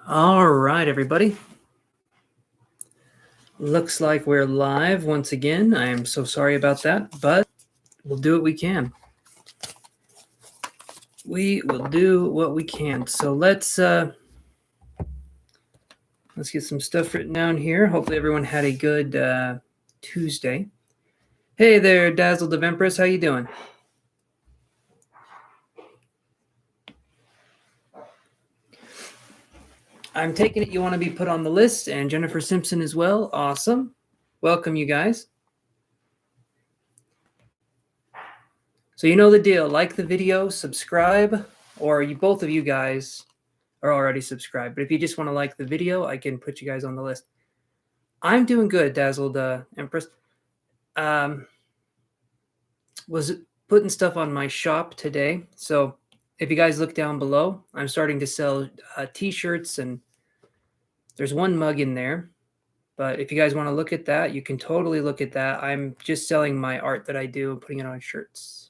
All right, everybody. Looks like we're live once again. I am so sorry about that, but we'll do what we can. We will do what we can. So let's get some stuff written down here. Hopefully everyone had a good Tuesday. Hey there, Dazzled of Empress. How you doing? I'm taking it you want to be put on the list, and Jennifer Simpson as well. Awesome. Welcome, you guys. So you know the deal. Like the video, subscribe, or both of you guys are already subscribed. But if you just want to like the video, I can put you guys on the list. I'm doing good, Dazzled Empress. Was putting stuff on my shop today. So if you guys look down below, I'm starting to sell t-shirts, and there's one mug in there. But if you guys want to look at that, you can totally look at that. I'm just selling my art that I do and putting it on shirts.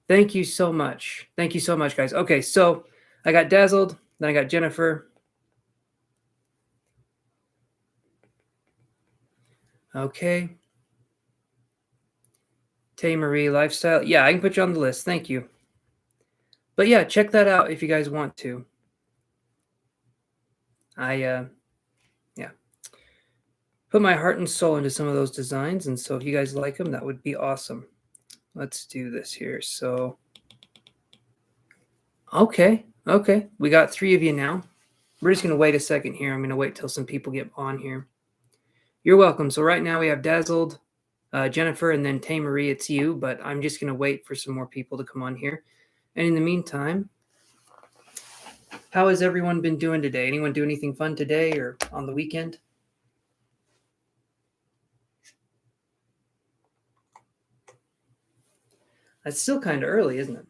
Thank you so much. Thank you so much, guys. Okay, so I got Dazzled, then I got Jennifer. Okay. Tay Marie Lifestyle. Yeah, I can put you on the list. Thank you. But yeah, check that out if you guys want to. Yeah. Put my heart and soul into some of those designs, and so if you guys like them, that would be awesome. Let's do this here. So, okay. We got 3 of you now. We're just going to wait a second here. I'm going to wait till some people get on here. You're welcome. So right now we have Dazzled, Jennifer, and then Tay Marie. It's you, but I'm just going to wait for some more people to come on here. And in the meantime, how has everyone been doing today? Anyone do anything fun today or on the weekend? That's still kind of early, isn't it?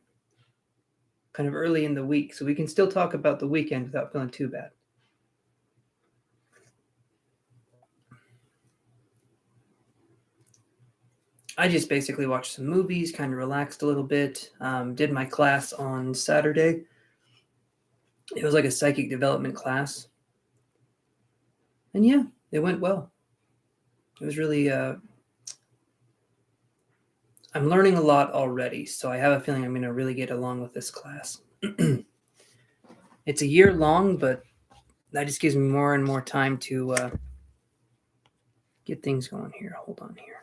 Kind of early in the week, so we can still talk about the weekend without feeling too bad. I just basically watched some movies, kind of relaxed a little bit, did my class on Saturday. It was like a psychic development class. And yeah, it went well. It was really, I'm learning a lot already, so I have a feeling I'm going to really get along with this class. It's a year long, but that just gives me more and more time to get things going here. Hold on here.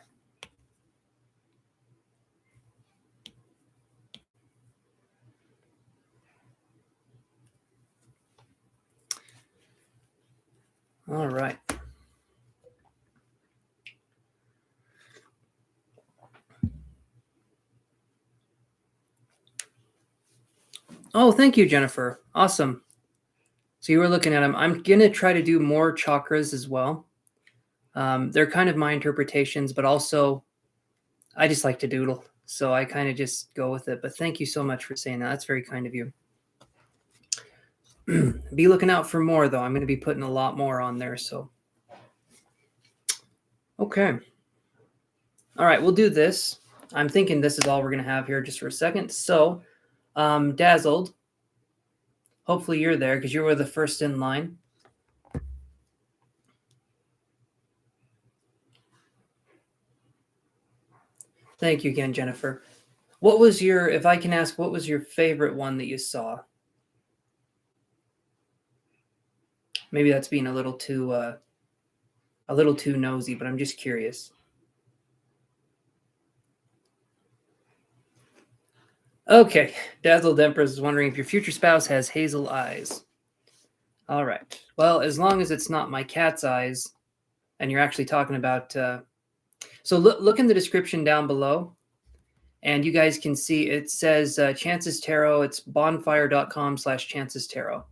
All right. Oh, thank you, Jennifer. Awesome. So you were looking at them. I'm going to try to do more chakras as well. They're kind of my interpretations, but also I just like to doodle. So I kind of just go with it. But thank you so much for saying that. That's very kind of you. Be looking out for more, though. I'm going to be putting a lot more on there. So, okay. All right, we'll do this. I'm thinking this is all we're going to have here just for a second. So, Dazzled, hopefully you're there because you were the first in line. Thank you again, Jennifer. What was your, if I can ask, what was your favorite one that you saw? Maybe that's being a little too nosy, but I'm just curious. Okay, Dazzled Empress is wondering if your future spouse has hazel eyes. All right. Well, as long as it's not my cat's eyes, and you're actually talking about. So look in the description down below, and you guys can see it says Chances Tarot. It's bonfire.com/Chances Tarot.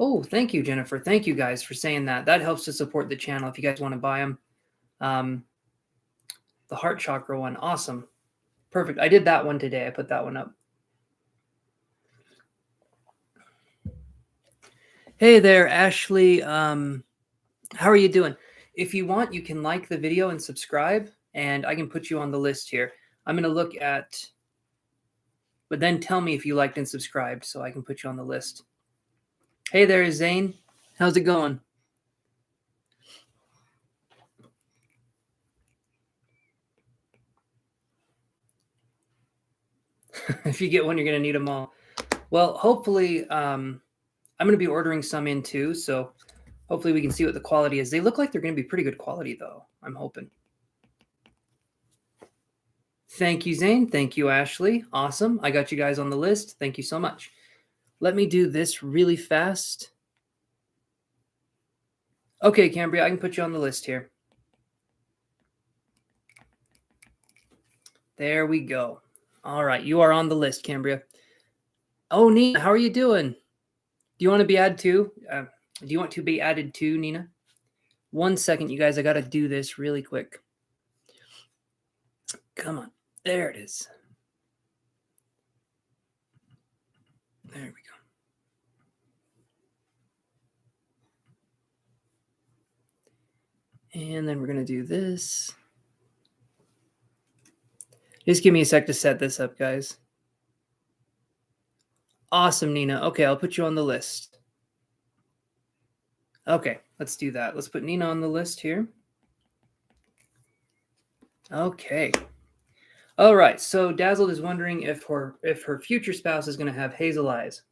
Oh, thank you, Jennifer. Thank you guys for saying that. That helps to support the channel if you guys want to buy them. The heart chakra one, awesome. Perfect. I did that one today. I put that one up. Hey there, Ashley. How are you doing? If you want, you can like the video and subscribe, and I can put you on the list here. I'm going to look at But then tell me if you liked and subscribed so I can put you on the list. Hey there, Zane. How's it going? If you get one, you're going to need them all. Well, hopefully, I'm going to be ordering some in too, so hopefully we can see what the quality is. They look like they're going to be pretty good quality, though. I'm hoping. Thank you, Zane. Thank you, Ashley. Awesome. I got you guys on the list. Thank you so much. Let me do this really fast. Okay, Cambria, I can put you on the list here. There we go. All right, you are on the list, Cambria. Oh, Nina, how are you doing? Do you want to be added too? Do you want to be added too, Nina? 1 second, you guys. I got to do this really quick. Come on. There it is. There we go. And then we're going to do this. Just give me a sec to set this up, guys. Awesome, Nina. Okay, I'll put you on the list. Okay, let's do that. Let's put Nina on the list here. Okay. All right, so Dazzled is wondering if her future spouse is going to have hazel eyes.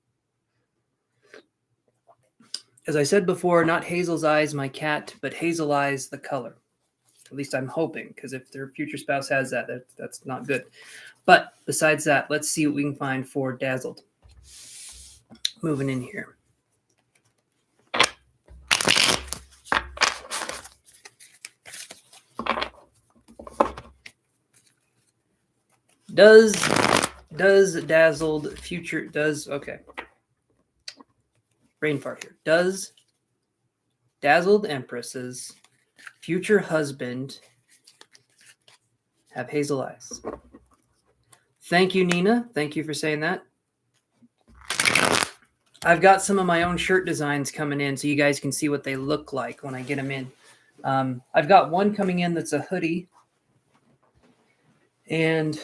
As I said before, not Hazel's eyes, my cat, but hazel eyes, the color. At least I'm hoping, because if their future spouse has that, that's not good. But besides that, let's see what we can find for Dazzled. Moving in here. Does Dazzled future okay. Brain fart here. Does Dazzled Empress's future husband have hazel eyes? Thank you, Nina. Thank you for saying that. I've got some of my own shirt designs coming in so you guys can see what they look like when I get them in. I've got one coming in that's a hoodie. And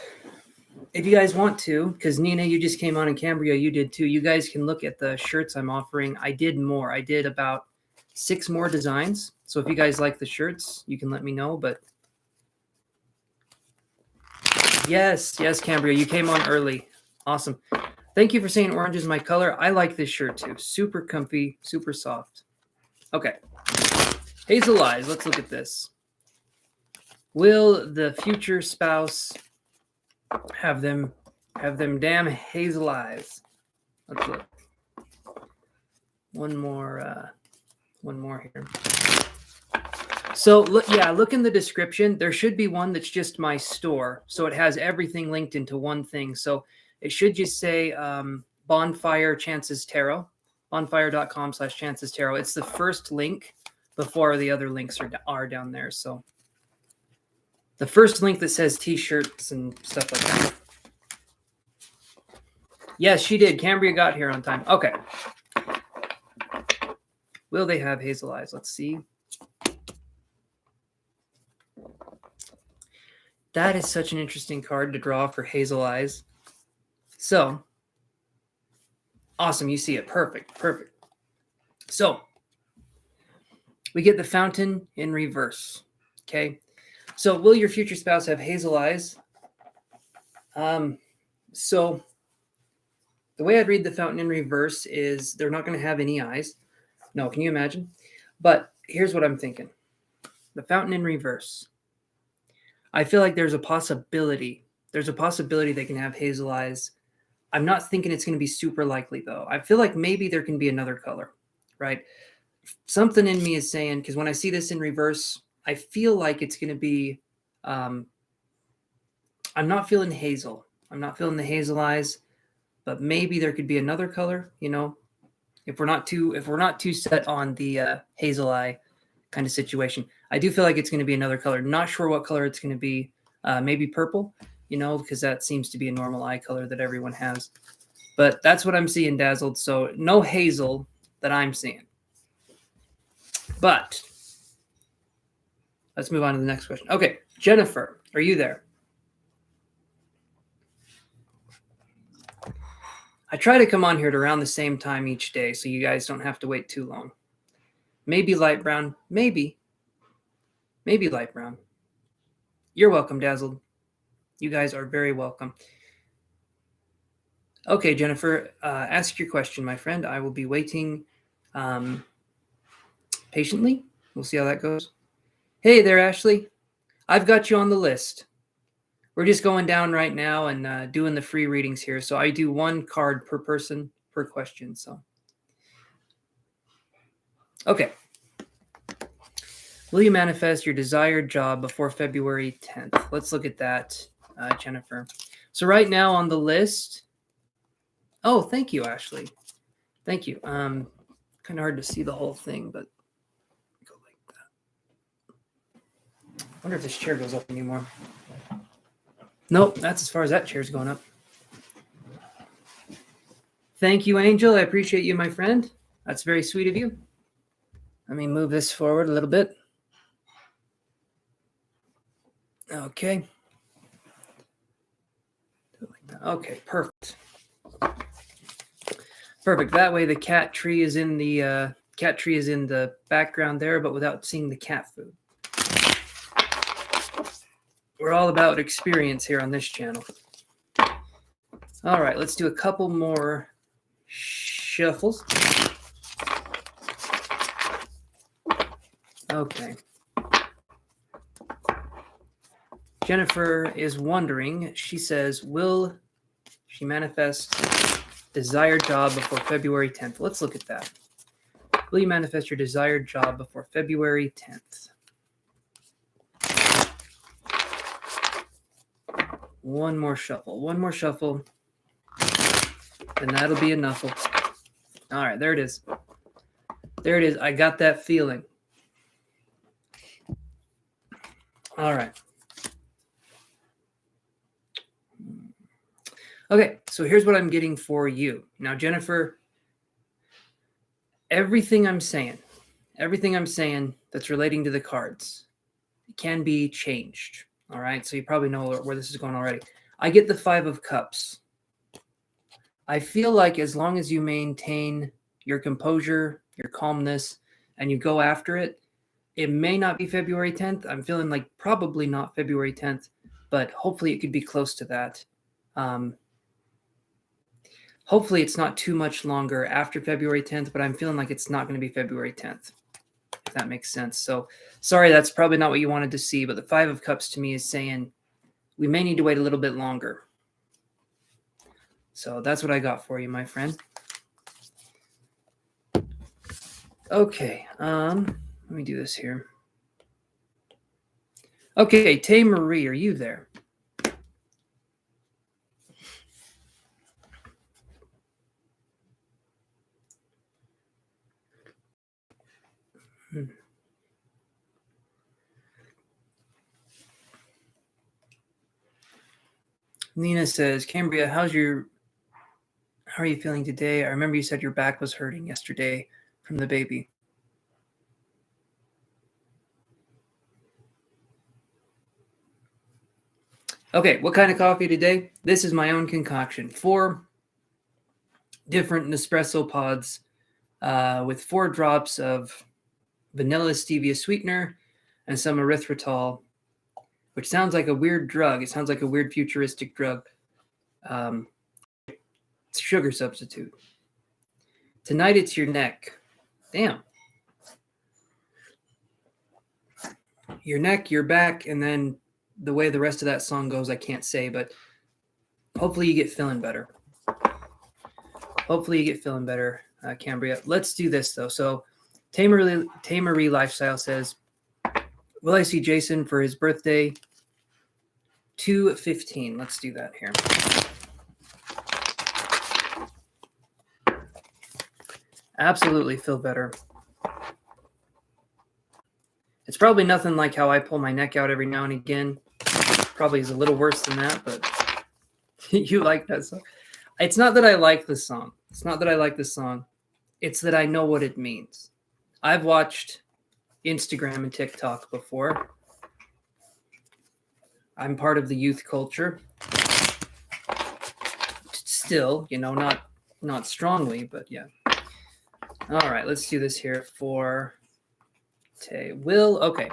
if you guys want to, because Nina, you just came on, and Cambria, you did too, you guys can look at the shirts I'm offering. I did more. I did about 6 more designs. So if you guys like the shirts, you can let me know. But yes, Cambria, you came on early. Awesome. Thank you for saying orange is my color. I like this shirt too. Super comfy, super soft. Okay. Hazel eyes. Let's look at this. Will the future spouse have them damn hazel eyes? Let's look. One more here. So look in the description. There should be one that's just my store. So it has everything linked into one thing. So it should just say Bonfire Chances Tarot, bonfire.com/Chances Tarot. It's the first link before the other links are down there. So the first link that says t-shirts and stuff like that. Yes, she did. Cambria got here on time. Okay. Will they have hazel eyes? Let's see. That is such an interesting card to draw for hazel eyes. So, awesome. You see it. Perfect. So, we get the fountain in reverse. Okay. So, will your future spouse have hazel eyes? So, the way I'd read the fountain in reverse is they're not going to have any eyes. No, can you imagine? But here's what I'm thinking. The fountain in reverse. I feel like there's a possibility. There's a possibility they can have hazel eyes. I'm not thinking it's going to be super likely, though. I feel like maybe there can be another color, right? Something in me is saying, because when I see this in reverse, I feel like it's going to be, I'm not feeling hazel. I'm not feeling the hazel eyes, but maybe there could be another color, you know, if we're not too set on the hazel eye kind of situation. I do feel like it's going to be another color. Not sure what color it's going to be. Maybe purple, you know, because that seems to be a normal eye color that everyone has. But that's what I'm seeing, Dazzled. So no hazel that I'm seeing. But let's move on to the next question. Okay, Jennifer, are you there? I try to come on here at around the same time each day so you guys don't have to wait too long. Maybe light brown. Maybe light brown. You're welcome, Dazzled. You guys are very welcome. Okay, Jennifer, ask your question, my friend. I will be waiting patiently. We'll see how that goes. Hey there, Ashley. I've got you on the list. We're just going down right now and doing the free readings here. So I do one card per person per question. So, okay. Will you manifest your desired job before February 10th? Let's look at that, Jennifer. So right now on the list. Oh, thank you, Ashley. Thank you. Kind of hard to see the whole thing, but go like that. I wonder if this chair goes up anymore. Nope, that's as far as that chair's going up. Thank you, Angel. I appreciate you, my friend. That's very sweet of you. Let me move this forward a little bit. Okay. Okay, perfect. Perfect. That way the cat tree is in the background there, but without seeing the cat food. We're all about experience here on this channel. All right, let's do a couple more shuffles. Okay. Jennifer is wondering, she says, will she manifest desired job before February 10th? Let's look at that. Will you manifest your desired job before February 10th? One more shuffle, and that'll be enough. All right, there it is. There it is. I got that feeling. All right. Okay, so here's what I'm getting for you. Now, Jennifer, everything I'm saying that's relating to the cards can be changed. All right, so you probably know where this is going already. I get the 5 of Cups. I feel like as long as you maintain your composure, your calmness, and you go after it, it may not be February 10th. I'm feeling like probably not February 10th, but hopefully it could be close to that. Hopefully it's not too much longer after February 10th, but I'm feeling like it's not going to be February 10th, if that makes sense. So sorry, that's probably not what you wanted to see, but the 5 of Cups to me is saying we may need to wait a little bit longer. So that's what I got for you, my friend. Okay, let me do this here. Okay, Tay Marie, are you there? Nina says, Cambria, how are you feeling today? I remember you said your back was hurting yesterday from the baby. Okay, what kind of coffee today? This is my own concoction. 4 different Nespresso pods with 4 drops of vanilla stevia sweetener and some erythritol, which sounds like a weird drug. It sounds like a weird futuristic drug. It's a sugar substitute. Tonight it's your neck. Damn. Your neck, your back, and then the way the rest of that song goes, I can't say, but hopefully you get feeling better. Cambria. Let's do this, though. So Tamery Lifestyle says, will I see Jason for his birthday? 2/15. Let's do that here. Absolutely feel better. It's probably nothing like how I pull my neck out every now and again. Probably is a little worse than that, but you like that song. It's not that I like the song. It's that I know what it means. I've watched Instagram and TikTok before. I'm part of the youth culture. Still, not not strongly, but yeah. All right, let's do this here for Tay. Okay.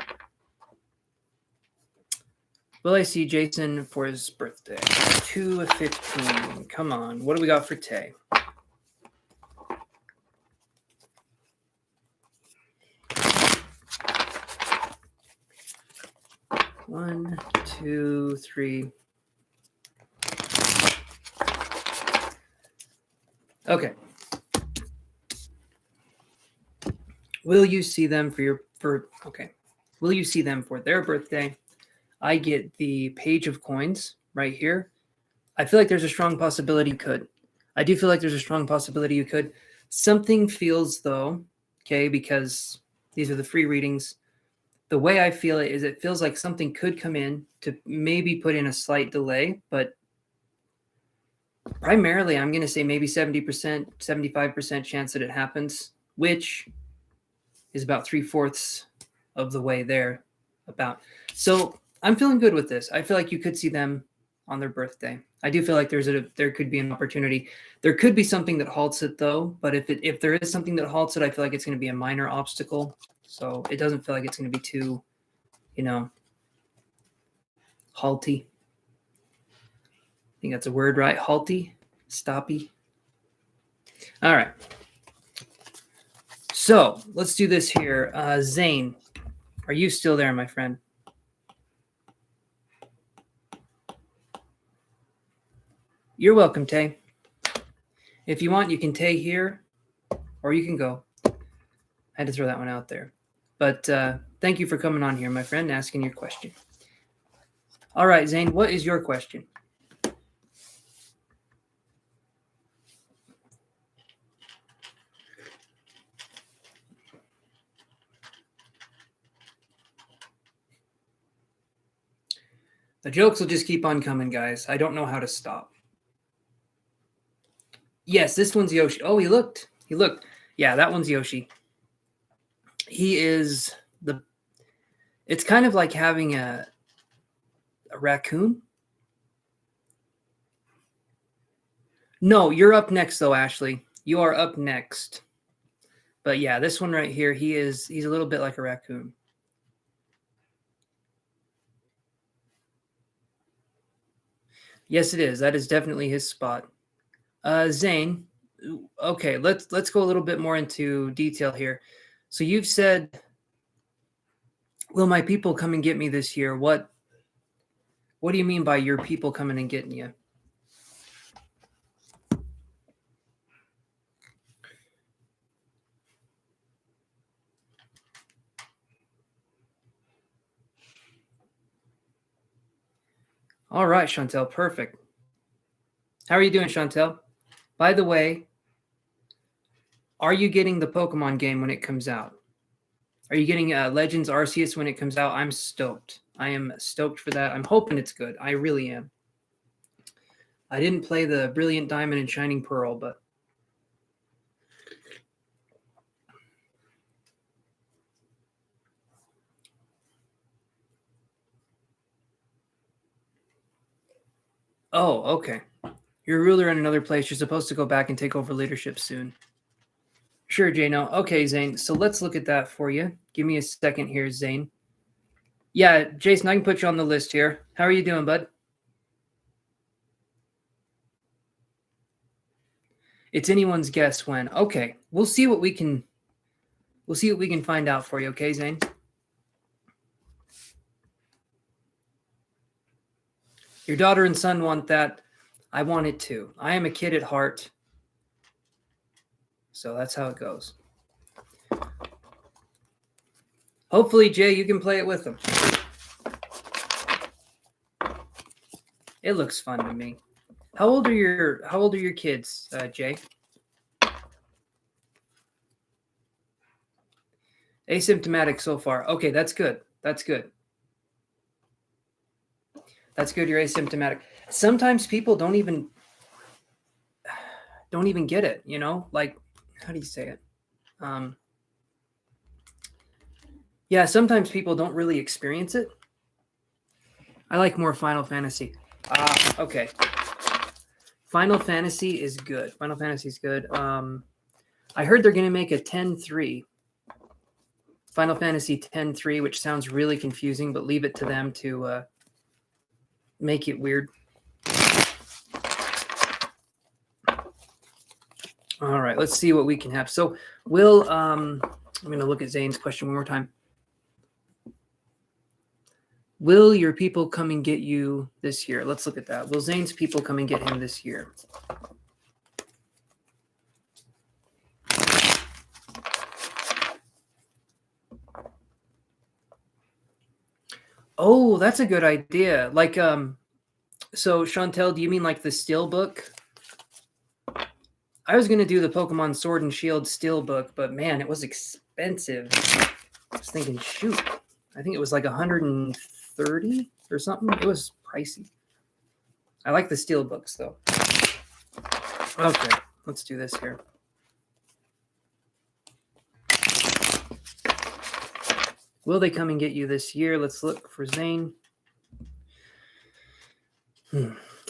Will I see Jason for his birthday? 2/15. Come on. What do we got for Tay? One, two, three. Okay. Will you see them okay. Will you see them for their birthday? I get the Page of Coins right here. I feel like there's a strong possibility you could. I do feel like there's a strong possibility you could. Something feels though, okay, because these are the free readings. The way I feel it is it feels like something could come in to maybe put in a slight delay, but primarily I'm going to say maybe 70%, 75% chance that it happens, which is about 3/4 of the way there about. So I'm feeling good with this. I feel like you could see them on their birthday. I do feel like there could be an opportunity. There could be something that halts it though, but if there is something that halts it, I feel like it's going to be a minor obstacle. So it doesn't feel like it's going to be too, halty. I think that's a word, right? Halty, stoppy. All right. So let's do this here. Zane, are you still there, my friend? You're welcome, Tay. If you want, you can Tay here, or you can go. I had to throw that one out there. But thank you for coming on here, my friend, and asking your question. All right, Zane, what is your question? The jokes will just keep on coming, guys. I don't know how to stop. Yes, this one's Yoshi. Oh, he looked. Yeah, that one's Yoshi. He is it's kind of like having a raccoon. No, you're up next though, Ashley. You are up next. But yeah, this one right here, he's a little bit like a raccoon. Yes, it is. That is definitely his spot. Zane, okay, let's go a little bit more into detail here. So you've said, will my people come and get me this year? What do you mean by your people coming and getting you? All right, Chantel, perfect. How are you doing, Chantel? By the way, are you getting the Pokemon game when it comes out? Are you getting Legends Arceus when it comes out? I'm stoked. I am stoked for that. I'm hoping it's good. I really am. I didn't play the Brilliant Diamond and Shining Pearl, but oh, okay. You're a ruler in another place. You're supposed to go back and take over leadership soon. Sure, Jano. Okay, Zane. So let's look at that for you. Give me a second here, Zane. Yeah, Jason, I can put you on the list here. How are you doing, bud? It's anyone's guess when. Okay, we'll see what we can find out for you, okay, Zane? Your daughter and son want that. I want it too. I am a kid at heart. So that's how it goes. Hopefully, Jay, you can play it with them. It looks fun to me. How old are your kids, Jay? Asymptomatic so far. Okay, that's good. That's good. That's good. You're asymptomatic. Sometimes people don't even get it, like, how do you say it? Yeah, sometimes people don't really experience it. I like more Final Fantasy. Okay. Final Fantasy is good. Final Fantasy is good. I heard they're going to make a 10-3. Final Fantasy 10-3, which sounds really confusing, but leave it to them to make it weird. All right, let's see what we can have. So will, I'm going to look at Zane's question one more time. Will your people come and get you this year? Let's look at that. Will Zane's people come and get him this year? Oh, that's a good idea. Like, so Chantel, do you mean like the Steel book? I was going to do the Pokemon Sword and Shield Steel book, but man, it was expensive. I was thinking, shoot, I think it was like 130 or something. It was pricey. I like the Steel books though. Okay, let's do this here. Will they come and get you this year? Let's look for Zane.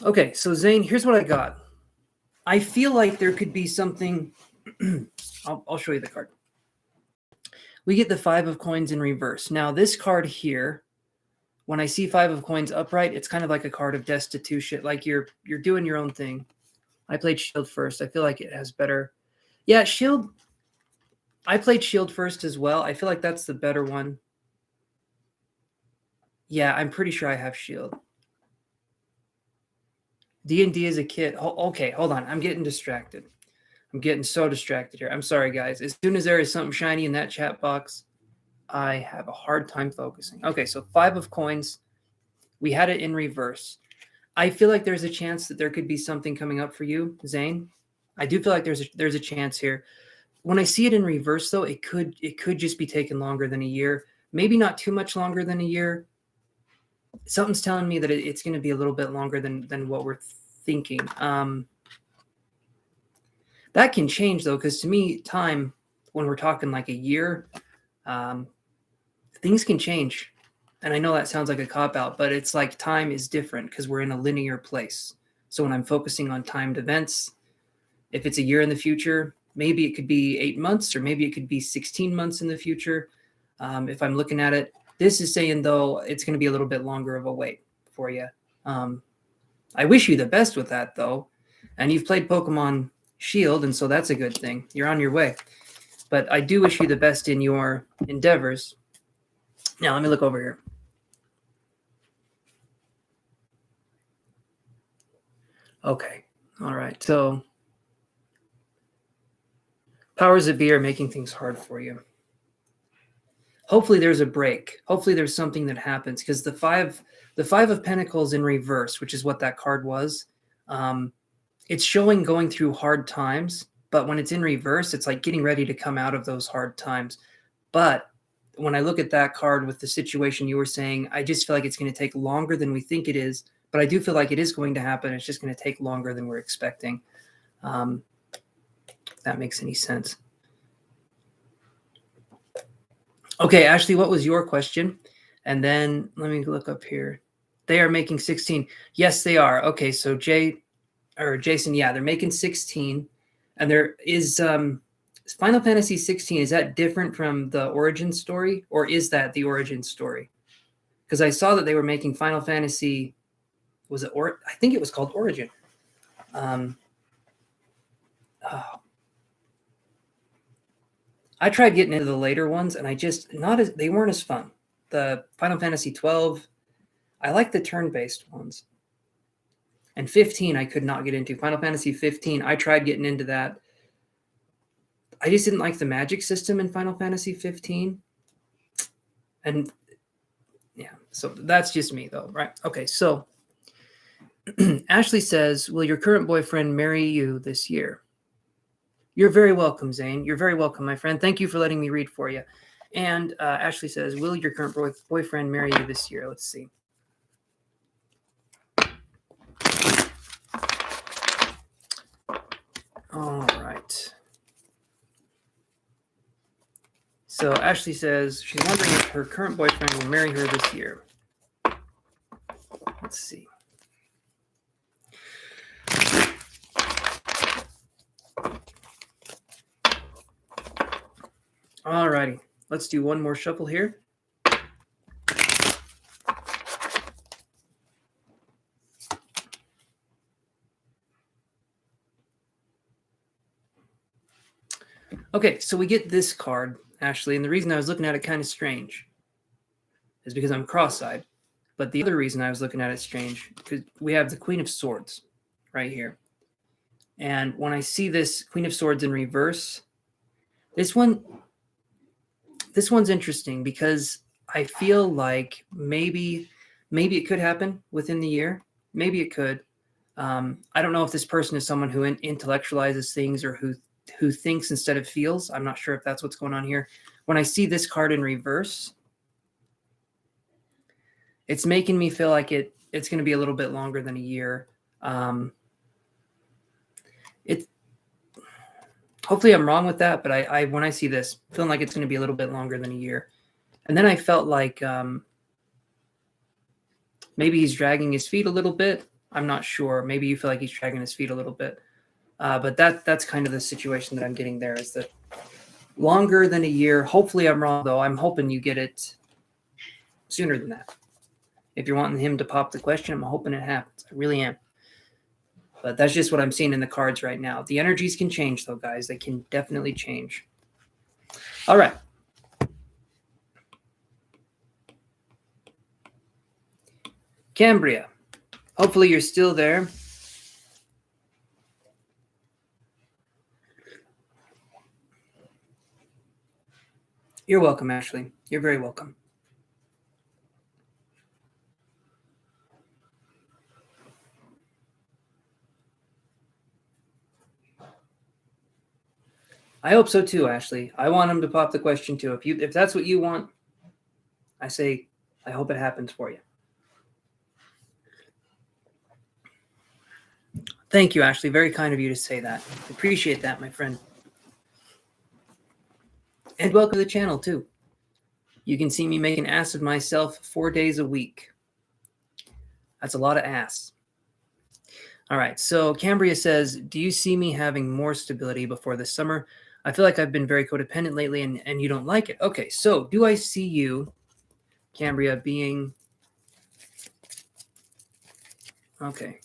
Okay, so Zane, here's what I got. I feel like there could be something. I'll show you the card. We get the 5 of coins in reverse. Now, this card here, when I see 5 of coins upright, it's kind of like a card of destitution. Like you're doing your own thing. I played Shield first. I feel like it has better. Yeah, Shield. I played Shield first as well. I feel like that's the better one. Yeah, I'm pretty sure I have Shield. D&D as a kid. Okay, hold on. I'm getting distracted. I'm getting so distracted here. I'm sorry, guys. As soon as there is something shiny in that chat box, I have a hard time focusing. Okay, so 5 of coins. We had it in reverse. I feel like there's a chance that there could be something coming up for you, Zane. I do feel like there's a chance here. When I see it in reverse, though, it could just be taking longer than a year. Maybe not too much longer than a year. Something's telling me that it's going to be a little bit longer than what we're thinking. That can change, though, because to me, time, when we're talking like a year, things can change. And I know that sounds like a cop-out, but it's like time is different because we're in a linear place. So when I'm focusing on timed events, if it's a year in the future, maybe it could be 8 months, or maybe it could be 16 months in the future. If I'm looking at it, this is saying, though, it's going to be a little bit longer of a wait for you. I wish you the best with that, though. And you've played Pokemon Shield, and so that's a good thing. You're on your way. But I do wish you the best in your endeavors. Now, let me look over here. Okay. All right. So powers that be are making things hard for you. Hopefully there's a break. Hopefully there's something that happens, because the five of Pentacles in reverse, which is what that card was, it's showing going through hard times, but when it's in reverse, it's like getting ready to come out of those hard times. But when I look at that card with the situation you were saying, I just feel like it's going to take longer than we think it is, but I do feel like it is going to happen. It's just going to take longer than we're expecting. If that makes any sense. Okay, Ashley, what was your question? And then let me look up here. They are making 16. Yes, they are. Okay, so Jason, yeah, they're making 16. And there is Final Fantasy 16. Is that different from the origin story, or is that the origin story? Because I saw that they were making Final Fantasy. Was it I think it was called Origin. I tried getting into the later ones, and they weren't as fun. The Final Fantasy 12, I like the turn-based ones. And 15, I could not get into. Final Fantasy 15, I tried getting into that. I just didn't like the magic system in Final Fantasy 15. And yeah, so that's just me, though, right? Okay, so Ashley says, will your current boyfriend marry you this year? You're very welcome, Zane. You're very welcome, my friend. Thank you for letting me read for you. And Ashley says, will your current boyfriend marry you this year? Let's see. All right. So Ashley says she's wondering if her current boyfriend will marry her this year. Let's see. All righty. Let's do one more shuffle here. Okay, so we get this card, Ashley, and the reason I was looking at it kind of strange is because I'm cross-eyed. But the other reason I was looking at it strange, because we have the Queen of Swords right here. And when I see this Queen of Swords in reverse, this one's interesting because I feel like maybe it could happen within the year. Maybe it could. I don't know if this person is someone who intellectualizes things or who thinks instead of feels. I'm not sure if that's what's going on here. When I see this card in reverse, it's making me feel like it's going to be a little bit longer than a year. Hopefully I'm wrong with that, but I when I see this, feeling like it's going to be a little bit longer than a year. And then I felt like maybe he's dragging his feet a little bit. I'm not sure. Maybe you feel like he's dragging his feet a little bit. But that's kind of the situation that I'm getting there, is that longer than a year. Hopefully I'm wrong, though. I'm hoping you get it sooner than that. If you're wanting him to pop the question, I'm hoping it happens. I really am. But that's just what I'm seeing in the cards right now. The energies can change, though, guys. They can definitely change. All right. Cambria, hopefully you're still there. You're welcome, Ashley. You're very welcome. I hope so too, Ashley. I want him to pop the question too. If that's what you want, I say I hope it happens for you. Thank you, Ashley. Very kind of you to say that. Appreciate that, my friend. And welcome to the channel too. You can see me make an ass of myself 4 days a week. That's a lot of ass. All right. So Cambria says, do you see me having more stability before the summer? I feel like I've been very codependent lately and you don't like it. Okay. So do I see you, Cambria, being... Okay.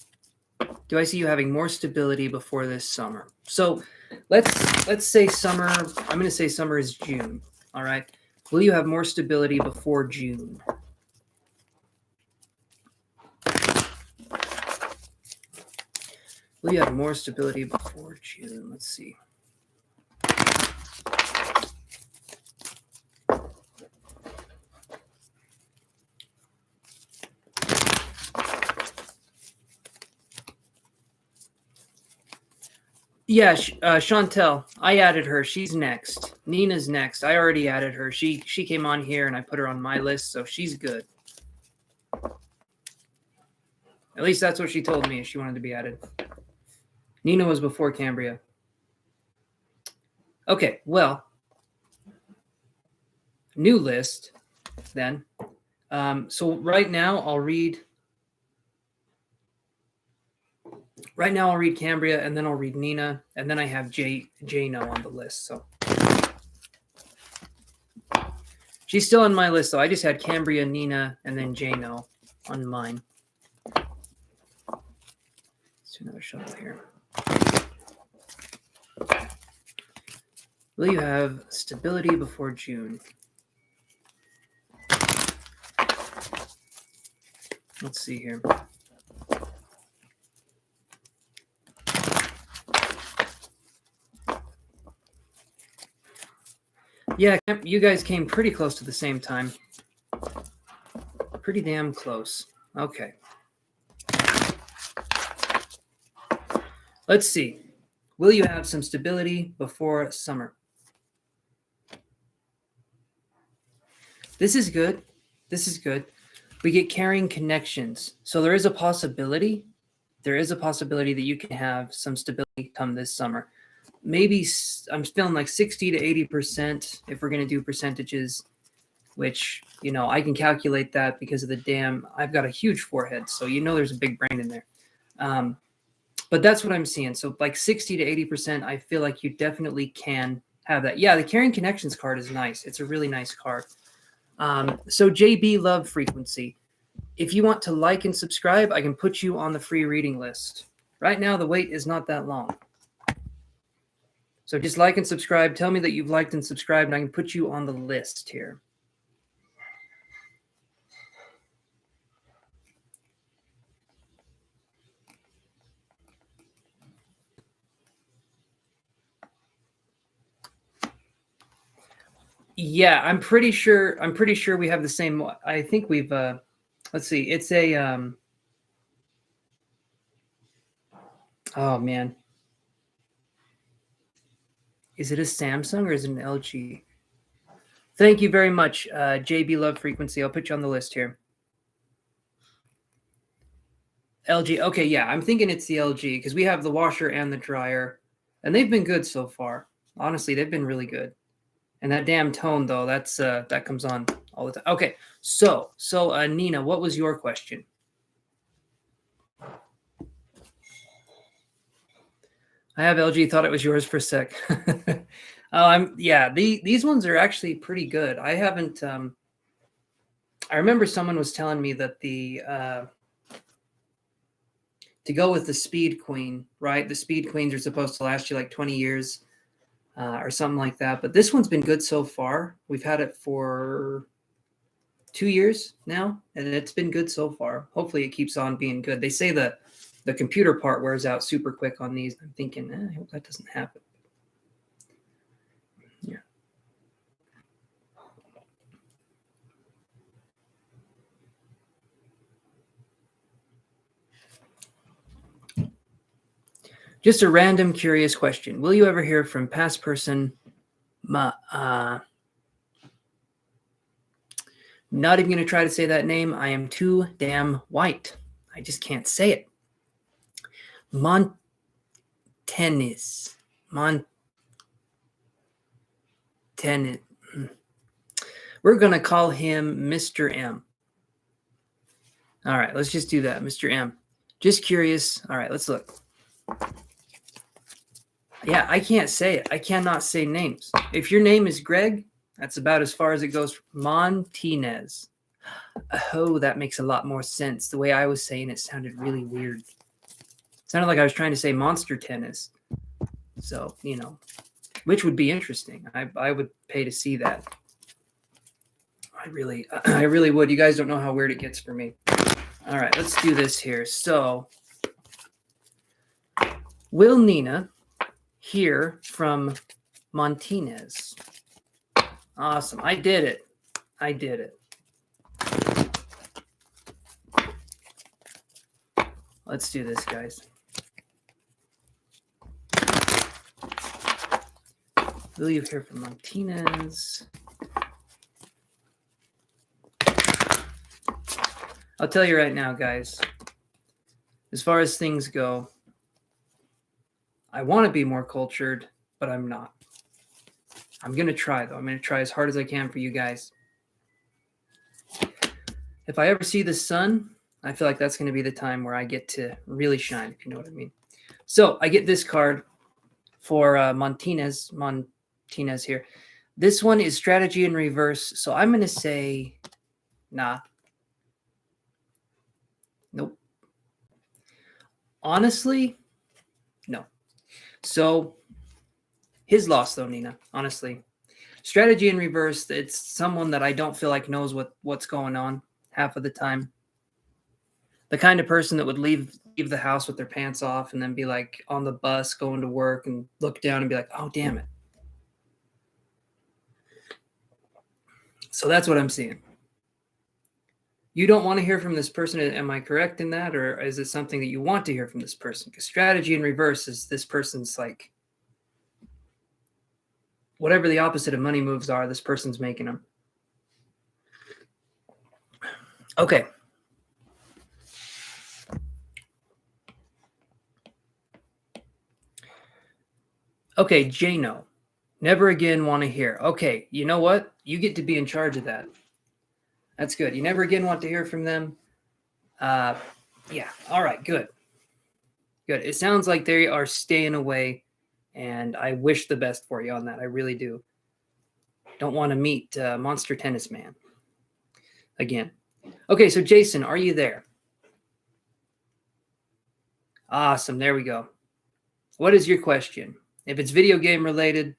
Do I see you having more stability before this summer? So let's say summer. I'm going to say summer is June. All right. Will you have more stability before June? Will you have more stability before June? Let's see. Yeah, Chantel, I added her. She's next. Nina's next. I already added her. She came on here and I put her on my list, so she's good. At least that's what she told me. She wanted to be added. Nina was before Cambria. Okay, well, new list then. So right now I'll read Cambria, and then I'll read Nina, and then I have Jano on the list. So she's still on my list, though. I just had Cambria, Nina, and then Jano on mine. Let's do another shuffle here. Will you have stability before June? Let's see here. Yeah, you guys came pretty close to the same time. Pretty damn close. Okay. Let's see. Will you have some stability before summer? This is good. This is good. We get carrying connections. So there is a possibility. There is a possibility that you can have some stability come this summer. Maybe I'm feeling like 60 to 80% if we're going to do percentages, which, you know, I can calculate that because of I've got a huge forehead. So, you know, there's a big brain in there. But that's what I'm seeing. So like 60 to 80%, I feel like you definitely can have that. Yeah, the Caring Connections card is nice. It's a really nice card. So JB Love Frequency. If you want to like and subscribe, I can put you on the free reading list. Right now, the wait is not that long. So just like and subscribe. Tell me that you've liked and subscribed, and I can put you on the list here. Yeah, I'm pretty sure we have the same. I think we've let's see. It's a oh man. Is it a Samsung or is it an LG? Thank you very much, JB Love Frequency. I'll put you on the list here. LG. Okay, yeah, I'm thinking it's the LG because we have the washer and the dryer, and they've been good so far. Honestly, they've been really good. And that damn tone, though, that's that comes on all the time. Okay, so Nina, what was your question? I have LG. Thought it was yours for a sec. These ones are actually pretty good. I haven't. I remember someone was telling me that the to go with the Speed Queen, right? The Speed Queens are supposed to last you like 20 years or something like that. But this one's been good so far. We've had it for 2 years now, and it's been good so far. Hopefully it keeps on being good. They say the computer part wears out super quick on these. I'm thinking, I hope that doesn't happen. Yeah. Just a random curious question. Will you ever hear from past person? Not even going to try to say that name. I am too damn white. I just can't say it. Montenis. We're going to call him Mr. M. All right, let's just do that, Mr. M. Just curious. All right, let's look. Yeah, I can't say it. I cannot say names. If your name is Greg, that's about as far as it goes. Montinez. Oh, that makes a lot more sense. The way I was saying it sounded really weird. It sounded like I was trying to say monster tennis. So, which would be interesting. I would pay to see that. I really would. You guys don't know how weird it gets for me. All right, let's do this here. So, will Nina hear from Montinez? Awesome. I did it. Let's do this, guys. Will you hear from Montinez? I'll tell you right now, guys. As far as things go, I want to be more cultured, but I'm not. I'm going to try, though. I'm going to try as hard as I can for you guys. If I ever see the sun, I feel like that's going to be the time where I get to really shine, if you know what I mean. So I get this card for Montinez here. This one is strategy in reverse. So I'm going to say, nah. Nope. Honestly, no. So his loss, though, Nina, honestly. Strategy in reverse, it's someone that I don't feel like knows what's going on half of the time. The kind of person that would leave the house with their pants off and then be like on the bus going to work and look down and be like, oh, damn it. So that's what I'm seeing. You don't want to hear from this person. Am I correct in that? Or is it something that you want to hear from this person? Because strategy in reverse is this person's like, whatever the opposite of money moves are, this person's making them. Okay. Okay, Jano. Never again want to hear. Okay, you know what? You get to be in charge of that. That's good. You never again want to hear from them. Yeah. All right, good. Good. It sounds like they are staying away And I wish the best for you on that. I really do. Don't want to meet Monster Tennis Man again. Okay, so Jason, are you there? Awesome. There we go. What is your question? If it's video game related,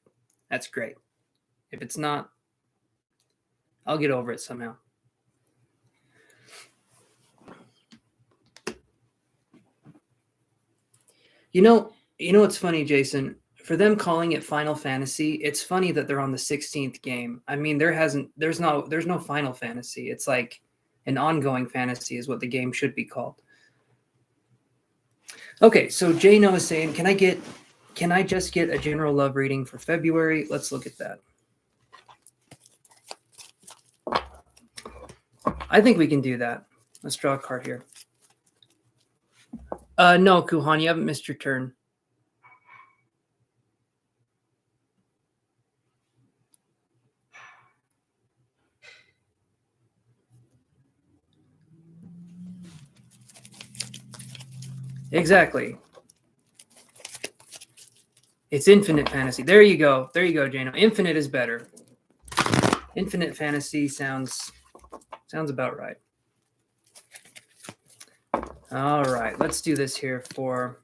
that's great. If it's not, I'll get over it somehow. You know what's funny, Jason? For them calling it Final Fantasy, it's funny that they're on the 16th game. I mean, there's no Final Fantasy. It's like an ongoing fantasy is what the game should be called. Okay, so Jano is saying, can I just get a general love reading for February? Let's look at that. I think we can do that. Let's draw a card here. No, Kuhan, you haven't missed your turn. Exactly. It's infinite fantasy. There you go. There you go, Jano. Infinite is better. Infinite fantasy sounds about right. All right, let's do this here for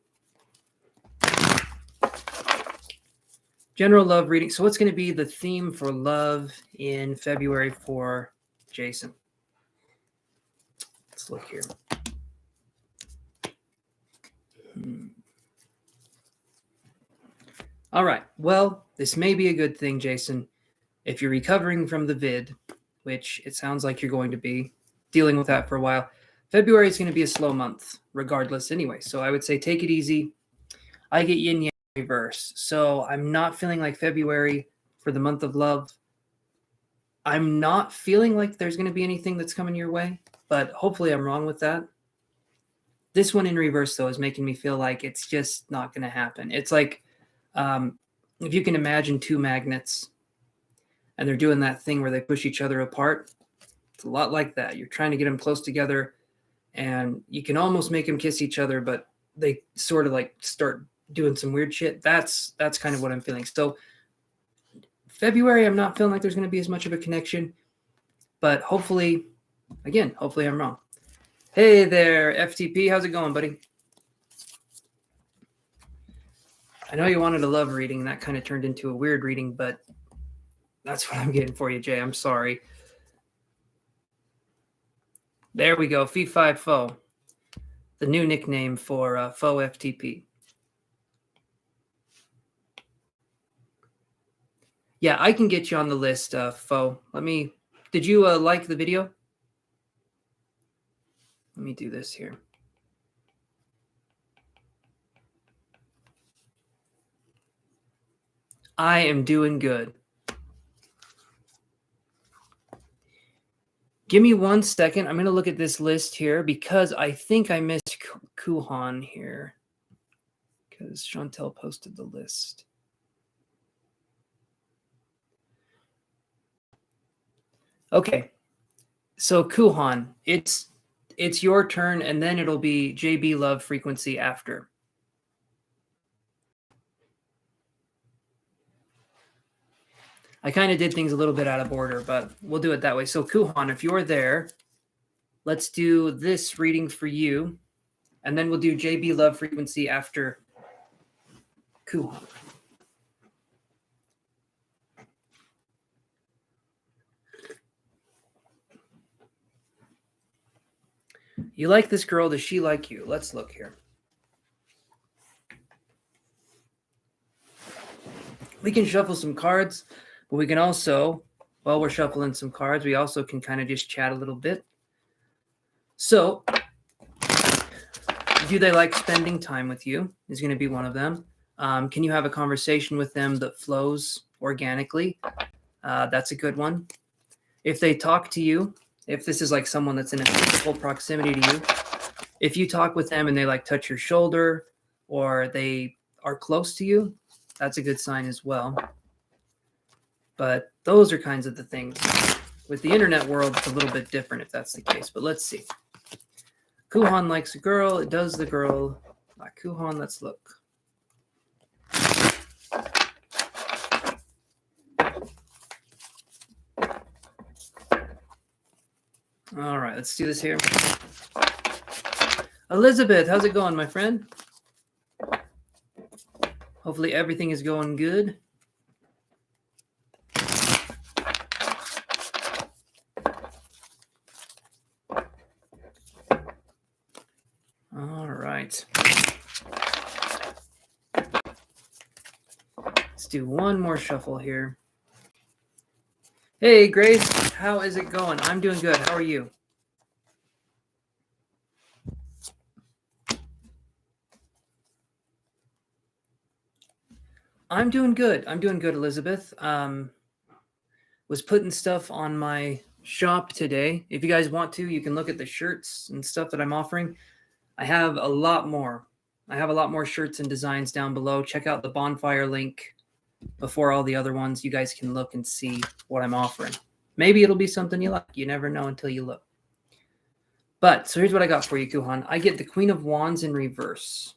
general love reading. So what's going to be the theme for love in February for Jason? Let's look here. All right. Well, this may be a good thing, Jason. If you're recovering from the vid, which it sounds like you're going to be dealing with that for a while, February is going to be a slow month regardless anyway. So I would say take it easy. I get yin yang reverse. So I'm not feeling like February for the month of love. I'm not feeling like there's going to be anything that's coming your way, but hopefully I'm wrong with that. This one in reverse, though, is making me feel like it's just not going to happen. It's like if you can imagine two magnets and they're doing that thing where they push each other apart. It's a lot like that. You're trying to get them close together and you can almost make them kiss each other, but they sort of like start doing some weird shit. That's kind of what I'm feeling. So February, I'm not feeling like there's going to be as much of a connection, but hopefully I'm wrong. Hey there, FTP. How's it going, buddy? I know you wanted a love reading, and that kind of turned into a weird reading, but that's what I'm getting for you, Jay. I'm sorry. There we go. Fee5 Foe. The new nickname for Foe FTP. Yeah, I can get you on the list, Foe. Did you like the video? Let me do this here. I am doing good. Give me 1 second. I'm going to look at this list here because I think I missed Kuhan here because Chantel posted the list. Okay. So Kuhan, it's your turn and then it'll be JB Love frequency after. I kind of did things a little bit out of order, but we'll do it that way. So Kuhan, if you're there, let's do this reading for you. And then we'll do JB Love frequency after Kuhan. You like this girl? Does she like you? Let's look here. We can shuffle some cards. But we can also, while we're shuffling some cards, we also can kind of just chat a little bit. So, do they like spending time with you? Is going to be one of them. Can you have a conversation with them that flows organically? That's a good one. If they talk to you, if this is like someone that's in a physical proximity to you, if you talk with them and they like touch your shoulder or they are close to you, that's a good sign as well. But those are kinds of the things. With the internet world, it's a little bit different if that's the case. But let's see. Kuhan likes a girl. It does the girl like Kuhan. Let's look. All right, let's do this here. Elizabeth, how's it going, my friend? Hopefully everything is going good. All right. Let's do one more shuffle here. Hey, Grace, how is it going? I'm doing good. How are you? I'm doing good. I'm doing good, Elizabeth. Was putting stuff on my shop today. If you guys want to, you can look at the shirts and stuff that I'm offering. I have a lot more. I have a lot more shirts and designs down below. Check out the bonfire link before all the other ones. You guys can look and see what I'm offering. Maybe it'll be something you like. You never know until you look. But, so here's what I got for you, Kuhan. I get the Queen of Wands in reverse.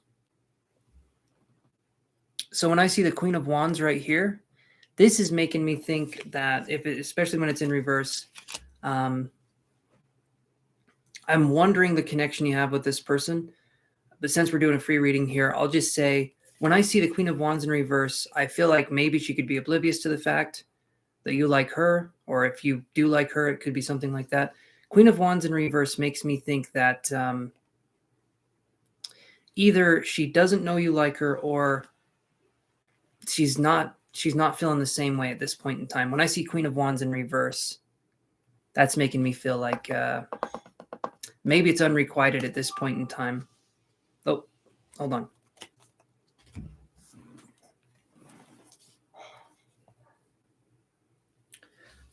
So when I see the Queen of Wands right here, this is making me think that, especially when it's in reverse, I'm wondering the connection you have with this person. But since we're doing a free reading here, I'll just say, when I see the Queen of Wands in reverse, I feel like maybe she could be oblivious to the fact that you like her, or if you do like her, it could be something like that. Queen of Wands in reverse makes me think that either she doesn't know you like her, or she's not feeling the same way at this point in time. When I see Queen of Wands in reverse, that's making me feel like maybe it's unrequited at this point in time. Oh, hold on.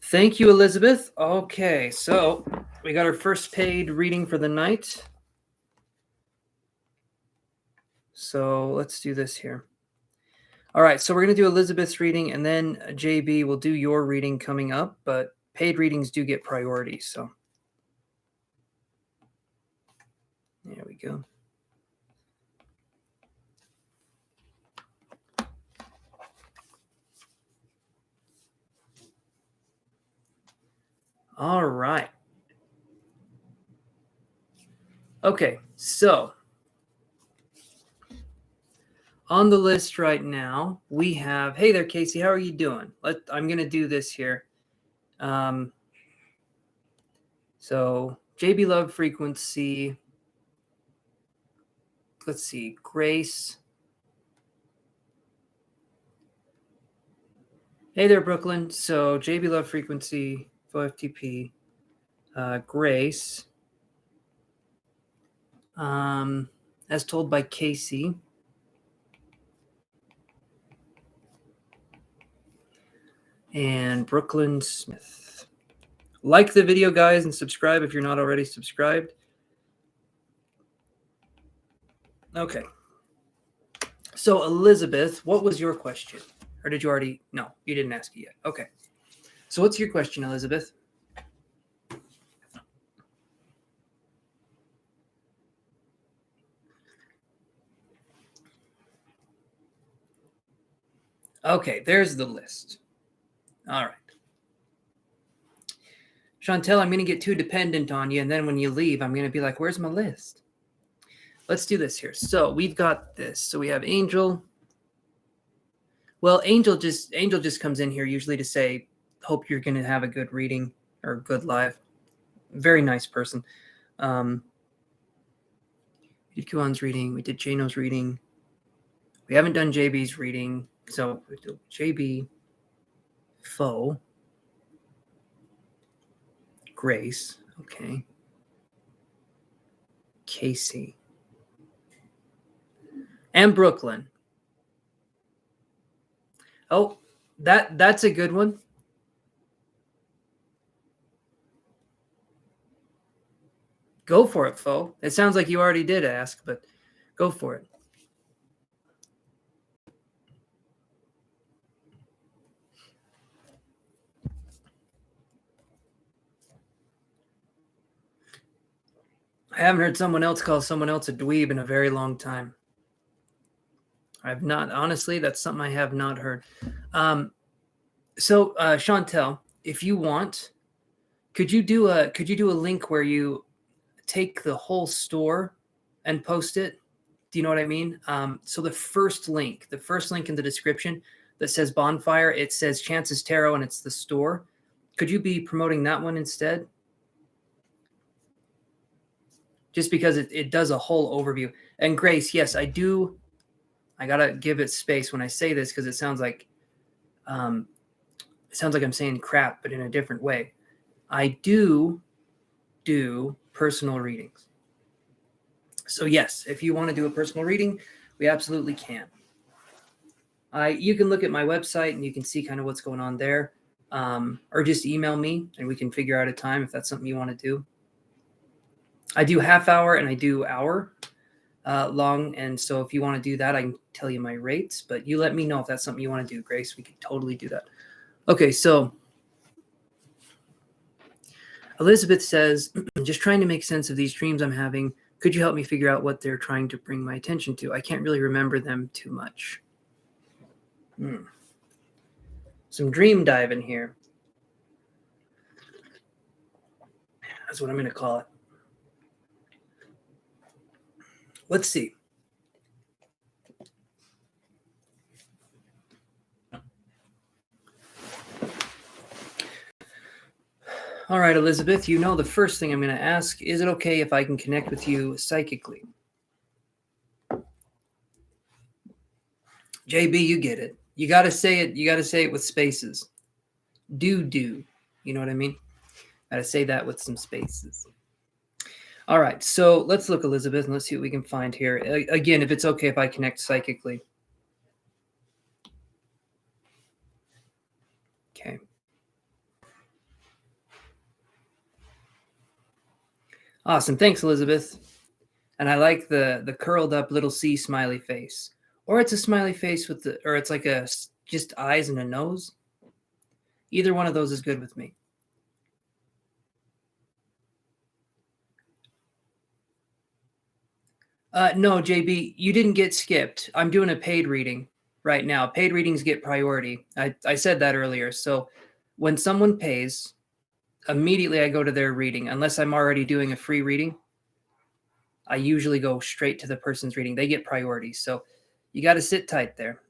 Thank you, Elizabeth. Okay, so we got our first paid reading for the night. So let's do this here. All right, so we're going to do Elizabeth's reading, and then JB will do your reading coming up, but paid readings do get priority, so there we go. All right. Okay, so on the list right now, we have, hey there, Casey, how are you doing? I'm going to do this here. So JB Love Frequency, let's see, Grace. Hey there, Brooklyn. So JB Love Frequency, FTP, Grace, as told by Casey. And Brooklyn Smith. Like the video, guys, and subscribe if you're not already subscribed. Okay. So, Elizabeth, what was your question? Or did you already? No, you didn't ask it yet. Okay. So what's your question, Elizabeth? Okay, there's the list. All right. Chantel, I'm going to get too dependent on you, and then when you leave, I'm going to be like, where's my list? Let's do this here. So we've got this. So we have Angel. Well, Angel just comes in here usually to say, hope you're going to have a good reading or good live. Very nice person. We did Kuan's reading. We did Jano's reading. We haven't done JB's reading. So JB, Foe, Grace, okay, Casey, and Brooklyn. Oh, that's a good one. Go for it, Foe. It sounds like you already did ask, but go for it. I haven't heard someone else call someone else a dweeb in a very long time. I've not, honestly, that's something I have not heard. So, Chantel, if you want, Could you do a link where you take the whole store and post it? Do you know what I mean? So the first link in the description that says bonfire, it says Chance's Tarot and it's the store. Could you be promoting that one instead? Just because it does a whole overview. And Grace, yes, I do. I gotta give it space when I say this because it sounds like I'm saying crap, but in a different way. I do personal readings. So yes, if you want to do a personal reading, we absolutely can. You can look at my website and you can see kind of what's going on there, or just email me and we can figure out a time if that's something you want to do. I do half hour and I do hour long, and so if you want to do that, I can tell you my rates. But you let me know if that's something you want to do, Grace. We could totally do that. Okay, so Elizabeth says, just trying to make sense of these dreams I'm having. Could you help me figure out what they're trying to bring my attention to? I can't really remember them too much. Some dream diving here. That's what I'm going to call it. Let's see. All right, Elizabeth, you know the first thing I'm going to ask, is it okay if I can connect with you psychically? JB, you get it. You got to say it. You got to say it with spaces. Do. You know what I mean? Got to say that with some spaces. All right, so let's look, Elizabeth, and let's see what we can find here. Again, if it's okay if I connect psychically. Okay. Awesome. Thanks, Elizabeth. And I like the curled up little C smiley face. Or it's a smiley face with or it's like just eyes and a nose. Either one of those is good with me. No, JB, you didn't get skipped. I'm doing a paid reading right now. Paid readings get priority. I said that earlier. So when someone pays, immediately I go to their reading. Unless I'm already doing a free reading, I usually go straight to the person's reading. They get priority. So you got to sit tight there.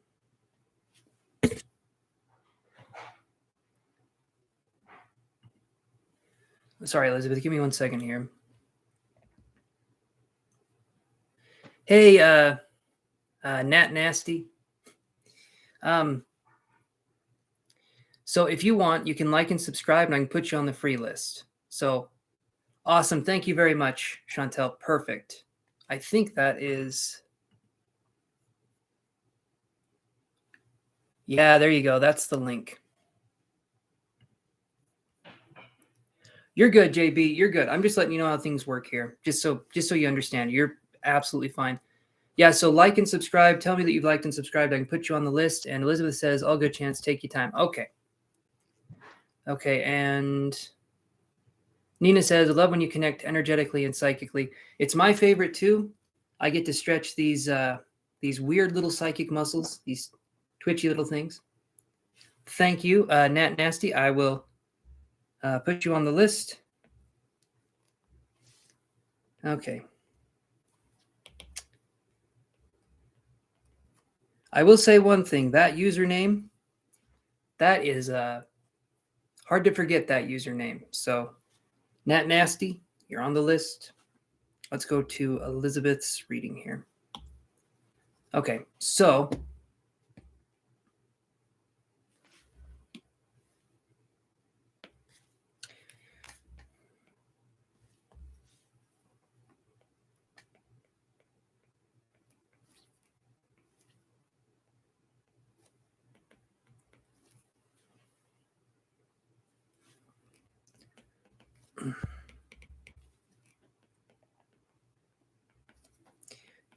Sorry, Elizabeth. Give me 1 second here. Hey, Nat Nasty. So if you want, you can like and subscribe, and I can put you on the free list. So awesome. Thank you very much, Chantel. Perfect. I think that is... Yeah, there you go. That's the link. You're good, JB. You're good. I'm just letting you know how things work here. Just so you understand. You're absolutely fine. Yeah, so like and subscribe. Tell me that you've liked and subscribed. I can put you on the list. And Elizabeth says, all good, Chance. Take your time. Okay. Okay, and Nina says, I love when you connect energetically and psychically. It's my favorite too. I get to stretch these weird little psychic muscles, these twitchy little things. Thank you, Nat Nasty. I will put you on the list. Okay. I will say one thing. That username, that is hard to forget that username. So, Nat Nasty, you're on the list. Let's go to Elizabeth's reading here. Okay, so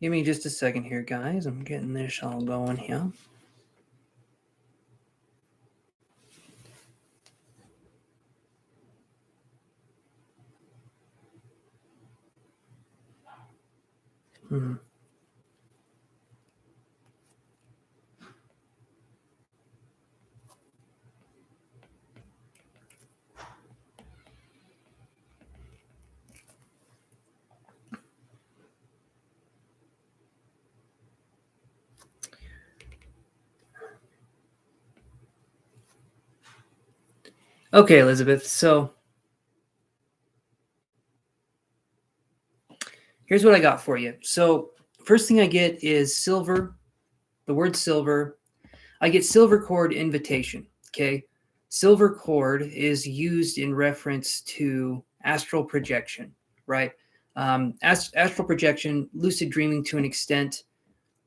give me just a second here, guys. I'm getting this all going here. Okay, Elizabeth. So here's what I got for you. So first thing I get is silver, the word silver. I get silver cord invitation. Okay. Silver cord is used in reference to astral projection, right? Astral projection, lucid dreaming to an extent.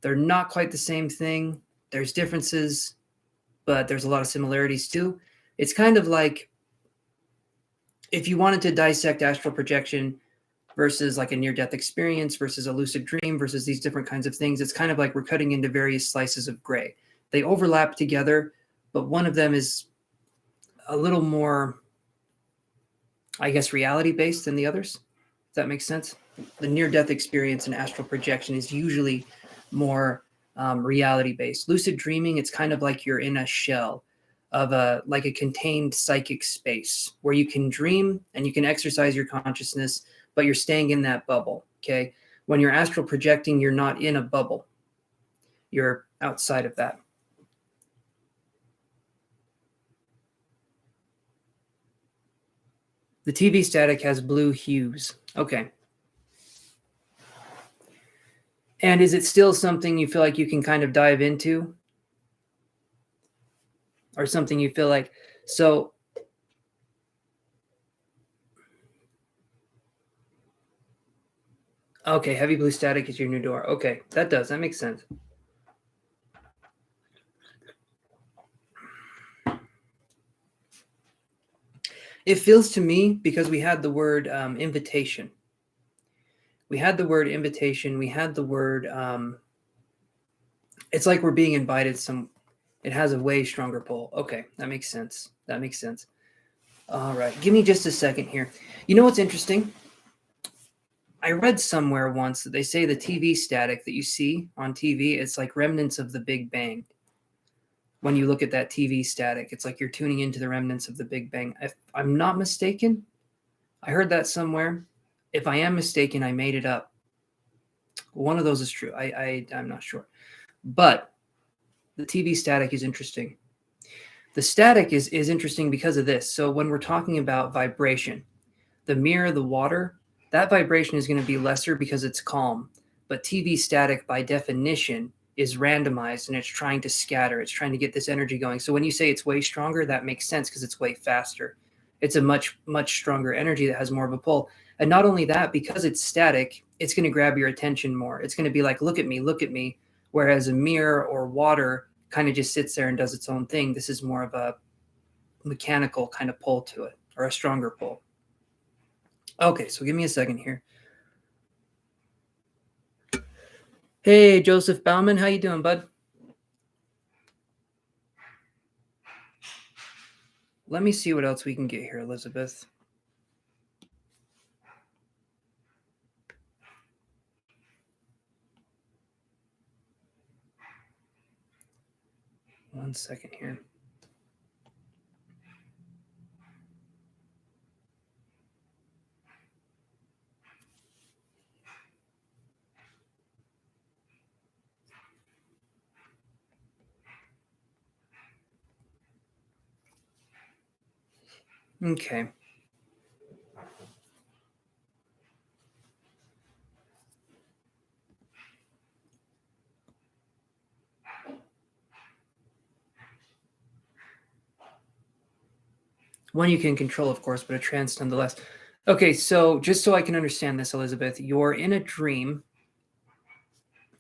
They're not quite the same thing. There's differences, but there's a lot of similarities too. It's kind of like if you wanted to dissect astral projection versus like a near-death experience versus a lucid dream versus these different kinds of things, it's kind of like we're cutting into various slices of gray. They overlap together, but one of them is a little more, I guess, reality-based than the others. Does that make sense? The near-death experience and astral projection is usually more reality-based. Lucid dreaming, it's kind of like you're in a shell of a contained psychic space where you can dream and you can exercise your consciousness, but you're staying in that bubble. Okay. When you're astral projecting, you're not in a bubble. You're outside of that. The TV static has blue hues. Okay. And is it still something you feel like you can kind of dive into? Or something you feel like, so okay, heavy blue static is your new door. Okay, that makes sense. It feels to me, because we had the word invitation. We had the word invitation. We had the word, it's like we're being invited it has a way stronger pull. Okay, that makes sense. That makes sense. All right, give me just a second here. You know what's interesting? I read somewhere once that they say the TV static that you see on TV, it's like remnants of the Big Bang. When you look at that TV static, it's like you're tuning into the remnants of the Big Bang. If I'm not mistaken, I heard that somewhere. If I am mistaken, I made it up. One of those is true. I'm not sure. But the TV static is interesting. The static is interesting because of this. So when we're talking about vibration, the mirror, the water, that vibration is going to be lesser because it's calm. But TV static, by definition, is randomized and it's trying to scatter. It's trying to get this energy going. So when you say it's way stronger, that makes sense because it's way faster. It's a much, much stronger energy that has more of a pull. And not only that, because it's static, it's going to grab your attention more. It's going to be like, look at me, look at me. Whereas a mirror or water kind of just sits there and does its own thing. This is more of a mechanical kind of pull to it, or a stronger pull. Okay, so give me a second here. Hey, Joseph Bauman, how you doing, bud? Let me see what else we can get here, Elizabeth. One second here. Okay. One you can control, of course, but a trance nonetheless. Okay, so just so I can understand this, Elizabeth, you're in a dream.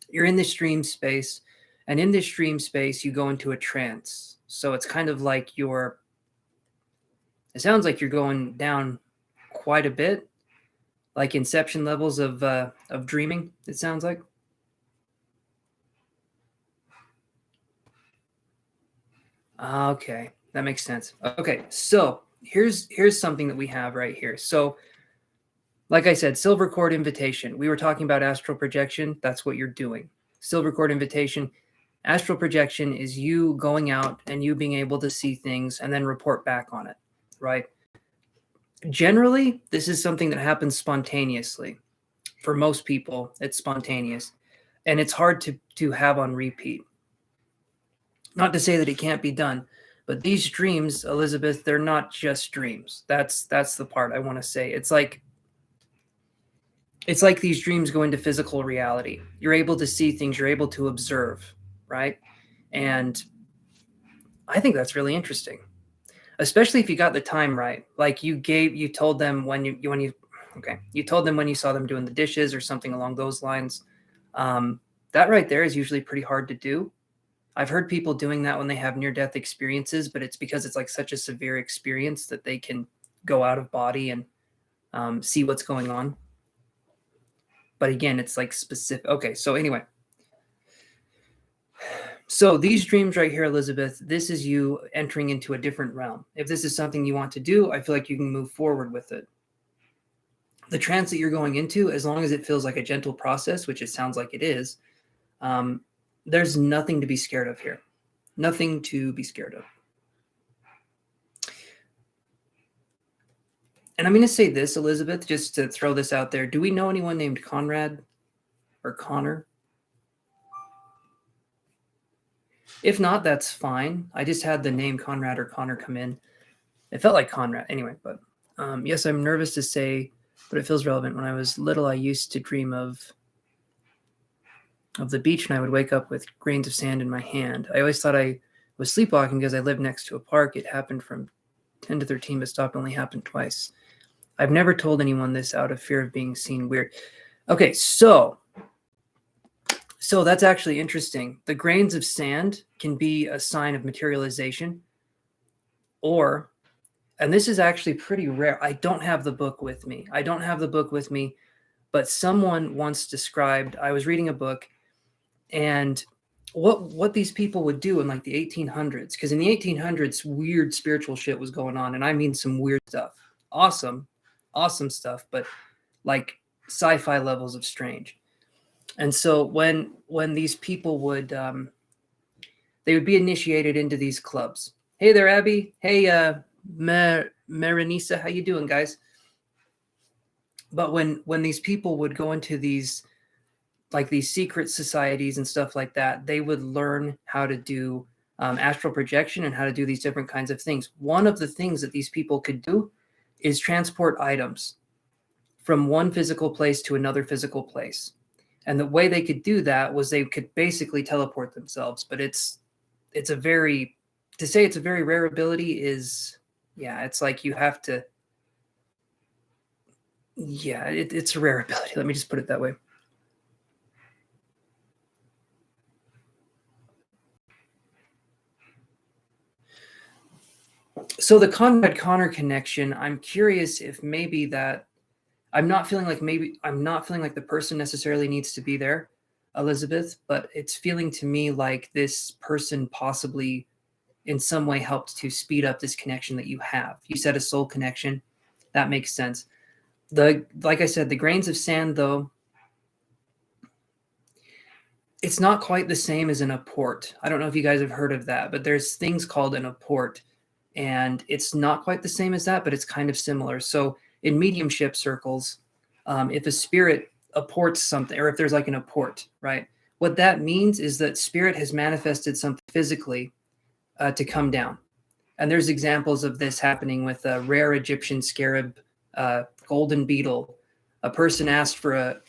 You're in this dream space, and in this dream space, you go into a trance. So it's kind of like it sounds like you're going down quite a bit, like inception levels of dreaming, it sounds like. Okay, that makes sense. Okay, so here's something that we have right here. So like I said, silver cord invitation. We were talking about astral projection. That's what you're doing. Silver cord invitation. Astral projection is you going out and you being able to see things and then report back on it, right? Generally, this is something that happens spontaneously. For most people, it's spontaneous. And it's hard to have on repeat. Not to say that it can't be done, But these dreams, Elizabeth, they're not just dreams. That's the part I want to say. It's like these dreams go into physical reality. You're able to see things, you're able to observe, right? And I think that's really interesting, especially if you got the time right. Like you told them when you told them when you saw them doing the dishes or something along those lines. That right there is usually pretty hard to do. I've heard people doing that when they have near-death experiences, but it's because it's like such a severe experience that they can go out of body and see what's going on. But again, it's like specific. Okay, so anyway. So these dreams right here, Elizabeth, this is you entering into a different realm. If this is something you want to do, I feel like you can move forward with it. The trance that you're going into, as long as it feels like a gentle process, which it sounds like it is, there's nothing to be scared of here. Nothing to be scared of. And I'm going to say this, Elizabeth, just to throw this out there. Do we know anyone named Conrad or Connor? If not, that's fine. I just had the name Conrad or Connor come in. It felt like Conrad anyway, but yes, I'm nervous to say, but it feels relevant. When I was little, I used to dream of the beach, and I would wake up with grains of sand in my hand. I always thought I was sleepwalking because I lived next to a park. It happened from 10 to 13, but stopped only happened twice. I've never told anyone this out of fear of being seen weird. Okay, so that's actually interesting. The grains of sand can be a sign of materialization, and this is actually pretty rare. I don't have the book with me. But someone once described, I was reading a book, and what these people would do in like the 1800s, because in the 1800s, weird spiritual shit was going on. And I mean some weird stuff. Awesome stuff, but like sci-fi levels of strange. And so when these people would, they would be initiated into these clubs. Hey there, Abby. Hey, Marinisa, how you doing, guys? But when these people would go into these, like these secret societies and stuff like that, they would learn how to do astral projection and how to do these different kinds of things. One of the things that these people could do is transport items from one physical place to another physical place. And the way they could do that was they could basically teleport themselves. But it's a very rare ability is, yeah, it's like you have to, yeah, it's a rare ability. Let me just put it that way. So the Conrad Connor connection, I'm curious if maybe that I'm not feeling like the person necessarily needs to be there, Elizabeth, but it's feeling to me like this person possibly in some way helped to speed up this connection that you have. You said a soul connection. That makes sense. Like I said, the grains of sand, though, it's not quite the same as an apport. I don't know if you guys have heard of that, but there's things called an apport, and it's not quite the same as that, but it's kind of similar. So in mediumship circles, if a spirit apports something, or if there's like an apport, right? What that means is that spirit has manifested something physically to come down. And there's examples of this happening with a rare Egyptian scarab, golden beetle. A person asked for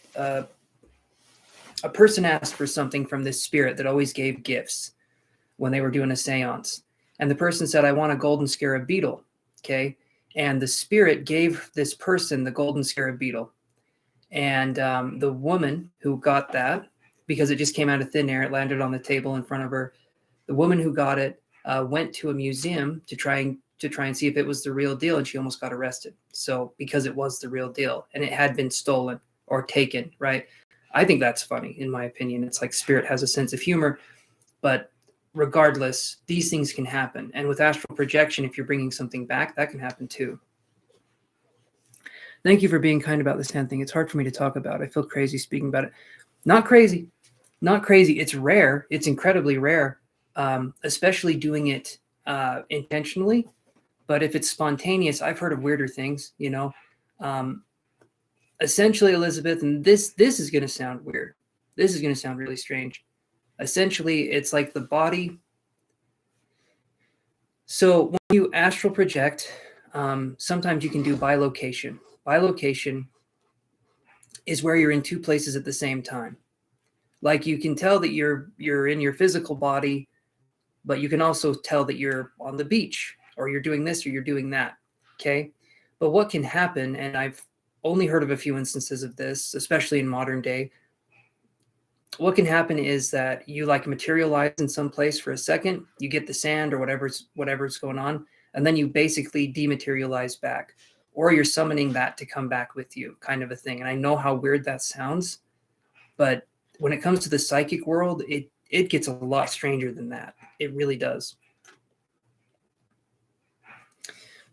something from this spirit that always gave gifts when they were doing a seance. And the person said, I want a golden scarab beetle. Okay. And the spirit gave this person the golden scarab beetle. And the woman who got that, because it just came out of thin air, it landed on the table in front of her. The woman who got it went to a museum to try and see if it was the real deal, and she almost got arrested. So because it was the real deal and it had been stolen or taken, right? I think that's funny, in my opinion. It's like spirit has a sense of humor, but regardless, these things can happen. And with astral projection, if you're bringing something back, that can happen too. Thank you for being kind about this hand thing. It's hard for me to talk about. I feel crazy speaking about it. Not crazy. It's rare. It's incredibly rare, especially doing it intentionally. But if it's spontaneous, I've heard of weirder things, you know. Essentially, Elizabeth, and this is going to sound weird. This is going to sound really strange. Essentially, it's like the body. So when you astral project, sometimes you can do bilocation. Bilocation is where you're in two places at the same time. Like you can tell that you're in your physical body, but you can also tell that you're on the beach or you're doing this or you're doing that. Okay. But what can happen, and I've only heard of a few instances of this, especially in modern day, what can happen is that you like materialize in some place for a second, you get the sand or whatever's going on, and then you basically dematerialize back, or you're summoning that to come back with you, kind of a thing. And I know how weird that sounds, but when it comes to the psychic world, it gets a lot stranger than that. It really does.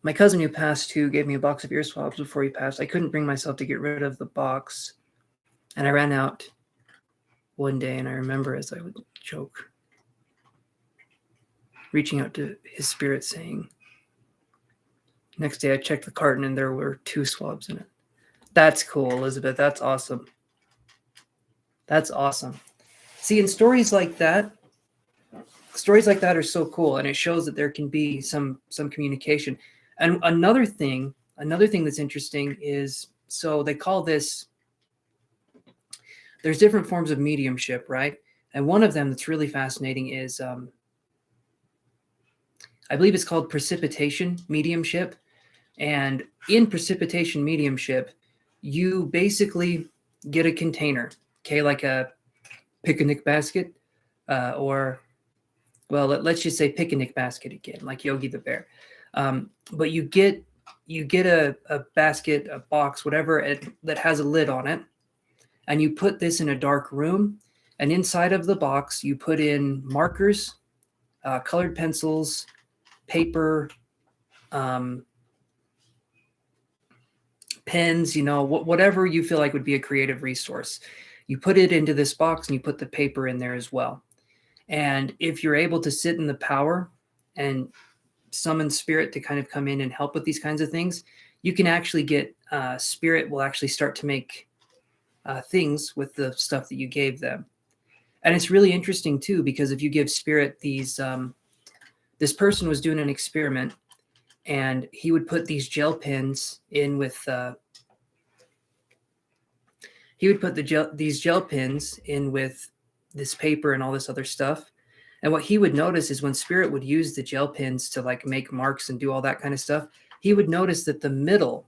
My cousin who passed too gave me a box of ear swabs before he passed. I couldn't bring myself to get rid of the box, and I ran out one day, and I remember as I would choke, reaching out to his spirit saying, next day I checked the carton and there were 2 swabs in it. That's cool, Elizabeth. That's awesome. That's awesome. See, in stories like that are so cool, and it shows that there can be some communication. And another thing that's interesting is, so they call this, there's different forms of mediumship, right? And one of them that's really fascinating is, I believe it's called Precipitation Mediumship. And in Precipitation Mediumship, you basically get a container, okay, like a picnic basket, or, well, let's just say picnic basket again, like Yogi the Bear. But you get a basket, a box, whatever, that has a lid on it, and you put this in a dark room, and inside of the box you put in markers, colored pencils, paper, pens, whatever you feel like would be a creative resource. You put it into this box and you put the paper in there as well. And if you're able to sit in the power and summon spirit to kind of come in and help with these kinds of things, you can actually get spirit will actually start to make things with the stuff that you gave them. And it's really interesting too, because if you give spirit these, this person was doing an experiment, and he would put these gel pens in with, these gel pens in with this paper and all this other stuff. And what he would notice is when spirit would use the gel pens to like make marks and do all that kind of stuff, he would notice that the middle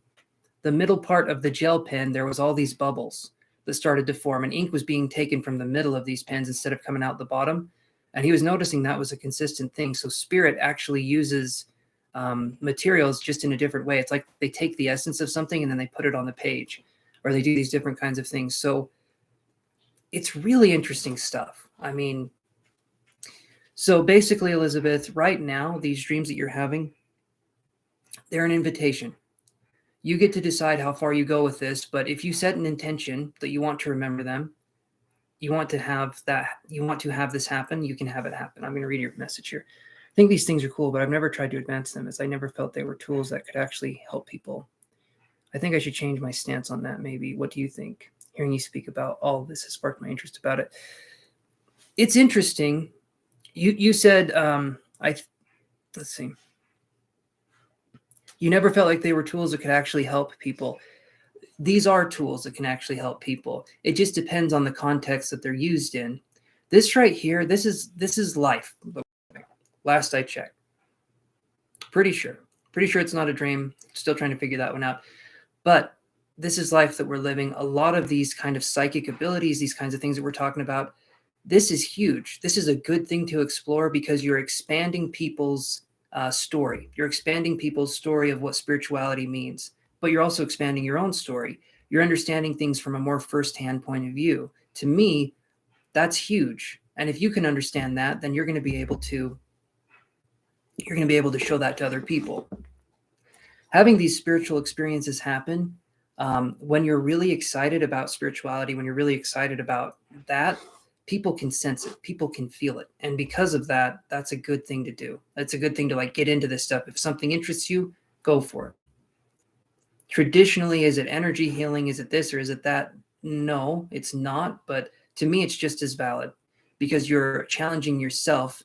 part of the gel pen, there was all these bubbles that started to form, and ink was being taken from the middle of these pens instead of coming out the bottom. And he was noticing that was a consistent thing. So spirit actually uses materials just in a different way. It's like they take the essence of something and then they put it on the page, or they do these different kinds of things. So it's really interesting stuff. I mean, so basically, Elizabeth, right now, these dreams that you're having, they're an invitation. You get to decide how far you go with this, but if you set an intention that you want to remember them, you want to have this happen, you can have it happen. I'm going to read your message here. I think these things are cool, but I've never tried to advance them, as I never felt they were tools that could actually help people. I think I should change my stance on that, maybe. What do you think? Hearing you speak about all of this has sparked my interest about it. It's interesting. You said, let's see. You never felt like they were tools that could actually help people. These are tools that can actually help people. It just depends on the context that they're used in. This right here, this is life. Last I checked. Pretty sure it's not a dream. Still trying to figure that one out. But this is life that we're living. A lot of these kind of psychic abilities, these kinds of things that we're talking about, this is huge. This is a good thing to explore, because you're expanding people's story. You're expanding people's story of what spirituality means, but you're also expanding your own story. You're understanding things from a more firsthand point of view. To me, that's huge. And if you can understand that, then you're going to be able to show that to other people. Having these spiritual experiences happen when you're really excited about spirituality, when you're really excited about that, people can sense it, people can feel it. And because of that, that's a good thing to do. That's a good thing to like get into this stuff. If something interests you, go for it. Traditionally, is it energy healing? Is it this or is it that? No, it's not. But to me, it's just as valid, because you're challenging yourself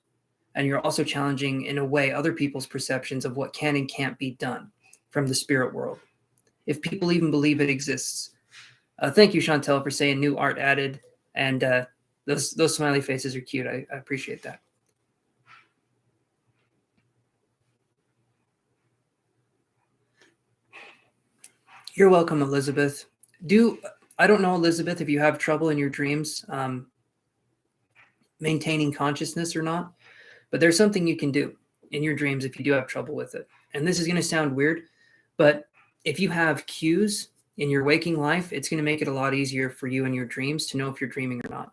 and you're also challenging, in a way, other people's perceptions of what can and can't be done from the spirit world, if people even believe it exists. Thank you, Chantel, for saying new art added, and those smiley faces are cute. I appreciate that. You're welcome, Elizabeth. I don't know, Elizabeth, if you have trouble in your dreams maintaining consciousness or not, but there's something you can do in your dreams if you do have trouble with it. And this is going to sound weird, but if you have cues in your waking life, it's going to make it a lot easier for you in your dreams to know if you're dreaming or not.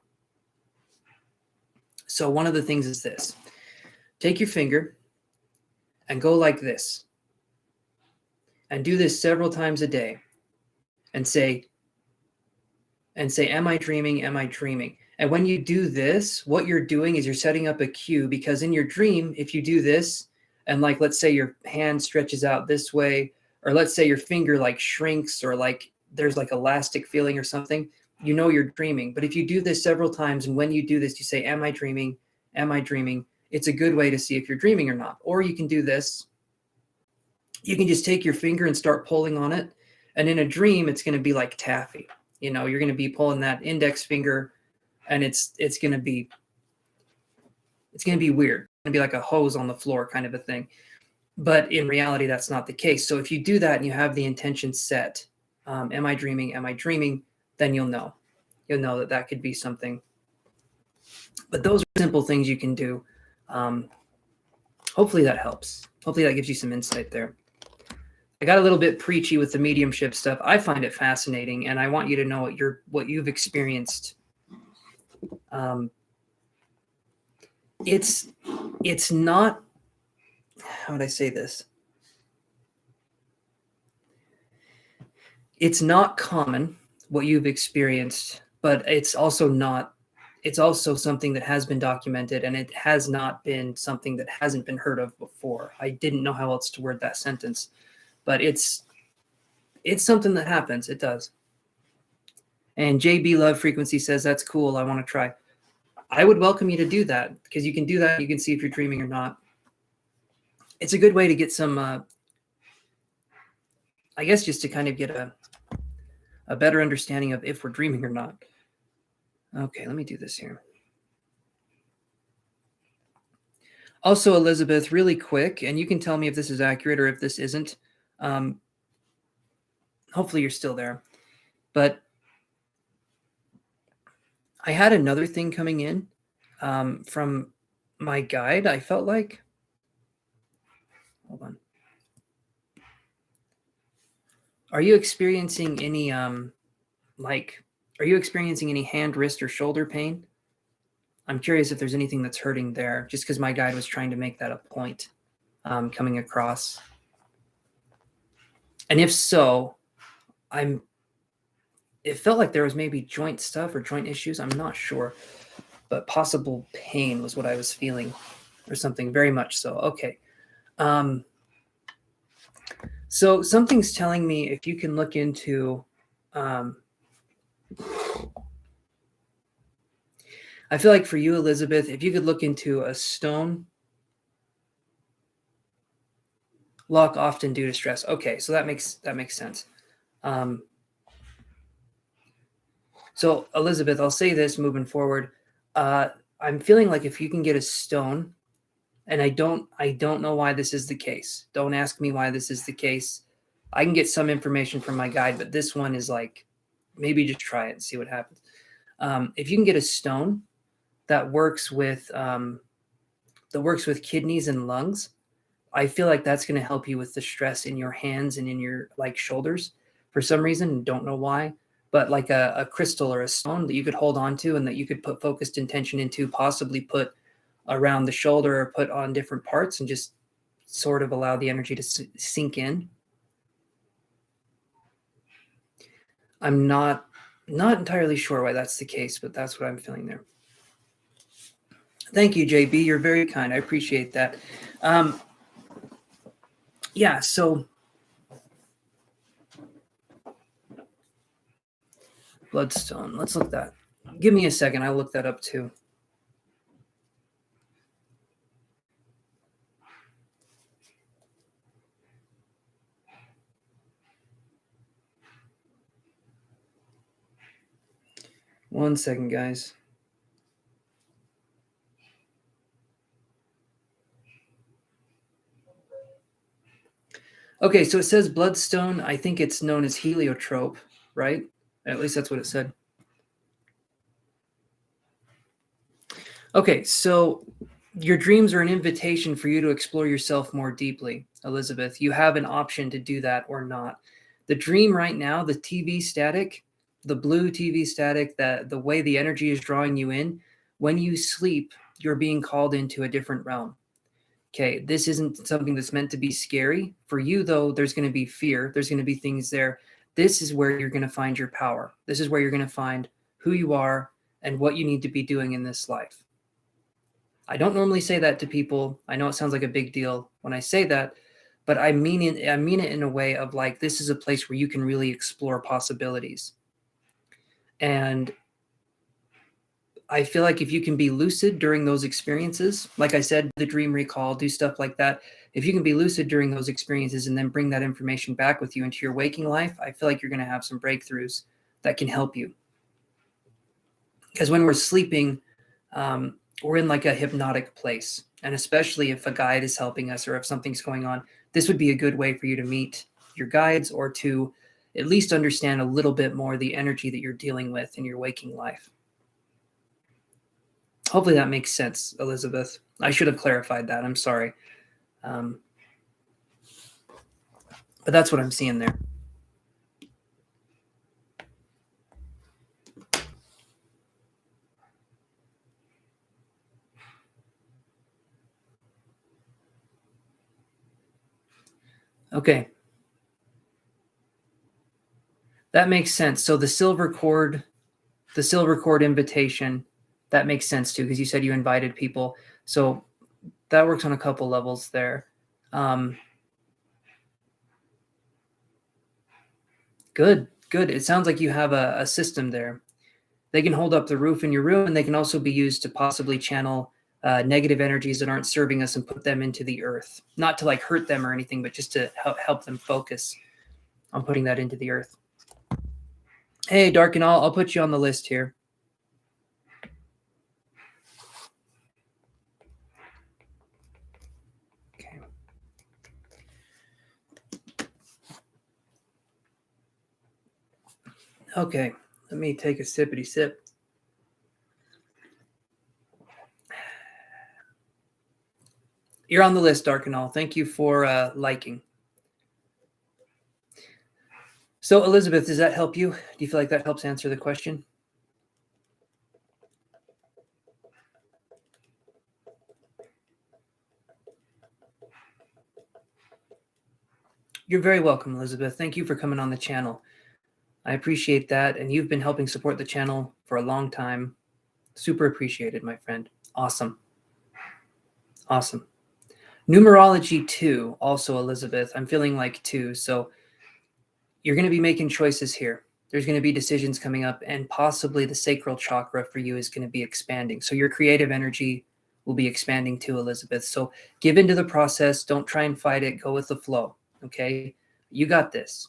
So one of the things is this. Take your finger and go like this. And do this several times a day. And say, am I dreaming? Am I dreaming? And when you do this, what you're doing is you're setting up a cue, because in your dream, if you do this, and like, let's say your hand stretches out this way, or let's say your finger like shrinks, or like there's like elastic feeling or something, you know you're dreaming. But if you do this several times, and when you do this, you say, am I dreaming? Am I dreaming? It's a good way to see if you're dreaming or not. Or you can do this. You can just take your finger and start pulling on it. And in a dream, it's going to be like taffy. You know, you're going to be pulling that index finger, and it's going to be weird. It's going to be like a hose on the floor kind of a thing. But in reality, that's not the case. So if you do that and you have the intention set, am I dreaming? Am I dreaming? Then you'll know. You'll know that could be something. But those are simple things you can do. Hopefully that helps. Hopefully that gives you some insight there. I got a little bit preachy with the mediumship stuff. I find it fascinating, and I want you to know what you've experienced. It's not, how would I say this? It's not common what you've experienced, but it's also something that has been documented, and it has not been something that hasn't been heard of before. I didn't know how else to word that sentence. But it's something that happens. It does. And JB Love Frequency says, that's cool. I want to try. I would welcome you to do that, because you can do that. You can see if you're dreaming or not. It's a good way to get some, I guess, just to kind of get a better understanding of if we're dreaming or not. Okay, let me do this here. Also, Elizabeth, really quick, and you can tell me if this is accurate or if this isn't. Hopefully you're still there. But I had another thing coming in from my guide, I felt like. Hold on. Are you experiencing any hand, wrist, or shoulder pain? I'm curious if there's anything that's hurting there, just because my guide was trying to make that a point coming across. And if so, it felt like there was maybe joint stuff or joint issues. I'm not sure, but possible pain was what I was feeling, or something, very much so. Okay. So something's telling me if you can look into, I feel like for you, Elizabeth, if you could look into a stone lock often due to stress. Okay, so that makes sense. So Elizabeth, I'll say this moving forward. I'm feeling like if you can get a stone, and I don't know why this is the case. Don't ask me why this is the case. I can get some information from my guide, but this one is like, maybe just try it and see what happens. If you can get a stone that works with kidneys and lungs, I feel like that's going to help you with the stress in your hands and in your shoulders for some reason. Don't know why, but like a crystal or a stone that you could hold on to and that you could put focused intention into, possibly put around the shoulder or put on different parts, and just sort of allow the energy to sink in. I'm not entirely sure why that's the case, but that's what I'm feeling there. Thank you, JB. You're very kind. I appreciate that. Yeah, so bloodstone. Let's look that. Give me a second. I'll look that up too. 1 second, guys. Okay, so it says bloodstone. I think it's known as heliotrope, right? At least that's what it said. Okay, so your dreams are an invitation for you to explore yourself more deeply, Elizabeth. You have an option to do that or not. The dream right now, the TV static, the blue TV static, that the way the energy is drawing you in, when you sleep, you're being called into a different realm. Okay, this isn't something that's meant to be scary. For you, though, there's going to be fear. There's going to be things there. This is where you're going to find your power. This is where you're going to find who you are and what you need to be doing in this life. I don't normally say that to people. I know it sounds like a big deal when I say that, but I mean it in a way of like, this is a place where you can really explore possibilities. And I feel like if you can be lucid during those experiences, like I said, the dream recall, do stuff like that. If you can be lucid during those experiences and then bring that information back with you into your waking life, I feel like you're going to have some breakthroughs that can help you. Because when we're sleeping, we're in like a hypnotic place. And especially if a guide is helping us or if something's going on, this would be a good way for you to meet your guides or to at least understand a little bit more the energy that you're dealing with in your waking life. Hopefully that makes sense, Elizabeth. I should have clarified that. I'm sorry. But that's what I'm seeing there. Okay. That makes sense. So the silver cord invitation, that makes sense too, because you said you invited people. So that works on a couple levels there. Good. It sounds like you have a system there. They can hold up the roof in your room, and they can also be used to possibly channel negative energies that aren't serving us and put them into the earth. Not to like hurt them or anything, but just to help them focus on putting that into the earth. Hey, Darkin, I'll put you on the list here. Okay. Okay, let me take a sippity sip. You're on the list, Darkinal. Thank you for liking. So, Elizabeth, does that help you? Do you feel like that helps answer the question? You're very welcome, Elizabeth. Thank you for coming on the channel. I appreciate that, and you've been helping support the channel for a long time. Super appreciated, my friend. Awesome. Numerology 2, also, Elizabeth. I'm feeling like 2, so you're going to be making choices here. There's going to be decisions coming up, and possibly the sacral chakra for you is going to be expanding. So your creative energy will be expanding too, Elizabeth. So give into the process. Don't try and fight it. Go with the flow, okay? You got this.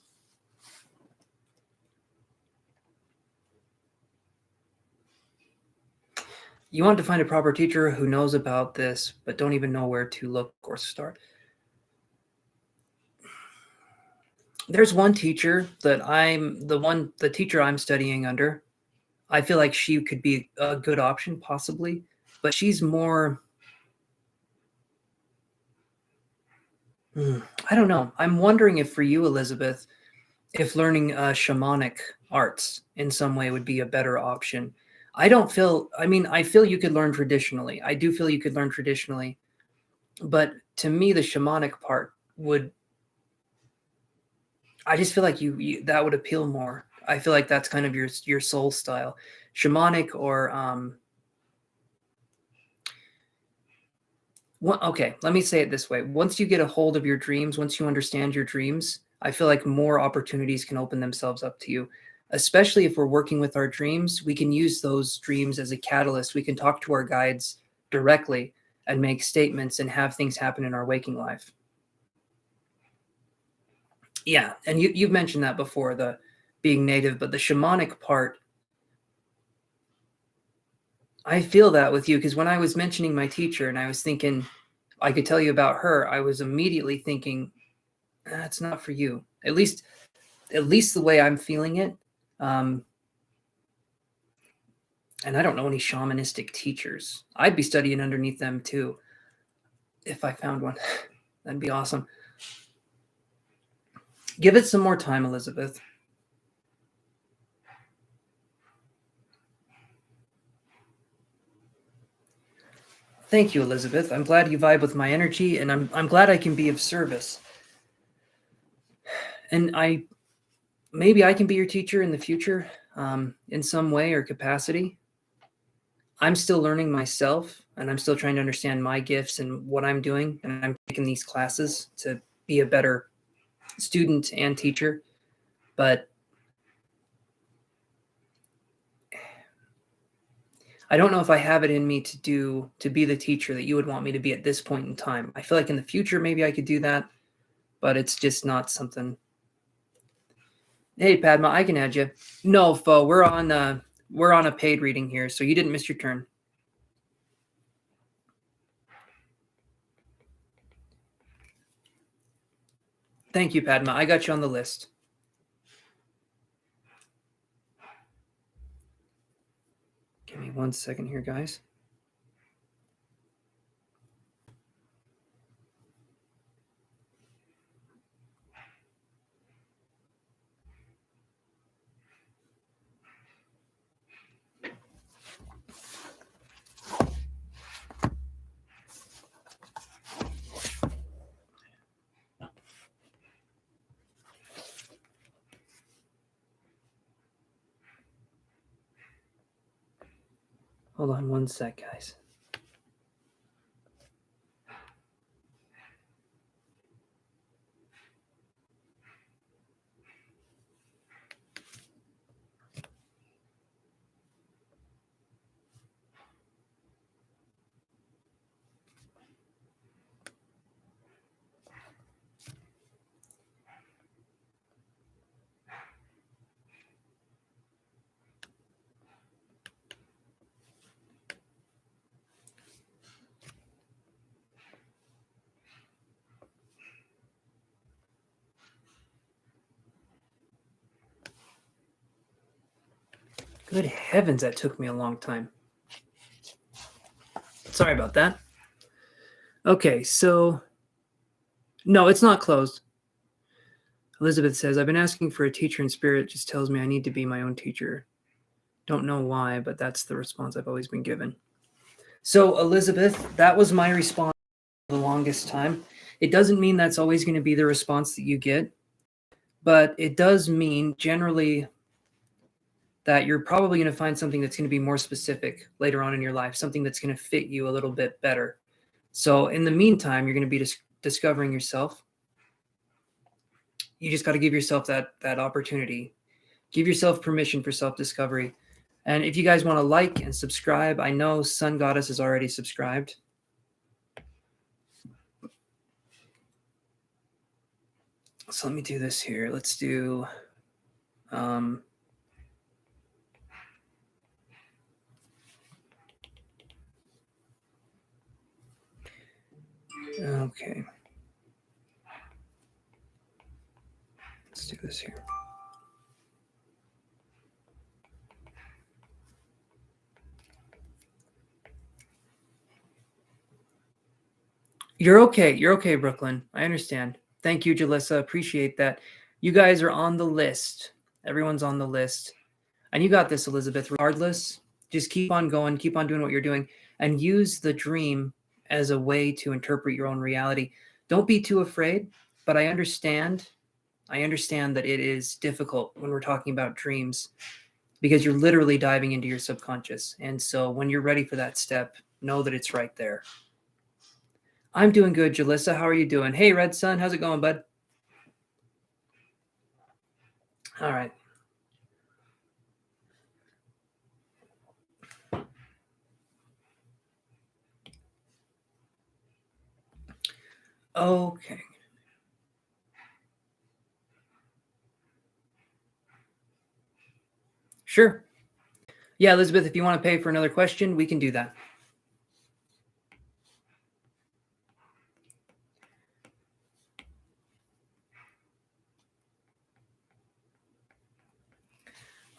You want to find a proper teacher who knows about this, but don't even know where to look or start. There's one teacher that the teacher I'm studying under. I feel like she could be a good option, possibly, but she's more. I don't know. I'm wondering if for you, Elizabeth, if learning shamanic arts in some way would be a better option. I feel you could learn traditionally. I do feel you could learn traditionally, but to me, the shamanic part would. I just feel like you that would appeal more. I feel like that's kind of your soul style, shamanic or okay, let me say it this way. Once you get a hold of your dreams, once you understand your dreams, I feel like more opportunities can open themselves up to you. Especially if we're working with our dreams, we can use those dreams as a catalyst. We can talk to our guides directly and make statements and have things happen in our waking life. Yeah, and you've mentioned that before, the being native, but the shamanic part, I feel that with you, because when I was mentioning my teacher and I was thinking I could tell you about her, I was immediately thinking, that's not for you. At least the way I'm feeling it. And I don't know any shamanistic teachers. I'd be studying underneath them too if I found one. That'd be awesome. Give it some more time, Elizabeth. Thank you, Elizabeth. I'm glad you vibe with my energy, and I'm glad I can be of service. And maybe I can be your teacher in the future, in some way or capacity. I'm still learning myself, and I'm still trying to understand my gifts and what I'm doing, and I'm taking these classes to be a better student and teacher. But I don't know if I have it in me to be the teacher that you would want me to be at this point in time. I feel like in the future maybe I could do that, but it's just not something. Hey Padma, I can add you. No, Fo, we're on a paid reading here, so you didn't miss your turn. Thank you, Padma. I got you on the list. Give me 1 second here, guys. Hold on 1 sec, guys. Good heavens, that took me a long time. Sorry about that. Okay, so no, it's not closed. Elizabeth says, I've been asking for a teacher, and Spirit just tells me I need to be my own teacher. Don't know why, but that's the response I've always been given. So, Elizabeth, that was my response for the longest time. It doesn't mean that's always going to be the response that you get, but it does mean generally that you're probably going to find something that's going to be more specific later on in your life, something that's going to fit you a little bit better. So, in the meantime, you're going to be discovering yourself. You just got to give yourself that opportunity. Give yourself permission for self-discovery. And if you guys want to like and subscribe, I know Sun Goddess is already subscribed. So let me do this here. Let's do okay. Let's do this here. You're okay. You're okay, Brooklyn. I understand. Thank you, Jalissa. Appreciate that. You guys are on the list. Everyone's on the list. And you got this, Elizabeth. Regardless, just keep on going. Keep on doing what you're doing. And use the dream as a way to interpret your own reality. Don't be too afraid, but I understand that it is difficult when we're talking about dreams because you're literally diving into your subconscious. And so when you're ready for that step, know that it's right there. I'm doing good, Jalissa. How are you doing? Hey, Red Sun. How's it going, bud? All right. Okay. Sure. Yeah, Elizabeth, if you want to pay for another question, we can do that.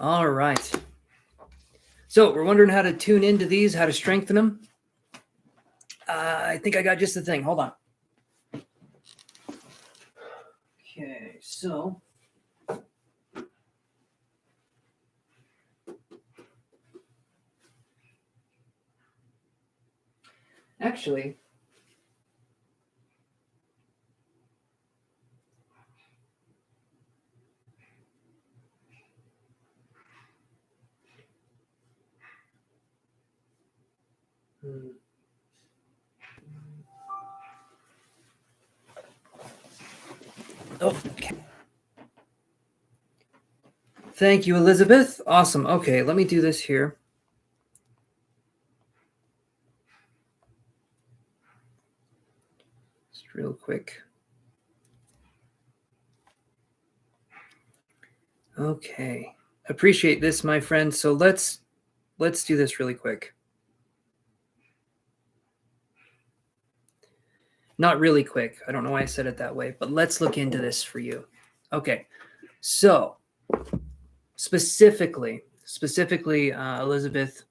All right. So we're wondering how to tune into these, how to strengthen them. I think I got just the thing. Hold on. Okay, so actually, okay. Thank you, Elizabeth. Awesome. Okay, let me do this here. Just real quick. Okay. Appreciate this, my friend. So let's do this really quick. Not really quick. I don't know why I said it that way, but let's look into this for you. Okay. So specifically, Elizabeth,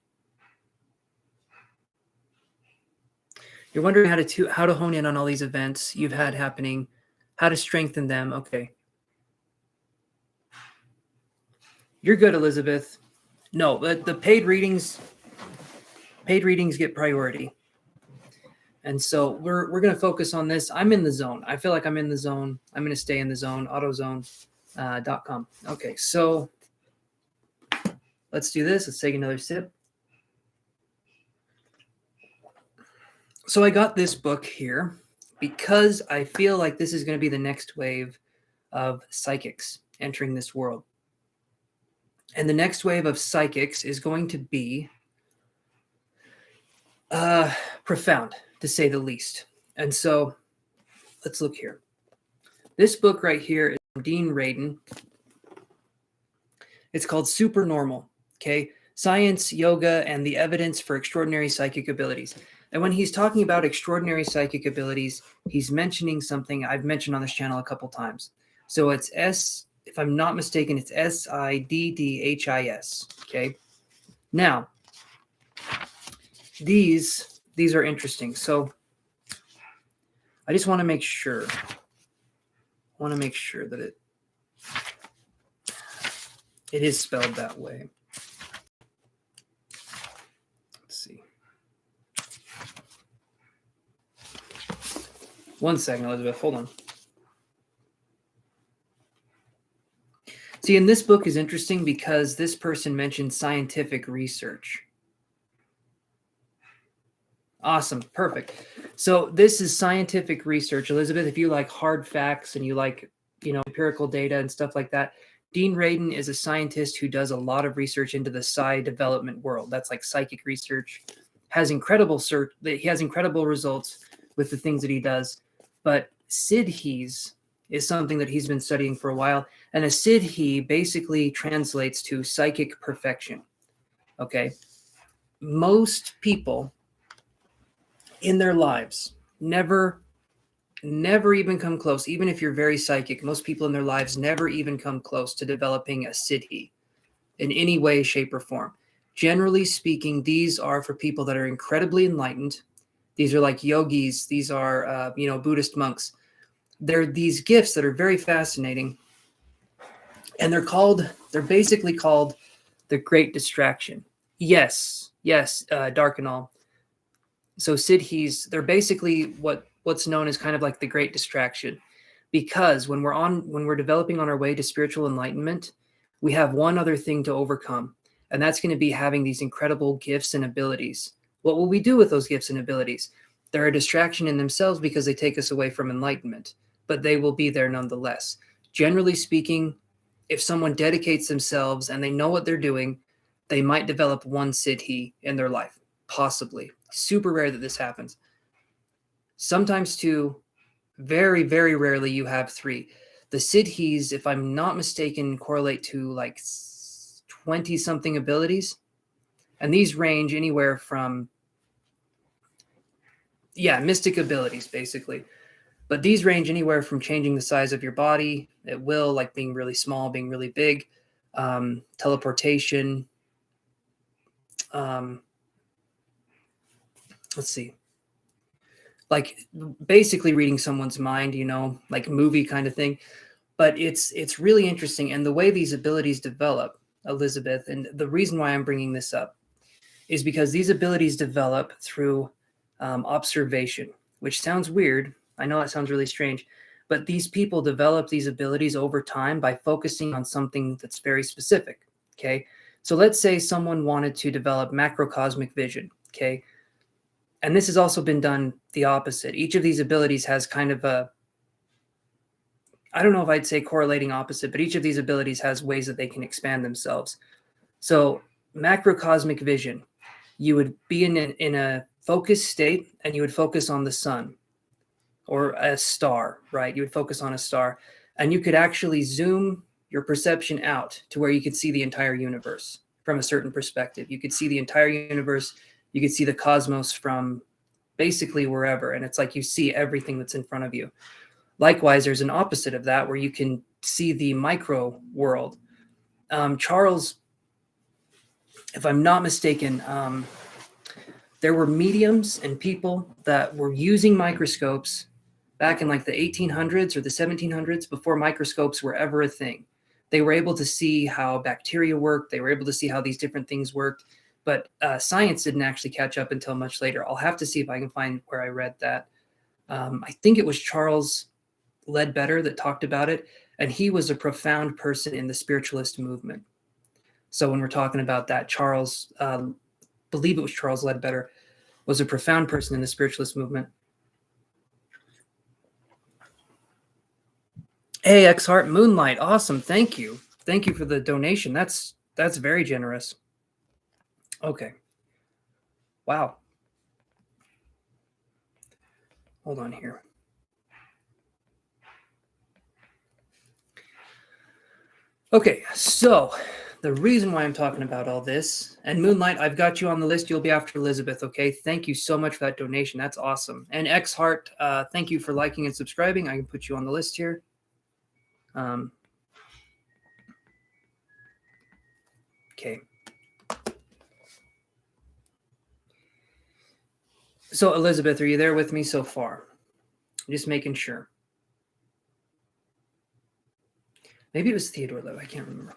you're wondering how to hone in on all these events you've had happening, how to strengthen them. Okay. You're good, Elizabeth. No, the paid readings get priority. And so we're going to focus on this. I'm in the zone. I feel like I'm in the zone. I'm going to stay in the zone, autozone.com. Okay, so let's do this. Let's take another sip. So I got this book here because I feel like this is going to be the next wave of psychics entering this world. And the next wave of psychics is going to be profound, to say the least. And so let's look here. This book right here is from Dean Radin. It's called Supernormal, okay? Science, Yoga, and the Evidence for Extraordinary Psychic Abilities. And when he's talking about extraordinary psychic abilities, he's mentioning something I've mentioned on this channel a couple times. So it's if I'm not mistaken, it's SIDDHIS, okay? Now, these are interesting. So I just want to make sure. That it is spelled that way. Let's see. One second, Elizabeth. Hold on. See, and this book is interesting because this person mentioned scientific research. Awesome. Perfect. So this is scientific research. Elizabeth, if you like hard facts and you like, empirical data and stuff like that, Dean Radin is a scientist who does a lot of research into the psi development world. That's like psychic research. He has incredible results with the things that he does. But Siddhis is something that he's been studying for a while. And a Siddhi basically translates to psychic perfection. Okay. Most people in their lives never even come close. Even if you're very psychic, most people in their lives never even come close to developing a siddhi in any way, shape, or form. Generally speaking, these are for people that are incredibly enlightened. These are like yogis. These are, Buddhist monks. They're these gifts that are very fascinating. And they're basically called the Great Distraction. Yes, Dark and all. So siddhis, they're basically what's known as kind of like the Great Distraction, because when we're developing on our way to spiritual enlightenment, we have one other thing to overcome, and that's going to be having these incredible gifts and abilities. What will we do with those gifts and abilities? They're a distraction in themselves because they take us away from enlightenment, but they will be there nonetheless. Generally speaking, if someone dedicates themselves and they know what they're doing, they might develop one siddhi in their life, possibly. Super rare that this happens. Sometimes two, very, very rarely you have three. The siddhis, if I'm not mistaken, correlate to like 20 something abilities. And these range anywhere from, mystic abilities, basically. But these range anywhere from changing the size of your body at will, like being really small, being really big, teleportation. Let's see. Like basically reading someone's mind, like movie kind of thing. But it's really interesting. And the way these abilities develop, Elizabeth, and the reason why I'm bringing this up is because these abilities develop through observation, which sounds weird. I know that sounds really strange, but these people develop these abilities over time by focusing on something that's very specific. Okay. So let's say someone wanted to develop macrocosmic vision. Okay. And this has also been done the opposite. Each of these abilities has kind of I don't know if I'd say correlating opposite, but each of these abilities has ways that they can expand themselves. So macrocosmic vision, you would be in a focused state and you would focus on the sun or a star, right? You would focus on a star and you could actually zoom your perception out to where you could see the entire universe from a certain perspective. You could see the entire universe. You could see the cosmos from basically wherever. And it's like you see everything that's in front of you. Likewise, there's an opposite of that where you can see the micro world. Charles, if I'm not mistaken, there were mediums and people that were using microscopes back in like the 1800s or the 1700s before microscopes were ever a thing. They were able to see how bacteria worked. They were able to see how these different things worked. But science didn't actually catch up until much later. I'll have to see if I can find where I read that. I think it was Charles Ledbetter that talked about it, and he was a profound person in the spiritualist movement. So when we're talking about that, Charles, believe it was Charles Ledbetter, was a profound person in the spiritualist movement. Hey, X-Heart Moonlight, awesome, thank you for the donation. That's very generous. Okay, wow, hold on here. Okay, so the reason why I'm talking about all this, and Moonlight, I've got you on the list. You'll be after Elizabeth, okay? Thank you so much for that donation. That's awesome. And X-Heart, thank you for liking and subscribing. I can put you on the list here. Okay. So, Elizabeth, are you there with me so far? Just making sure. Maybe it was Theodore Lev. I can't remember.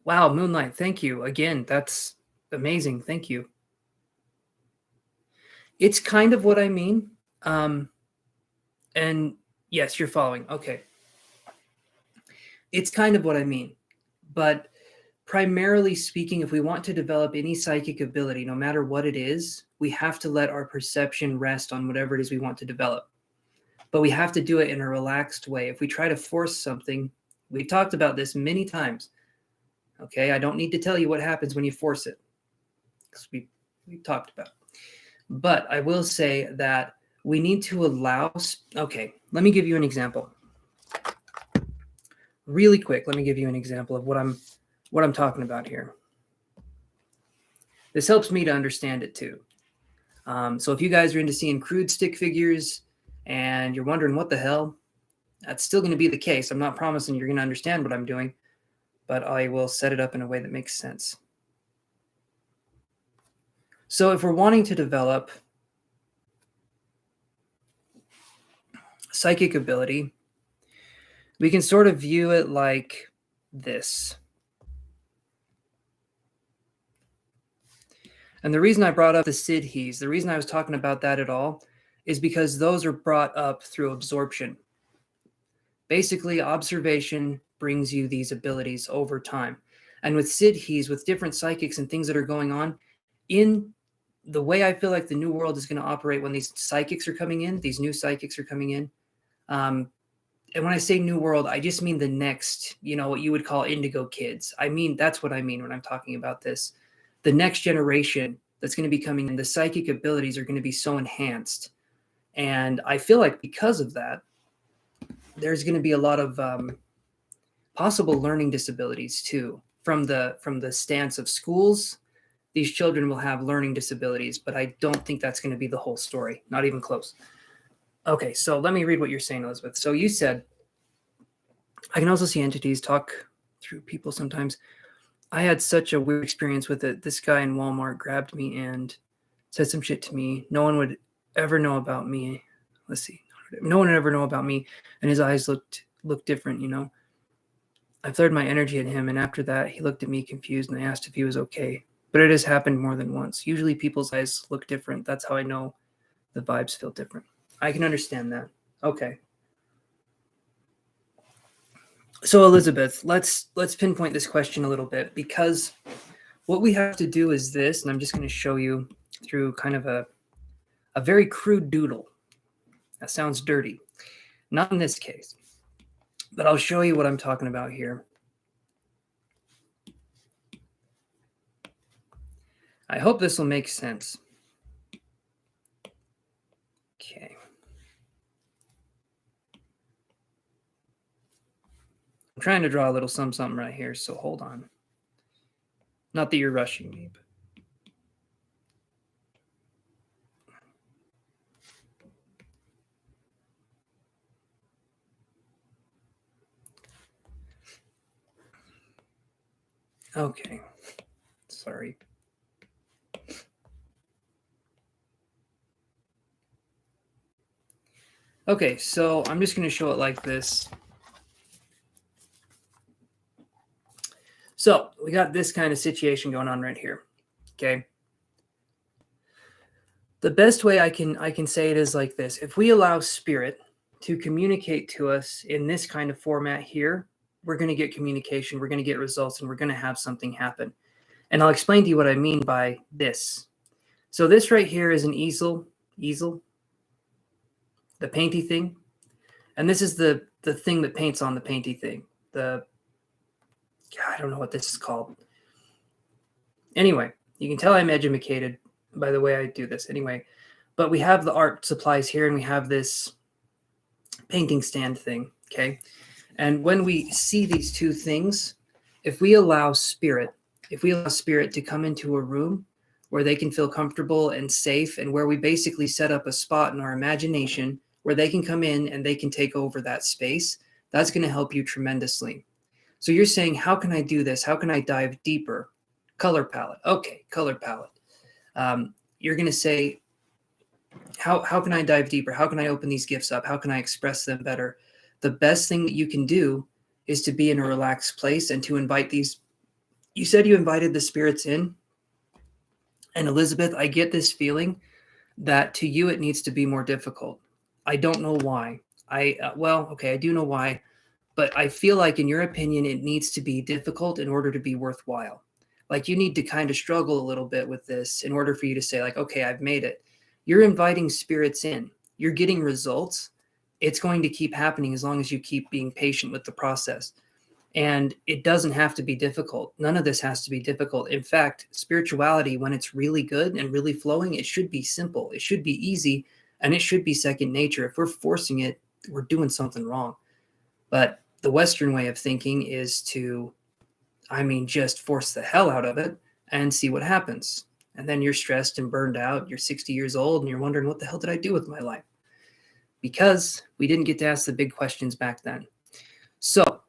Wow, Moonlight, thank you. Again, that's amazing. Thank you. It's kind of what I mean. And yes, you're following. Okay. It's kind of what I mean. But primarily speaking, if we want to develop any psychic ability, no matter what it is, we have to let our perception rest on whatever it is we want to develop. But we have to do it in a relaxed way. If we try to force something, we've talked about this many times. Okay, I don't need to tell you what happens when you force it, because we talked about it. But I will say that we need to allow. Okay, let me give you an example. Really quick, let me give you an example of what I'm talking about here. This helps me to understand it too. So if you guys are into seeing crude stick figures and you're wondering what the hell, that's still going to be the case. I'm not promising you're going to understand what I'm doing, but I will set it up in a way that makes sense. So if we're wanting to develop psychic ability, we can sort of view it like this. And the reason I brought up the Siddhis, the reason I was talking about that at all, is because those are brought up through absorption. Basically, observation brings you these abilities over time. And with Siddhis, with different psychics and things that are going on, in the way I feel like the new world is going to operate when these psychics are coming in, these new psychics are coming in. And when I say new world, I just mean the next, what you would call indigo kids. That's what I mean when I'm talking about this. The next generation that's going to be coming in. The psychic abilities are going to be so enhanced. And I feel like because of that, there's going to be a lot of possible learning disabilities too. From the stance of schools, these children will have learning disabilities, but I don't think that's going to be the whole story. Not even close. Okay, so let me read what you're saying, Elizabeth. So you said, I can also see entities talk through people sometimes. I had such a weird experience with it. This guy in Walmart grabbed me and said some shit to me. No one would ever know about me. Let's see. No one would ever know about me. And his eyes looked different, you know. I flared my energy at him, and after that, he looked at me confused, and I asked if he was okay. But it has happened more than once. Usually people's eyes look different. That's how I know the vibes feel different. I can understand that. Okay. So Elizabeth, let's pinpoint this question a little bit, because what we have to do is this, and I'm just going to show you through kind of a very crude doodle. That sounds dirty. Not in this case, but I'll show you what I'm talking about here. I hope this will make sense. Okay. I'm trying to draw a little something right here, so hold on. Not that you're rushing me, but okay. Sorry. Okay, so I'm just going to show it like this. So we got this kind of situation going on right here. Okay. The best way I can say it is like this. If we allow spirit to communicate to us in this kind of format here, we're going to get communication, we're going to get results, and we're going to have something happen. And I'll explain to you what I mean by this. So this right here is an easel, the painty thing. And this is the thing that paints on the painty thing. I don't know what this is called. Anyway, you can tell I'm educated by the way I do this anyway. But we have the art supplies here, and we have this painting stand thing, okay? And when we see these two things, if we allow spirit to come into a room where they can feel comfortable and safe, and where we basically set up a spot in our imagination where they can come in and they can take over that space, that's going to help you tremendously. So you're saying, how can I do this? How can I dive deeper? Color palette. Okay, color palette. You're going to say, how can I dive deeper? How can I open these gifts up? How can I express them better? The best thing that you can do is to be in a relaxed place and to invite these. You said you invited the spirits in. And Elizabeth, I get this feeling that to you it needs to be more difficult. I don't know why. I do know why. But I feel like, in your opinion, it needs to be difficult in order to be worthwhile. Like, you need to kind of struggle a little bit with this in order for you to say, like, okay, I've made it. You're inviting spirits in. You're getting results. It's going to keep happening as long as you keep being patient with the process. And it doesn't have to be difficult. None of this has to be difficult. In fact, spirituality, when it's really good and really flowing, it should be simple. It should be easy, and it should be second nature. If we're forcing it, we're doing something wrong. But the Western way of thinking is to, just force the hell out of it and see what happens. And then you're stressed and burned out. You're 60 years old and you're wondering, what the hell did I do with my life? Because we didn't get to ask the big questions back then. So,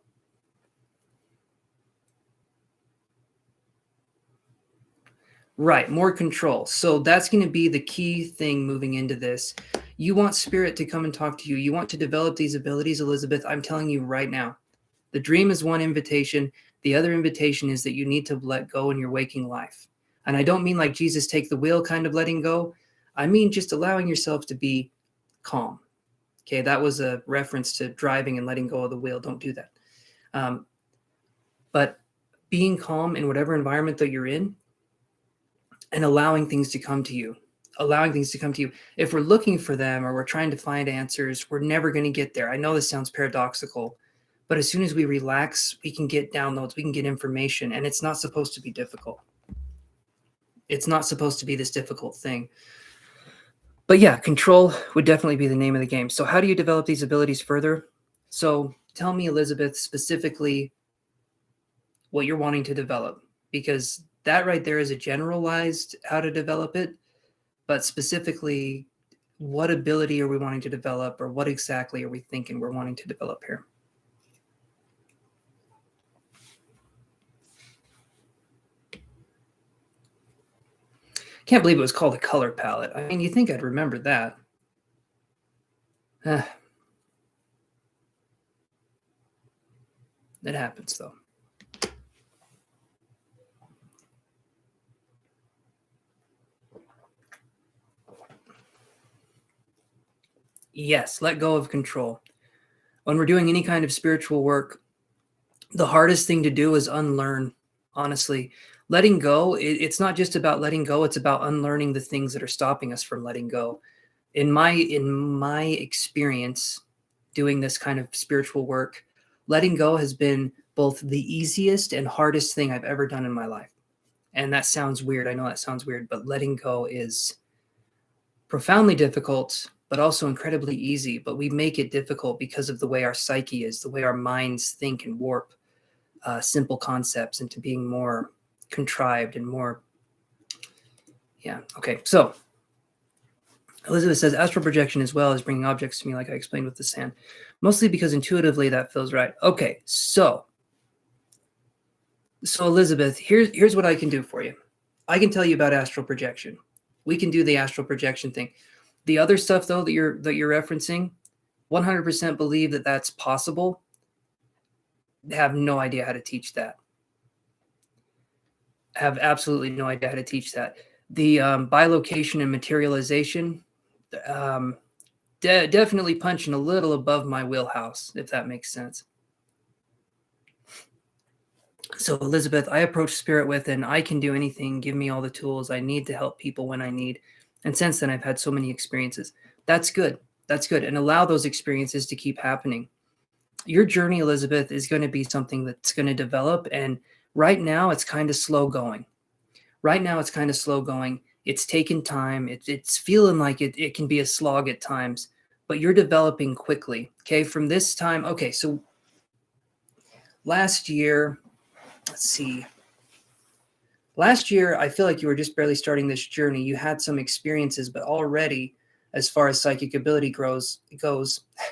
right, more control. So that's going to be the key thing moving into this. You want spirit to come and talk to you. You want to develop these abilities, Elizabeth. I'm telling you right now. The dream is one invitation. The other invitation is that you need to let go in your waking life. And I don't mean like Jesus take the wheel kind of letting go. I mean just allowing yourself to be calm. Okay, that was a reference to driving and letting go of the wheel. Don't do that. But being calm in whatever environment that you're in and allowing things to come to you. If we're looking for them or we're trying to find answers, we're never going to get there. I know this sounds paradoxical, but as soon as we relax, we can get downloads, we can get information, and it's not supposed to be difficult. It's not supposed to be this difficult thing. But yeah, control would definitely be the name of the game. So how do you develop these abilities further? So tell me, Elizabeth, specifically what you're wanting to develop, because that right there is a generalized how to develop it, but specifically, what ability are we wanting to develop, or what exactly are we thinking we're wanting to develop here? Can't believe it was called a color palette. I mean, you think I'd remember that. It happens, though. Yes, let go of control. When we're doing any kind of spiritual work, the hardest thing to do is unlearn, honestly. Letting go, it's not just about letting go, it's about unlearning the things that are stopping us from letting go. In my experience doing this kind of spiritual work, letting go has been both the easiest and hardest thing I've ever done in my life. And that sounds weird. I know that sounds weird, but letting go is profoundly difficult, but also incredibly easy. But we make it difficult because of the way our psyche is, the way our minds think and warp simple concepts into being more contrived and more. Yeah. Okay. So Elizabeth says astral projection as well as bringing objects to me, like I explained with the sand, mostly because intuitively that feels right. Okay. So Elizabeth, here's what I can do for you. I can tell you about astral projection. We can do the astral projection thing. The other stuff though that you're referencing, 100% believe that that's possible. Have no idea how to teach that. Have absolutely no idea how to teach that. The bilocation and materialization, definitely punching a little above my wheelhouse, if that makes sense. So Elizabeth, I approach spirit with, and I can do anything. Give me all the tools I need to help people when I need. And since then, I've had so many experiences. That's good. That's good. And allow those experiences to keep happening. Your journey, Elizabeth, is going to be something that's going to develop. And right now, it's kind of slow going. It's taken time. It's feeling like it can be a slog at times, but you're developing quickly. Okay. From this time. Okay. So last year, let's see. Last year, I feel like you were just barely starting this journey. You had some experiences, but already, as far as psychic ability goes,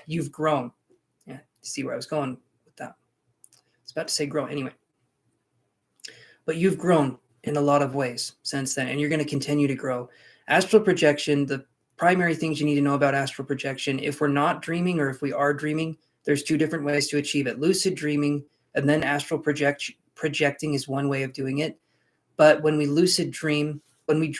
you've grown. Yeah, see where I was going with that. I was about to say grow anyway. But you've grown in a lot of ways since then, and you're going to continue to grow. Astral projection, the primary things you need to know about astral projection, if we're not dreaming or if we are dreaming, there's two different ways to achieve it. Lucid dreaming and then astral projecting is one way of doing it. But when we lucid dream, when we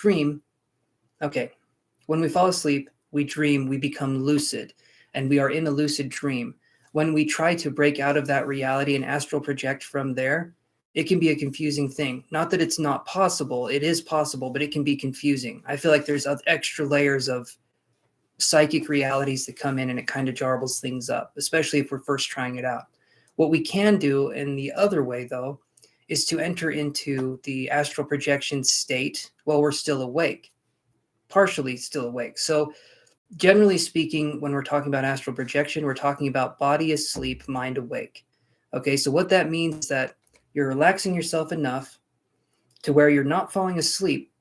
fall asleep, we dream, we become lucid, and we are in a lucid dream. When we try to break out of that reality and astral project from there, it can be a confusing thing. Not that it's not possible. It is possible, but it can be confusing. I feel like there's extra layers of psychic realities that come in, and it kind of jarbles things up, especially if we're first trying it out. What we can do in the other way, though, is to enter into the astral projection state while we're still awake, partially still awake. So generally speaking, when we're talking about astral projection, we're talking about body asleep, mind awake. Okay, so what that means is that you're relaxing yourself enough to where you're not falling asleep,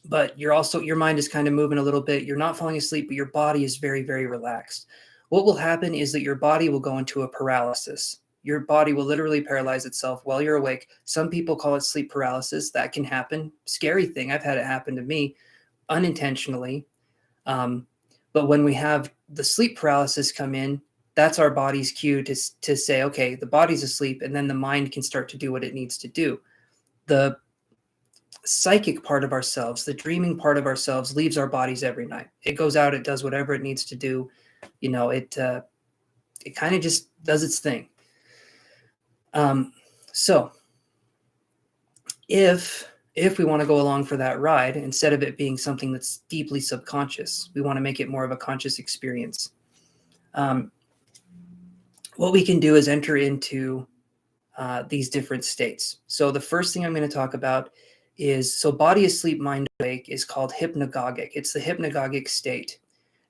but your mind is kind of moving a little bit. You're not falling asleep, but your body is very, very relaxed. What will happen is that your body will go into a paralysis. Your body will literally paralyze itself while you're awake. Some people call it sleep paralysis. That can happen. Scary thing. I've had it happen to me unintentionally. But when we have the sleep paralysis come in, that's our body's cue to say, okay, the body's asleep, and then the mind can start to do what it needs to do. The psychic part of ourselves, the dreaming part of ourselves, leaves our bodies every night. It goes out, it does whatever it needs to do. It kind of just does its thing. So if we want to go along for that ride, instead of it being something that's deeply subconscious, we want to make it more of a conscious experience. What we can do is enter into these different states. So the first thing I'm going to talk about is, so body asleep, mind awake is called hypnagogic. It's the hypnagogic state.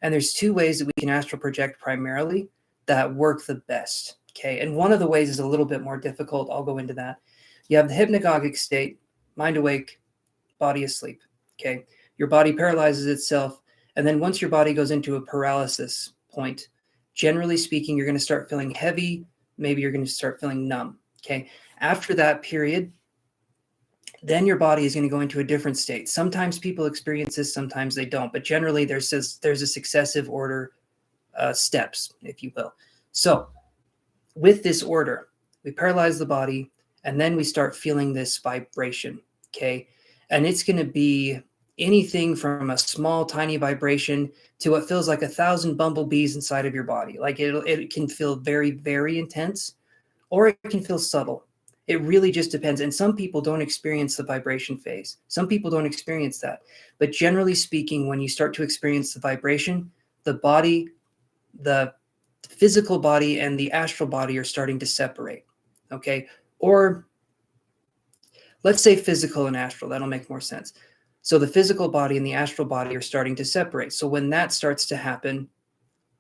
And there's two ways that we can astral project primarily that work the best. Okay. And one of the ways is a little bit more difficult. I'll go into that. You have the hypnagogic state, mind awake, body asleep. Okay. Your body paralyzes itself. And then once your body goes into a paralysis point, generally speaking, you're going to start feeling heavy. Maybe you're going to start feeling numb. Okay. After that period, then your body is going to go into a different state. Sometimes people experience this, sometimes they don't. But generally, there's a successive order steps, if you will. So with this order, we paralyze the body, and then we start feeling this vibration, okay? And it's going to be anything from a small, tiny vibration to what feels like 1,000 bumblebees inside of your body. Like it can feel very, very intense, or it can feel subtle. It really just depends. And some people don't experience the vibration phase. Some people don't experience that. But generally speaking, when you start to experience the vibration, the body, the physical body and the astral body are starting to separate, okay? Or let's say physical and astral. That'll make more sense. So the physical body and the astral body are starting to separate. So when that starts to happen,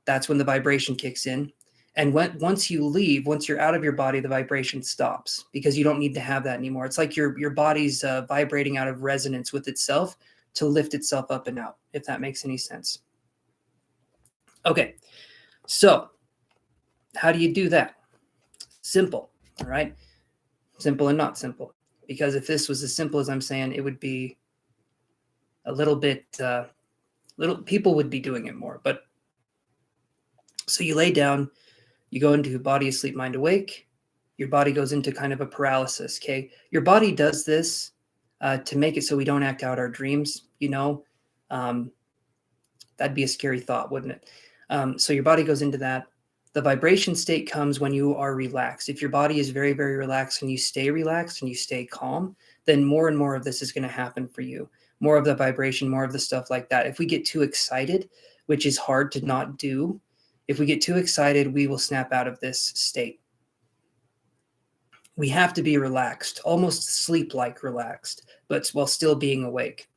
that's when the vibration kicks in. And once you leave, once you're out of your body, the vibration stops because you don't need to have that anymore. It's like your body's vibrating out of resonance with itself to lift itself up and out, if that makes any sense. Okay, so how do you do that? Simple, all right? Simple and not simple. Because if this was as simple as I'm saying, it would be a little bit, people would be doing it more. But so you lay down, you go into body asleep, mind awake. Your body goes into kind of a paralysis, okay? Your body does this to make it so we don't act out our dreams, you know? That'd be a scary thought, wouldn't it? So your body goes into that. The vibration state comes when you are relaxed. If your body is very, very relaxed and you stay calm, then more and more of this is going to happen for you. More of the vibration, more of the stuff like that. If we get too excited, which is hard to not do, if we get too excited, we will snap out of this state. We have to be relaxed, almost sleep-like relaxed, but while still being awake.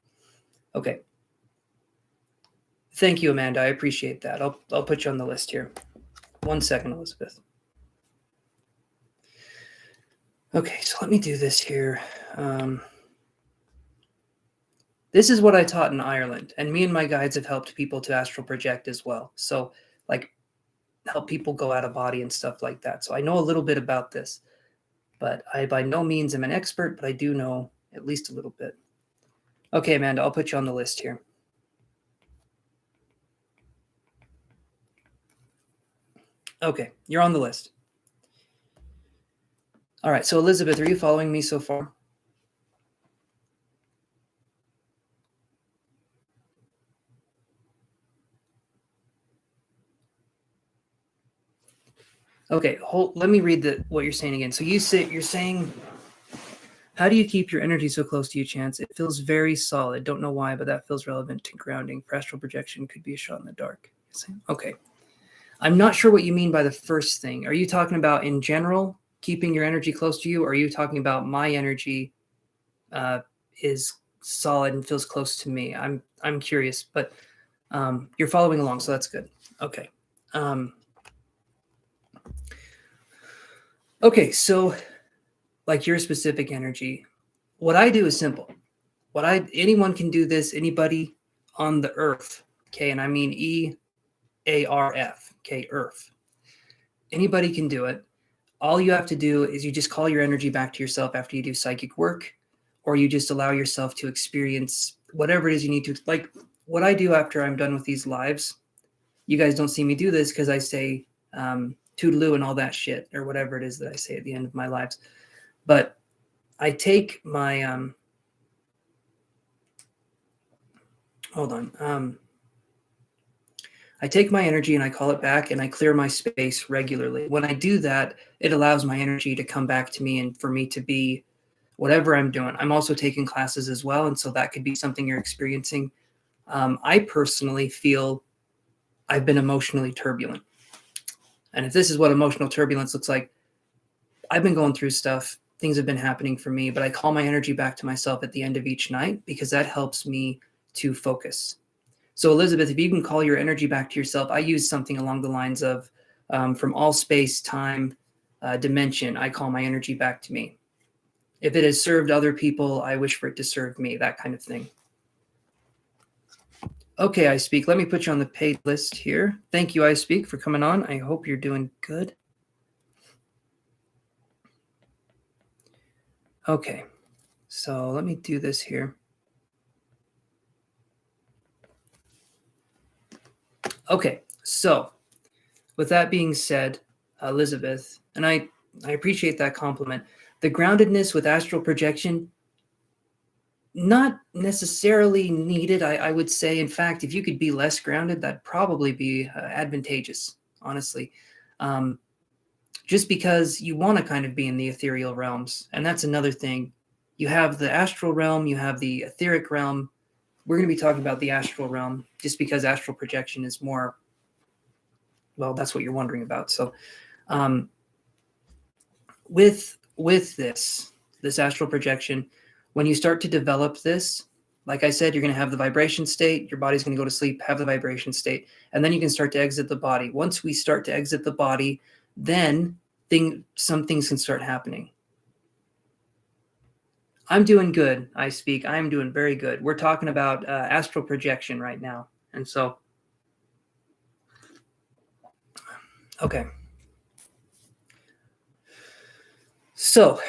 Okay. Thank you, Amanda. I appreciate that. I'll put you on the list here. 1 second, Elizabeth. Okay, so let me do this here. This is what I taught in Ireland, and me and my guides have helped people to astral project as well. So, like, help people go out of body and stuff like that. So I know a little bit about this, but I by no means am an expert, but I do know at least a little bit. Okay, Amanda, I'll put you on the list here. Okay, you're on the list. All right, so Elizabeth, are you following me so far? Okay, let me read what you're saying again. So you're saying, how do you keep your energy so close to you, Chance? It feels very solid. Don't know why, but that feels relevant to grounding. Astral projection could be a shot in the dark. Okay. I'm not sure what you mean by the first thing. Are you talking about in general, keeping your energy close to you? Or are you talking about my energy is solid and feels close to me? I'm curious, but you're following along, so that's good. Okay. Okay, so like your specific energy, what I do is simple. Anyone can do this, anybody on the earth, okay? And I mean EARF, okay, earth. Anybody can do it. All you have to do is you just call your energy back to yourself after you do psychic work, or you just allow yourself to experience whatever it is you need to. Like what I do after I'm done with these lives, you guys don't see me do this because I say toodaloo and all that shit, or whatever it is that I say at the end of my lives. But I take my, I take my energy and I call it back and I clear my space regularly. When I do that, it allows my energy to come back to me and for me to be whatever I'm doing. I'm also taking classes as well. And so that could be something you're experiencing. I personally feel I've been emotionally turbulent. And if this is what emotional turbulence looks like, I've been going through stuff things have been happening for me, but I call my energy back to myself at the end of each night because that helps me to focus. So Elizabeth, if you can call your energy back to yourself, I use something along the lines of from all space, time, dimension, I call my energy back to me. If it has served other people, I wish for it to serve me, that kind of thing. Okay, I Speak. Let me put you on the paid list here. Thank you, I Speak, for coming on. I hope you're doing good. Okay, so let me do this here. Okay, so with that being said, Elizabeth, and I appreciate that compliment. The groundedness with astral projection, not necessarily needed, I would say. In fact, if you could be less grounded, that'd probably be advantageous, honestly. Just because you want to kind of be in the ethereal realms. And that's another thing. You have the astral realm, you have the etheric realm. We're going to be talking about the astral realm just because astral projection is more, well, that's what you're wondering about. So with this astral projection, when you start to develop this, like I said, you're going to have the vibration state, your body's going to go to sleep, have the vibration state, and then you can start to exit the body. Once we start to exit the body, then some things can start happening. I'm doing good, I Speak. I'm doing very good. We're talking about astral projection right now. And so, okay. So,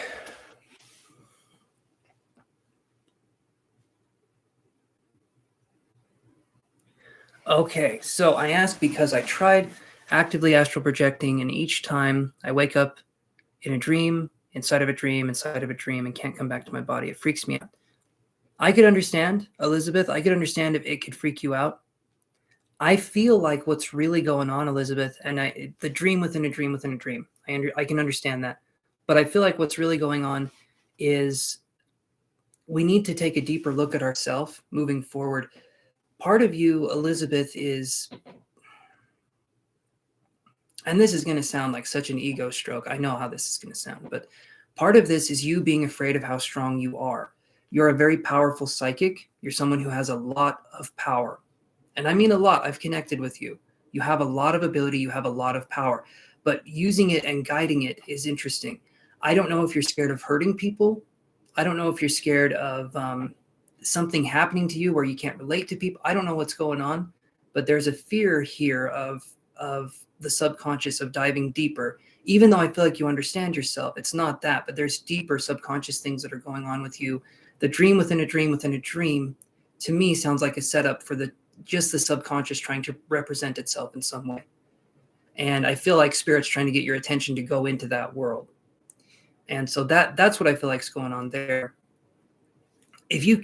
okay, so I asked because I tried actively astral projecting, and each time I wake up in a dream, inside of a dream, and can't come back to my body. It freaks me out. I could understand, Elizabeth, I could understand if it could freak you out. I feel like what's really going on, Elizabeth, and the dream within a dream within a dream, I can understand that. But I feel like what's really going on is we need to take a deeper look at ourselves moving forward. Part of you, Elizabeth, is, and this is going to sound like such an ego stroke. I know how this is going to sound, but part of this is you being afraid of how strong you are. You're a very powerful psychic. You're someone who has a lot of power. And I mean a lot. I've connected with you. You have a lot of ability. You have a lot of power. But using it and guiding it is interesting. I don't know if you're scared of hurting people. I don't know if you're scared of something happening to you where you can't relate to people. I don't know what's going on. But there's a fear here of the subconscious, of diving deeper. Even though I feel like you understand yourself, it's not that. But there's deeper subconscious things that are going on with you. The dream within a dream within a dream, to me, sounds like a setup for just the subconscious trying to represent itself in some way. And I feel like Spirit's trying to get your attention to go into that world. And so that's what I feel like is going on there. If you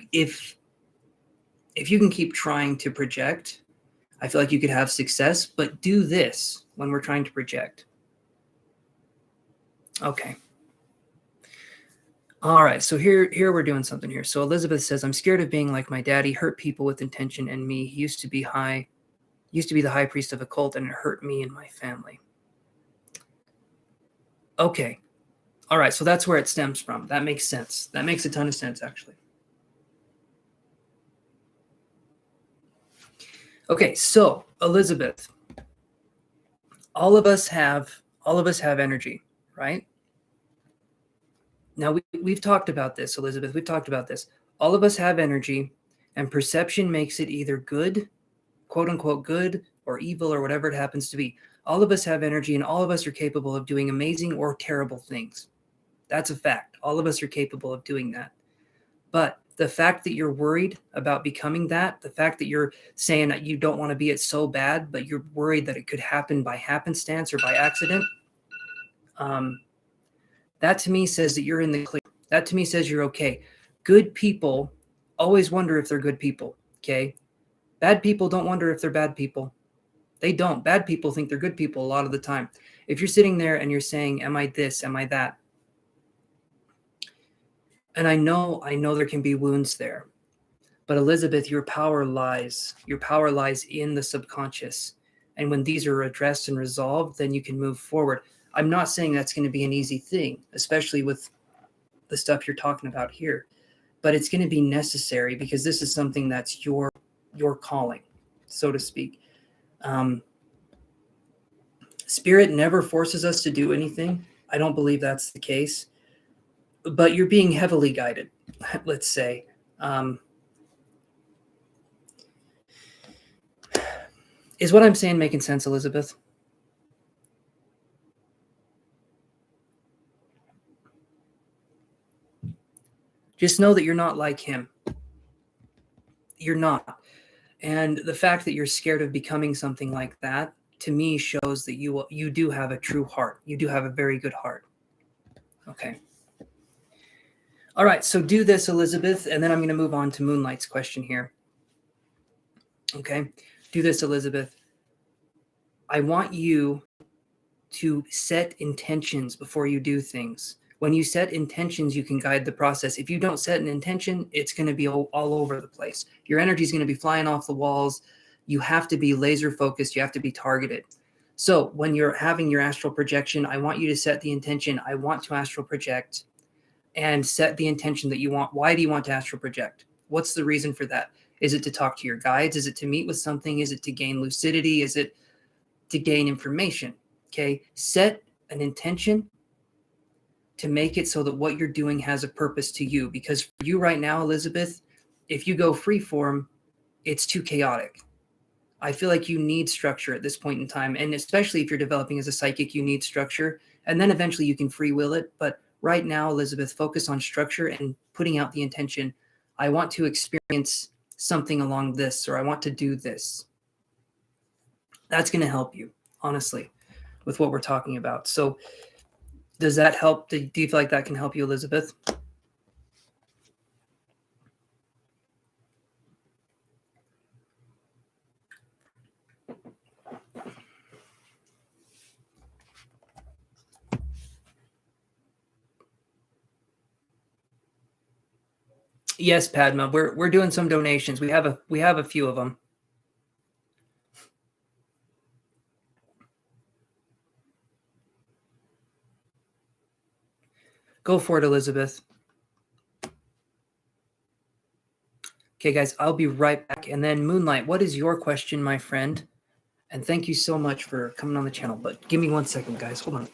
can keep trying to project, I feel like you could have success, but do this when we're trying to project. Okay. All right, so here we're doing something here. So Elizabeth says, I'm scared of being like my daddy, hurt people with intention, and me. He used to be the high priest of a cult, and it hurt me and my family. Okay. All right, so that's where it stems from. That makes sense. That makes a ton of sense, actually. Okay, so Elizabeth, all of us have energy, right? Now, we've talked about this, Elizabeth. We've talked about this. All of us have energy, and perception makes it either good, quote unquote good, or evil, or whatever it happens to be. All of us have energy, and all of us are capable of doing amazing or terrible things. That's a fact. All of us are capable of doing that. But the fact that you're worried about becoming that, the fact that you're saying that you don't want to be it so bad, but you're worried that it could happen by happenstance or by accident, that to me says that you're in the clear. That to me says you're okay. Good people always wonder if they're good people, okay? Bad people don't wonder if they're bad people. They don't. Bad people think they're good people a lot of the time. If you're sitting there and you're saying, am I this, am I that? And I know there can be wounds there. But Elizabeth, your power lies in the subconscious. And when these are addressed and resolved, then you can move forward. I'm not saying that's going to be an easy thing, especially with the stuff you're talking about here, but it's going to be necessary because this is something that's your calling, so to speak. Spirit never forces us to do anything. I don't believe that's the case, but you're being heavily guided, let's say. Is what I'm saying making sense, Elizabeth? Just know that you're not like him. You're not. And the fact that you're scared of becoming something like that, to me, shows that you do have a true heart. You do have a very good heart. Okay. All right. So do this, Elizabeth, and then I'm going to move on to Moonlight's question here. Okay. Do this, Elizabeth. I want you to set intentions before you do things. When you set intentions, you can guide the process. If you don't set an intention, it's going to be all over the place. Your energy is going to be flying off the walls. You have to be laser focused. You have to be targeted. So when you're having your astral projection, I want you to set the intention. I want to astral project, and set the intention that you want. Why do you want to astral project? What's the reason for that? Is it to talk to your guides? Is it to meet with something? Is it to gain lucidity? Is it to gain information? Okay. Set an intention to make it so that what you're doing has a purpose to you. Because for you right now, Elizabeth, if you go free form, it's too chaotic. I feel like you need structure at this point in time. And especially if you're developing as a psychic, you need structure. And then eventually you can free will it. But right now, Elizabeth, focus on structure and putting out the intention. I want to experience something along this, or I want to do this. That's going to help you, honestly, with what we're talking about. So does that help? Do you feel like that can help you, Elizabeth? Yes, Padma. We're doing some donations. We have a few of them. Go for it, Elizabeth. Okay, guys, I'll be right back. And then Moonlight, what is your question, my friend? And thank you so much for coming on the channel. But give me 1 second, guys. Hold on.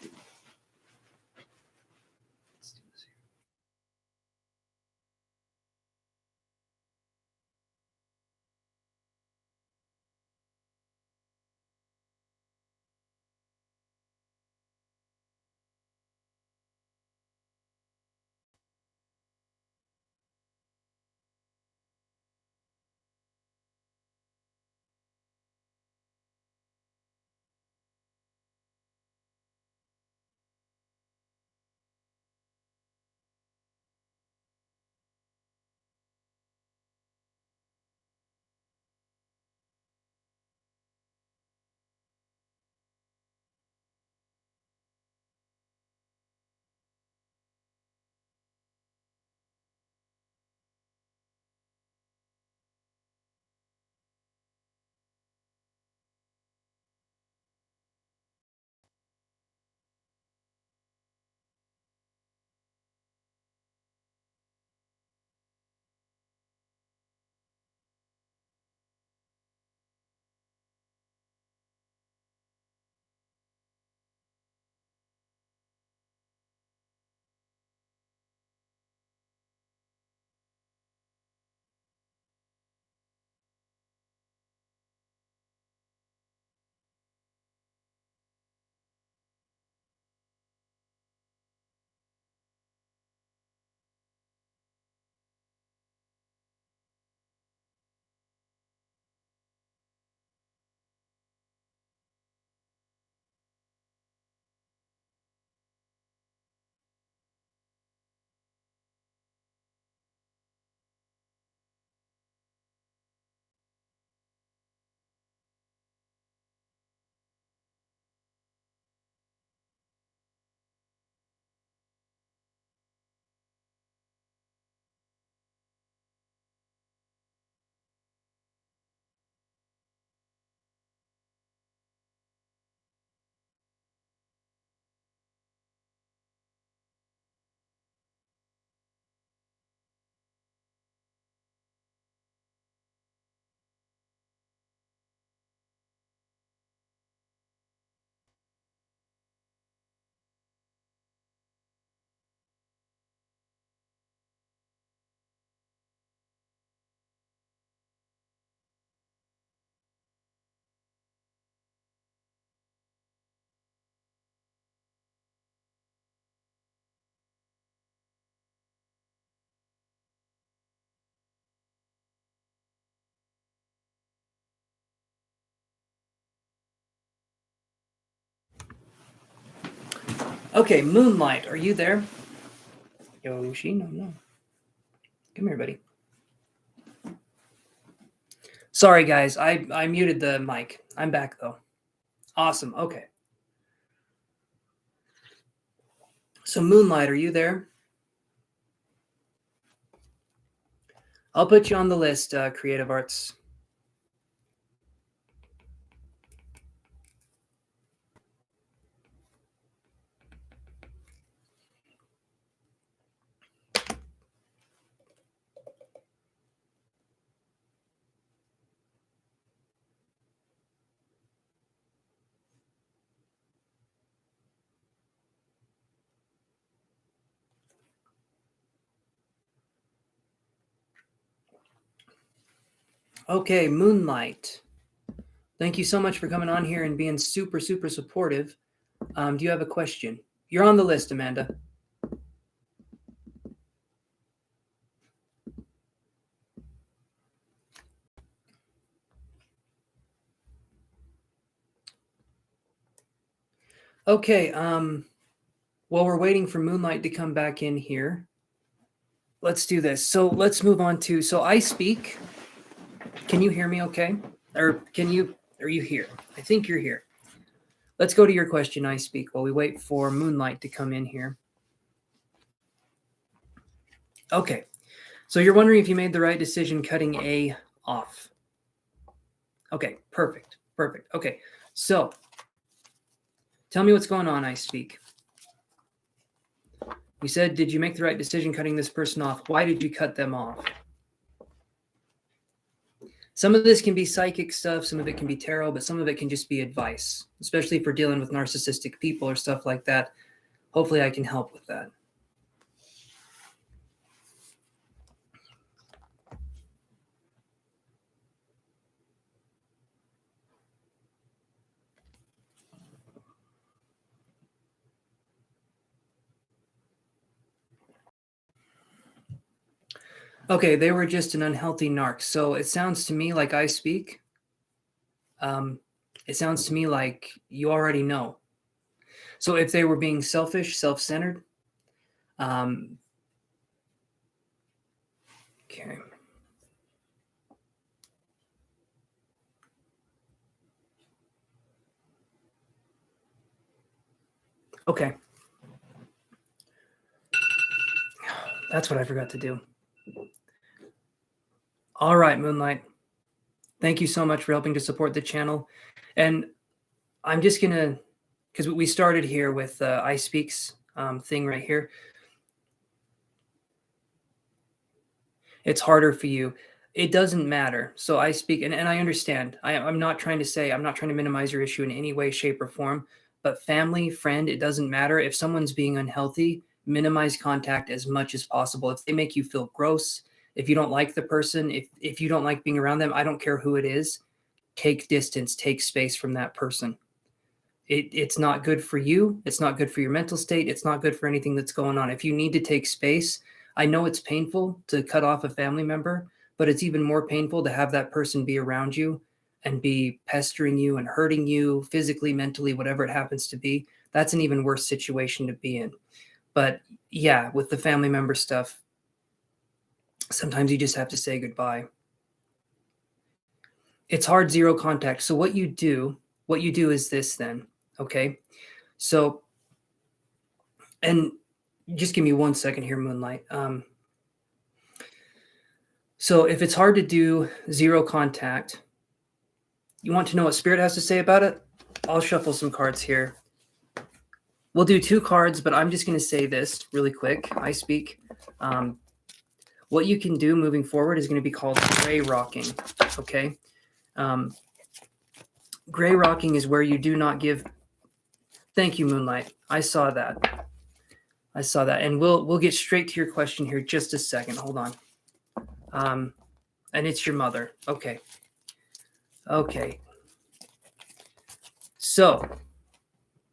Okay, Moonlight, are you there? Yoshi, no. Come here, buddy. Sorry, guys. I muted the mic. I'm back, though. Awesome. Okay. So, Moonlight, are you there? I'll put you on the list, Creative Arts. Okay, Moonlight. Thank you so much for coming on here and being super, super supportive. Do you have a question? You're on the list, Amanda. Okay, while we're waiting for Moonlight to come back in here, let's do this. So let's move on to, so I speak. Can you hear me okay? Or are you here? I think you're here. Let's go to your question, I speak, while we wait for Moonlight to come in here. Okay, so you're wondering if you made the right decision cutting A off. Okay, perfect. Okay, so tell me what's going on, I speak. You said, did you make the right decision cutting this person off? Why did you cut them off? Some of this can be psychic stuff, some of it can be tarot, but some of it can just be advice, especially if we're dealing with narcissistic people or stuff like that. Hopefully I can help with that. Okay, they were just an unhealthy narc. So it sounds to me like I speak. It sounds to me like you already know. So if they were being selfish, self-centered, okay. Okay. That's what I forgot to do. All right, Moonlight. Thank you so much for helping to support the channel. And I'm just going to, because we started here with I Speaks thing right here. It's harder for you. It doesn't matter. So I speak, and I understand. I'm not trying to minimize your issue in any way, shape, or form. But family, friend, it doesn't matter. If someone's being unhealthy, minimize contact as much as possible. If they make you feel gross, if you don't like the person, if you don't like being around them, I don't care who it is, take distance, take space from that person. It's not good for you. It's not good for your mental state. It's not good for anything that's going on. If you need to take space, I know it's painful to cut off a family member, but it's even more painful to have that person be around you and be pestering you and hurting you physically, mentally, whatever it happens to be. That's an even worse situation to be in. But yeah, with the family member stuff, sometimes you just have to say goodbye. It's hard, zero contact. So what you do is this then, okay? So, and just give me 1 second here, Moonlight. So if it's hard to do zero contact, you want to know what Spirit has to say about it? I'll shuffle some cards here. We'll do 2 cards, but I'm just going to say this really quick. I speak. What you can do moving forward is going to be called gray rocking, okay? Gray rocking is where you do not give. Thank you, Moonlight. I saw that. And we'll get straight to your question here just a second. Hold on. And it's your mother. Okay. So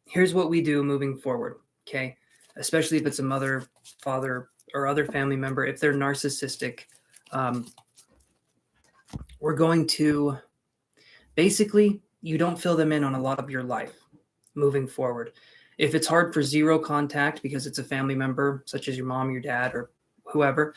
here's what we do moving forward. Okay. Especially if it's a mother, father, or other family member, if they're narcissistic, we're going to basically, you don't fill them in on a lot of your life moving forward. If it's hard for zero contact because it's a family member, such as your mom, your dad, or whoever,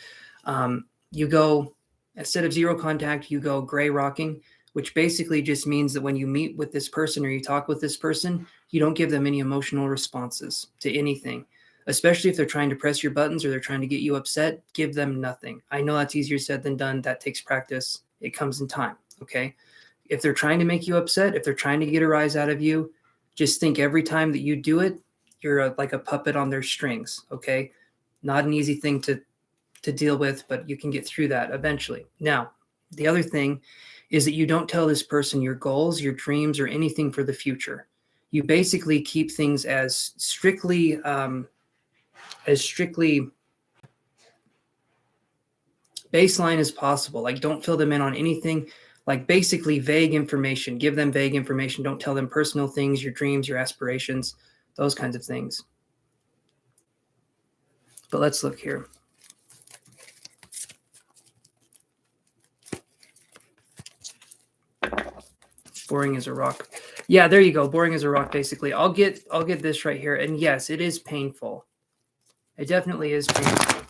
you go, instead of zero contact, you go gray rocking, which basically just means that when you meet with this person or you talk with this person, you don't give them any emotional responses to anything, especially if they're trying to press your buttons or they're trying to get you upset. Give them nothing. I know that's easier said than done. That takes practice. It comes in time. Okay. If they're trying to make you upset, if they're trying to get a rise out of you, just think every time that you do it, you're like a puppet on their strings. Okay. Not an easy thing to deal with, but you can get through that eventually. Now, the other thing is that you don't tell this person your goals, your dreams, or anything for the future. You basically keep things as strictly baseline as possible. Like, don't fill them in on anything, like basically vague information. Give them vague information. Don't tell them personal things, your dreams, your aspirations, those kinds of things. But let's look here. Boring as a rock. Yeah, there you go. Boring as a rock, basically. I'll get this right here. And yes, it is painful. It definitely is painful.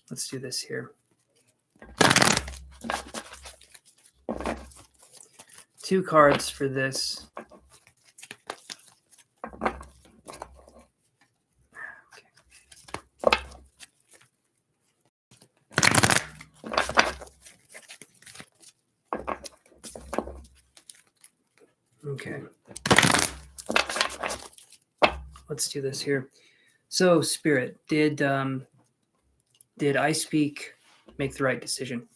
Let's do this here. 2 cards for this. Okay. Let's do this here. So, Spirit, did I speak make the right decision?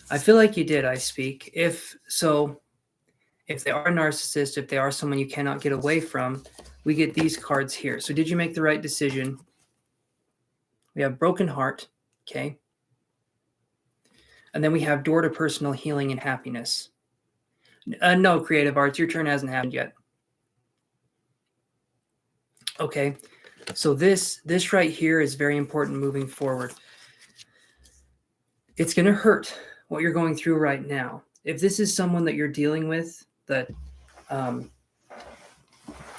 I feel like you did, I speak. If they are a narcissist, if they are someone you cannot get away from, we get these cards here. So did you make the right decision? We have broken heart, okay? And then we have door to personal healing and happiness. No, creative arts, your turn hasn't happened yet. Okay, so this right here is very important moving forward. It's going to hurt what you're going through right now. If this is someone that you're dealing with, that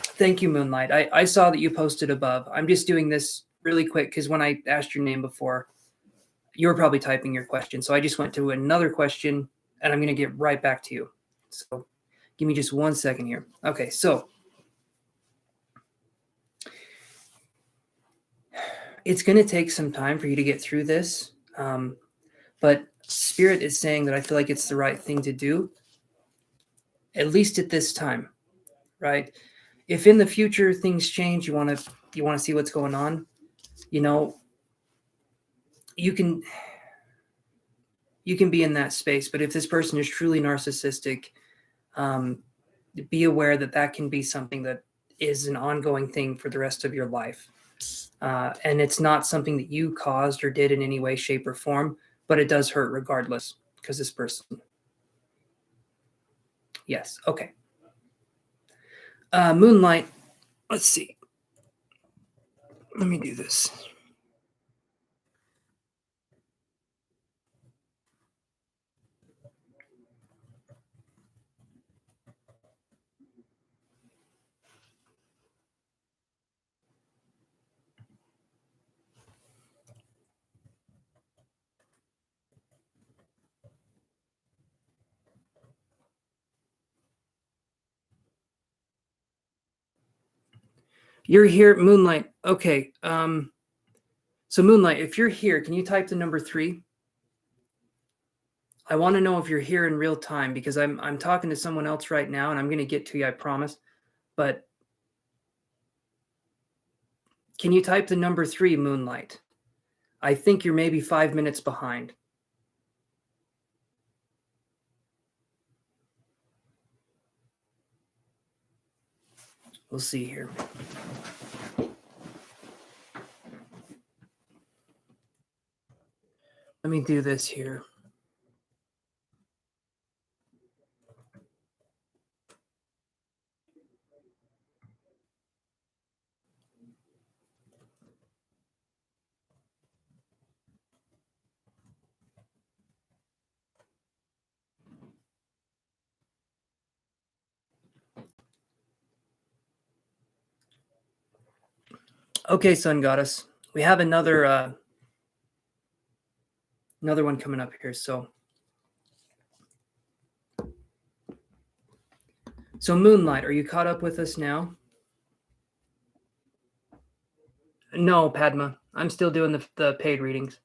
thank you, Moonlight. I saw that you posted above. I'm just doing this really quick because when I asked your name before, you were probably typing your question. So I just went to another question and I'm going to get right back to you. So give me just 1 second here. Okay, so it's going to take some time for you to get through this. But Spirit is saying that I feel like it's the right thing to do, at least at this time, right? If in the future things change, you want to see what's going on, you know, you can be in that space. But if this person is truly narcissistic, be aware that that can be something that is an ongoing thing for the rest of your life. And it's not something that you caused or did in any way, shape, or form, but it does hurt regardless because this person. Yes. Okay. Moonlight. Let's see. Let me do this. You're here, Moonlight. Okay. So Moonlight, if you're here, can you type the number 3? I want to know if you're here in real time because I'm talking to someone else right now and I'm going to get to you, I promise. But can you type the number 3, Moonlight? I think you're maybe 5 minutes behind. We'll see here. Let me do this here. Okay, Sun Goddess. We have another one coming up here. So Moonlight, are you caught up with us now? No, Padma. I'm still doing the paid readings.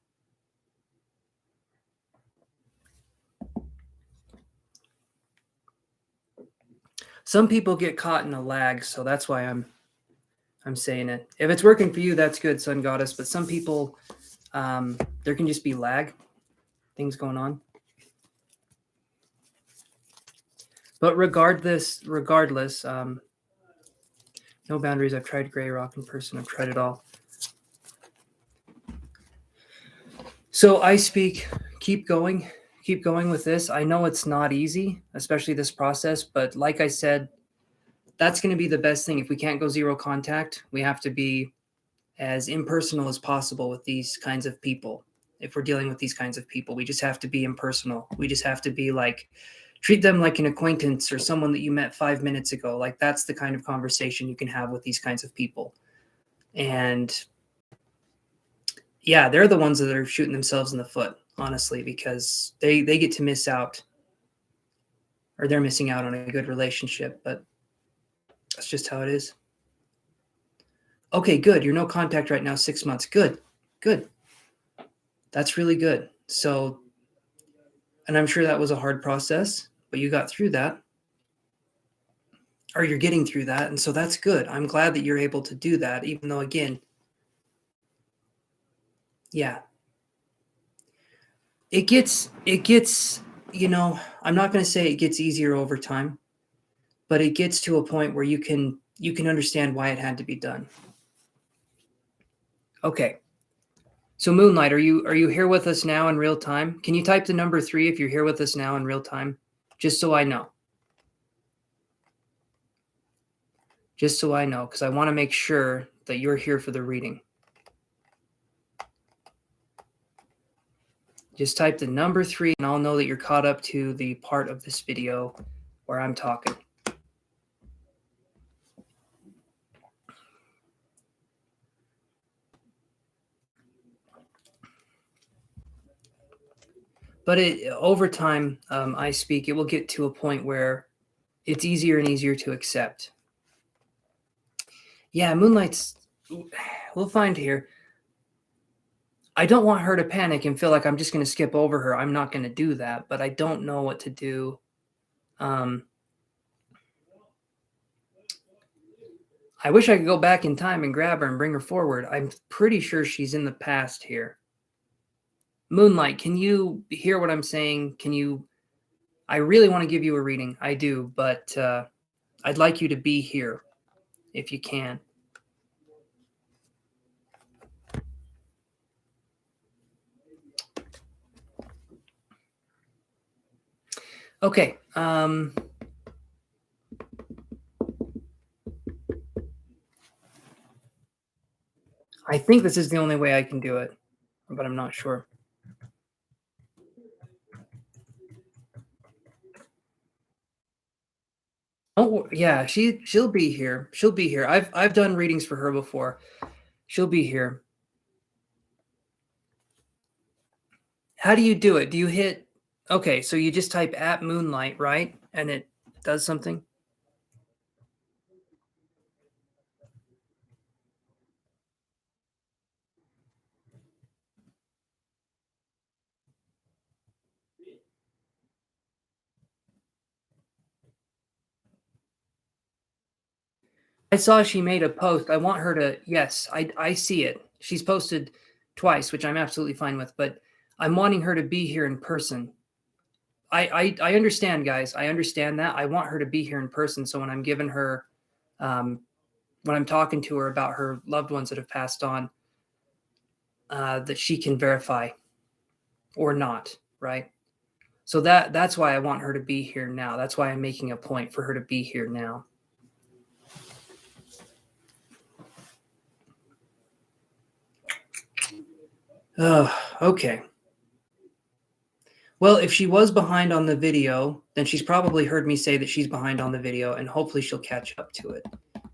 Some people get caught in a lag, so that's why I'm saying it. If it's working for you, that's good, Sun Goddess. But some people, there can just be lag, things going on. But regardless, no boundaries. I've tried gray rock in person. I've tried it all. So I speak, keep going with this. I know it's not easy, especially this process, but like I said, that's going to be the best thing. If we can't go zero contact, we have to be as impersonal as possible with these kinds of people. If we're dealing with these kinds of people, we just have to be impersonal. We just have to be like, treat them like an acquaintance or someone that you met 5 minutes ago. Like that's the kind of conversation you can have with these kinds of people. And yeah, they're the ones that are shooting themselves in the foot, honestly, because they get to miss out, or they're missing out on a good relationship, but that's just how it is. Okay, good. You're no contact right now, 6 months. Good. That's really good. So, and I'm sure that was a hard process, but you got through that, or you're getting through that. And so that's good. I'm glad that you're able to do that, even though, again, yeah, it gets, you know, I'm not going to say it gets easier over time, but it gets to a point where you can understand why it had to be done. Okay. So Moonlight, are you here with us now in real time? Can you type the number 3 if you're here with us now in real time? Just so I know. Just so I know, because I want to make sure that you're here for the reading. Just type the number 3 and I'll know that you're caught up to the part of this video where I'm talking. But over time, I speak, it will get to a point where it's easier and easier to accept. Yeah, Moonlight's, we'll find here. I don't want her to panic and feel like I'm just going to skip over her. I'm not going to do that, but I don't know what to do. I wish I could go back in time and grab her and bring her forward. I'm pretty sure she's in the past here. Moonlight, can you hear what I'm saying? I really want to give you a reading. I do, but I'd like you to be here if you can. Okay. I think this is the only way I can do it, but I'm not sure. Oh yeah, she'll be here. She'll be here. I've done readings for her before. She'll be here. How do you do it? Do you hit? Okay, so you just type at Moonlight, right? And it does something? I saw she made a post. I want her to, yes, I see it. She's posted twice, which I'm absolutely fine with, but I'm wanting her to be here in person. I understand, guys. I understand that. I want her to be here in person. So when I'm giving her, when I'm talking to her about her loved ones that have passed on, that she can verify or not, right? So that's why I want her to be here now. That's why I'm making a point for her to be here now. Oh, okay. Well, if she was behind on the video, then she's probably heard me say that she's behind on the video, and hopefully she'll catch up to it.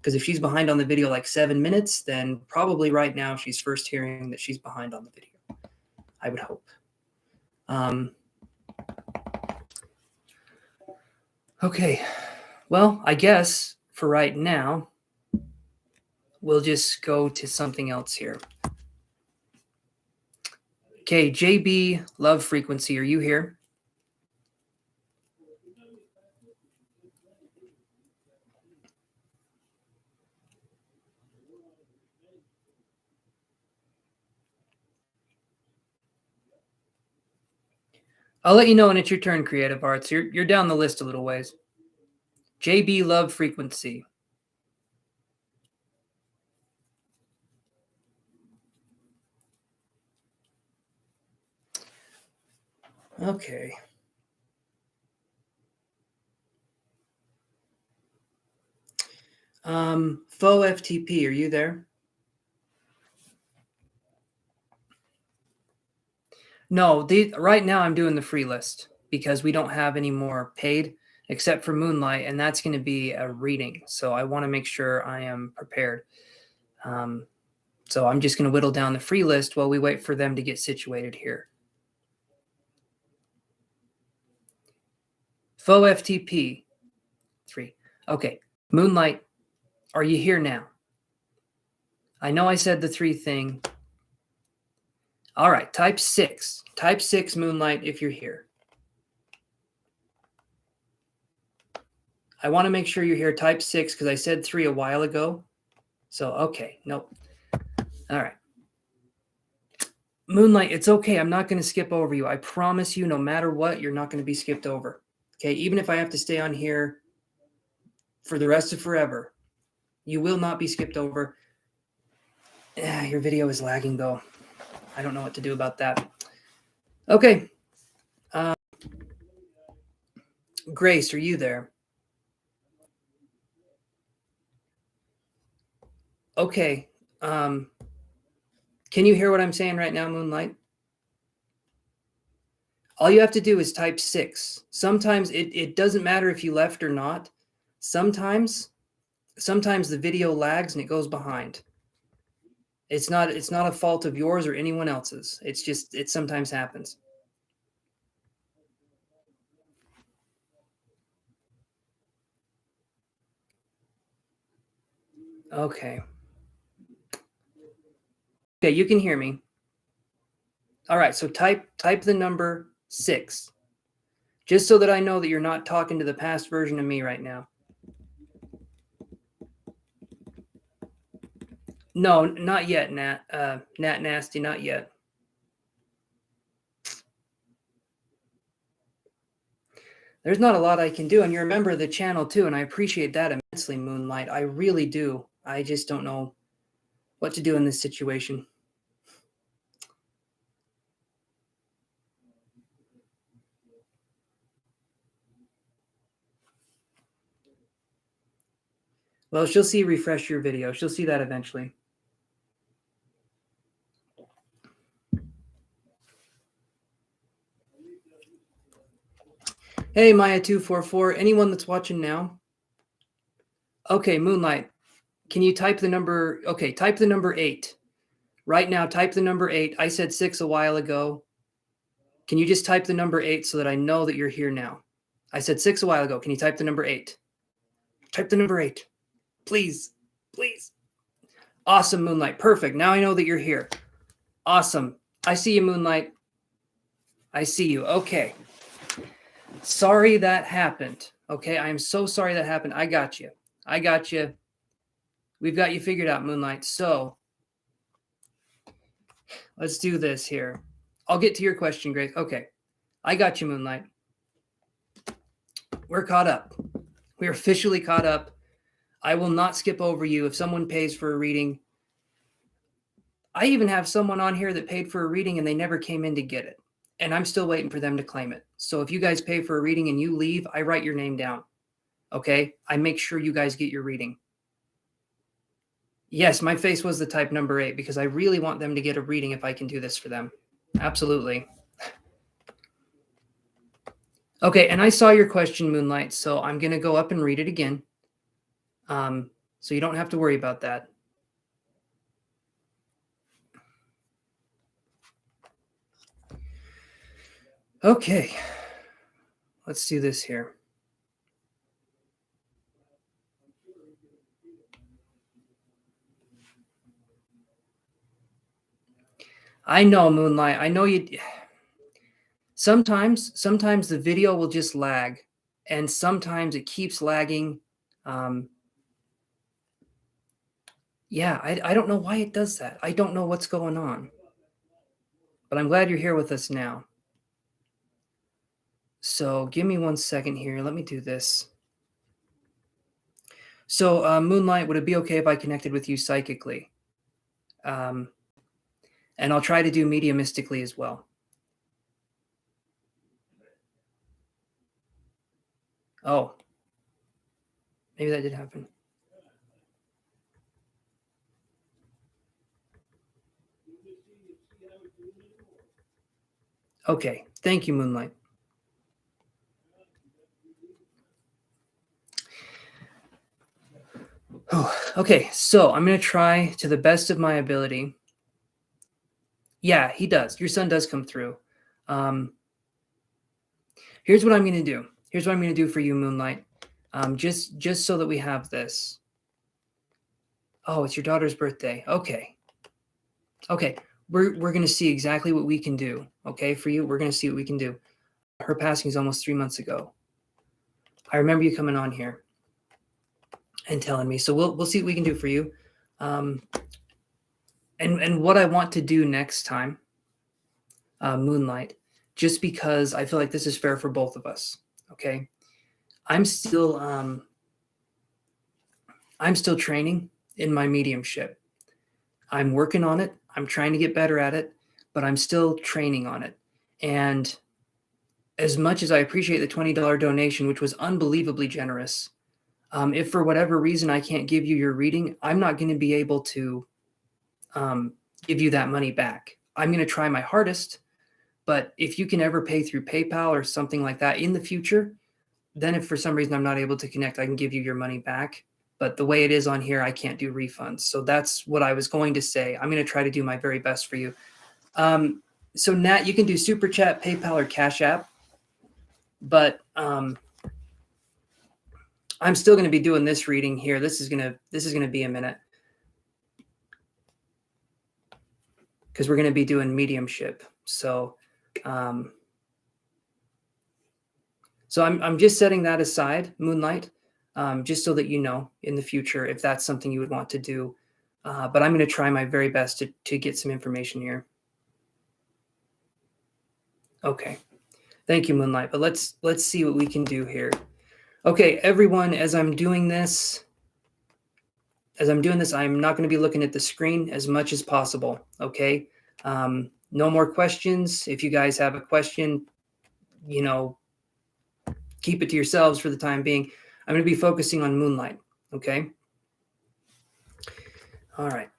Because if she's behind on the video like 7 minutes, then probably right now she's first hearing that she's behind on the video. I would hope. Okay. Well, I guess for right now, we'll just go to something else here. Okay, JB Love Frequency, are you here? I'll let you know when it's your turn, Creative Arts. You're down the list a little ways. JB Love Frequency. Okay. Faux FTP, are you there? No, right now I'm doing the free list because we don't have any more paid except for Moonlight, and that's going to be a reading. So I want to make sure I am prepared. So I'm just going to whittle down the free list while we wait for them to get situated here. Faux FTP 3. Okay. Moonlight, are you here now? I know I said the 3 thing. All right. Type 6. Type 6, Moonlight, if you're here. I want to make sure you're here. Type 6 because I said 3 a while ago. So, okay. Nope. All right. Moonlight, it's okay. I'm not going to skip over you. I promise you, no matter what, you're not going to be skipped over. Okay, even if I have to stay on here for the rest of forever, you will not be skipped over. Your video is lagging, though. I don't know what to do about that. Okay. Grace, are you there? Okay. Can you hear what I'm saying right now, Moonlight? All you have to do is type 6. Sometimes it doesn't matter if you left or not. Sometimes the video lags and it goes behind. It's not a fault of yours or anyone else's. It's just, it sometimes happens. Okay. Okay, you can hear me. All right, so type the number 6. Just so that I know that you're not talking to the past version of me right now. No, not yet, Nat. Nat Nasty, not yet. There's not a lot I can do, and you're a member of the channel too, and I appreciate that immensely, Moonlight. I really do. I just don't know what to do in this situation. Well, she'll see refresh your video. She'll see that eventually. Hey, Maya244. Anyone that's watching now? Okay, Moonlight. Can you type the number? Okay, type the number 8. Right now, type the number 8. I said 6 a while ago. Can you just type the number 8 so that I know that you're here now? I said 6 a while ago. Can you type the number 8? Type the number 8. Please. Please. Awesome, Moonlight. Perfect. Now I know that you're here. Awesome. I see you, Moonlight. I see you. Okay. Sorry that happened. Okay. I am so sorry that happened. I got you. I got you. We've got you figured out, Moonlight. So let's do this here. I'll get to your question, Grace. Okay. I got you, Moonlight. We're caught up. We're officially caught up. I will not skip over you. If someone pays for a reading, I even have someone on here that paid for a reading and they never came in to get it. And I'm still waiting for them to claim it. So if you guys pay for a reading and you leave, I write your name down. Okay? I make sure you guys get your reading. Yes, my face was the type number 8 because I really want them to get a reading if I can do this for them. Absolutely. Okay, and I saw your question, Moonlight, so I'm going to go up and read it again. So you don't have to worry about that. Okay, let's do this here. I know, Moonlight. I know you. Sometimes the video will just lag, and sometimes it keeps lagging. Yeah, I don't know why it does that. I don't know what's going on. But I'm glad you're here with us now. So give me 1 second here. Let me do this. So, Moonlight, would it be okay if I connected with you psychically? And I'll try to do mediumistically as well. Oh, maybe that did happen. Okay, thank you, Moonlight. Oh, okay, so I'm going to try to the best of my ability. Yeah, he does. Your son does come through. Here's what I'm going to do. Here's what I'm going to do for you, Moonlight. Just so that we have this. Oh, it's your daughter's birthday. Okay. Okay. We're going to see exactly what we can do. Okay, for you, we're going to see what we can do. Her passing is almost 3 months ago. I remember you coming on here and telling me. So we'll see what we can do for you. And what I want to do next time, Moonlight, just because I feel like this is fair for both of us. Okay, I'm still training in my mediumship. I'm working on it. I'm trying to get better at it, but I'm still training on it. And as much as I appreciate the $20 donation, which was unbelievably generous, if for whatever reason I can't give you your reading, I'm not going to be able to give you that money back. I'm going to try my hardest, but if you can ever pay through PayPal or something like that in the future, then if for some reason I'm not able to connect, I can give you your money back. But the way it is on here, I can't do refunds. So that's what I was going to say. I'm going to try to do my very best for you. So Nat, you can do Super Chat, PayPal, or Cashapp. But I'm still going to be doing this reading here. This is going to be a minute because we're going to be doing mediumship. So I'm just setting that aside, Moonlight, just so that you know in the future if that's something you would want to do. But I'm going to try my very best to get some information here. Okay. Thank you, Moonlight. But let's see what we can do here. Okay, everyone, as I'm doing this, I'm not going to be looking at the screen as much as possible. Okay. No more questions. If you guys have a question, keep it to yourselves for the time being. I'm going to be focusing on Moonlight. Okay. All right.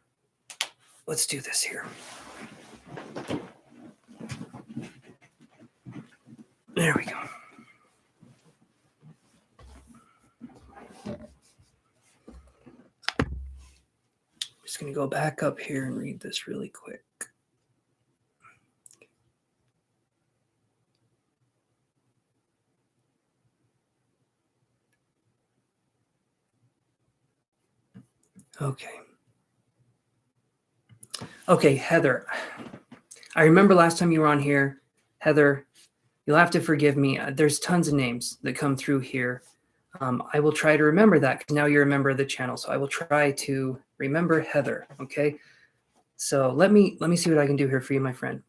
Let's do this here. There we go. I'm just going to go back up here and read this really quick. Okay, Heather. I remember last time you were on here, Heather, you'll have to forgive me. There's tons of names that come through here. I will try to remember that because now you're a member of the channel. So I will try to remember Heather. Okay. So let me see what I can do here for you, my friend.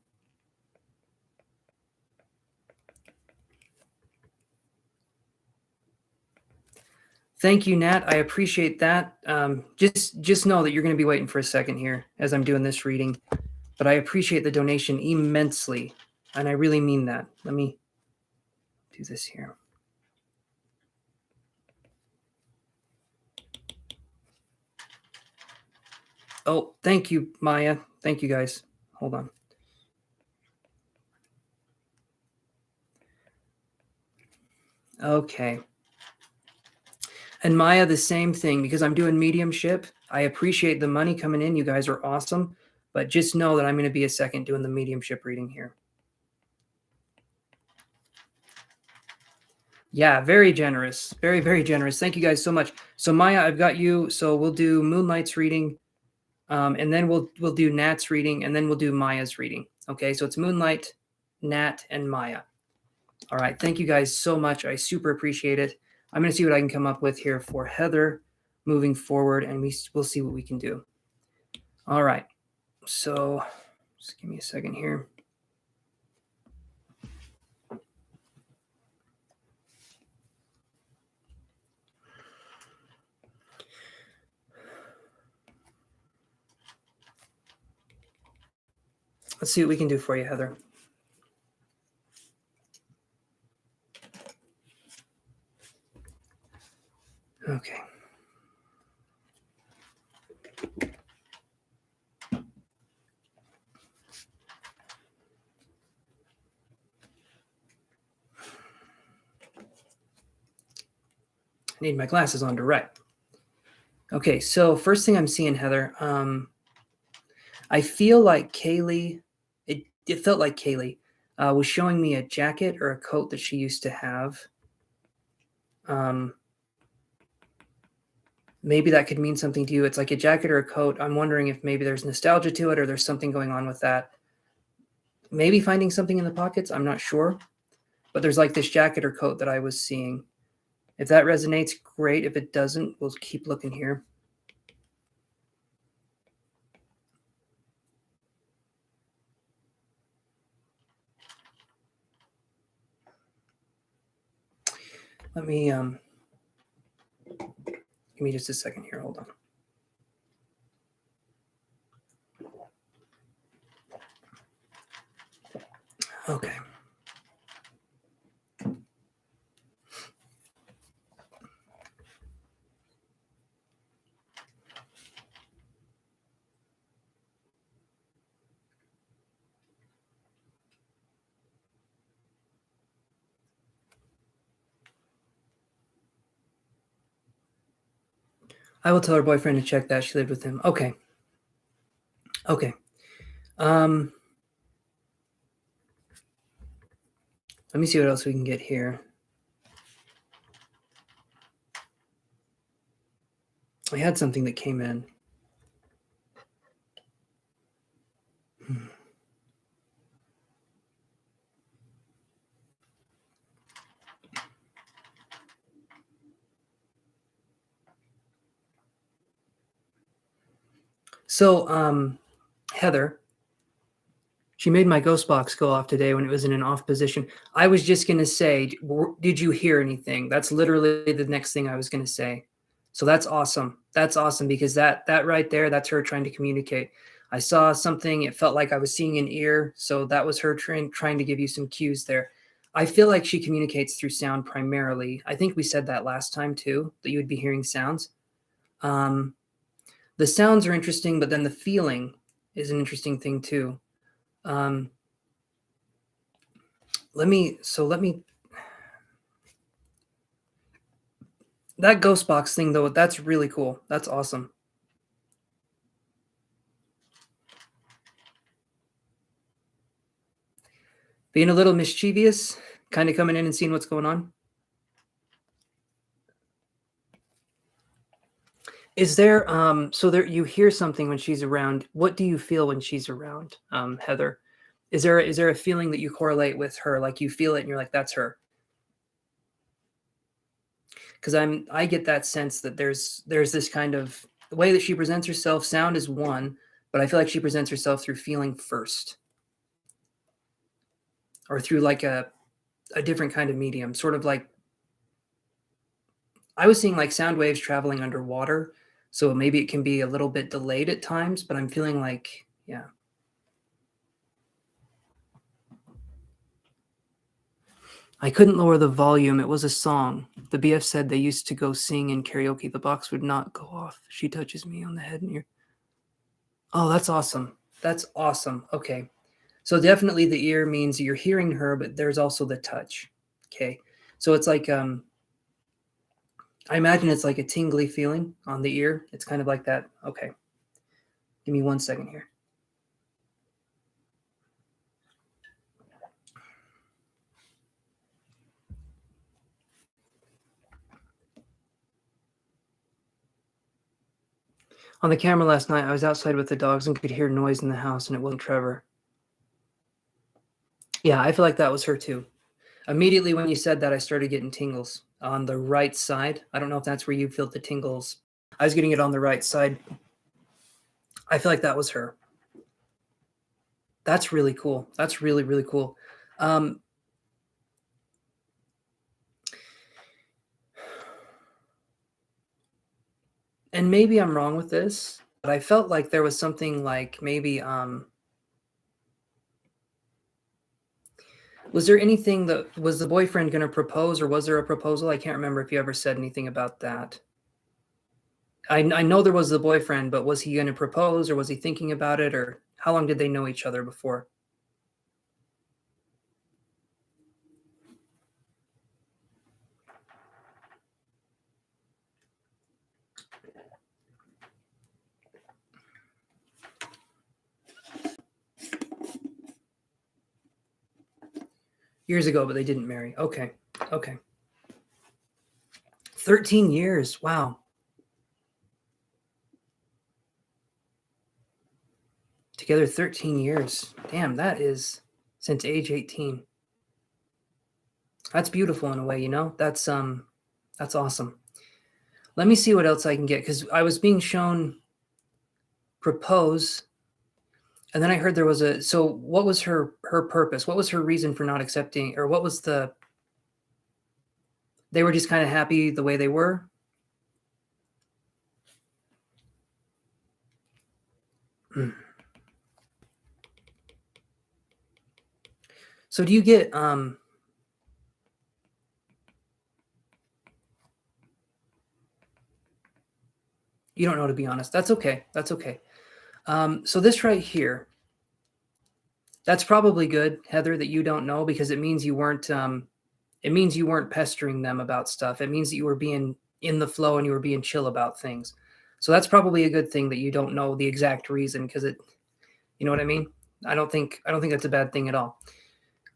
Thank you, Nat. I appreciate that. Just know that you're going to be waiting for a second here as I'm doing this reading, but I appreciate the donation immensely, and I really mean that. Let me do this here. Oh, thank you, Maya. Thank you, guys. Hold on. Okay. And Maya, the same thing, because I'm doing mediumship. I appreciate the money coming in. You guys are awesome. But just know that I'm going to be a second doing the mediumship reading here. Yeah, very generous. Very, very generous. Thank you guys so much. So Maya, I've got you. So we'll do Moonlight's reading, and then we'll do Nat's reading, and then we'll do Maya's reading. Okay, so it's Moonlight, Nat, and Maya. All right, thank you guys so much. I super appreciate it. I'm going to see what I can come up with here for Heather moving forward, and we'll see what we can do. All right, so just give me a second here. Let's see what we can do for you, Heather. Okay. I need my glasses on to write. Okay, so first thing I'm seeing, Heather, I feel like Kaylee, it felt like Kaylee was showing me a jacket or a coat that she used to have. Maybe that could mean something to you. It's like a jacket or a coat. I'm wondering if maybe there's nostalgia to it or there's something going on with that. Maybe finding something in the pockets. I'm not sure. But there's like this jacket or coat that I was seeing. If that resonates, great. If it doesn't, we'll keep looking here. Let me, give me just a second here. Hold on. Okay. I will tell her boyfriend to check that. She lived with him. Okay. Okay. Let me see what else we can get here. I had something that came in. So, Heather, she made my ghost box go off today when it was in an off position. I was just going to say, did you hear anything? That's literally the next thing I was going to say. So that's awesome. That's awesome because that right there, that's her trying to communicate. I saw something. It felt like I was seeing an ear. So that was her trying to give you some cues there. I feel like she communicates through sound primarily. I think we said that last time too, that you would be hearing sounds. The sounds are interesting, but then the feeling is an interesting thing too. Let me that ghost box thing though, that's really cool. That's awesome. Being a little mischievous, kind of coming in and seeing what's going on. Is there so there you hear something when she's around? What do you feel when she's around, Heather? Is there a feeling that you correlate with her, like you feel it and you're like, that's her? Because I get that sense that there's this kind of the way that she presents herself. Sound is one, but I feel like she presents herself through feeling first, or through like a different kind of medium, sort of like I was seeing like sound waves traveling underwater. So maybe it can be a little bit delayed at times, but I'm feeling like, yeah. I couldn't lower the volume. It was a song. The BF said they used to go sing in karaoke. The box would not go off. She touches me on the head and ear. Oh, that's awesome. That's awesome. Okay. So definitely the ear means you're hearing her, but there's also the touch. Okay. So it's like, I imagine it's like a tingly feeling on the ear. It's kind of like that. Okay. Give me 1 second here. On the camera last night, I was outside with the dogs and could hear noise in the house, and it wasn't Trevor. Yeah, I feel like that was her too. Immediately when you said that, I started getting tingles on the right side. I don't know if that's where you feel the tingles. I was getting it on the right side. I feel like that was her. That's really cool. That's really, really cool. And maybe I'm wrong with this, but I felt like there was something like maybe was there anything that was the boyfriend going to propose, or was there a proposal? I can't remember if you ever said anything about that. I know there was the boyfriend, but was he going to propose, or was he thinking about it, or how long did they know each other before? Years ago, but they didn't marry. Okay. Okay. 13 years. Wow. Together 13 years. Damn, that is since age 18. That's beautiful in a way, you know? That's awesome. Let me see what else I can get, because I was being shown propose, and then I heard there was a, so what was her purpose? What was her reason for not accepting, or what was the, they were just kind of happy the way they were? So do you get you don't know, to be honest. That's okay. That's okay. So this right here, that's probably good, Heather, that you don't know, because it means you weren't pestering them about stuff. It means that you were being in the flow and you were being chill about things. So that's probably a good thing that you don't know the exact reason, because it, you know what I mean? I don't think that's a bad thing at all.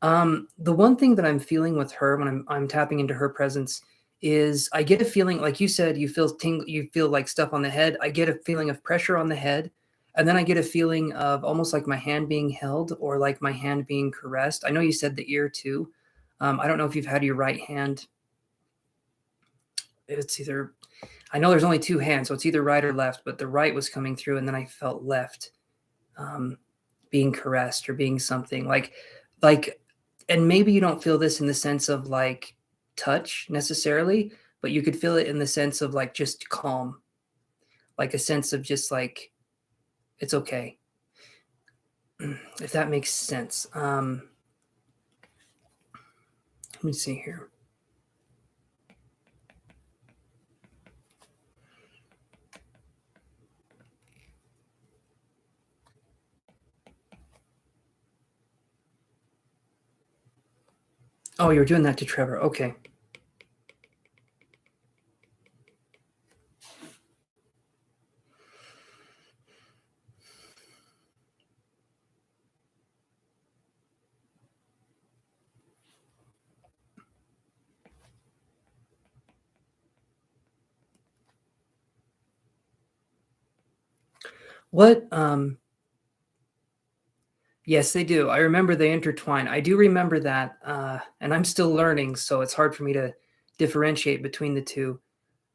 The one thing that I'm feeling with her when I'm tapping into her presence is I get a feeling, like you said, you feel like stuff on the head. I get a feeling of pressure on the head, and then I get a feeling of almost like my hand being held, or like my hand being caressed. I know you said the ear too. I don't know if you've had your right hand. It's either, I know there's only two hands, so it's either right or left, but the right was coming through, and then I felt left being caressed, or being something like, and maybe you don't feel this in the sense of like touch necessarily, but you could feel it in the sense of like just calm, like a sense of just like, it's okay. If that makes sense. Let me see here. Oh, you're doing that to Trevor. Okay. What Yes, they do. I remember they intertwine. I do remember that, and I'm still learning, so it's hard for me to differentiate between the two.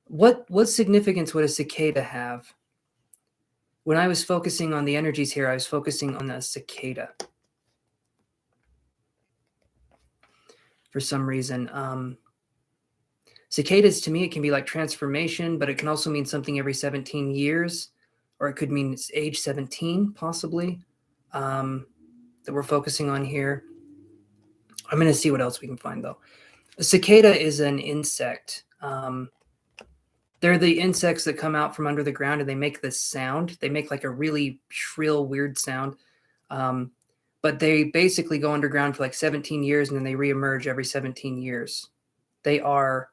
What significance would a cicada have? When I was focusing on the energies here, I was focusing on the cicada for some reason. Cicadas, to me, it can be like transformation, but it can also mean something every 17 years, or it could mean it's age 17, possibly, that we're focusing on here. I'm going to see what else we can find, though. A cicada is an insect. They're the insects that come out from under the ground, and they make this sound. They make like a really shrill, weird sound. But they basically go underground for like 17 years, and then they reemerge every 17 years. They are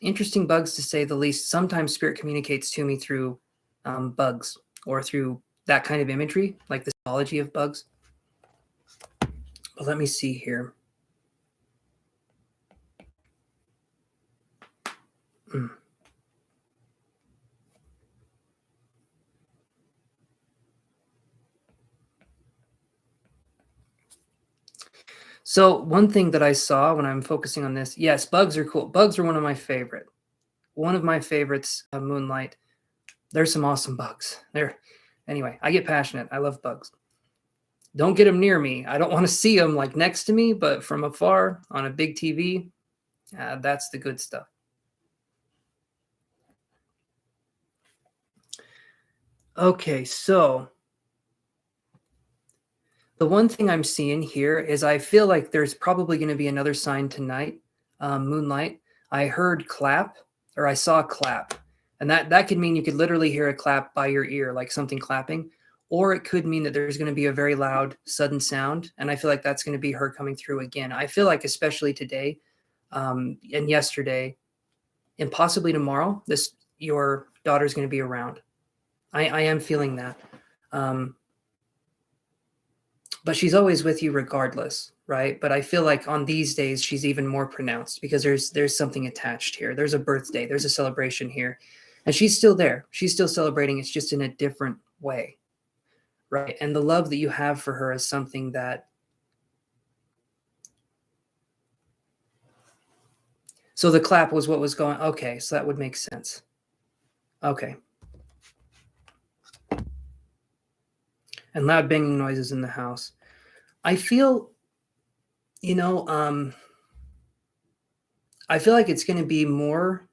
interesting bugs to say the least. Sometimes spirit communicates to me through bugs or through that kind of imagery, like the symbology of bugs. But let me see here. So one thing that I saw when I'm focusing on this, yes, bugs are cool. Bugs are one of my favorite. One of my favorites of Moonlight. There's some awesome bugs. Anyway, I get passionate. I love bugs. Don't get them near me. I don't want to see them like next to me, but from afar on a big TV, that's the good stuff. Okay, so the one thing I'm seeing here is I feel like there's probably going to be another sign tonight, Moonlight. I heard clap, or I saw clap. And that could mean you could literally hear a clap by your ear, like something clapping. Or it could mean that there's going to be a very loud, sudden sound. And I feel like that's going to be her coming through again. I feel like especially today and yesterday and possibly tomorrow, your daughter's going to be around. I am feeling that. But she's always with you regardless, right? But I feel like on these days she's even more pronounced because there's something attached here. There's a birthday, there's a celebration here. And she's still there. She's still celebrating. It's just in a different way. Right? And the love that you have for her is something that So the clap was what was going. Okay, so that would make sense. Okay. And loud banging noises in the house. I feel, I feel like it's going to be more.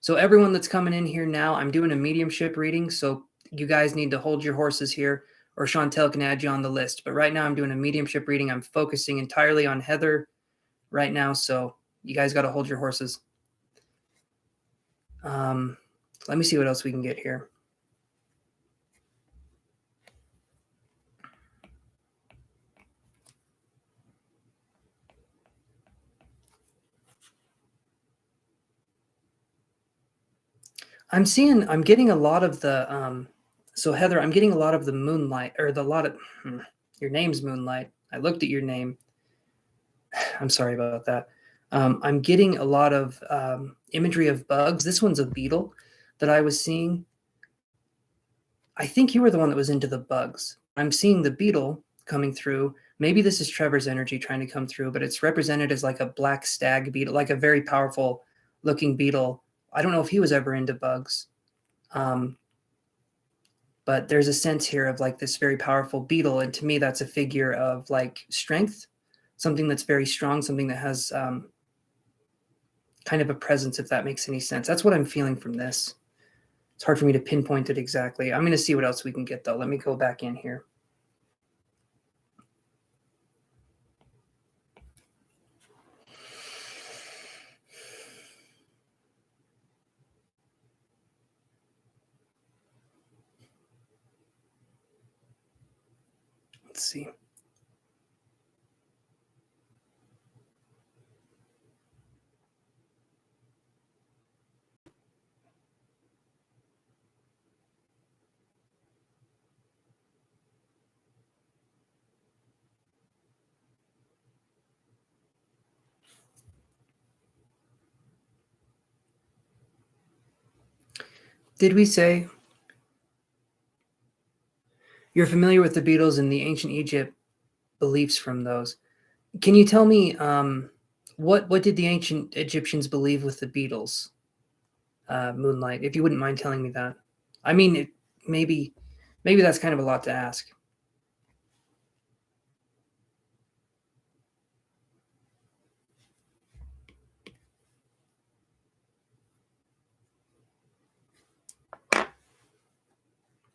So everyone that's coming in here now, I'm doing a mediumship reading. So you guys need to hold your horses here, or Chantel can add you on the list. But right now I'm doing a mediumship reading. I'm focusing entirely on Heather right now. So you guys got to hold your horses. Let me see what else we can get here. I'm getting a lot of the, so Heather, I'm getting a lot of the moonlight, or your name's Moonlight. I looked at your name. I'm sorry about that. I'm getting a lot of imagery of bugs. This one's a beetle that I was seeing. I think you were the one that was into the bugs. I'm seeing the beetle coming through. Maybe this is Trevor's energy trying to come through, but it's represented as like a black stag beetle, like a very powerful looking beetle. I don't know if he was ever into bugs. But there's a sense here of like this very powerful beetle. And to me, that's a figure of like strength, something that's very strong, something that has kind of a presence, if that makes any sense. That's what I'm feeling from this. It's hard for me to pinpoint it exactly. I'm going to see what else we can get, though. Let me go back in here. Let's see. Did we say you're familiar with the beetles and the ancient Egypt beliefs from those? Can you tell me what did the ancient Egyptians believe with the beetles, Moonlight? If you wouldn't mind telling me that. I mean, maybe that's kind of a lot to ask.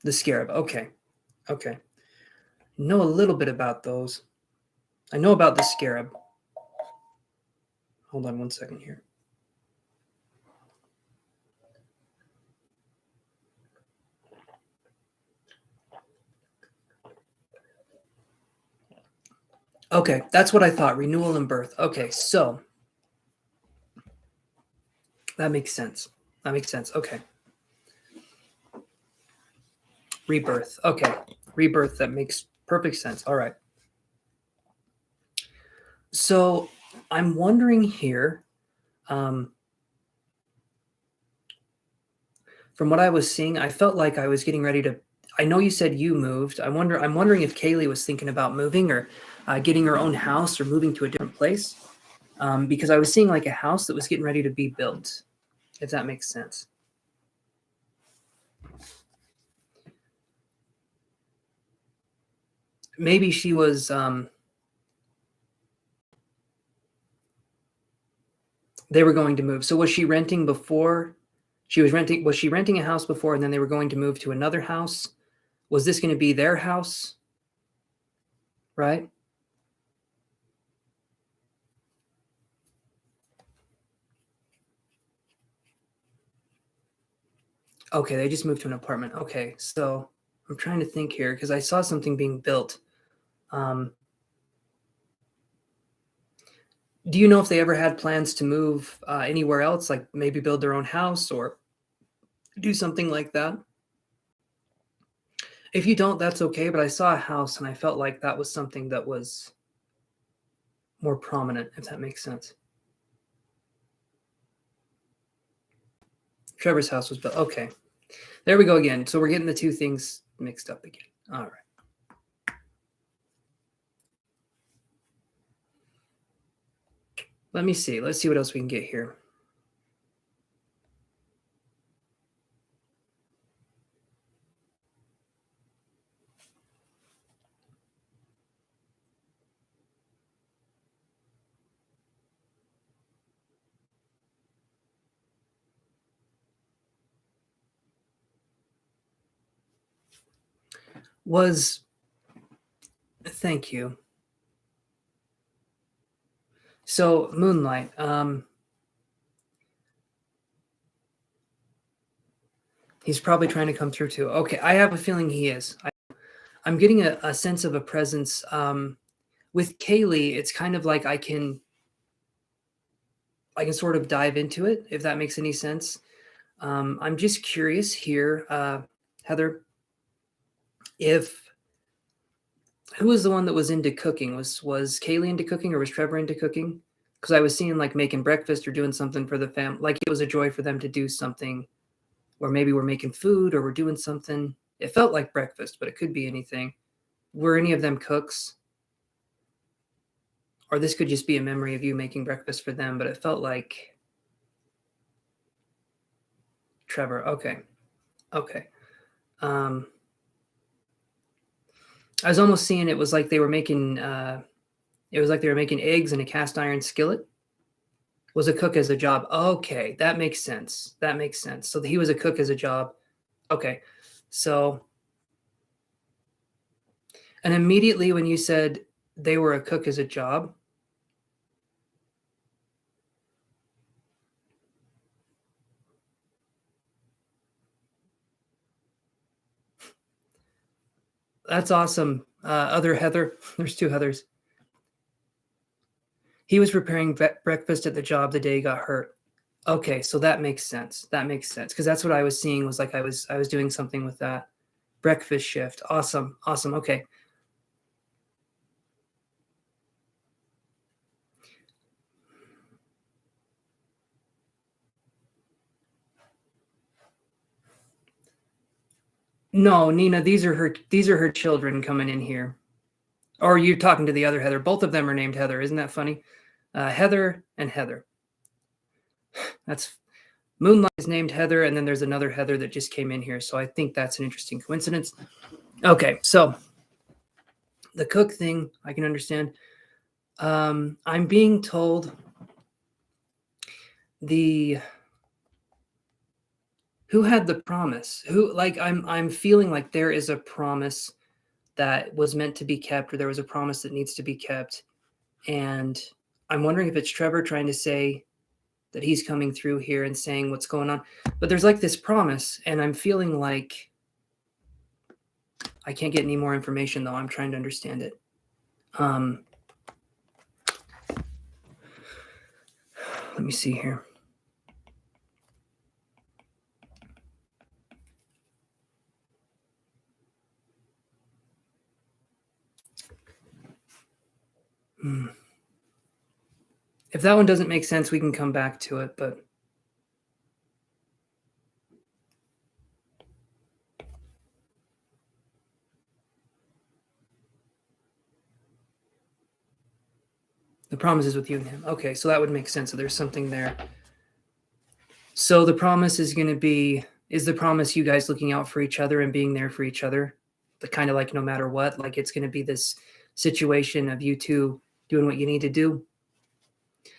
The scarab. Okay. Know a little bit about those. I know about the scarab. Hold on one second here. Okay, that's what I thought. Renewal and birth. Okay, so That makes sense. That makes sense. Okay. Rebirth. Okay. Rebirth. That makes perfect sense. All right. So I'm wondering here, from what I was seeing, I felt like I was getting ready to. I know you said you moved. I'm wondering if Kaylee was thinking about moving or getting her own house or moving to a different place, because I was seeing like a house that was getting ready to be built. If that makes sense. Maybe she was. They were going to move. So was she renting before? Was she renting a house before, and then they were going to move to another house? Was this going to be their house? Right? Okay, they just moved to an apartment. Okay, so I'm trying to think here because I saw something being built. Do you know if they ever had plans to move anywhere else, like maybe build their own house or do something like that? If you don't, that's okay. But I saw a house and I felt like that was something that was more prominent, if that makes sense. Trevor's house was built. Okay. There we go again. So we're getting the two things mixed up again. All right. Let me see. Let's see what else we can get here. Thank you. So Moonlight, he's probably trying to come through too. Okay, I have a feeling he is. I'm getting a sense of a presence. With Kaylee, it's kind of like I can sort of dive into it, if that makes any sense. I'm just curious here, Heather, who was the one that was into cooking? Was Kaylee into cooking or was Trevor into cooking? Because I was seeing like making breakfast or doing something for the family. Like it was a joy for them to do something, or maybe we're making food or we're doing something. It felt like breakfast, but it could be anything. Were any of them cooks? Or this could just be a memory of you making breakfast for them, but it felt like Trevor. Okay. Okay. I was almost seeing it was like they were making eggs in a cast iron skillet. Was a cook as a job. Okay, that makes sense. That makes sense. So he was a cook as a job. Okay. So and immediately when you said they were a cook as a job, that's awesome. Other Heather, there's two Heathers. He was preparing breakfast at the job the day he got hurt. Okay, so that makes sense. That makes sense because that's what I was seeing was like I was doing something with that breakfast shift. Awesome. Awesome. Okay. No, Nina, these are her children coming in here. Or you're talking to the other Heather. Both of them are named Heather. Isn't that funny? Heather and Heather. That's Moonlight is named Heather, and then there's another Heather that just came in here. So I think that's an interesting coincidence. Okay, so the cook thing I can understand. I'm being told who had the promise? Who like I'm feeling like there is a promise that was meant to be kept, or there was a promise that needs to be kept. And I'm wondering if it's Trevor trying to say that he's coming through here and saying what's going on. But there's like this promise, and I'm feeling like I can't get any more information though. I'm trying to understand it. Let me see here. If that one doesn't make sense, we can come back to it, but the promise is with you and him. Okay, so that would make sense. So there's something there. So the promise is going to be, is the promise you guys looking out for each other and being there for each other? The kind of like no matter what, like it's going to be this situation of you two doing what you need to do.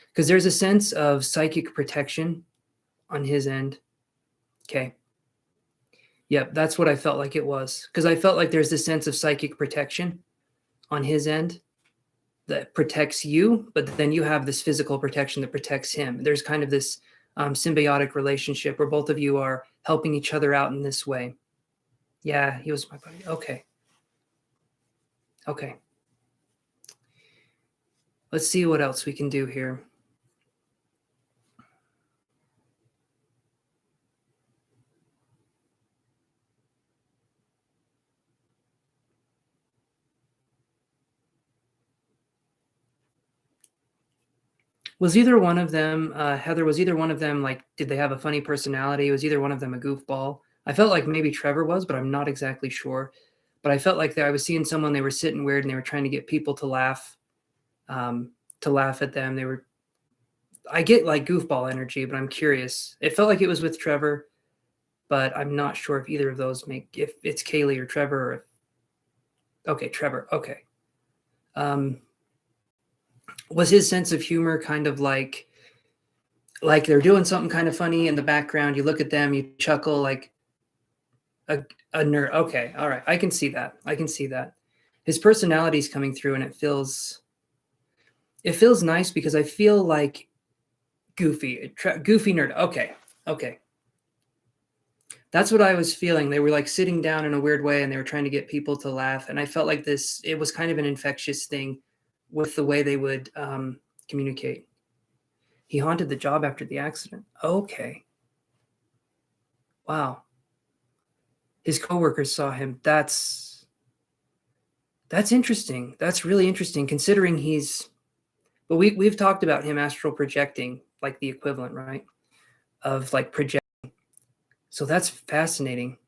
Because there's a sense of psychic protection on his end. Okay. Yep, that's what I felt like it was. Because I felt like there's this sense of psychic protection on his end that protects you, but then you have this physical protection that protects him. There's kind of this symbiotic relationship where both of you are helping each other out in this way. Yeah, he was my buddy. Okay. Okay. Let's see what else we can do here. Was either one of them, Heather, was either one of them like, did they have a funny personality? Was either one of them a goofball? I felt like maybe Trevor was, but I'm not exactly sure. But I felt like I was seeing someone, they were sitting weird and they were trying to get people to laugh at them. I get like goofball energy, but I'm curious. It felt like it was with Trevor, but I'm not sure if either of those if it's Kaylee or Trevor. Okay, Trevor. Okay. Was his sense of humor kind of like they're doing something kind of funny in the background? You look at them, you chuckle like a nerd. Okay, all right. I can see that. His personality's coming through, and it feels nice because I feel like goofy nerd. Okay. That's what I was feeling. They were like sitting down in a weird way and they were trying to get people to laugh. And I felt like it was kind of an infectious thing with the way they would communicate. He haunted the job after the accident. Okay. Wow. His coworkers saw him. That's interesting. That's really interesting considering but we've talked about him astral projecting, like the equivalent, right? Of like projecting. So that's fascinating.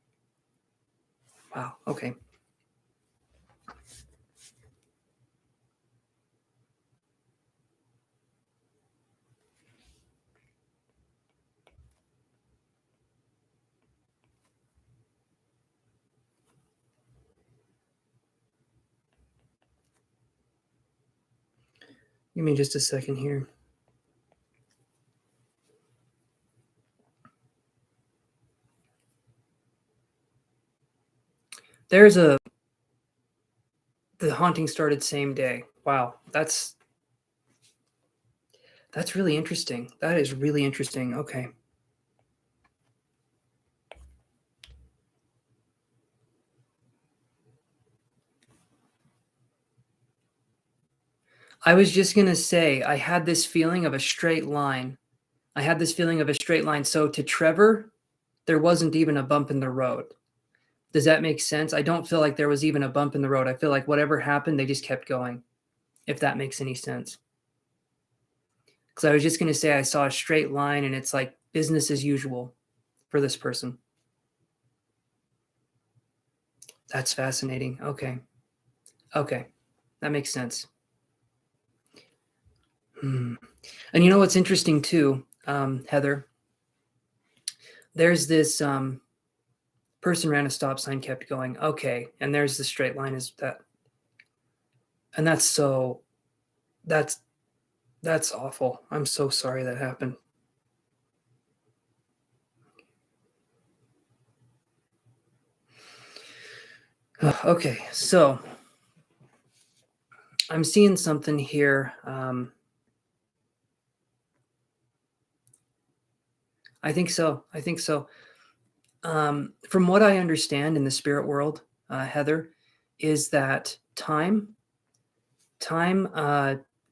Wow. Okay. Give me just a second here. The haunting started same day. Wow. That's really interesting. That is really interesting. Okay. I was just going to say, I had this feeling of a straight line. So to Trevor, there wasn't even a bump in the road. Does that make sense? I don't feel like there was even a bump in the road. I feel like whatever happened, they just kept going, if that makes any sense. Because I was just going to say I saw a straight line and it's like business as usual for this person. That's fascinating. Okay. That makes sense. And you know what's interesting too, Heather? There's this person ran a stop sign, kept going. Okay. And there's the straight line is that. And that's awful. I'm so sorry that happened. Okay. So I'm seeing something here. I think so. From what I understand in the spirit world, Heather, is that time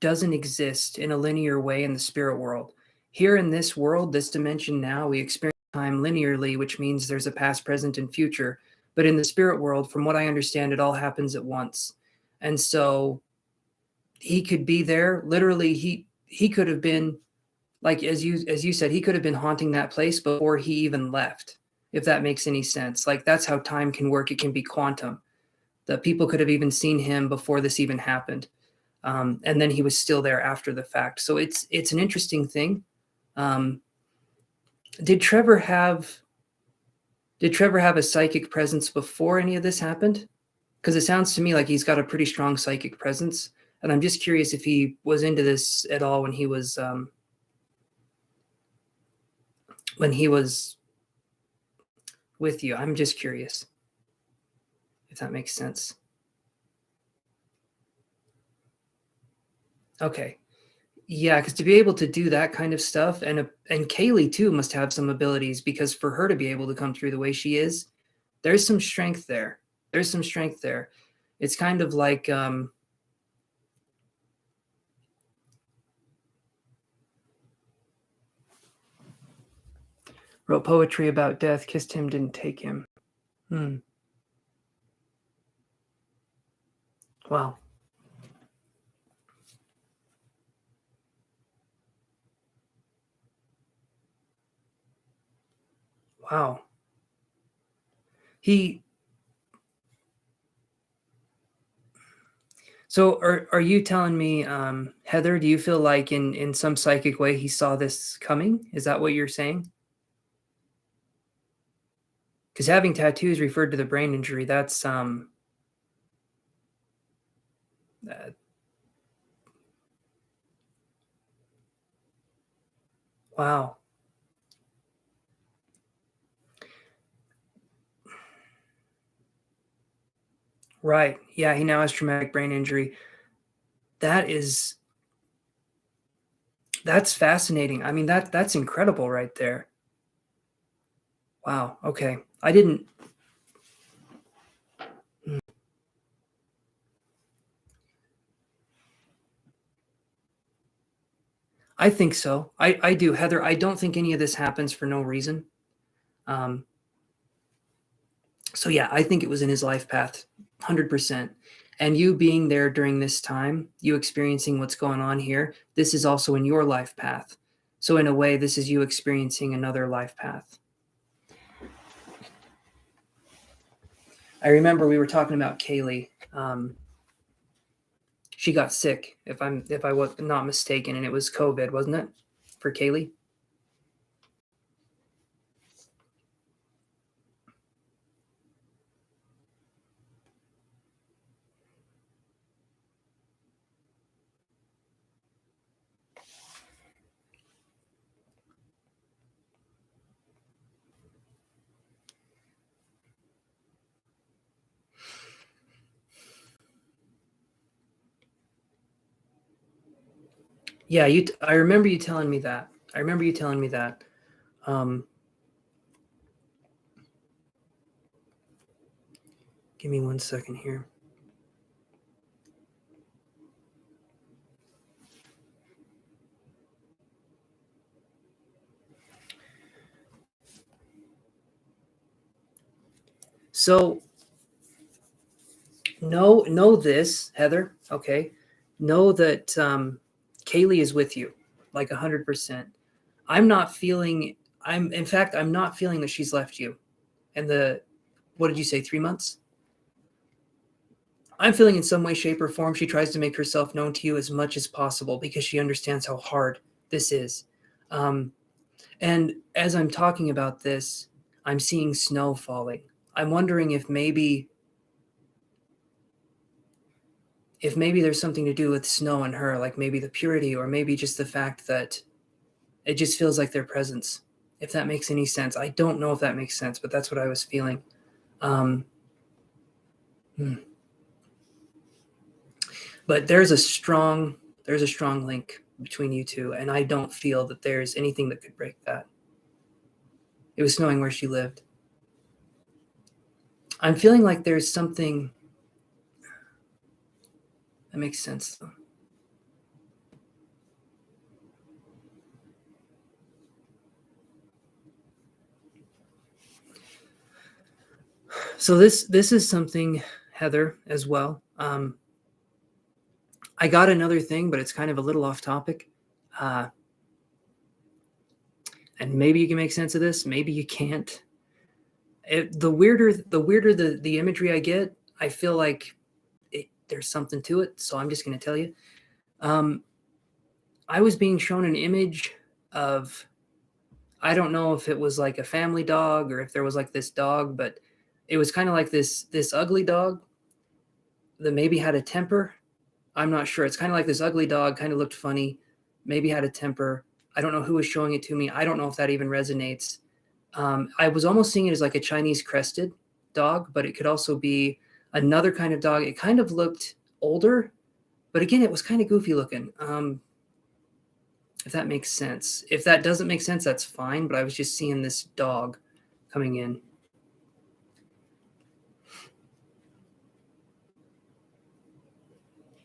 doesn't exist in a linear way in the spirit world. Here in this world, this dimension now, we experience time linearly, which means there's a past, present, and future. But in the spirit world, from what I understand, it all happens at once. And so he could be there. Literally, he could have been, like, as you said, he could have been haunting that place before he even left, if that makes any sense. Like, that's how time can work. It can be quantum. The people could have even seen him before this even happened. And then he was still there after the fact. So it's an interesting thing. Did Trevor have a psychic presence before any of this happened? Because it sounds to me like he's got a pretty strong psychic presence. And I'm just curious if he was into this at all when he was with you. I'm just curious if that makes sense. Okay. Yeah, because to be able to do that kind of stuff, and Kaylee too must have some abilities, because for her to be able to come through the way she is, there's some strength there. There's some strength there. It's kind of like wrote poetry about death, kissed him, didn't take him. Wow. Wow. So are you telling me, Heather, do you feel like in some psychic way he saw this coming? Is that what you're saying? Because having tattoos referred to the brain injury, that's wow. Right. Yeah, he now has traumatic brain injury. That's fascinating. I mean, that's incredible right there. Wow. Okay. I didn't. I think so. I do, Heather. I don't think any of this happens for no reason. So yeah, I think it was in his life path, 100%. And you being there during this time, you experiencing what's going on here, this is also in your life path. So in a way, this is you experiencing another life path. I remember we were talking about Kaylee. She got sick, if I was not mistaken, and it was COVID, wasn't it, for Kaylee? Yeah, I remember you telling me that. Give me 1 second here. So know this, Heather. Okay, know that Kaylee is with you, like 100%. I'm not feeling. In fact, I'm not feeling that she's left you. And what did you say? 3 months? I'm feeling in some way, shape, or form she tries to make herself known to you as much as possible, because she understands how hard this is. And as I'm talking about this, I'm seeing snow falling. I'm wondering if maybe there's something to do with snow and her, like maybe the purity, or maybe just the fact that it just feels like their presence. If that makes any sense. I don't know if that makes sense, but that's what I was feeling. But there's a strong link between you two, and I don't feel that there's anything that could break that. It was snowing where she lived. I'm feeling like there's something that makes sense, though. So this is something, Heather, as well. I got another thing, but it's kind of a little off topic. And maybe you can make sense of this. Maybe you can't. The weirder the imagery I get, I feel like there's something to it. So I'm just going to tell you. I was being shown an image of, I don't know if it was like a family dog or if there was like this dog, but it was kind of like this ugly dog that maybe had a temper. I'm not sure. It's kind of like this ugly dog, kind of looked funny, maybe had a temper. I don't know who was showing it to me. I don't know if that even resonates. I was almost seeing it as like a Chinese crested dog, but it could also be another kind of dog. It kind of looked older, but again, it was kind of goofy looking. If that makes sense. If that doesn't make sense, that's fine, but I was just seeing this dog coming in.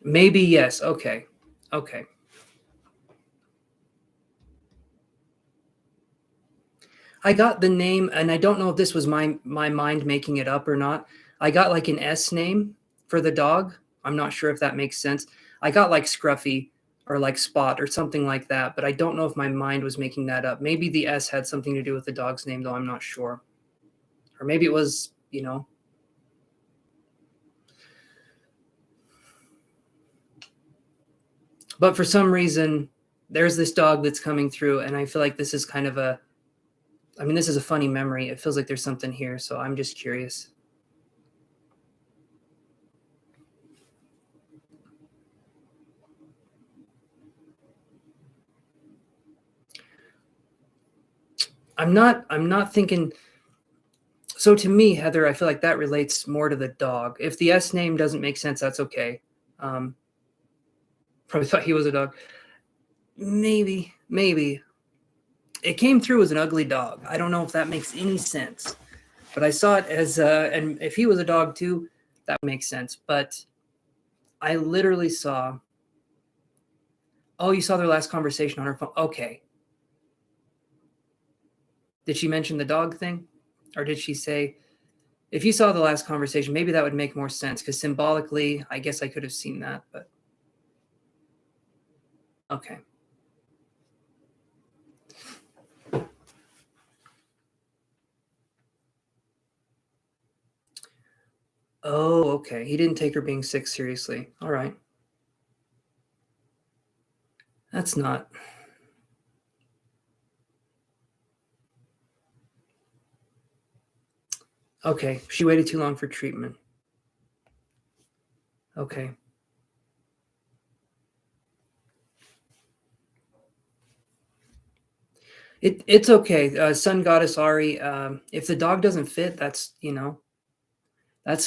Maybe yes. Okay. Okay. I got the name, and I don't know if this was my mind making it up or not. I got like an S name for the dog. I'm not sure if that makes sense. I got like Scruffy or like Spot or something like that, but I don't know if my mind was making that up. Maybe the S had something to do with the dog's name, though I'm not sure. Or maybe it was, But for some reason, there's this dog that's coming through, and I feel like this is kind of this is a funny memory. It feels like there's something here, so I'm just curious. I'm not thinking. So to me, Heather, I feel like that relates more to the dog. If the S name doesn't make sense, that's okay. Probably thought he was a dog. Maybe. It came through as an ugly dog. I don't know if that makes any sense, but I saw it as and if he was a dog too, that makes sense. But I literally saw. Oh, you saw their last conversation on her phone. Okay. Did she mention the dog thing, or did she say? If you saw the last conversation, maybe that would make more sense because symbolically, I guess I could have seen that, but okay. Oh, okay. He didn't take her being sick seriously. All right. That's not. Okay. She waited too long for treatment. Okay. It's okay. Sun Goddess Ari, if the dog doesn't fit, that's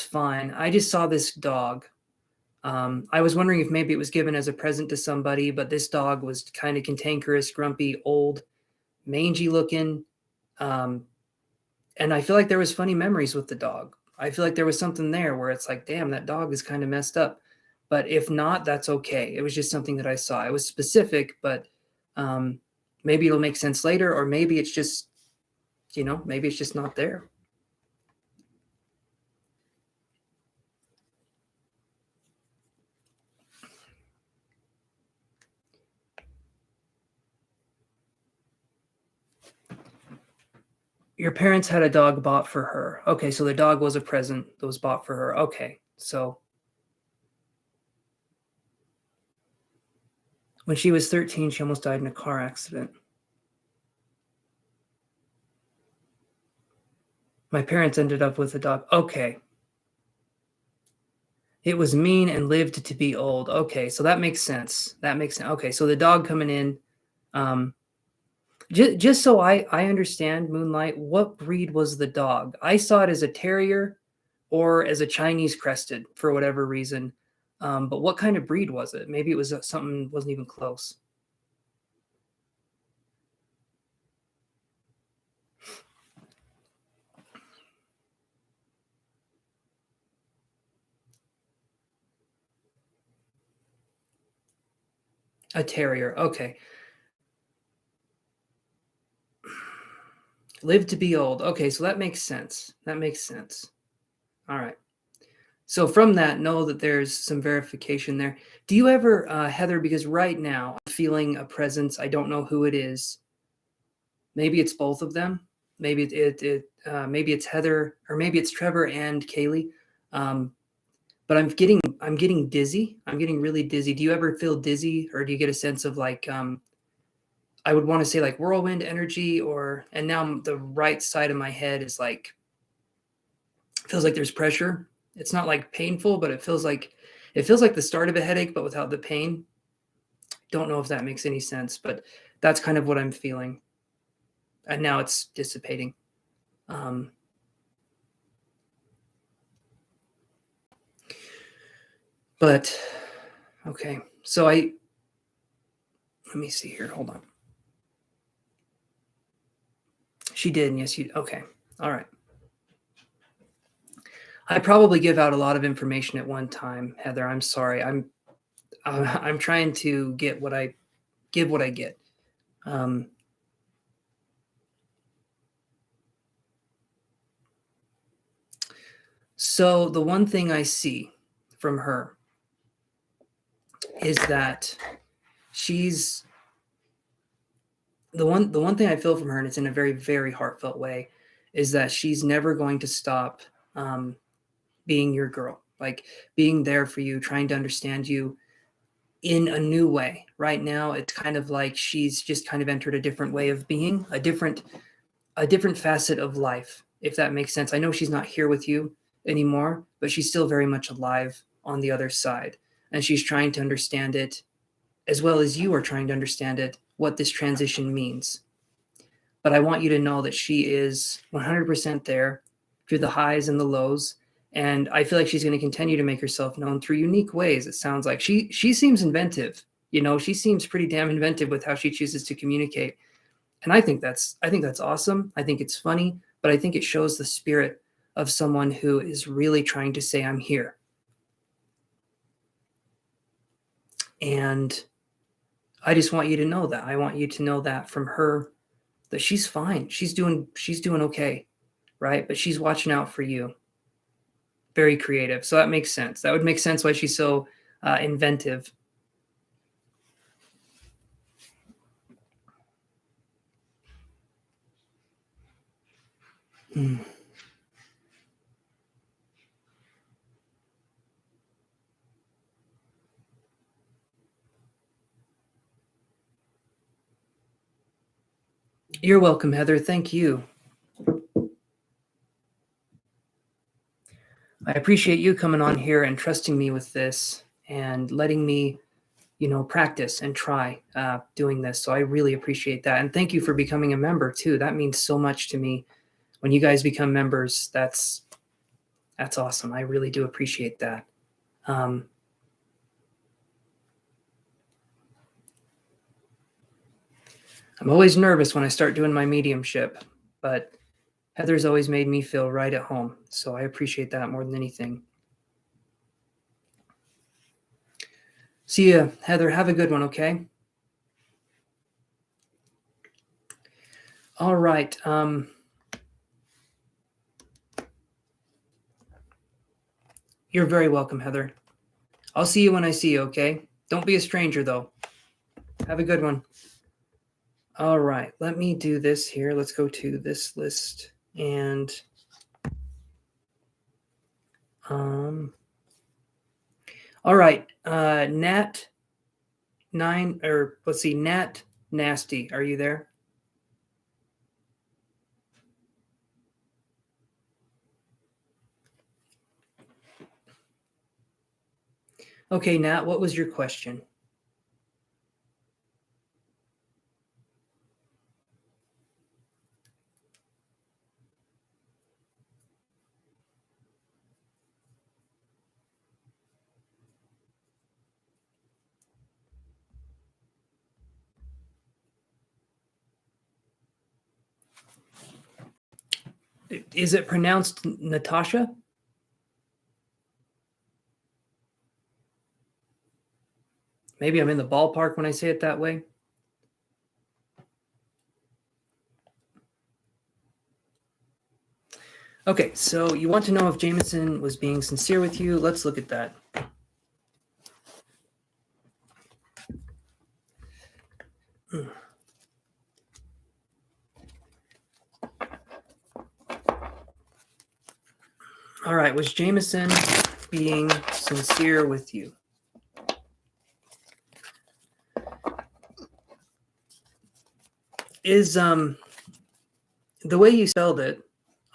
fine. I just saw this dog. I was wondering if maybe it was given as a present to somebody, but this dog was kind of cantankerous, grumpy, old, mangy looking. And I feel like there was funny memories with the dog. I feel like there was something there where it's like, damn, that dog is kind of messed up. But if not, that's okay. It was just something that I saw. It was specific, but maybe it'll make sense later, or maybe it's just, maybe it's just not there. Your parents had a dog bought for her. Okay, so the dog was a present that was bought for her. Okay, so when she was 13, she almost died in a car accident. My parents ended up with a dog. Okay. It was mean and lived to be old. Okay, so that makes sense. Okay, so the dog coming in. Just so I understand, Moonlight, what breed was the dog? I saw it as a terrier or as a Chinese crested for whatever reason. But what kind of breed was it? Maybe it was something wasn't even close. A terrier. Okay. Live to be old. Okay, so that makes sense. All right. So from that, know that there's some verification there. Do you ever, Heather, because right now I'm feeling a presence, I don't know who it is. Maybe it's both of them. Maybe maybe it's Heather, or maybe it's Trevor and Kaylee. But I'm getting dizzy. I'm getting really dizzy. Do you ever feel dizzy, or do you get a sense of like, I would want to say like whirlwind energy, and now the right side of my head is like, feels like there's pressure. It's not like painful, but it feels like the start of a headache, but without the pain. Don't know if that makes any sense, but that's kind of what I'm feeling. And now it's dissipating. But okay, so let me see here. Hold on. She did, and yes, okay. All right. I probably give out a lot of information at one time, Heather. I'm sorry. I'm trying to get what I get. So the one thing I see from her is that she's the one thing I feel from her, and it's in a very, very heartfelt way, is that she's never going to stop being your girl, like being there for you, trying to understand you in a new way. Right now, it's kind of like she's just kind of entered a different way of being, a different facet of life, if that makes sense. I know she's not here with you anymore, but she's still very much alive on the other side. And she's trying to understand it as well as you are trying to understand it, what this transition means. But I want you to know that she is 100% there through the highs and the lows. And I feel like she's going to continue to make herself known through unique ways. It sounds like she seems inventive. She seems pretty damn inventive with how she chooses to communicate. And I think that's awesome. I think it's funny, but I think it shows the spirit of someone who is really trying to say, I'm here. And I just want you to know that. I want you to know that from her, that she's fine. She's doing okay, right? But she's watching out for you. Very creative. So that makes sense. That would make sense why she's so inventive. You're welcome, Heather. Thank you. I appreciate you coming on here and trusting me with this and letting me, practice and try doing this. So I really appreciate that. And thank you for becoming a member too. That means so much to me. When you guys become members, that's awesome. I really do appreciate that. I'm always nervous when I start doing my mediumship, but Heather's always made me feel right at home. So I appreciate that more than anything. See ya, Heather. Have a good one, okay? All right. You're very welcome, Heather. I'll see you when I see you, okay? Don't be a stranger, though. Have a good one. All right. Let me do this here. Let's go to this list. And all right. Nat 9, or let's see, Nat Nasty. Are you there? Okay, Nat, what was your question? Is it pronounced Natasha? Maybe I'm in the ballpark when I say it that way. Okay, so you want to know if Jameson was being sincere with you. Let's look at that. All right, was Jameson being sincere with you? Is the way you spelled it,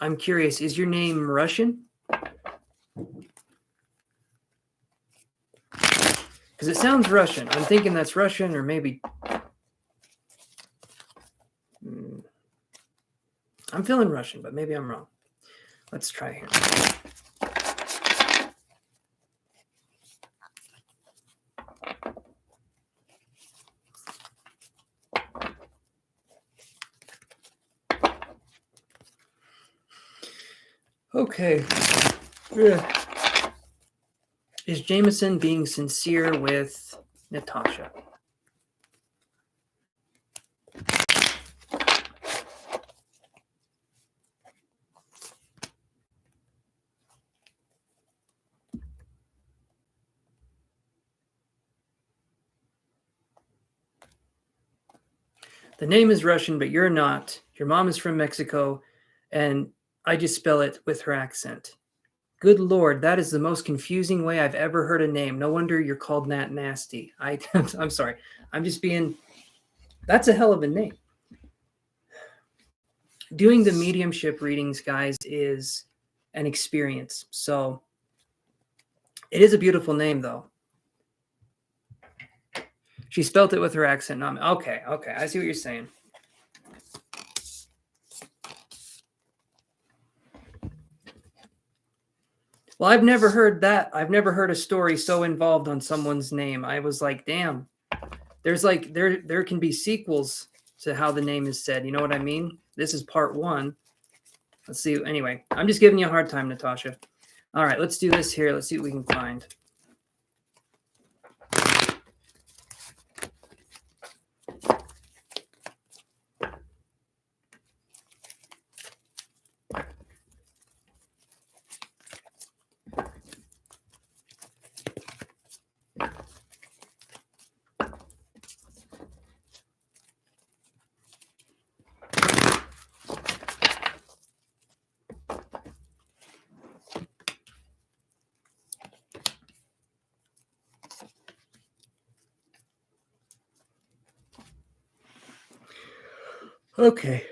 I'm curious, is your name Russian? Because it sounds Russian. I'm thinking that's Russian, or maybe I'm feeling Russian, but maybe I'm wrong. Let's try here. Okay. Is Jameson being sincere with Natasha? The name is Russian, but you're not. Your mom is from Mexico, and I just spell it with her accent. Good Lord, that is the most confusing way I've ever heard a name. No wonder you're called Nat Nasty. I'm sorry. I'm just being... That's a hell of a name. Doing the mediumship readings, guys, is an experience. So it is a beautiful name, though. She spelt it with her accent. Okay. I see what you're saying. Well, I've never heard that. I've never heard a story so involved on someone's name. I was like, damn. There's like there can be sequels to how the name is said. You know what I mean? This is part 1. Let's see. Anyway, I'm just giving you a hard time, Natasha. All right, let's do this here. Let's see what we can find. Okay.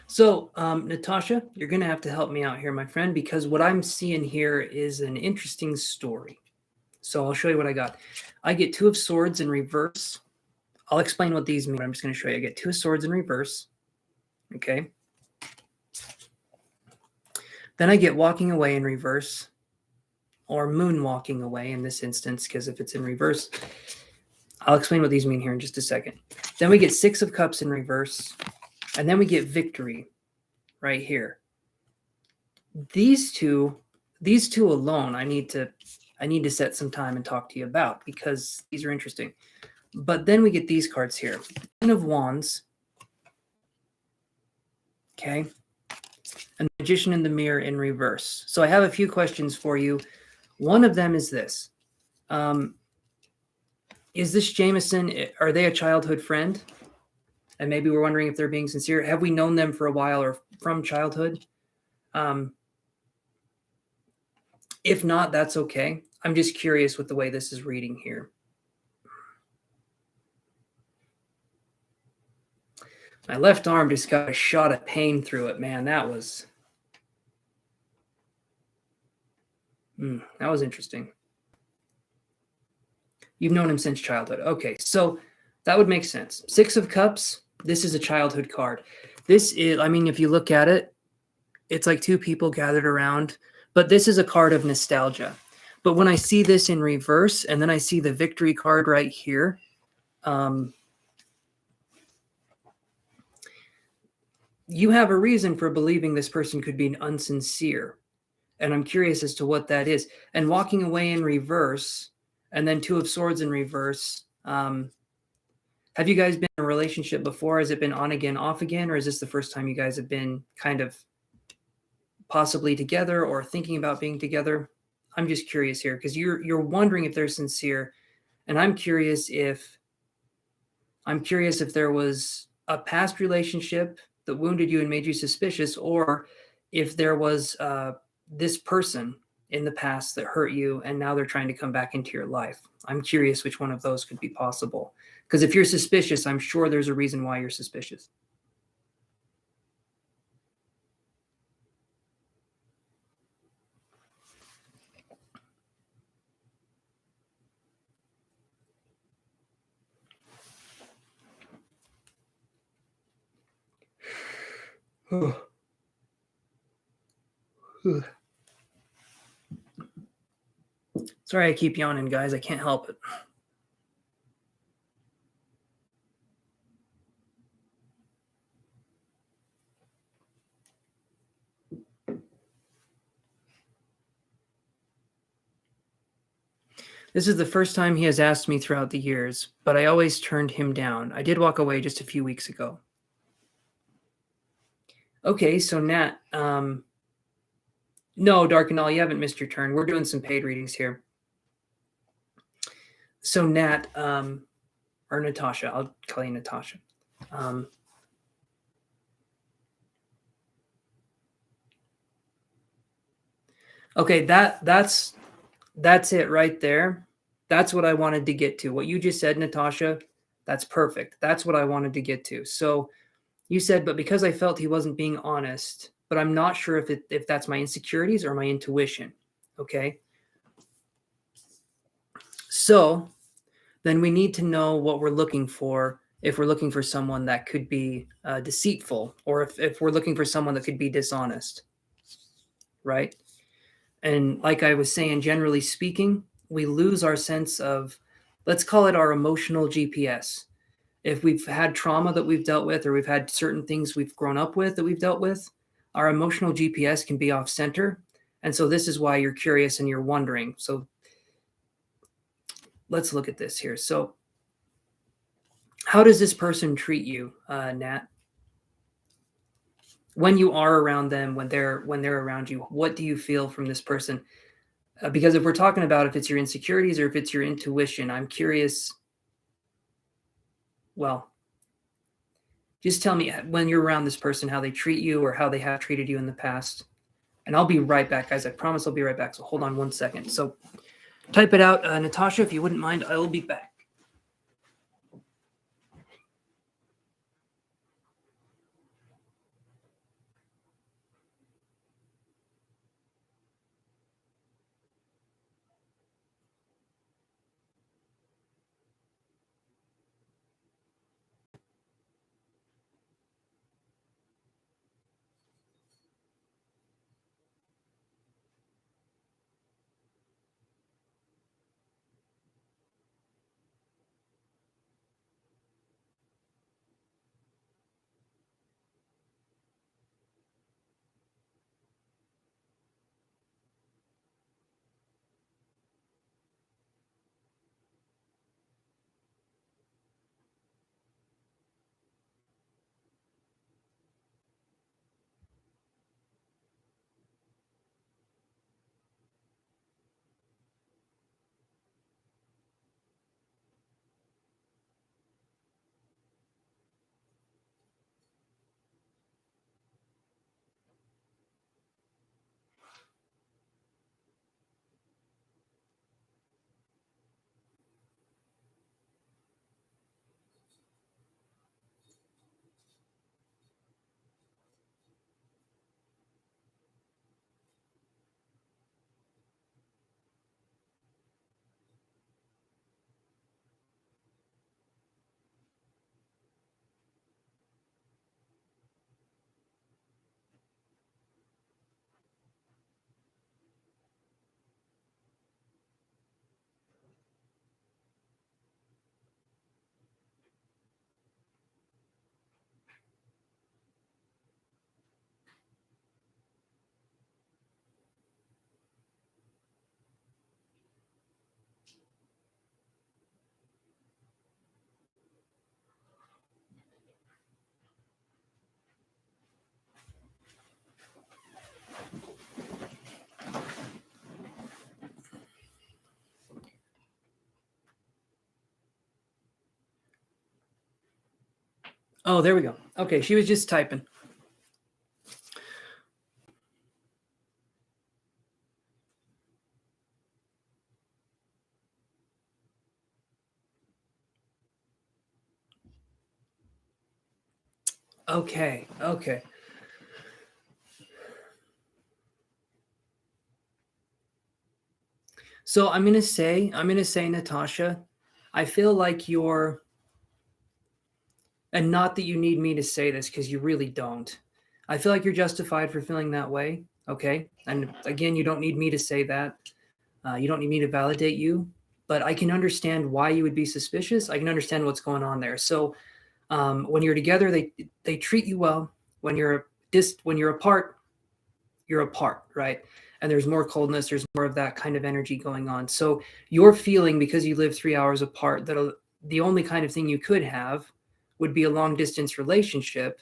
So, Natasha, you're going to have to help me out here, my friend, because what I'm seeing here is an interesting story. So I'll show you what I got. I get 2 of Swords in reverse. I'll explain what these mean, but I'm just going to show you. I get 2 of Swords in reverse. Okay. Then I get Walking Away in reverse, or Moon Walking Away in this instance, because if it's in reverse, I'll explain what these mean here in just a second. Then we get 6 of Cups in reverse, and then we get Victory right here. These two alone, I need to set some time and talk to you about, because these are interesting. But then we get these cards here. Ten of Wands. Okay. And the Magician in the Mirror in reverse. So I have a few questions for you. One of them is this. Is this Jameson, are they a childhood friend? And maybe we're wondering if they're being sincere. Have we known them for a while or from childhood? If not, that's okay. I'm just curious with the way this is reading here. My left arm just got a shot of pain through it, man. That was interesting. You've known him since childhood. Okay, so that would make sense. 6 of Cups, this is a childhood card. This is, I mean, if you look at it, it's like 2 people gathered around, but this is a card of nostalgia. But when I see this in reverse, and then I see the Victory card right here, you have a reason for believing this person could be unsincere. And I'm curious as to what that is. And walking away in reverse, and then Two of Swords in reverse. Have you guys been in a relationship before? Has it been on again, off again? Or is this the first time you guys have been kind of possibly together or thinking about being together? I'm just curious here because you're wondering if they're sincere. And I'm curious if there was a past relationship that wounded you and made you suspicious, or if there was this person in the past that hurt you and now they're trying to come back into your life. I'm curious which one of those could be possible. Because if you're suspicious, I'm sure there's a reason why you're suspicious. Sorry I keep yawning, guys. I can't help it. This is the first time he has asked me throughout the years, but I always turned him down. I did walk away just a few weeks ago. Okay, so Nat, no, Darkanal, you haven't missed your turn. We're doing some paid readings here. So Nat, or Natasha, I'll call you Natasha. Okay, that's it right there. That's what I wanted to get to. What you just said, Natasha, that's perfect. That's what I wanted to get to. So you said, but because I felt he wasn't being honest, but I'm not sure if that's my insecurities or my intuition. Okay. So then we need to know what we're looking for. If we're looking for someone that could be deceitful, or if we're looking for someone that could be dishonest, right? And like I was saying, generally speaking, we lose our sense of, let's call it our emotional GPS. If we've had trauma that we've dealt with, or we've had certain things we've grown up with that we've dealt with, our emotional GPS can be off center. And so this is why you're curious and you're wondering. So let's look at this here. So how does this person treat you, Nat? When you are around them, when they're around you, what do you feel from this person? Because if we're talking about if it's your insecurities or if it's your intuition, I'm curious. Well, just tell me when you're around this person, how they treat you or how they have treated you in the past. And I'll be right back, guys. I promise I'll be right back. So hold on 1 second. So type it out. Natasha, if you wouldn't mind, I will be back. Oh, there we go. Okay, she was just typing. Okay. So I'm gonna say, Natasha, I feel like you're, and not that you need me to say this because you really don't. I feel like you're justified for feeling that way. Okay. And again, you don't need me to say that. You don't need me to validate you, but I can understand why you would be suspicious. I can understand what's going on there. So when you're together, they treat you well. When you're apart, you're apart, right? And there's more coldness. There's more of that kind of energy going on. So you're feeling, because you live 3 hours apart, that the only kind of thing you could have would be a long distance relationship.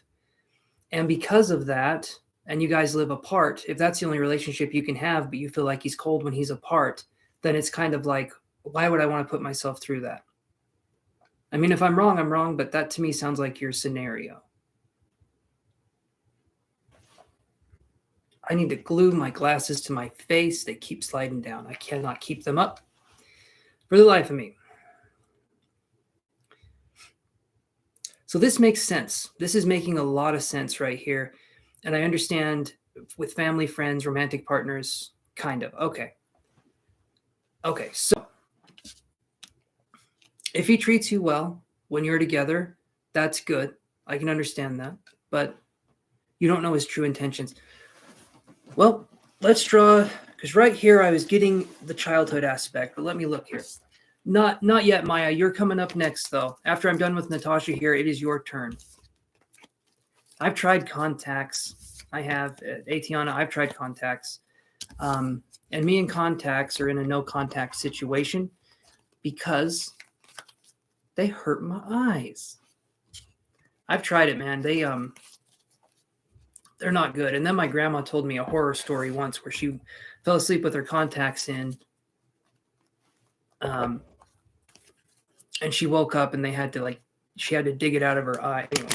And because of that, and you guys live apart, if that's the only relationship you can have, but you feel like he's cold when he's apart, then it's kind of like, why would I want to put myself through that? I mean, if I'm wrong, I'm wrong, but that to me sounds like your scenario. I need to glue my glasses to my face. They keep sliding down. I cannot keep them up for the life of me. So this makes sense. This is making a lot of sense right here. And I understand with family, friends, romantic partners, kind of. Okay. So if he treats you well when you're together, that's good. I can understand that. But you don't know his true intentions. Well, let's draw, because right here I was getting the childhood aspect, but let me look here. Not yet, Maya. You're coming up next, though. After I'm done with Natasha here, it is your turn. I've tried contacts. I have, Atiana, I've tried contacts. And me and contacts are in a no contact situation because they hurt my eyes. I've tried it, man. They're not good. And then my grandma told me a horror story once where she fell asleep with her contacts in. And she woke up and she had to dig it out of her eye. Anyway,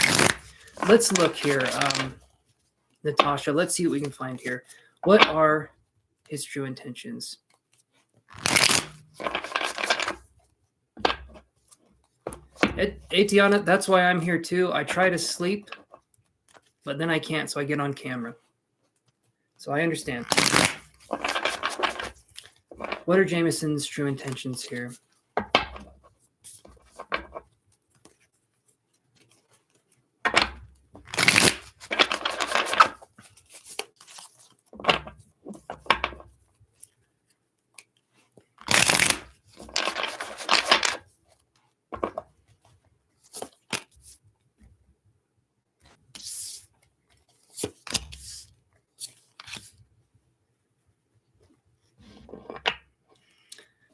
let's look here. Natasha, let's see what we can find here. What are his true intentions? Atiana, that's why I'm here too. I try to sleep, but then I can't, so I get on camera. So I understand. What are Jameson's true intentions here?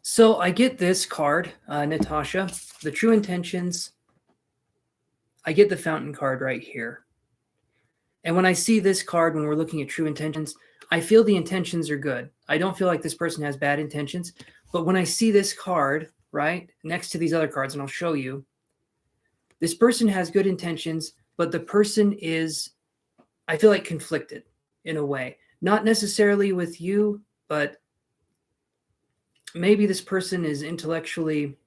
So I get this card, Natasha, the true intentions. I get the fountain card right here. And when I see this card, when we're looking at true intentions, I feel the intentions are good. I don't feel like this person has bad intentions. But when I see this card, right, next to these other cards, and I'll show you, this person has good intentions, but the person is, I feel like, conflicted in a way. Not necessarily with you, but maybe this person is intellectually,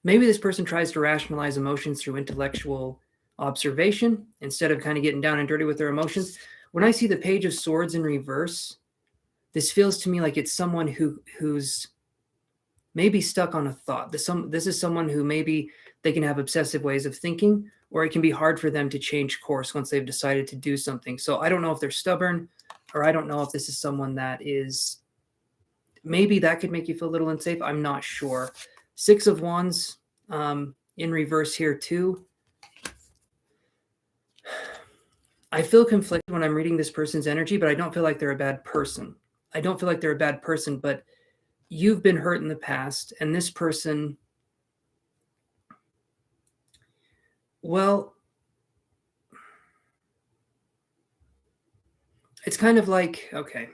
maybe this person tries to rationalize emotions through intellectual observation instead of kind of getting down and dirty with their emotions. When I see the Page of Swords in reverse, this feels to me like it's someone who's maybe stuck on a thought. This is someone who maybe they can have obsessive ways of thinking, or it can be hard for them to change course once they've decided to do something. So I don't know if they're stubborn, or I don't know if this is someone that is, maybe that could make you feel a little unsafe. I'm not sure. Six of Wands in reverse here too. I feel conflicted when I'm reading this person's energy, but I don't feel like they're a bad person. But you've been hurt in the past, and this person, well, it's kind of like, okay.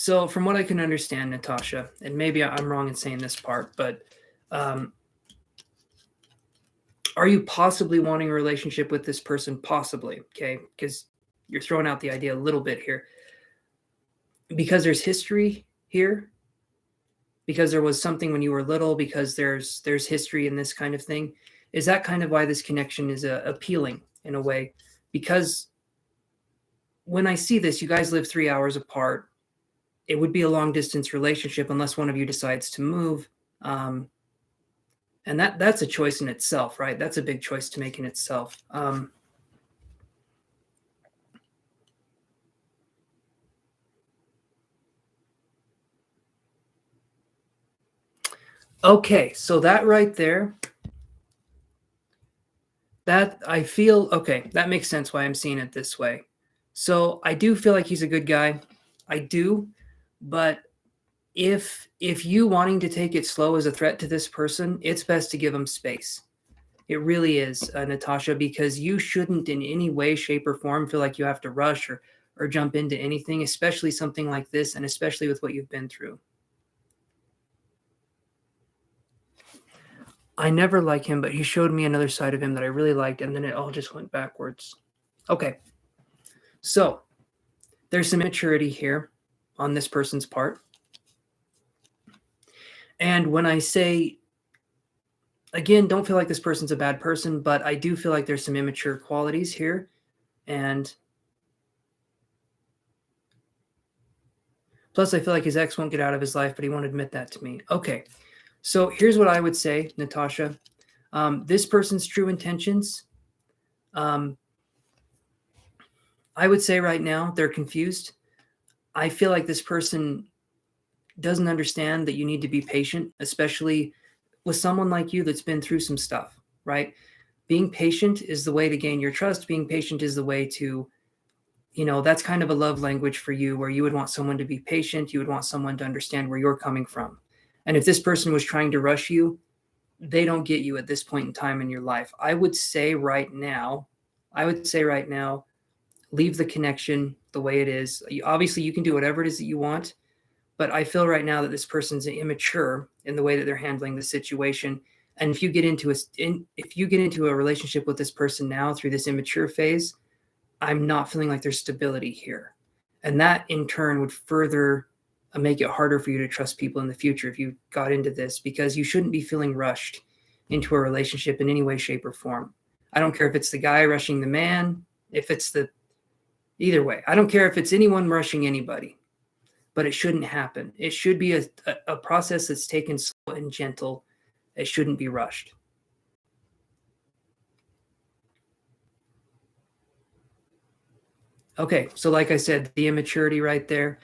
So from what I can understand, Natasha, and maybe I'm wrong in saying this part, but are you possibly wanting a relationship with this person? Possibly, okay? Because you're throwing out the idea a little bit here. Because there's history here, because there was something when you were little, because there's history in this kind of thing. Is that kind of why this connection is appealing in a way? Because when I see this, you guys live 3 hours apart. It would be a long distance relationship unless one of you decides to move. And that's a choice in itself, right? That's a big choice to make in itself. Okay, so that right there, that I feel, okay, that makes sense why I'm seeing it this way. So I do feel like he's a good guy. I do, but if you wanting to take it slow is a threat to this person, it's best to give him space. It really is, Natasha, because you shouldn't in any way, shape, or form feel like you have to rush or jump into anything, especially something like this, and especially with what you've been through. I never liked him, but he showed me another side of him that I really liked, and then it all just went backwards. Okay. So there's some immaturity here on this person's part. And when I say, again, don't feel like this person's a bad person, but I do feel like there's some immature qualities here. And plus, I feel like his ex won't get out of his life, but he won't admit that to me. Okay. So here's what I would say, Natasha. This person's true intentions, I would say right now they're confused. I feel like this person doesn't understand that you need to be patient, especially with someone like you that's been through some stuff, right? Being patient is the way to gain your trust. Being patient is the way to, that's kind of a love language for you, where you would want someone to be patient. You would want someone to understand where you're coming from. And if this person was trying to rush you, they don't get you at this point in time in your life. I would say right now, leave the connection the way it is. Obviously, you can do whatever it is that you want, but I feel right now that this person's immature in the way that they're handling the situation. And if you get into a relationship with this person now through this immature phase, I'm not feeling like there's stability here. And that in turn would further make it harder for you to trust people in the future if you got into this, because you shouldn't be feeling rushed into a relationship in any way, shape, or form. I don't care if it's the guy rushing the man, either way. I don't care if it's anyone rushing anybody, but it shouldn't happen. It should be a process that's taken slow and gentle. It shouldn't be rushed. Okay, so like I said, the immaturity right there.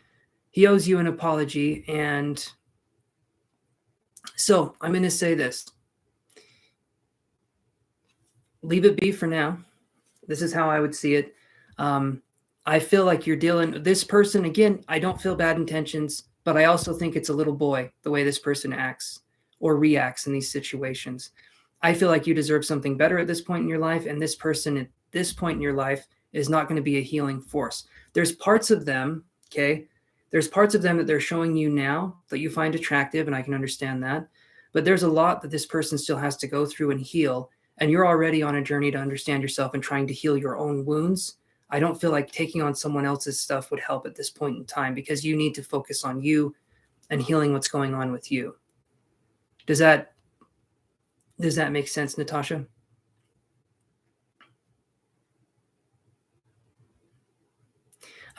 He owes you an apology. And so I'm going to say this. Leave it be for now. This is how I would see it. I feel like you're dealing with this person. Again, I don't feel bad intentions, but I also think it's a little boy, the way this person acts or reacts in these situations. I feel like you deserve something better at this point in your life. And this person at this point in your life is not going to be a healing force. There's parts of them, okay? There's parts of them that they're showing you now that you find attractive, and I can understand that. But there's a lot that this person still has to go through and heal. And you're already on a journey to understand yourself and trying to heal your own wounds. I don't feel like taking on someone else's stuff would help at this point in time, because you need to focus on you and healing what's going on with you. Does that make sense, Natasha?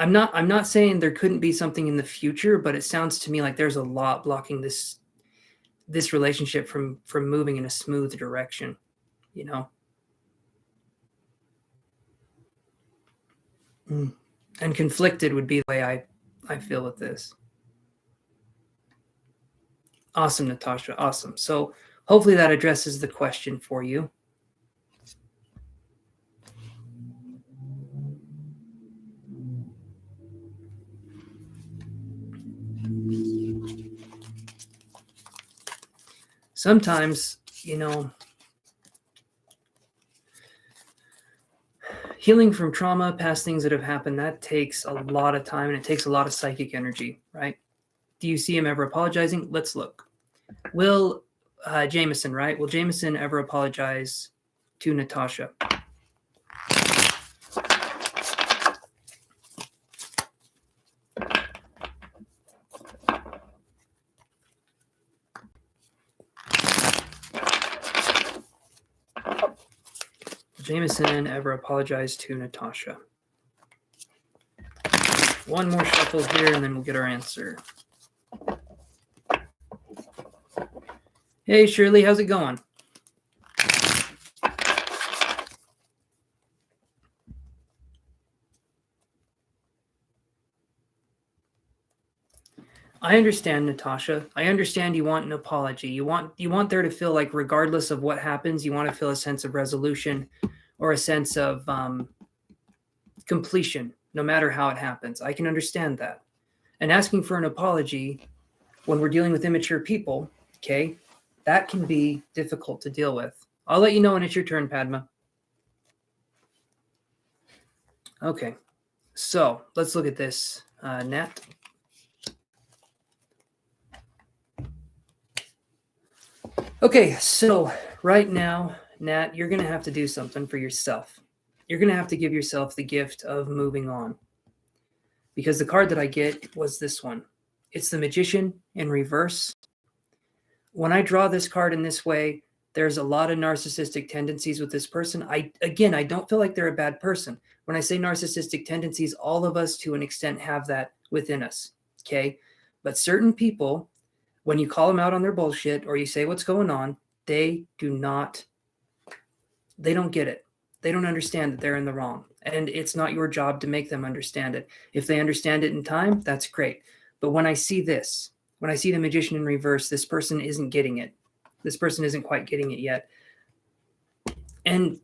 I'm not saying there couldn't be something in the future, but it sounds to me like there's a lot blocking this relationship from moving in a smooth direction, And conflicted would be the way I feel with this. Awesome, Natasha. Awesome. So hopefully that addresses the question for you. Sometimes, healing from trauma, past things that have happened, that takes a lot of time and it takes a lot of psychic energy, right? Do you see him ever apologizing? Let's look. Will Jameson, right? Will Jameson ever apologize to Natasha? Jameson ever apologized to Natasha? One more shuffle here and then we'll get our answer. Hey, Shirley, how's it going? I understand, Natasha. I understand you want an apology. You want there to feel like regardless of what happens, you want to feel a sense of resolution or a sense of completion, no matter how it happens. I can understand that. And asking for an apology when we're dealing with immature people, okay, that can be difficult to deal with. I'll let you know when it's your turn, Padma. Okay, so let's look at this, Nat. Okay, so right now, Nat, you're going to have to do something for yourself. You're going to have to give yourself the gift of moving on. Because the card that I get was this one. It's the Magician in reverse. When I draw this card in this way, there's a lot of narcissistic tendencies with this person. I don't feel like they're a bad person. When I say narcissistic tendencies, all of us to an extent have that within us, okay? But certain people, when you call them out on their bullshit or you say what's going on, they don't get it. They don't understand that they're in the wrong. And it's not your job to make them understand it. If they understand it in time, that's great. But when I see this, when I see the Magician in reverse, this person isn't getting it. This person isn't quite getting it yet. And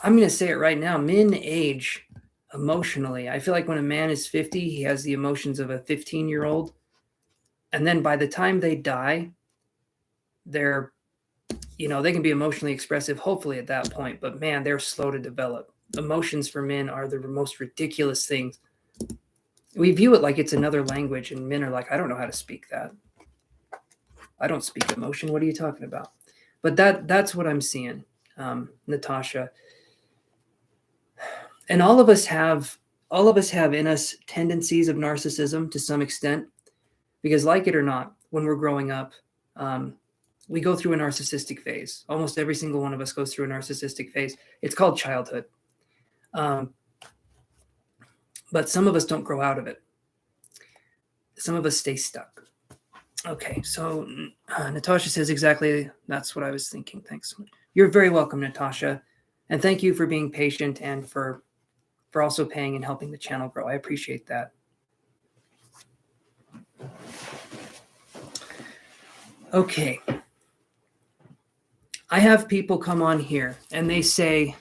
I'm going to say it right now. Men age emotionally. I feel like when a man is 50, he has the emotions of a 15-year-old. And then by the time they die, they can be emotionally expressive, hopefully at that point. But man, they're slow to develop. Emotions for men are the most ridiculous things. We view it like it's another language, and men are like, I don't know how to speak that. I don't speak emotion. What are you talking about? But that's what I'm seeing, Natasha. And all of us have in us tendencies of narcissism to some extent, because like it or not, when we're growing up, we go through a narcissistic phase. Almost every single one of us goes through a narcissistic phase. It's called childhood. But some of us don't grow out of it. Some of us stay stuck. Okay, so Natasha says exactly that's what I was thinking. Thanks. You're very welcome, Natasha. And thank you for being patient and for also paying and helping the channel grow. I appreciate that. Okay. I have people come on here and they'll say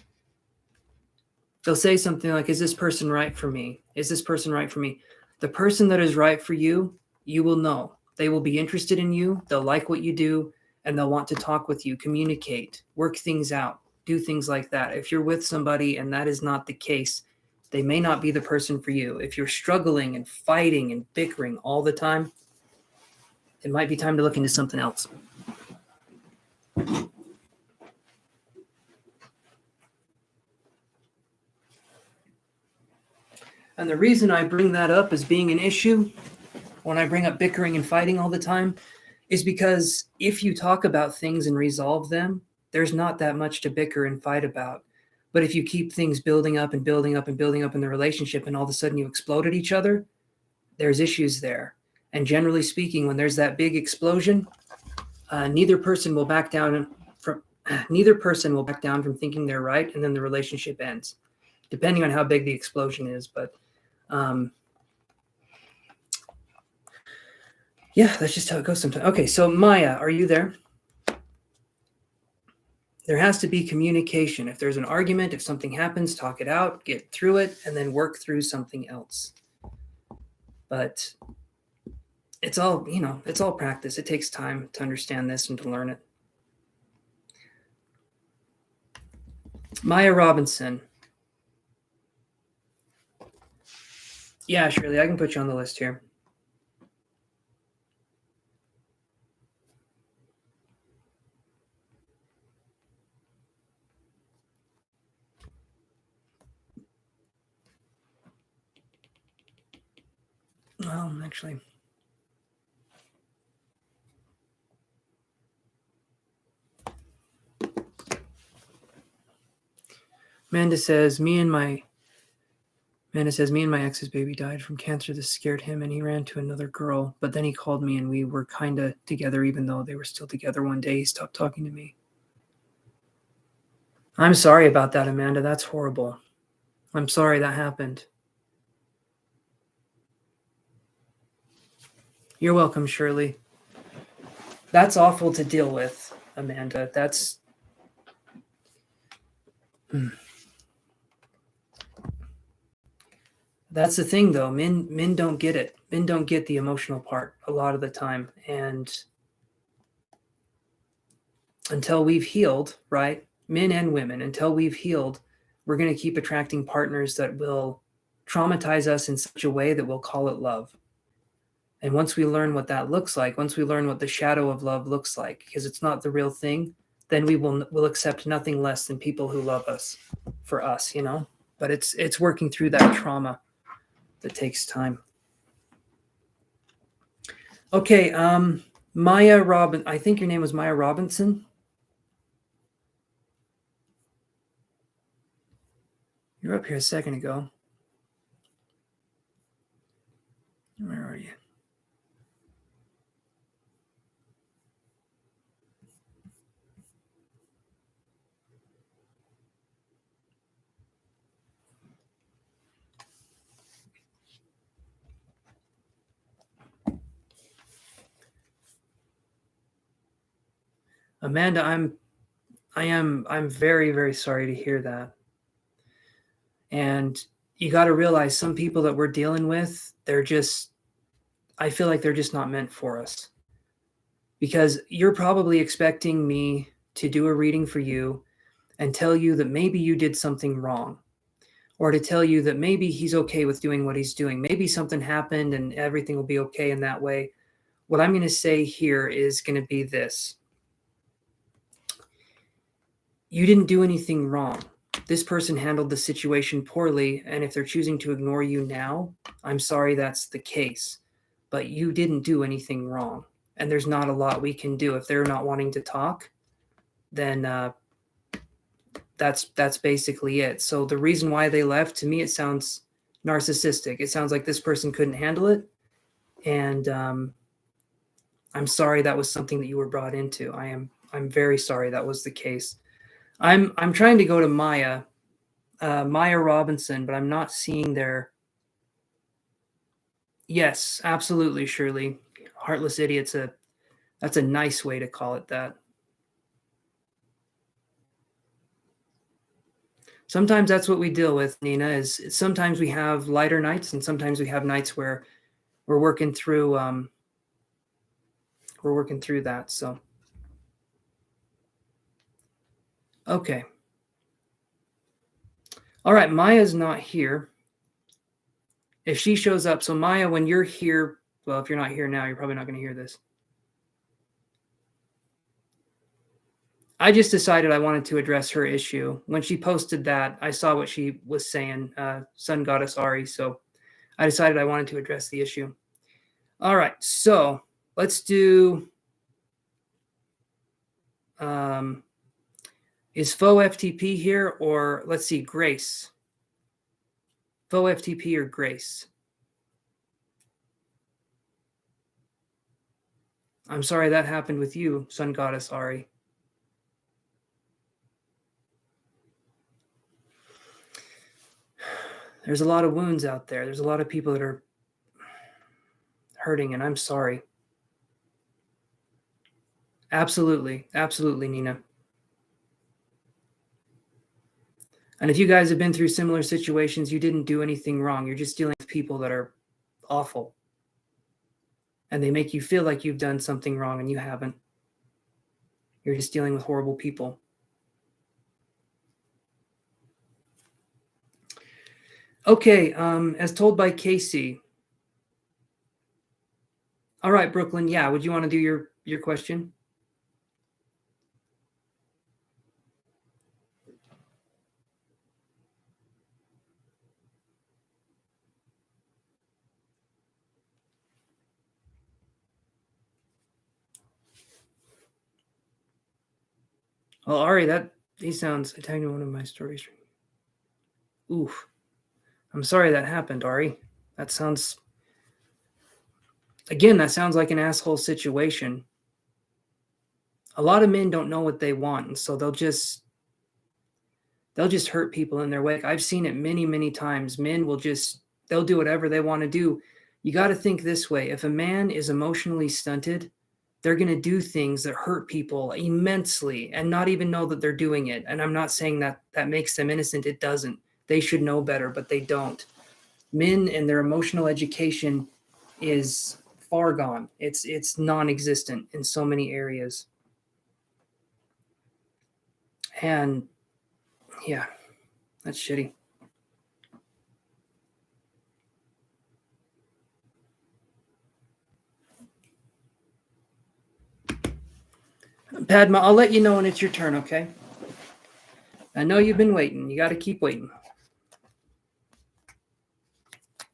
something like, is this person right for me? Is this person right for me? The person that is right for you, you will know. They will be interested in you. They'll like what you do and they'll want to talk with you, communicate, work things out, do things like that. If you're with somebody and that is not the case, they may not be the person for you. If you're struggling and fighting and bickering all the time, it might be time to look into something else. And the reason I bring that up as being an issue, when I bring up bickering and fighting all the time, is because if you talk about things and resolve them, there's not that much to bicker and fight about. But if you keep things building up and building up and building up in the relationship and all of a sudden you explode at each other, there's issues there. And generally speaking, when there's that big explosion, neither person will back down from thinking they're right, and then the relationship ends, depending on how big the explosion is. But yeah, that's just how it goes sometimes. Okay, so Maya, are you there? There has to be communication. If there's an argument, if something happens, talk it out, get through it, and then work through something else. But it's all practice. It takes time to understand this and to learn it. Maya Robinson. Yeah, Shirley, I can put you on the list here. Well, actually, Amanda says, me and my ex's baby died from cancer. This scared him and he ran to another girl. But then he called me and we were kind of together, even though they were still together. One day he stopped talking to me. I'm sorry about that, Amanda. That's horrible. I'm sorry that happened. You're welcome, Shirley. That's awful to deal with, Amanda. That's the thing, though. Men don't get it. Men don't get the emotional part a lot of the time. And until we've healed, right? Men and women, until we've healed, we're going to keep attracting partners that will traumatize us in such a way that we'll call it love. And once we learn what that looks like, once we learn what the shadow of love looks like, because it's not the real thing, then we'll accept nothing less than people who love us for us, you know? But it's working through that trauma that takes time. Okay, Maya Robin, I think your name was Maya Robinson. You were up here a second ago. Where are you? Amanda, I'm very, very sorry to hear that. And you got to realize some people that we're dealing with, I feel like they're just not meant for us. Because you're probably expecting me to do a reading for you and tell you that maybe you did something wrong, or to tell you that maybe he's okay with doing what he's doing. Maybe something happened and everything will be okay in that way. What I'm going to say here is going to be this. You didn't do anything wrong. This person handled the situation poorly, and if they're choosing to ignore you now, I'm sorry that's the case. But you didn't do anything wrong, and there's not a lot we can do. If they're not wanting to talk, then that's basically it. So the reason why they left, to me, it sounds narcissistic. It sounds like this person couldn't handle it, and I'm sorry that was something that you were brought into. I'm very sorry that was the case. I'm trying to go to Maya Robinson, but I'm not seeing their. Yes, absolutely, Shirley. Heartless idiot's that's a nice way to call it that. Sometimes that's what we deal with, Nina, is sometimes we have lighter nights and sometimes we have nights where we're working through that. So okay. All right, Maya's not here. If she shows up, so Maya, when you're here, well, if you're not here now, you're probably not going to hear this. I just decided I wanted to address her issue. When she posted that, I saw what she was saying, Sun Goddess Ari, so I decided I wanted to address the issue. All right, so let's do, is Faux FTP here, or let's see, Grace. Faux FTP or Grace? I'm sorry that happened with you, Sun Goddess Ari. There's a lot of wounds out there. There's a lot of people that are hurting, and I'm sorry. Absolutely. Absolutely, Nina. And if you guys have been through similar situations, you didn't do anything wrong. You're just dealing with people that are awful. And they make you feel like you've done something wrong, and you haven't. You're just dealing with horrible people. Okay, as told by Casey. All right, Brooklyn. Yeah, would you want to do your question? Well, Ari, he sounds. I tell you one of my stories. Oof. I'm sorry that happened, Ari. That sounds. Again, that sounds like an asshole situation. A lot of men don't know what they want, and so they'll just hurt people in their wake. I've seen it many, many times. Men they'll do whatever they want to do. You got to think this way. If a man is emotionally stunted, they're going to do things that hurt people immensely and not even know that they're doing it. And I'm not saying that makes them innocent. It doesn't. They should know better, but they don't. Men and their emotional education is far gone. It's non-existent in so many areas. And yeah, that's shitty. Padma, I'll let you know when it's your turn, okay? I know you've been waiting. You got to keep waiting.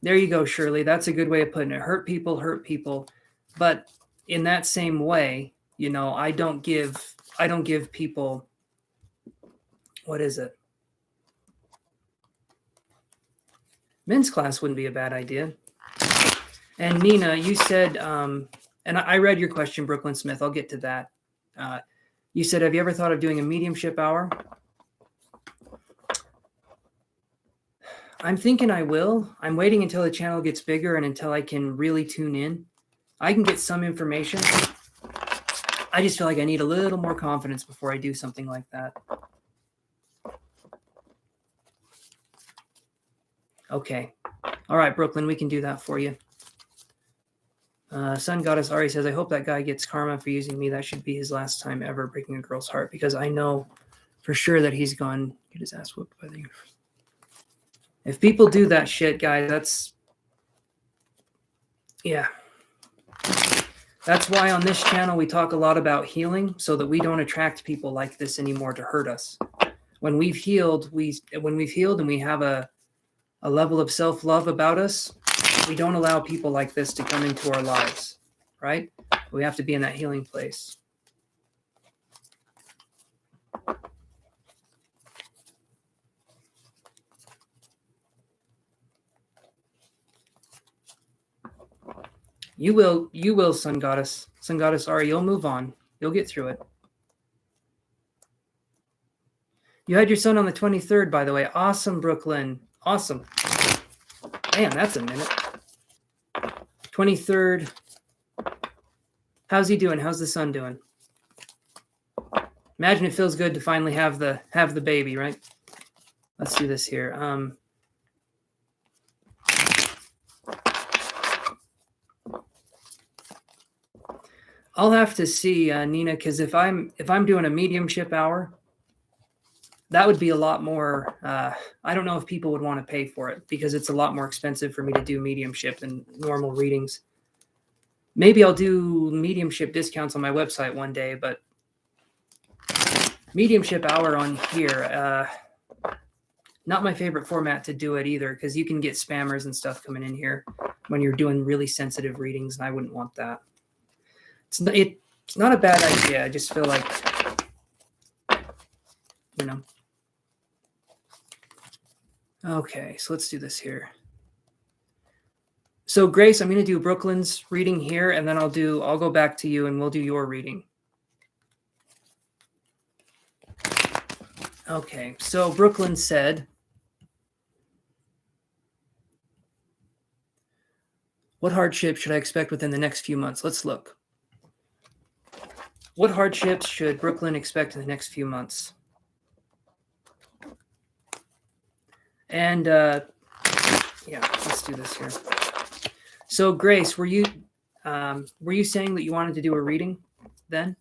There you go, Shirley. That's a good way of putting it. Hurt people. But in that same way, I don't give people, what is it? Men's class wouldn't be a bad idea. And Nina, you said, and I read your question, Brooklyn Smith. I'll get to that. You said, have you ever thought of doing a mediumship hour? I'm thinking I will. I'm waiting until the channel gets bigger and until I can really tune in. I can get some information. I just feel like I need a little more confidence before I do something like that. Okay. All right, Brooklyn, we can do that for you. Sun Goddess Ari says, I hope that guy gets karma for using me. That should be his last time ever breaking a girl's heart, because I know for sure that he's gone get his ass whooped by the universe. If people do that shit, guys, yeah. That's why on this channel we talk a lot about healing, so that we don't attract people like this anymore to hurt us. When we've healed, and we have a level of self-love about us, we don't allow people like this to come into our lives, right? We have to be in that healing place. You will, Sun Goddess. Sun Goddess Ari, you'll move on. You'll get through it. You had your son on the 23rd, by the way. Awesome, Brooklyn. Awesome. Man, that's a minute. 23rd. How's he doing? How's the son doing? Imagine it feels good to finally have the baby, right? Let's do this here. I'll have to see, Nina, because if I'm doing a mediumship hour, that would be a lot more. I don't know if people would want to pay for it, because it's a lot more expensive for me to do mediumship than normal readings. Maybe I'll do mediumship discounts on my website one day, but mediumship hour on here, not my favorite format to do it either, because you can get spammers and stuff coming in here when you're doing really sensitive readings, and I wouldn't want that. It's not a bad idea. I just feel like, Okay, so let's do this here. So Grace, I'm going to do Brooklyn's reading here, and then I'll go back to you and we'll do your reading. Okay, so Brooklyn said, what hardship should I expect within the next few months? Let's look. What hardships should Brooklyn expect in the next few months? And yeah, let's do this here. So Grace, were you saying that you wanted to do a reading then?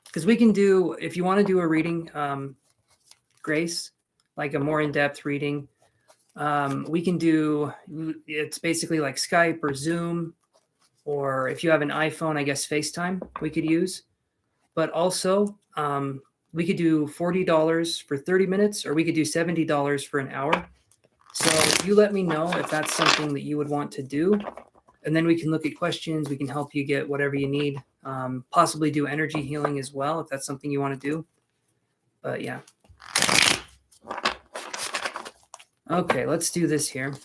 because we can do, if you want to do a reading, Grace, like a more in-depth reading, we can do, it's basically like Skype or Zoom, or if you have an iPhone, I guess FaceTime we could use. But also, we could do $40 for 30 minutes, or we could do $70 for an hour. So you let me know if that's something that you would want to do. And then we can look at questions. We can help you get whatever you need. Possibly do energy healing as well, if that's something you want to do. But yeah. Okay, let's do this here.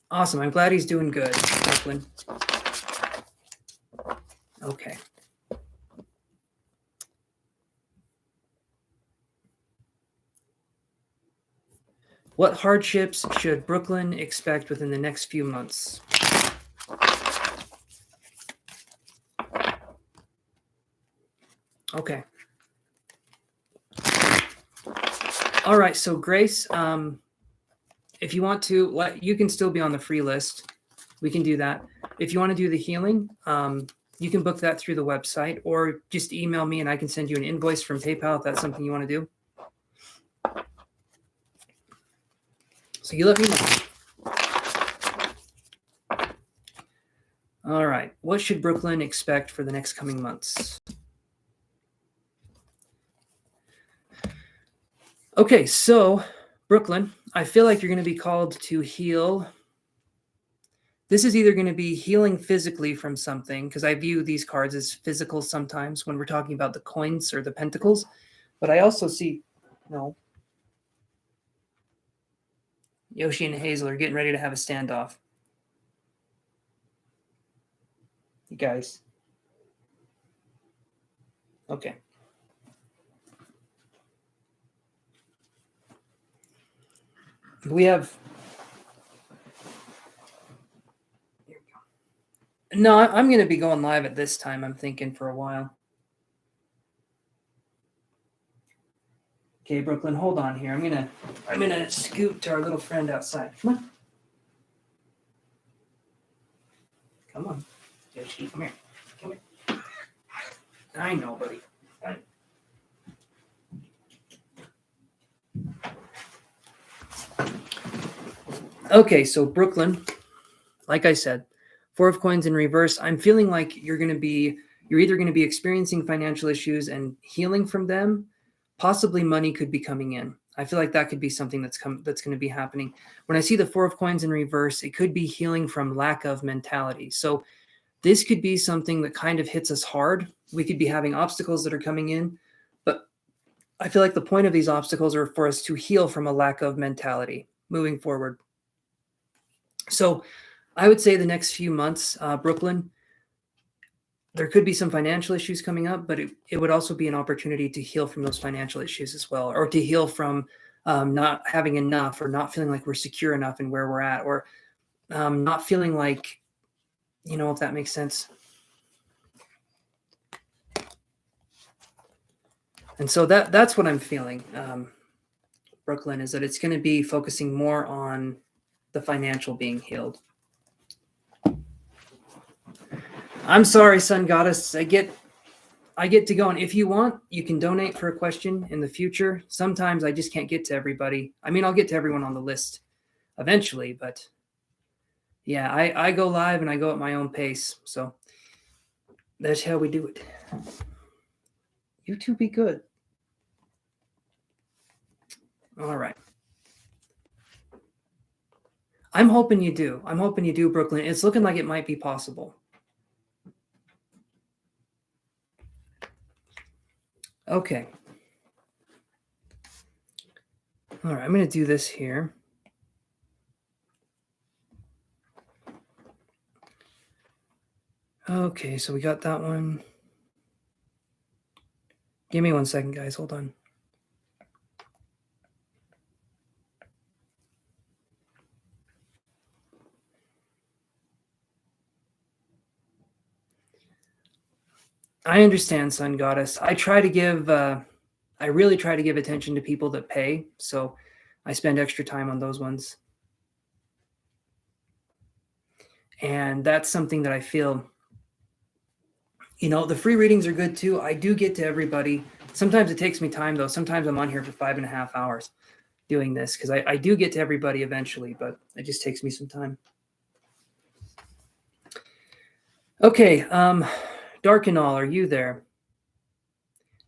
Awesome. I'm glad he's doing good, Brooklyn. Okay. What hardships should Brooklyn expect within the next few months? Okay. All right. So Grace, if you want to, you can still be on the free list. We can do that. If you want to do the healing, you can book that through the website, or just email me and I can send you an invoice from PayPal if that's something you want to do. So you let me know. All right. What should Brooklyn expect for the next coming months? Okay, so Brooklyn, I feel like you're going to be called to heal. This is either going to be healing physically from something, because I view these cards as physical sometimes when we're talking about the coins or the pentacles. But I also see, Yoshi and Hazel are getting ready to have a standoff. You guys. Okay. We have... Here we go. No, I'm going to be going live at this time, I'm thinking, for a while. Okay, Brooklyn, hold on here. I'm gonna scoot to our little friend outside. Come on. Yoshi, come here. Come here. I know, buddy. Okay, so Brooklyn, like I said, 4 of Coins in reverse. I'm feeling like you're either going to be experiencing financial issues and healing from them. Possibly money could be coming in. I feel like that could be something that's going to be happening. When I see the 4 of Coins in reverse, it could be healing from lack of mentality. So this could be something that kind of hits us hard. We could be having obstacles that are coming in, but I feel like the point of these obstacles are for us to heal from a lack of mentality moving forward. So I would say the next few months, Brooklyn, there could be some financial issues coming up, but it would also be an opportunity to heal from those financial issues as well, or to heal from not having enough, or not feeling like we're secure enough in where we're at, or not feeling like, if that makes sense. And so that's what I'm feeling, Brooklyn, is that it's going to be focusing more on the financial being healed. I'm sorry, Sun Goddess. I get to go, and if you want, you can donate for a question in the future. Sometimes I just can't get to everybody. I mean, I'll get to everyone on the list eventually, but yeah, I go live and I go at my own pace. So that's how we do it. You two be good. All right. I'm hoping you do. I'm hoping you do, Brooklyn. It's looking like it might be possible. Okay. All right, I'm going to do this here. Okay, so we got that one. Give me 1 second, guys. Hold on. I understand, Sun Goddess. I really try to give attention to people that pay, so I spend extra time on those ones. And that's something that I feel The free readings are good too. I do get to everybody. Sometimes it takes me time though. Sometimes I'm on here for 5.5 hours doing this because I do get to everybody eventually, but it just takes me some time. Okay, Dark and All, are you there?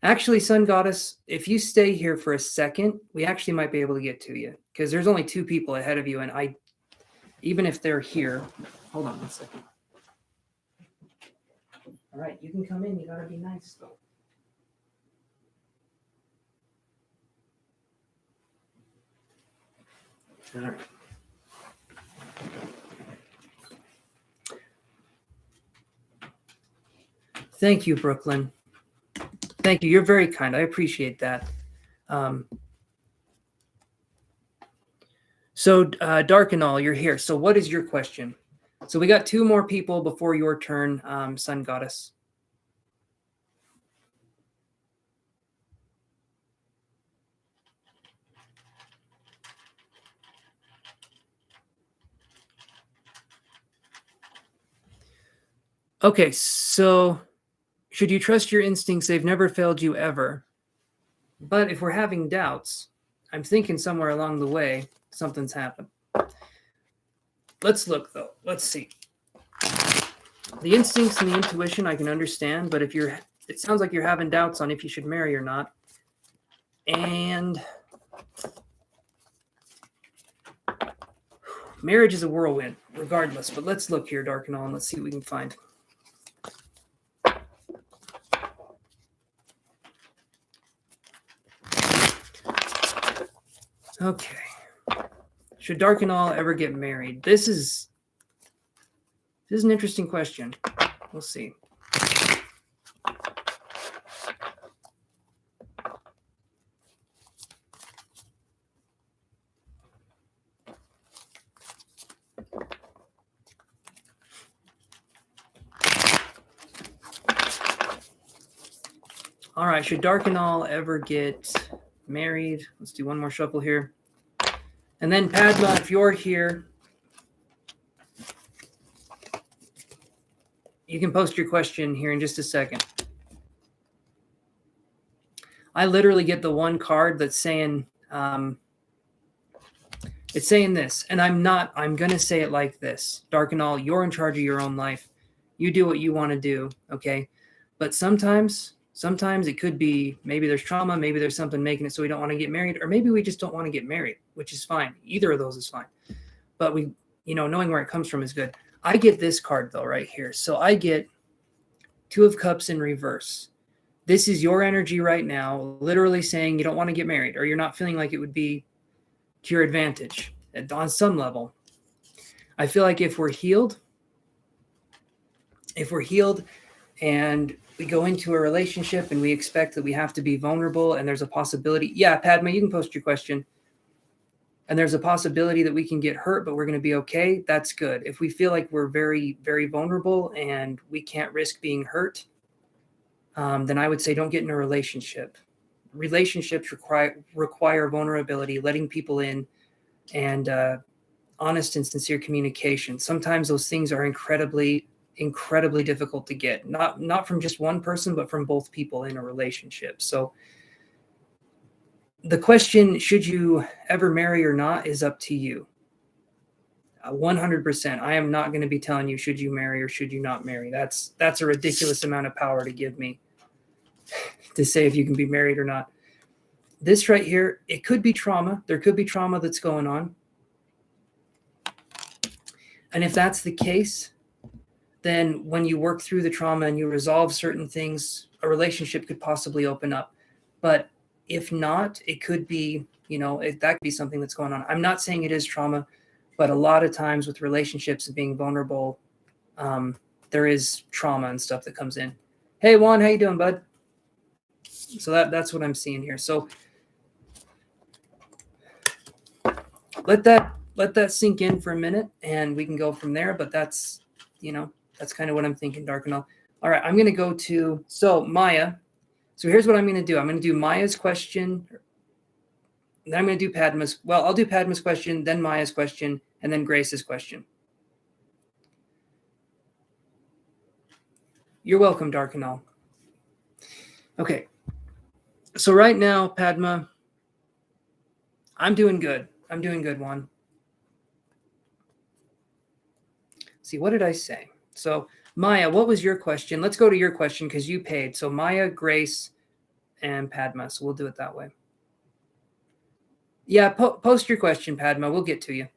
Actually, Sun Goddess, if you stay here for a second, we actually might be able to get to you because there's only 2 people ahead of you, and even if they're here, hold on 1 second. All right, you can come in. You gotta be nice though. All right. Thank you, Brooklyn. Thank you. You're very kind. I appreciate that. So, Dark and All, you're here. So what is your question? So we got 2 more people before your turn, Sun Goddess. Okay, so should you trust your instincts? They've never failed you ever. But if we're having doubts, I'm thinking somewhere along the way, something's happened. Let's look though. Let's see. The instincts and the intuition I can understand, but it sounds like you're having doubts on if you should marry or not. And marriage is a whirlwind, regardless. But let's look here, Dark and All, and let's see what we can find. Okay. Should Dark and All ever get married? This is an interesting question. We'll see. All right, should Dark and All ever get married? Let's do one more shuffle here. And then Padma, if you're here, you can post your question here in just a second. I literally get the one card that's saying, it's saying this, and I'm going to say it like this. Dark and All, you're in charge of your own life. You do what you want to do, okay? But sometimes it could be maybe there's trauma, maybe there's something making it so we don't want to get married, or maybe we just don't want to get married, which is fine. Either of those is fine. But knowing where it comes from is good. I get this card though right here. So I get 2 of Cups in reverse. This is your energy right now, literally saying you don't want to get married, or you're not feeling like it would be to your advantage on some level. I feel like if we're healed and we go into a relationship and we expect that we have to be vulnerable and there's a possibility. Yeah, Padma, you can post your question. And there's a possibility that we can get hurt, but we're going to be okay. That's good. If we feel like we're very, very vulnerable and we can't risk being hurt, then I would say don't get in a relationship. Relationships require vulnerability, letting people in, and honest and sincere communication. Sometimes those things are incredibly difficult to get, not from just one person, but from both people in a relationship. So the question, should you ever marry or not, is up to you. 100%. I am not going to be telling you, should you marry or should you not marry? That's a ridiculous amount of power to give me to say if you can be married or not. This right here, it could be trauma. There could be trauma that's going on. And if that's the case, then when you work through the trauma and you resolve certain things, a relationship could possibly open up. But if not, it could be, that could be something that's going on. I'm not saying it is trauma, but a lot of times with relationships and being vulnerable, there is trauma and stuff that comes in. Hey, Juan, how you doing, bud? So that's what I'm seeing here. So let that sink in for a minute and we can go from there. But that's kind of what I'm thinking, Dark and All. All right, I'm going to go to, Maya. So here's what I'm going to do. I'm going to do Maya's question. Then I'm going to do Padma's. Well, I'll do Padma's question, then Maya's question, and then Grace's question. You're welcome, Darkanal. Okay. So right now, Padma, I'm doing good. I'm doing good, Juan. See, what did I say? So, Maya, what was your question? Let's go to your question because you paid. So, Maya, Grace, and Padma. So, we'll do it that way. Yeah, post your question, Padma. We'll get to you.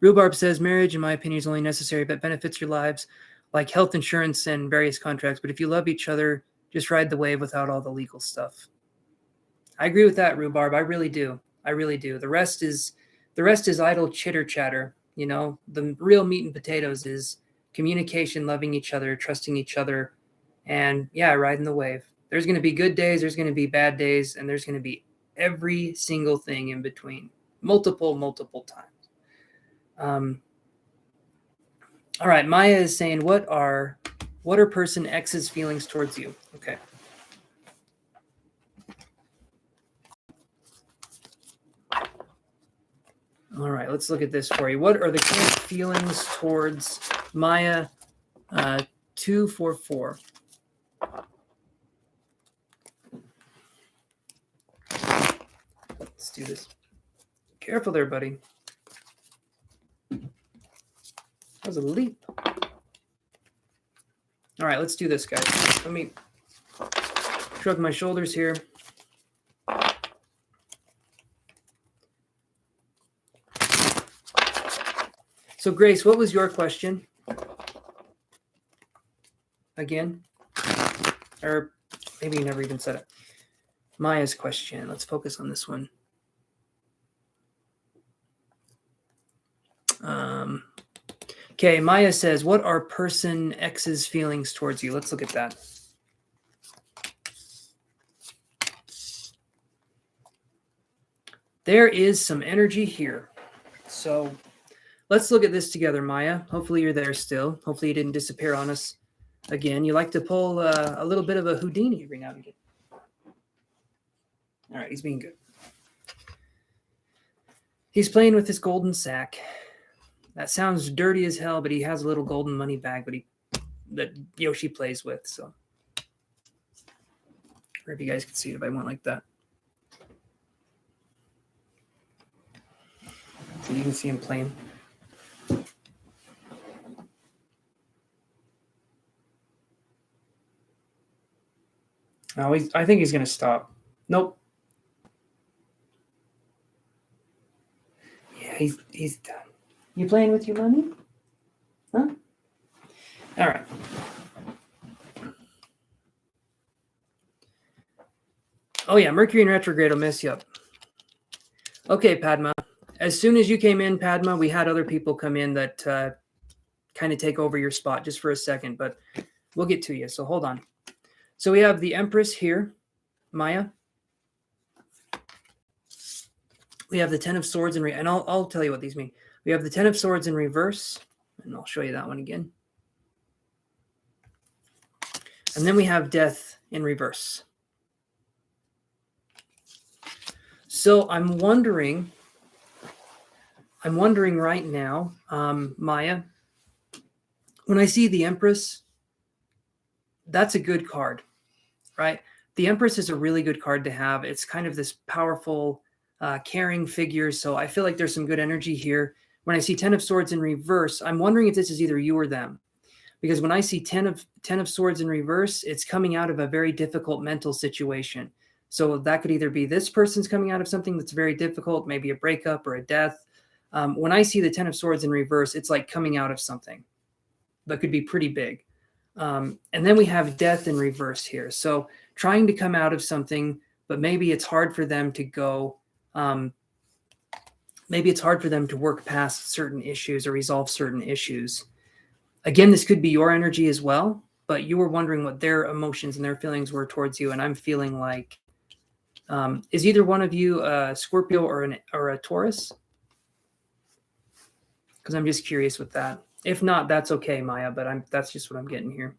Rhubarb says marriage, in my opinion, is only necessary but benefits your lives, like health insurance and various contracts. But if you love each other, just ride the wave without all the legal stuff. I agree with that, Rhubarb. I really do. I really do. The rest is idle chitter chatter. You know, the real meat and potatoes is communication, loving each other, trusting each other, and yeah, riding the wave. There's going to be good days, there's going to be bad days, and there's going to be every single thing in between, multiple times. All right, Maya is saying, what are person X's feelings towards you? Okay. All right, let's look at this for you. What are the current feelings towards Maya 244? Let's do this. Careful there, buddy. That was a leap. All right, let's do this, guys. Let me shrug my shoulders here. So, Grace, what was your question? Again? Or maybe you never even said it. Maya's question. Let's focus on this one. Okay, Maya says, what are person X's feelings towards you? Let's look at that. There is some energy here. So let's look at this together, Maya. Hopefully you're there still. Hopefully you didn't disappear on us again. You like to pull a little bit of a Houdini every now and again. All right, he's being good. He's playing with his golden sack. That sounds dirty as hell, but he has a little golden money bag that Yoshi plays with. So, or if you guys could see it if I went like that. So you can see him playing. Oh, I think he's going to stop. Nope. Yeah, he's done. You playing with your money? Huh? All right. Oh, yeah, Mercury in retrograde will mess you up. Okay, Padma. As soon as you came in, Padma, we had other people come in that kind of take over your spot just for a second, but we'll get to you. So hold on. So we have the Empress here, Maya. We have the Ten of Swords and I'll tell you what these mean. We have the Ten of Swords in reverse, and I'll show you that one again. And then we have Death in reverse. So I'm wondering right now, Maya, when I see the Empress, that's a good card, right? The Empress is a really good card to have. It's kind of this powerful, caring figure. So I feel like there's some good energy here. When I see Ten of Swords in reverse, I'm wondering if this is either you or them. Because when I see 10 of Swords in reverse, it's coming out of a very difficult mental situation. So that could either be this person's coming out of something that's very difficult, maybe a breakup or a death. When I see the 10 of Swords in reverse, it's like coming out of something that could be pretty big. And then we have Death in reverse here. So trying to come out of something, but maybe it's hard for them to go. Maybe it's hard for them to work past certain issues or resolve certain issues. Again, this could be your energy as well, but you were wondering what their emotions and their feelings were towards you. And I'm feeling like, is either one of you a Scorpio or a Taurus? Because I'm just curious with that. If not, that's okay, Maya, but that's just what I'm getting here.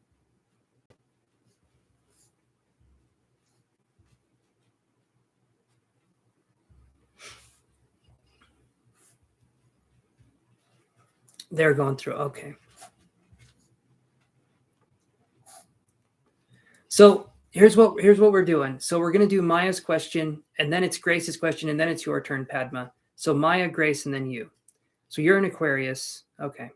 They're going through. Okay. So here's what we're doing. So we're going to do Maya's question, and then it's Grace's question, and then it's your turn, Padma. So Maya, Grace, and then you. So you're an Aquarius. Okay.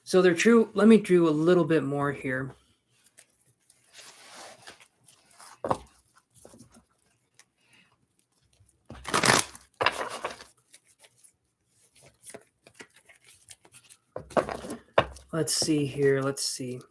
So they're true. Let me do a little bit more here. Let's see here. Let's see.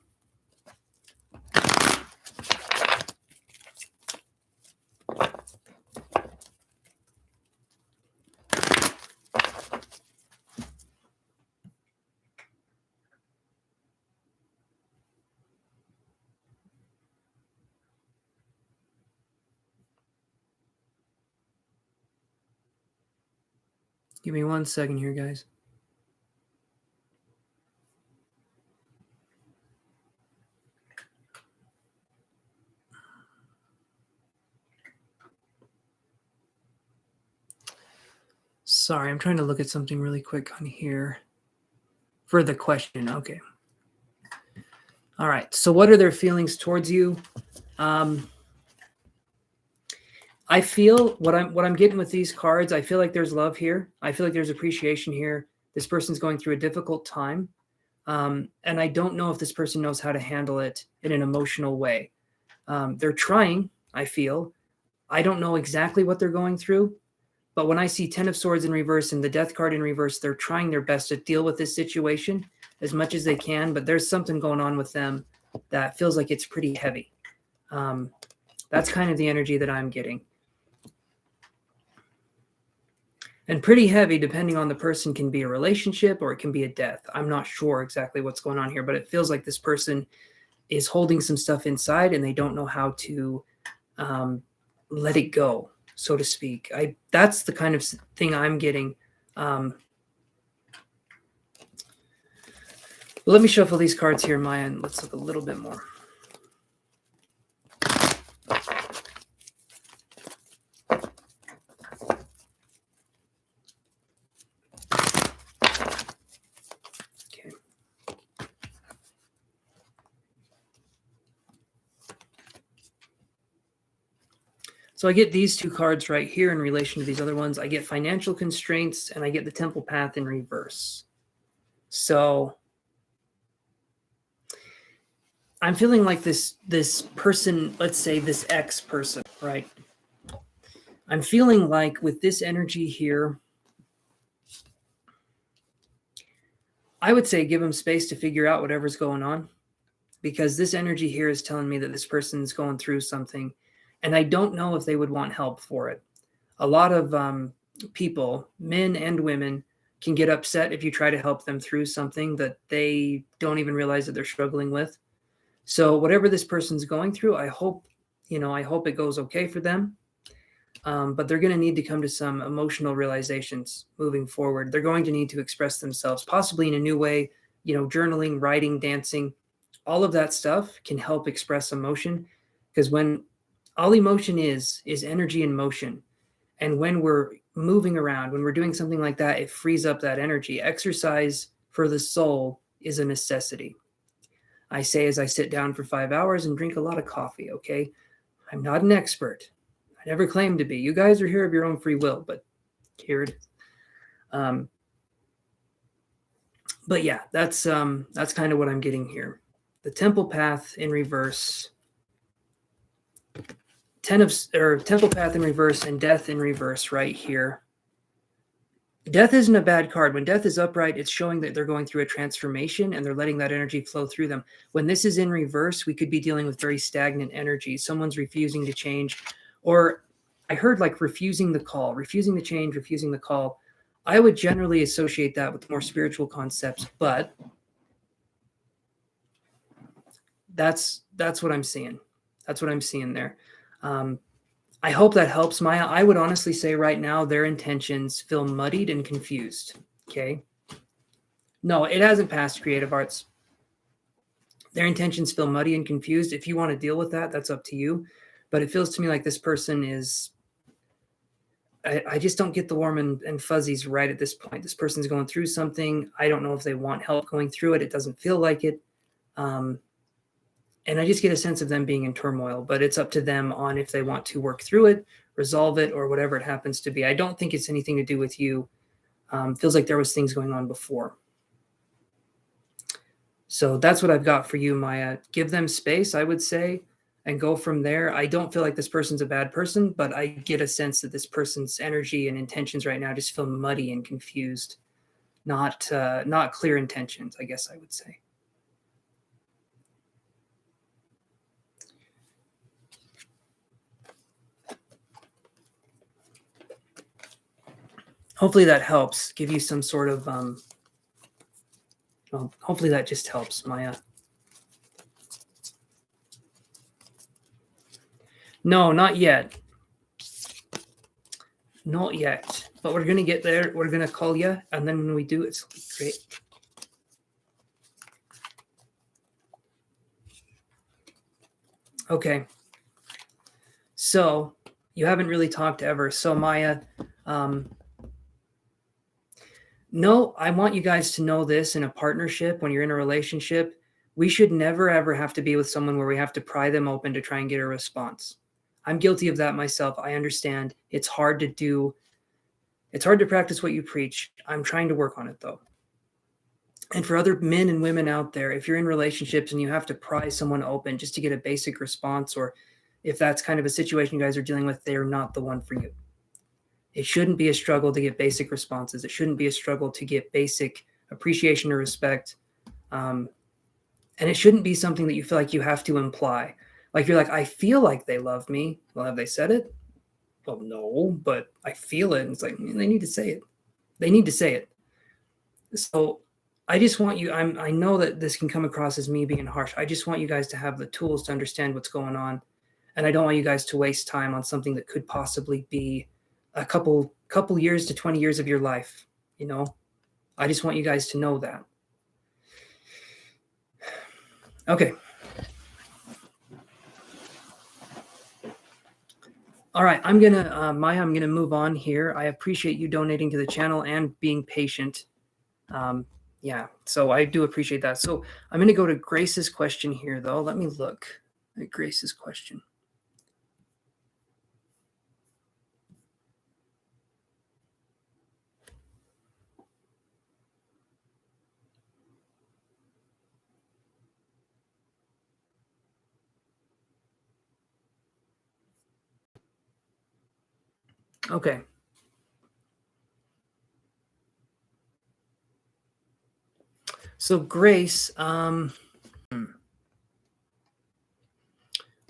Give me 1 second here, guys. Sorry, I'm trying to look at something really quick on here for the question. Okay. All right. So what are their feelings towards you? I feel what I'm getting with these cards, I feel like there's love here. I feel like there's appreciation here. This person's going through a difficult time. And I don't know if this person knows how to handle it in an emotional way. They're trying, I feel. I don't know exactly what they're going through. But when I see 10 of Swords in reverse and the Death card in reverse, they're trying their best to deal with this situation as much as they can. But there's something going on with them that feels like it's pretty heavy. That's kind of the energy that I'm getting. And pretty heavy, depending on the person, can be a relationship or it can be a death. I'm not sure exactly what's going on here, but it feels like this person is holding some stuff inside and they don't know how to let it go, so to speak. That's the kind of thing I'm getting. Let me shuffle these cards here, Maya, and let's look a little bit more. So I get these two cards right here in relation to these other ones. I get financial constraints and I get the Temple Path in reverse. So I'm feeling like this person, let's say this ex person, right? I'm feeling like with this energy here, I would say give them space to figure out whatever's going on, because this energy here is telling me that this person's going through something. And I don't know if they would want help for it. A lot of people, men and women, can get upset if you try to help them through something that they don't even realize that they're struggling with. So whatever this person's going through, I hope it goes okay for them. But they're going to need to come to some emotional realizations moving forward. They're going to need to express themselves, possibly in a new way, journaling, writing, dancing. All of that stuff can help express emotion, because when all emotion is energy in motion. And when we're moving around, when we're doing something like that, it frees up that energy. Exercise for the soul is a necessity. I say as I sit down for 5 hours and drink a lot of coffee, okay? I'm not an expert. I never claimed to be. You guys are here of your own free will, but here it is. But yeah, that's kind of what I'm getting here. The Temple Path in reverse. Temple Path in reverse and Death in reverse right here. Death isn't a bad card. When Death is upright, it's showing that they're going through a transformation and they're letting that energy flow through them. When this is in reverse, we could be dealing with very stagnant energy. Someone's refusing to change, or I heard like refusing the call, refusing to change, refusing the call. I would generally associate that with more spiritual concepts, but that's what I'm seeing. That's what I'm seeing there. I hope that helps, Maya. I would honestly say right now their intentions feel muddied and confused. Okay. No, it hasn't passed creative arts. Their intentions feel muddy and confused. If you want to deal with that, that's up to you. But it feels to me like this person is I just don't get the warm and fuzzies right at this point. This person's going through something. I don't know if they want help going through it. It doesn't feel like it. And I just get a sense of them being in turmoil, but it's up to them on if they want to work through it, resolve it, or whatever it happens to be. I don't think it's anything to do with you. Feels like there was things going on before. So that's what I've got for you, Maya. Give them space, I would say, and go from there. I don't feel like this person's a bad person, but I get a sense that this person's energy and intentions right now just feel muddy and confused, not clear intentions, I guess I would say. Hopefully that helps, give you some sort of, well, hopefully that just helps, Maya. No, not yet. Not yet, but we're going to get there. We're going to call you, and then when we do, it's great. Okay. So you haven't really talked ever. So Maya, no, I want you guys to know this in a partnership, when you're in a relationship, we should never, ever have to be with someone where we have to pry them open to try and get a response. I'm guilty of that myself. I understand it's hard to do. It's hard to practice what you preach. I'm trying to work on it though. And for other men and women out there, if you're in relationships and you have to pry someone open just to get a basic response, or if that's kind of a situation you guys are dealing with, they're not the one for you. It shouldn't be a struggle to get basic responses. It shouldn't be a struggle to get basic appreciation or respect. And it shouldn't be something that you feel like you have to imply. Like you're like, I feel like they love me. Well, have they said it? Well, no, but I feel it. And it's like, they need to say it. They need to say it. So I just want you, I know that this can come across as me being harsh. I just want you guys to have the tools to understand what's going on. And I don't want you guys to waste time on something that could possibly be a couple years to 20 years of your life. You know, I just want you guys to know that. Okay. All right. I'm going to, Maya, I'm going to move on here. I appreciate you donating to the channel and being patient. Yeah, so I do appreciate that. So I'm going to go to Grace's question here, though. Let me look at Grace's question. Okay. So Grace,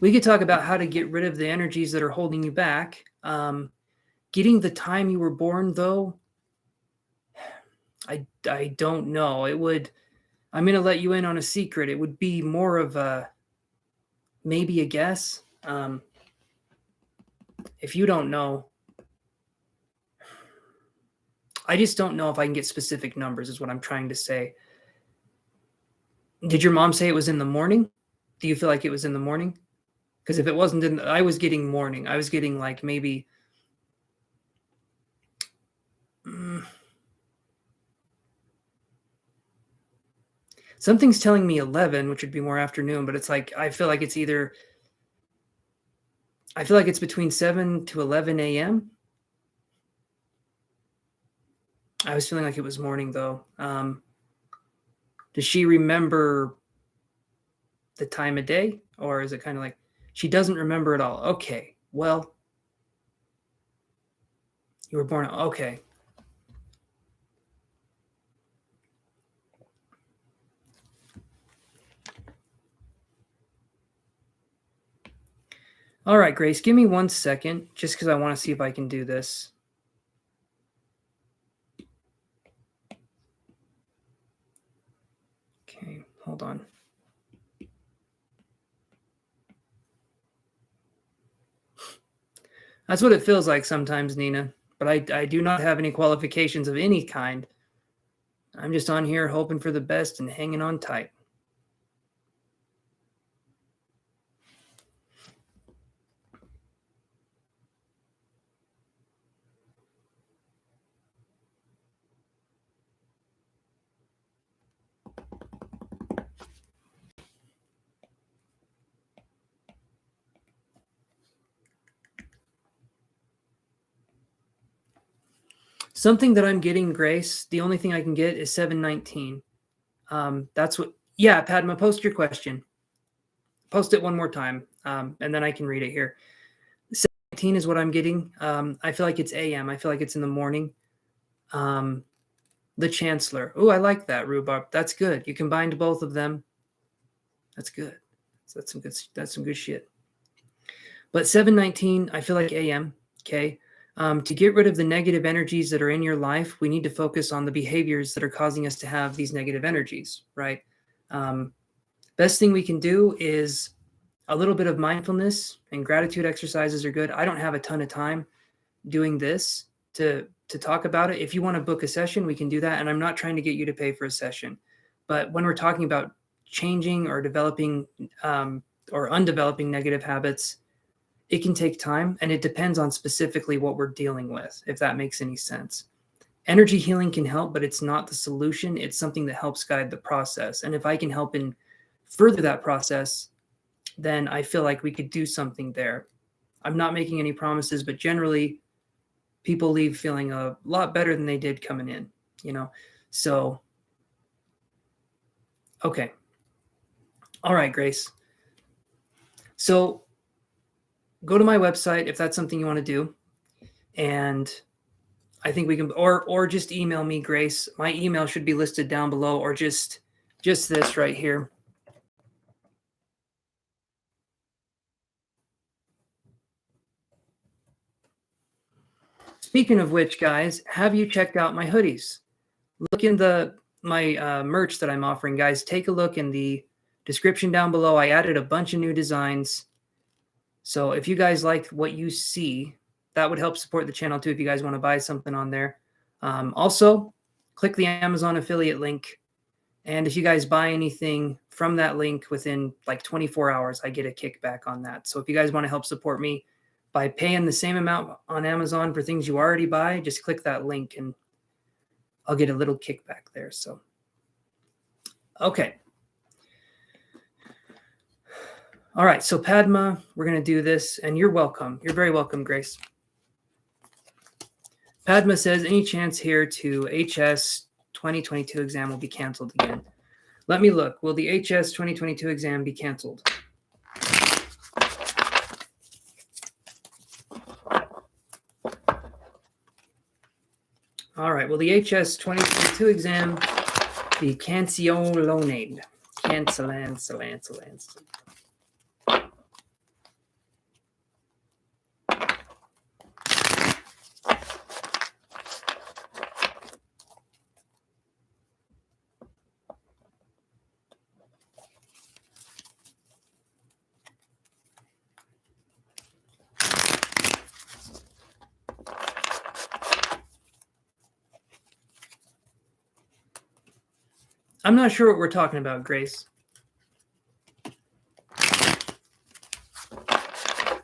we could talk about how to get rid of the energies that are holding you back. Getting the time you were born, though, I don't know. It would, I'm going to let you in on a secret. It would be more of a, maybe a guess. If you don't know, I just don't know if I can get specific numbers is what I'm trying to say. Did your mom say it was in the morning? Do you feel like it was in the morning? Because if it wasn't I was getting morning. I was getting like maybe something's telling me 11, which would be more afternoon, but it's like I feel like it's between 7 to 11 a.m. I was feeling like it was morning, though. Does she remember the time of day? Or is it kind of like she doesn't remember at all? Okay, well, you were born. Okay. All right, Grace, give me 1 second just because I want to see if I can do this. Okay, hold on. That's what it feels like sometimes, Nina. But I do not have any qualifications of any kind. I'm just on here hoping for the best and hanging on tight. Something that I'm getting, Grace, the only thing I can get is 719. That's what, yeah, Padma, post your question. Post it one more time, and then I can read it here. 719 is what I'm getting. I feel like it's AM. I feel like it's in the morning. The Chancellor. Oh, I like that, Rhubarb. That's good. You combined both of them. That's good. That's some good shit. But 719, I feel like AM. Okay. To get rid of the negative energies that are in your life, we need to focus on the behaviors that are causing us to have these negative energies, right? Best thing we can do is a little bit of mindfulness, and gratitude exercises are good. I don't have a ton of time doing this to talk about it. If you want to book a session, we can do that. And I'm not trying to get you to pay for a session. But when we're talking about changing or developing or undeveloping negative habits, it can take time, and it depends on specifically what we're dealing with, if that makes any sense. Energy healing can help, but it's not the solution. It's something that helps guide the process. And if I can help in further that process, then I feel like we could do something there. I'm not making any promises, but generally people leave feeling a lot better than they did coming in, you know? So, okay. All right, Grace. So go to my website if that's something you want to do. And I think we can, or just email me, Grace. My email should be listed down below, or just this right here. Speaking of which, guys, have you checked out my hoodies? Look in my merch that I'm offering, guys. Take a look in the description down below. I added a bunch of new designs. So if you guys liked what you see, that would help support the channel too if you guys want to buy something on there. Also, click the Amazon affiliate link. And if you guys buy anything from that link within like 24 hours, I get a kickback on that. So if you guys want to help support me by paying the same amount on Amazon for things you already buy, just click that link and I'll get a little kickback there. So, okay. All right. So Padma, we're going to do this, and you're welcome. You're very welcome, Grace. Padma says, any chance here to HS 2022 exam will be canceled again? Let me look. Will the HS 2022 exam be canceled? All right. Will the HS 2022 exam be canceled? Cancelan. I'm not sure what we're talking about, Grace.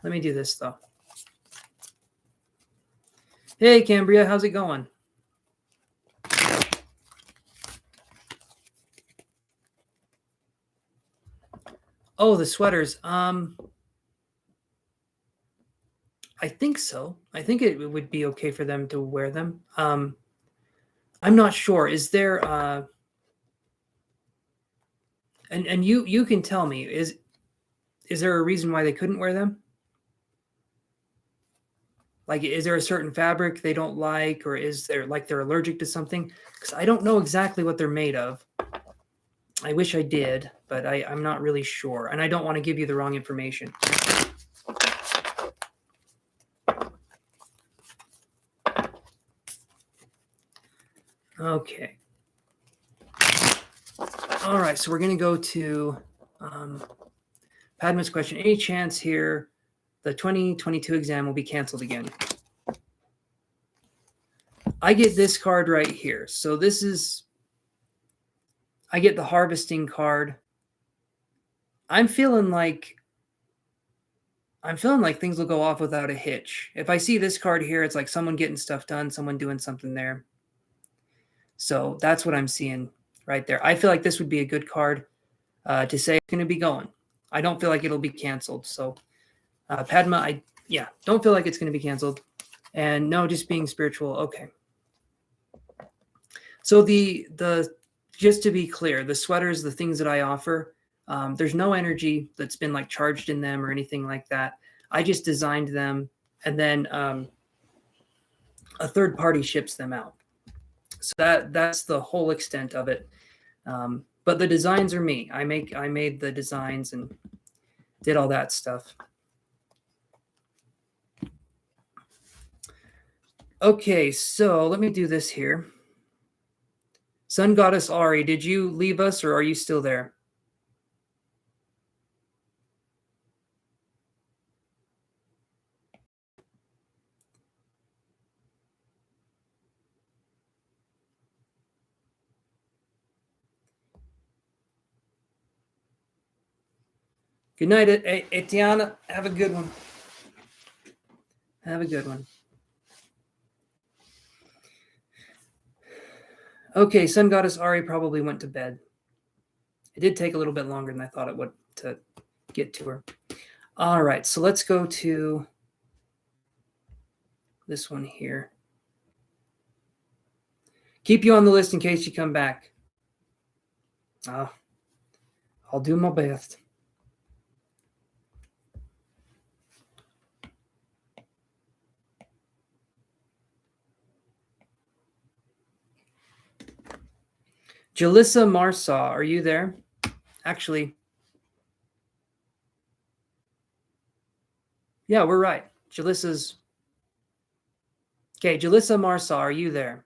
Let me do this, though. Hey, Cambria, how's it going? Oh, the sweaters. I think so. I think it would be okay for them to wear them. I'm not sure. Is there and you can tell me, is there a reason why they couldn't wear them? Like, is there a certain fabric they don't like, or is there like they're allergic to something? Because I don't know exactly what they're made of. I wish I did, but I'm not really sure. And I don't want to give you the wrong information. Okay. All right, so we're going to go to Padma's question. Any chance here the 2022 exam will be canceled again? I get this card right here. So this is, I get the harvesting card. I'm feeling like things will go off without a hitch. If I see this card here, it's like someone getting stuff done, someone doing something there. So that's what I'm seeing right there. I feel like this would be a good card to say it's going to be going. I don't feel like it'll be canceled. So Padma, don't feel like it's going to be canceled. And no, just being spiritual. Okay. So the just to be clear, the sweaters, the things that I offer, there's no energy that's been like charged in them or anything like that. I just designed them, and then a third party ships them out. So that's the whole extent of it. But the designs are me. I made the designs and did all that stuff. Okay, so let me do this here. Sun Goddess Ari, did you leave us or are you still there? Good night, Etiana. Have a good one. Have a good one. Okay, Sun Goddess Ari probably went to bed. It did take a little bit longer than I thought it would to get to her. All right, so let's go to this one here. Keep you on the list in case you come back. I'll do my best. Jalissa Marsaw, are you there? Actually, yeah, we're right. Jalissa's... Okay, Jalissa Marsaw, are you there?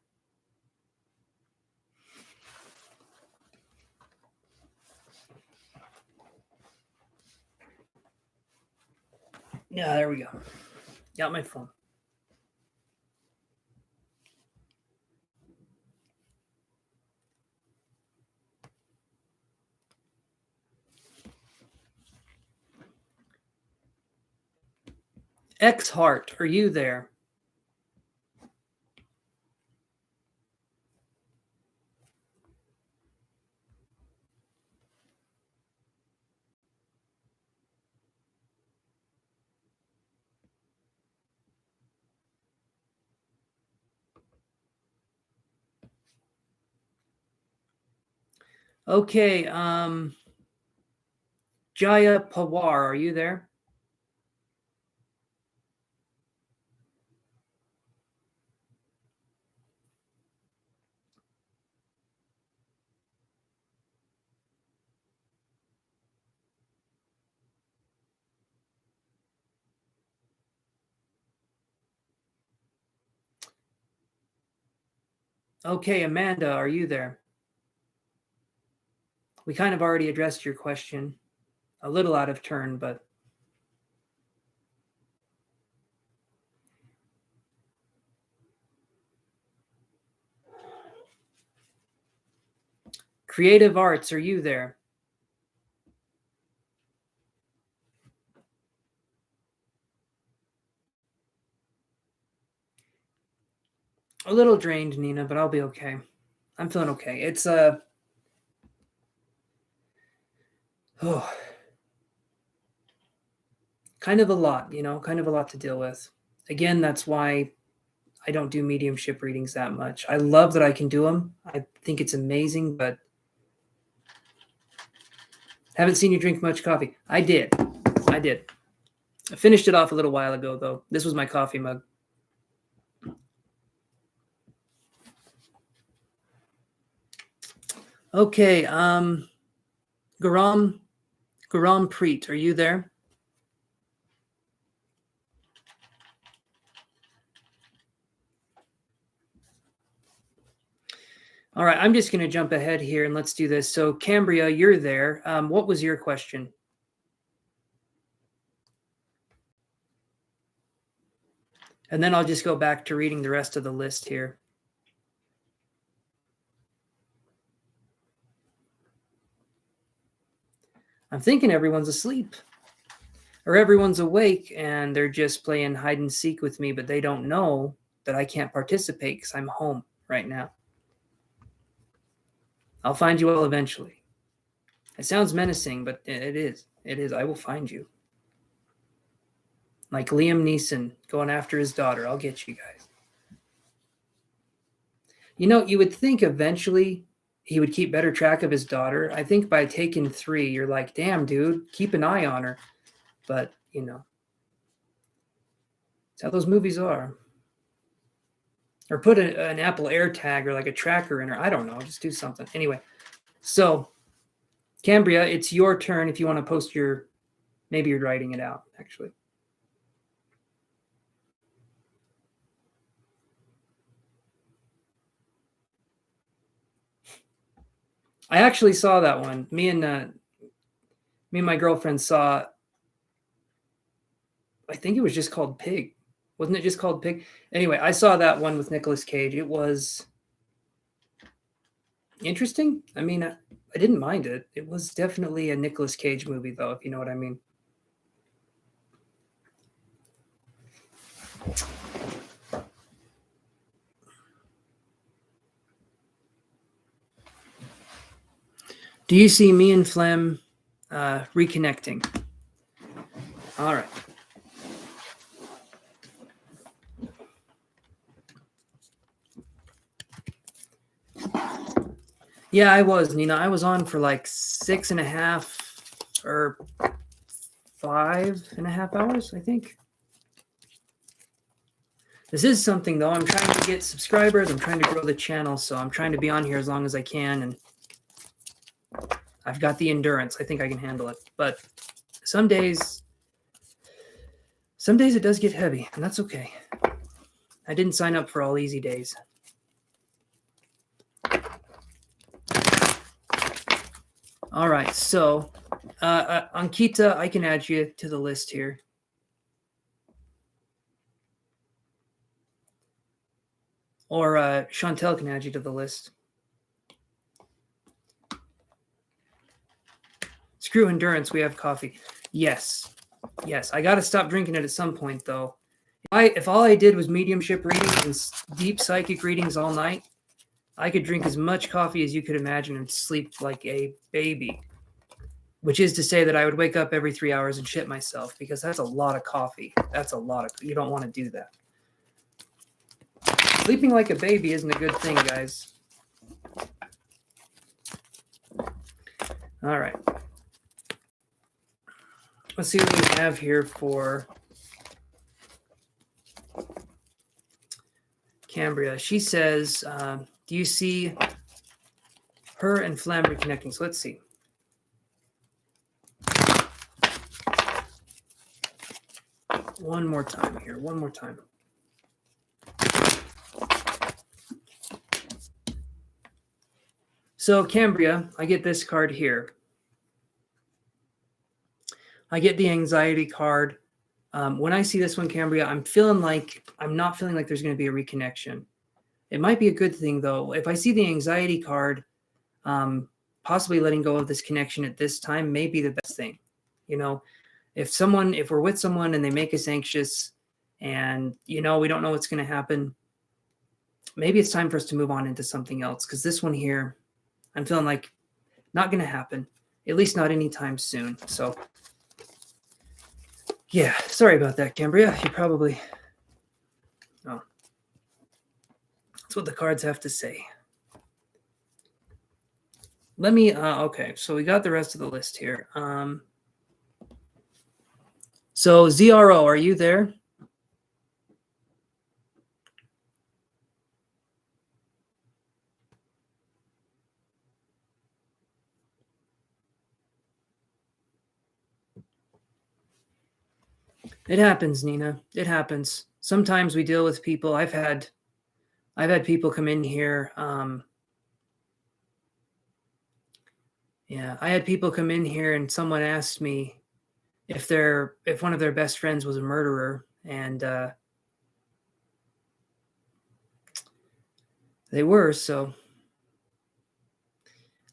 Yeah, there we go. Got my phone. X Heart, are you there? Okay, Jaya Pawar, are you there? Okay, Amanda, are you there? We kind of already addressed your question. A little out of turn, but... Creative Arts, are you there? A little drained, Nina, but I'll be okay. I'm feeling okay. It's kind of a lot, kind of a lot to deal with. Again, that's why I don't do mediumship readings that much. I love that I can do them. I think it's amazing, but haven't seen you drink much coffee. I did. I finished it off a little while ago, though. This was my coffee mug. Okay, Garam Preet, are you there? All right, I'm just going to jump ahead here and let's do this. So, Cambria, you're there. What was your question? And then I'll just go back to reading the rest of the list here. I'm thinking everyone's asleep or everyone's awake and they're just playing hide and seek with me, but they don't know that I can't participate because I'm home right now. I'll find you all eventually. It sounds menacing, but it is. It is. I will find you. Like Liam Neeson going after his daughter. I'll get you guys. You know, you would think eventually he would keep better track of his daughter. I think by taking 3, you're like, damn, dude, keep an eye on her. But, you know, that's how those movies are. Or put an Apple AirTag or like a tracker in her. I don't know. Just do something. Anyway, so Cambria, it's your turn if you want to post your, maybe you're writing it out, actually. I actually saw that one. Me and my girlfriend saw, I think it was just called Pig. Wasn't it just called Pig? Anyway, I saw that one with Nicolas Cage. It was interesting. I mean, I didn't mind it. It was definitely a Nicolas Cage movie, though, if you know what I mean. Do you see me and Flem reconnecting? All right. Yeah, I was, Nina. I was on for like 6.5 or 5.5 hours, I think. This is something, though. I'm trying to get subscribers. I'm trying to grow the channel, so I'm trying to be on here as long as I can, and I've got the endurance. I think I can handle it. But some days it does get heavy, and that's okay. I didn't sign up for all easy days. All right, so Ankita, I can add you to the list here. Or Chantel can add you to the list. Screw endurance, we have coffee. Yes. I got to stop drinking it at some point, though. If all I did was mediumship readings and deep psychic readings all night, I could drink as much coffee as you could imagine and sleep like a baby. Which is to say that I would wake up every 3 hours and shit myself, because that's a lot of coffee. That's a lot of, you don't want to do that. Sleeping like a baby isn't a good thing, guys. All right. Let's see what we have here for Cambria. She says, do you see her and Flam reconnecting? So let's see. One more time here. One more time. So Cambria, I get this card here. I get the anxiety card. When I see this one, Cambria, I'm not feeling like there's going to be a reconnection. It might be a good thing, though. If I see the anxiety card, possibly letting go of this connection at this time may be the best thing. You know, if we're with someone and they make us anxious and, you know, we don't know what's going to happen, maybe it's time for us to move on into something else. Because this one here, I'm feeling like not going to happen, at least not anytime soon. So, yeah, sorry about that, Cambria. You probably, oh, that's what the cards have to say. Let me, okay, so we got the rest of the list here. So ZRO, are you there? It happens, Nina. It happens. Sometimes we deal with people. I've had people come in here. Yeah, I had people come in here and someone asked me if one of their best friends was a murderer, and they were. So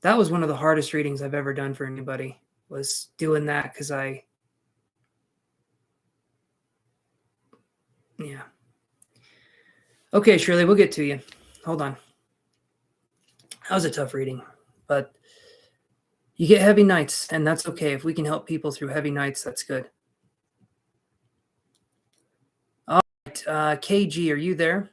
that was one of the hardest readings I've ever done for anybody, was doing that, because yeah. Okay, Shirley, we'll get to you. Hold on. That was a tough reading, but you get heavy nights, and that's okay. If we can help people through heavy nights, that's good. All right, KG, are you there?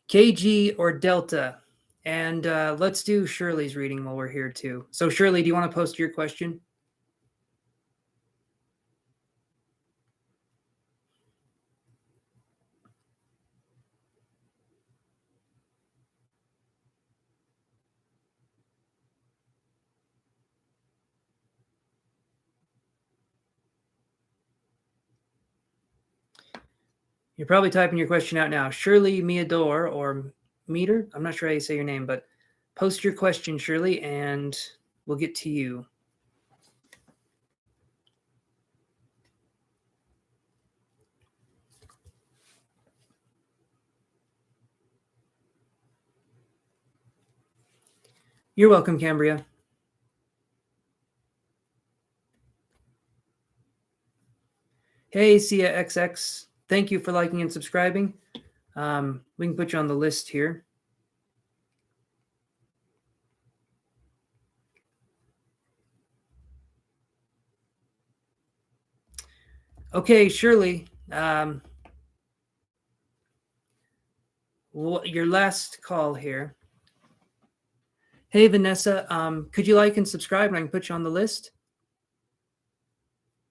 KG or Delta. And let's do Shirley's reading while we're here too. So Shirley, do you want to post your question? You're probably typing your question out now. Shirley Meador or Meter? I'm not sure how you say your name, but post your question, Shirley, and we'll get to you. You're welcome, Cambria. Hey, Sia XX. Thank you for liking and subscribing. We can put you on the list here. Okay, Shirley. Your last call here. Hey, Vanessa. Could you like and subscribe, and I can put you on the list?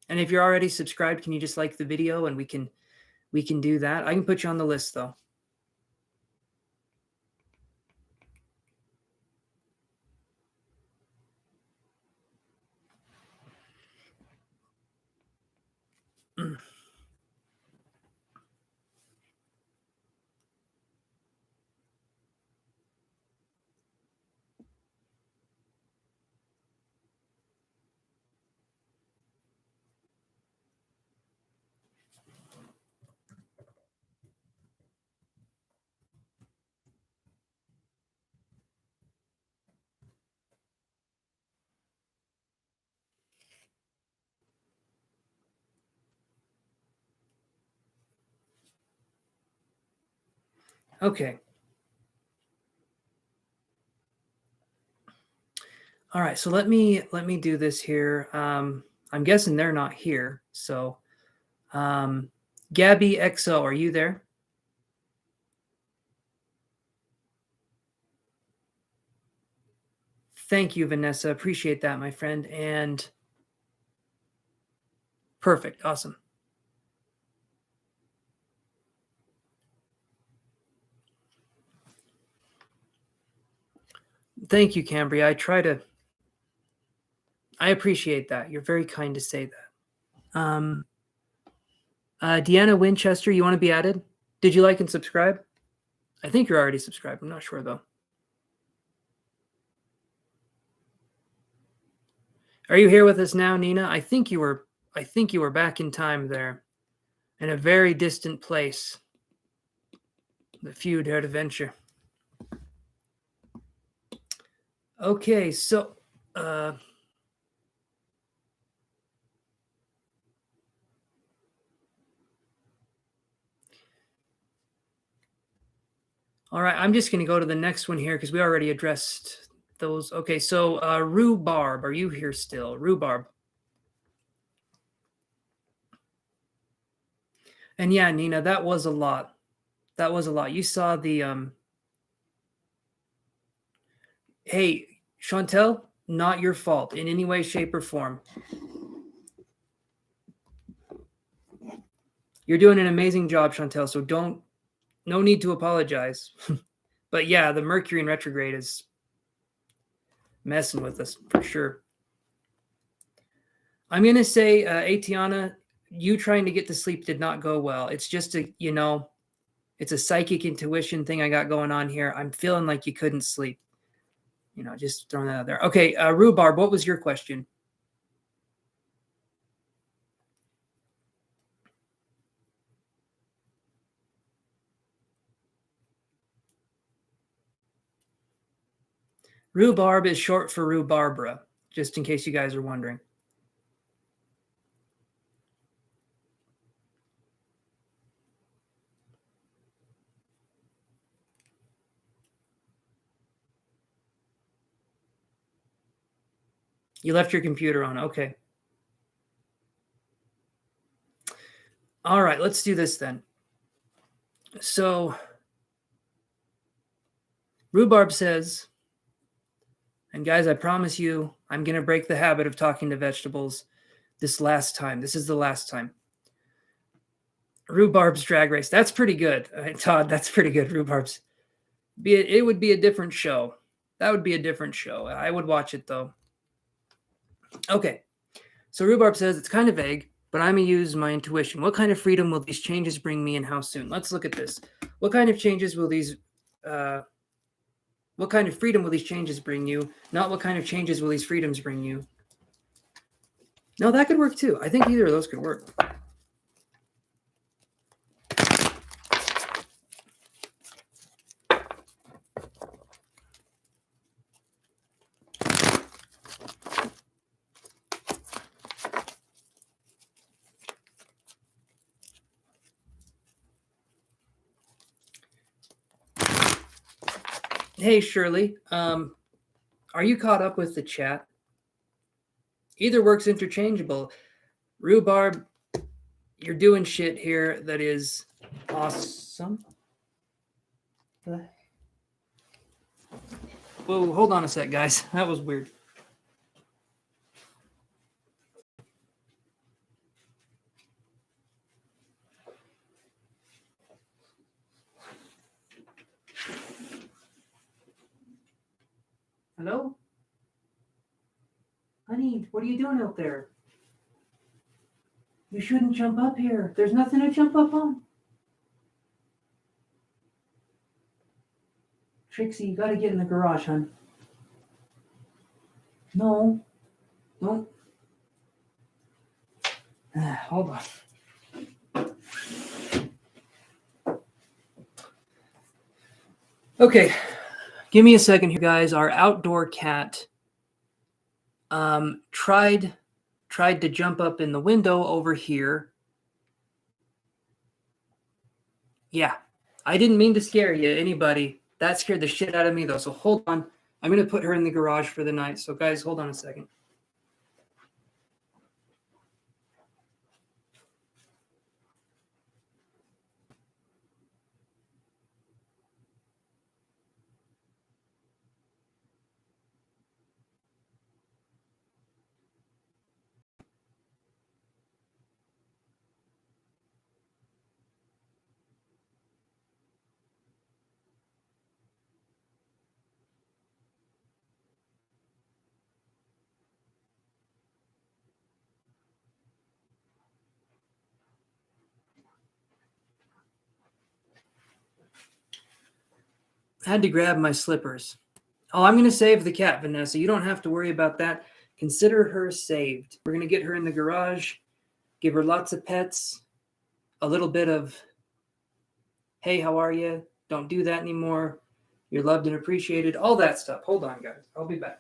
And if you're already subscribed, can you just like the video, and we can do that? I can put you on the list though. Okay. All right, so let me do this here. I'm guessing they're not here. So Gabby XO, are you there? Thank you, Vanessa. Appreciate that, my friend. And perfect. Awesome. Thank you, Cambria. I appreciate that. You're very kind to say that. Deanna Winchester, you want to be added? Did you like and subscribe? I think you're already subscribed. I'm not sure though. Are you here with us now, Nina? I think you were back in time there, in a very distant place. The few dare to venture. Okay, so all right, I'm just going to go to the next one here because we already addressed those. Okay, so Rhubarb, are you here still? Rhubarb. And yeah, Nina, that was a lot. That was a lot. You saw the hey, Chantel, not your fault in any way, shape, or form. You're doing an amazing job, Chantel, so no need to apologize. But yeah, the Mercury in retrograde is messing with us for sure. I'm going to say, Atiana, you trying to get to sleep did not go well. It's just it's a psychic intuition thing I got going on here. I'm feeling like you couldn't sleep. Just throwing that out there. Okay, Rhubarb, what was your question? Rhubarb is short for rhubarbra, just in case you guys are wondering. You left your computer on. Okay. All right, let's do this then. So Rhubarb says, and guys, I promise you, I'm going to break the habit of talking to vegetables this last time. This is the last time. Rhubarb's Drag Race. That's pretty good. Todd, that's pretty good. Rhubarb's. It would be a different show. That would be a different show. I would watch it, though. Okay. So Rhubarb says, it's kind of vague, but I'm going to use my intuition. What kind of freedom will these changes bring me and how soon? Let's look at this. What kind of changes will these... what kind of freedom will these changes bring you? Not what kind of changes will these freedoms bring you? No, that could work too. I think either of those could work. Hey, Shirley. Are you caught up with the chat? Either works interchangeable. Rhubarb, you're doing shit here that is awesome. Whoa, hold on a sec, guys. That was weird. Hello? Honey, what are you doing out there? You shouldn't jump up here. There's nothing to jump up on. Trixie, you got to get in the garage, hon. No. Don't. Hold on. Okay. Give me a second here, guys. Our outdoor cat tried to jump up in the window over here. Yeah. I didn't mean to scare you, anybody. That scared the shit out of me, though. So hold on. I'm going to put her in the garage for the night. So, guys, hold on a second. I had to grab my slippers. Oh, I'm going to save the cat, Vanessa. You don't have to worry about that. Consider her saved. We're going to get her in the garage, give her lots of pets, a little bit of, hey, how are you? Don't do that anymore. You're loved and appreciated. All that stuff. Hold on, guys. I'll be back.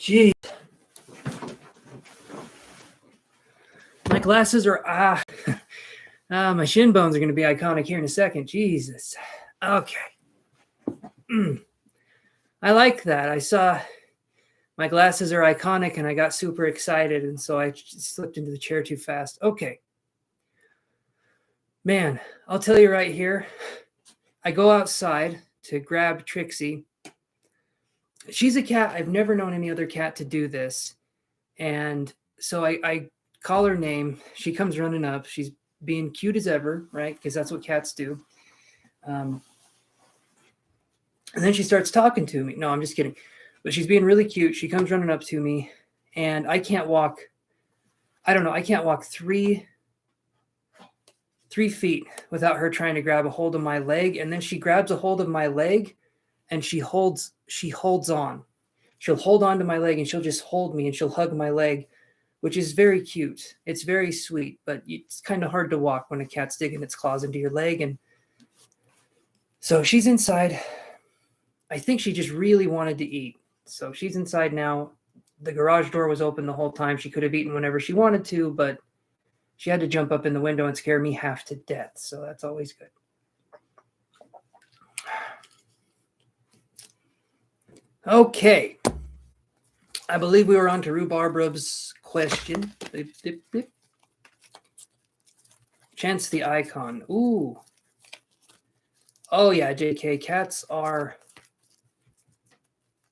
Jeez. My glasses are, my shin bones are going to be iconic here in a second. Jesus. Okay. I like that. I saw my glasses are iconic and I got super excited. And so I slipped into the chair too fast. Okay. Man, I'll tell you right here. I go outside to grab Trixie. She's a cat. I've never known any other cat to do this. And so I call her name. She comes running up. She's being cute as ever, right? Because that's what cats do. And then she starts talking to me. No, I'm just kidding. But she's being really cute. She comes running up to me. And I can't walk. I don't know. I can't walk 3 feet without her trying to grab a hold of my leg. And then she grabs a hold of my leg and she holds on. She'll hold on to my leg and she'll just hold me and she'll hug my leg, which is very cute. It's very sweet, but it's kind of hard to walk when a cat's digging its claws into your leg. And so she's inside. I think she just really wanted to eat. So she's inside now. The garage door was open the whole time. She could have eaten whenever she wanted to, but she had to jump up in the window and scare me half to death. So that's always good. Okay. I believe we were on to Rhubarb's question. Chance the icon. Ooh. Oh, yeah, JK. Cats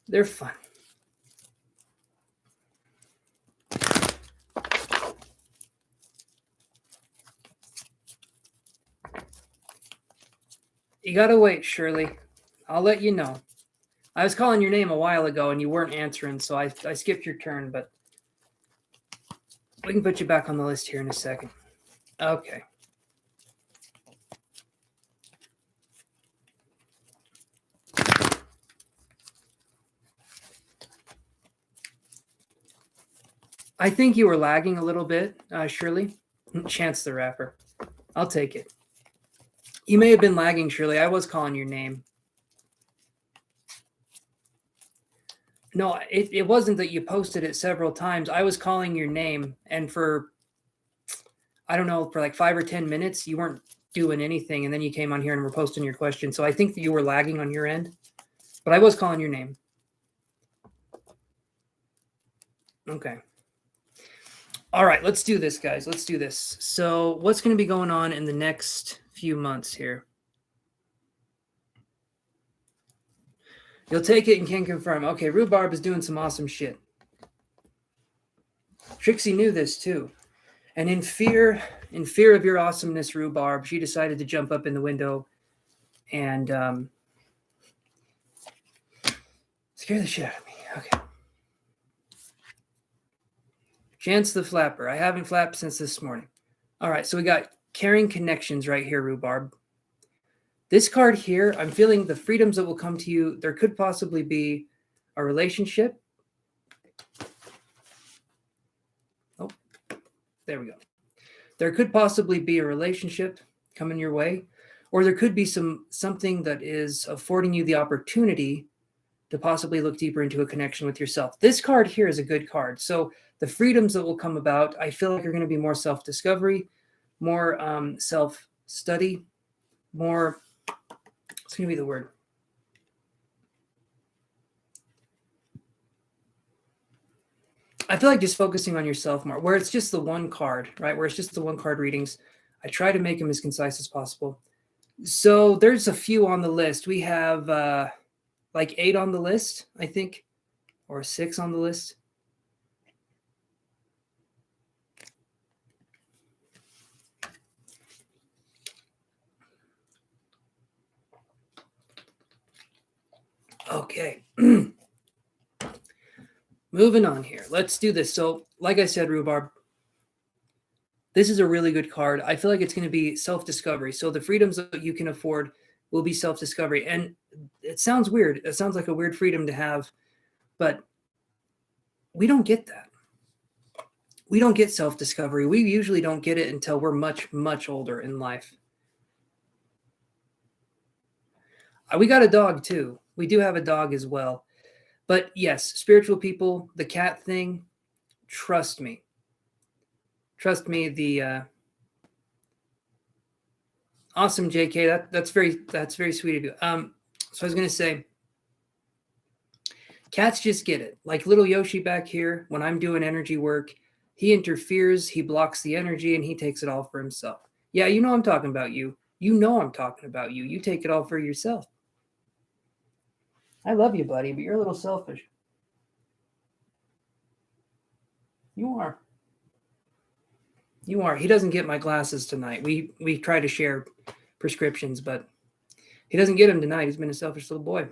they're fun. You got to wait, Shirley. I'll let you know. I was calling your name a while ago and you weren't answering, so I skipped your turn, but we can put you back on the list here in a second. Okay. I think you were lagging a little bit, Shirley. Chance the Rapper. I'll take it. You may have been lagging, Shirley. I was calling your name. No, it wasn't that you posted it several times. I was calling your name, and for, I don't know, for like 5 or 10 minutes, you weren't doing anything, and then you came on here and were posting your question. So I think that you were lagging on your end, but I was calling your name. Okay. All right, let's do this, guys. Let's do this. So what's going to be going on in the next few months here? You'll take it and can confirm. Okay, Rhubarb is doing some awesome shit. Trixie knew this too. And in fear of your awesomeness, Rhubarb, she decided to jump up in the window and scare the shit out of me. Okay. Chance the Flapper. I haven't flapped since this morning. All right, so we got Caring Connections right here, Rhubarb. This card here, I'm feeling the freedoms that will come to you. There could possibly be a relationship. Oh, there we go. There could possibly be a relationship coming your way, or there could be something that is affording you the opportunity to possibly look deeper into a connection with yourself. This card here is a good card. So the freedoms that will come about, I feel like are going to be more self-discovery, more self-study, more, what's going to be the word? I feel like just focusing on yourself more, where it's just the one card, right? Where it's just the one card readings. I try to make them as concise as possible. So there's a few on the list. We have like 8 on the list, I think, or 6 on the list. Okay. Moving on here. Let's do this. So, like I said, Rhubarb, this is a really good card. I feel like it's going to be self-discovery. So the freedoms that you can afford will be self-discovery. And it sounds weird. It sounds like a weird freedom to have, but we don't get that. We don't get self-discovery. We usually don't get it until we're much, much older in life. We got a dog too. We do have a dog as well. But yes, spiritual people, the cat thing, trust me. Trust me, the awesome JK, that's very sweet of you. So I was gonna say, cats just get it. Like little Yoshi back here, when I'm doing energy work, he interferes, he blocks the energy, and he takes it all for himself. Yeah, you know I'm talking about you. You know I'm talking about you. You take it all for yourself. I love you, buddy, but you're a little selfish. You are. You are. He doesn't get my glasses tonight. We try to share prescriptions, but he doesn't get them tonight. He's been a selfish little boy.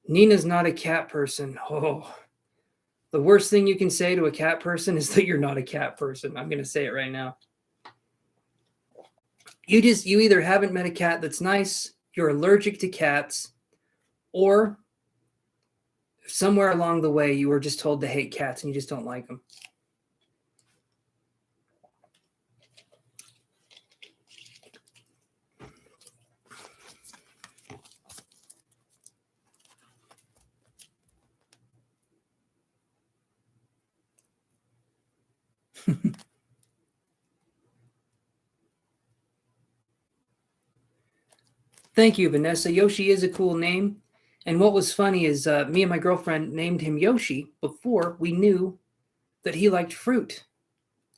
Nina's not a cat person. Oh, the worst thing you can say to a cat person is that you're not a cat person. I'm going to say it right now. You either haven't met a cat that's nice, you're allergic to cats, or somewhere along the way you were just told to hate cats and you just don't like them. Thank you, Vanessa. Yoshi is a cool name. And what was funny is me and my girlfriend named him Yoshi before we knew that he liked fruit.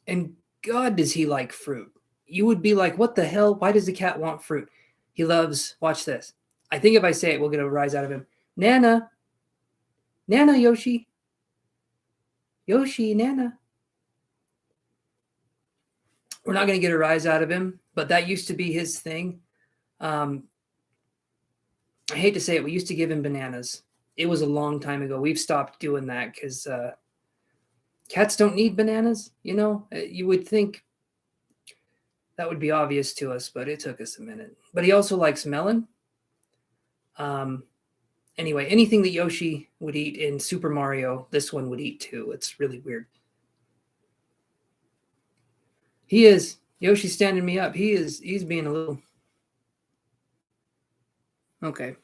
And God, does he like fruit. You would be like, what the hell? Why does the cat want fruit? He loves, watch this. I think if I say it, we'll get a rise out of him. Nana. Nana, Yoshi. Yoshi, Nana. We're not going to get a rise out of him, but that used to be his thing. I hate to say it, we used to give him bananas. It was a long time ago. We've stopped doing that because cats don't need bananas. You know, you would think that would be obvious to us, but it took us a minute. But he also likes melon. Anyway, anything that Yoshi would eat in Super Mario, this one would eat too. It's really weird. He is. Yoshi's standing me up. He's being a little... Okay.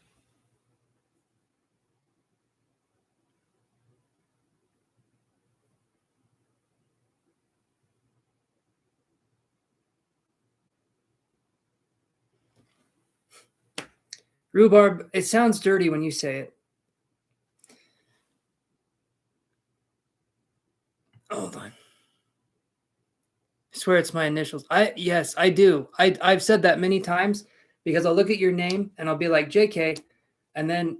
Rhubarb, it sounds dirty when you say it. Hold on. I swear it's my initials. Yes, I do. I've said that many times because I'll look at your name and I'll be like JK, and then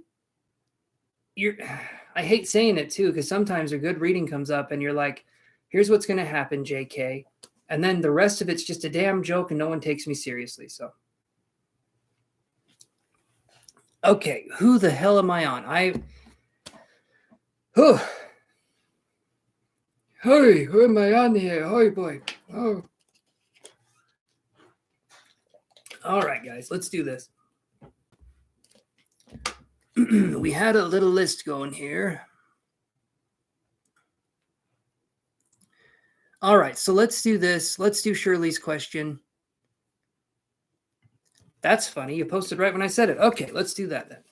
I hate saying it too because sometimes a good reading comes up and you're like, here's what's going to happen, JK, and then the rest of it's just a damn joke and no one takes me seriously. So okay, who the hell am I on? Hey, who am I on here? Hey, boy. Oh. All right, guys, let's do this. We had a little list going here. All right, so let's do this. Let's do Shirley's question. That's funny. You posted right when I said it. Okay, let's do that then.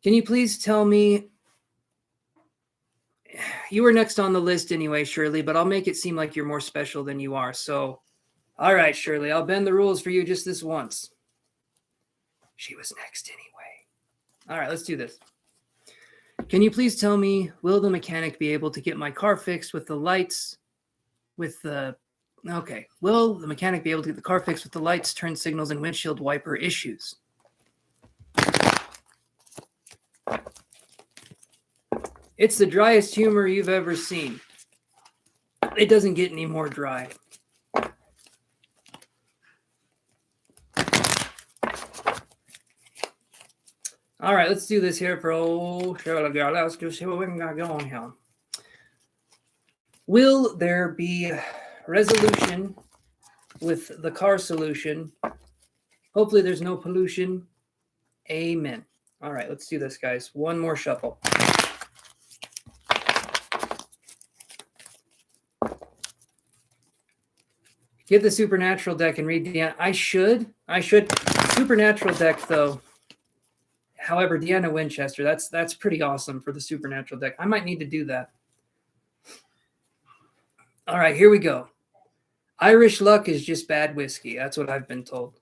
Can you please tell me... You were next on the list anyway, Shirley, but I'll make it seem like you're more special than you are. So, all right, Shirley, I'll bend the rules for you just this once. She was next anyway. All right, let's do this. Can you please tell me, will the mechanic be able to get my car fixed with the lights, okay. Will the mechanic be able to get the car fixed with the lights, turn signals, and windshield wiper issues? It's the driest humor you've ever seen. It doesn't get any more dry. All right, let's do this here for Shirley girl. Let's just see what we got going here. Will there be resolution with the car solution? Hopefully there's no pollution. Amen. All right, let's do this, guys. One more shuffle. Get the supernatural deck and read the... I should. Supernatural deck, though, However, Deanna Winchester, that's pretty awesome for the supernatural deck. I might need to do that. All right, here we go. Irish luck is just bad whiskey. That's what I've been told.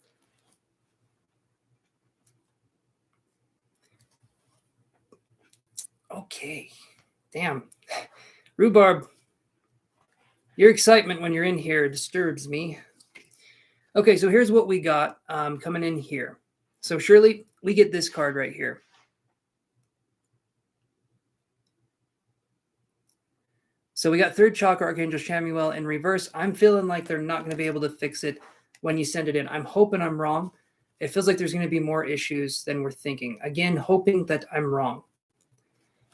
Okay. Damn. Rhubarb, your excitement when you're in here disturbs me. Okay, so here's what we got coming in here. So Shirley, we get this card right here. So we got third chakra, Archangel Chamuel in reverse. I'm feeling like they're not going to be able to fix it when you send it in. I'm hoping I'm wrong. It feels like there's going to be more issues than we're thinking. Again, hoping that I'm wrong.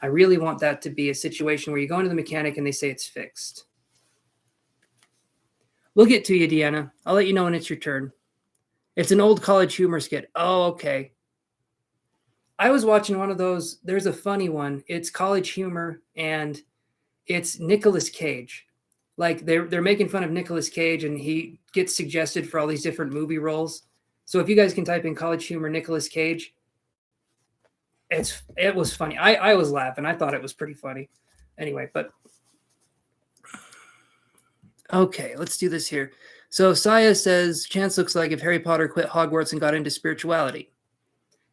I really want that to be a situation where you go into the mechanic and they say it's fixed. We'll get to you, Deanna. I'll let you know when it's your turn. It's an old college humor skit. Oh, okay. I was watching one of those. There's a funny one. It's college humor, and it's Nicolas Cage. Like they're making fun of Nicolas Cage, and he gets suggested for all these different movie roles. So if you guys can type in college humor Nicolas Cage, it was funny. I was laughing. I thought it was pretty funny. Anyway, but okay, let's do this here. So Saya says, Chance looks like if Harry Potter quit Hogwarts and got into spirituality.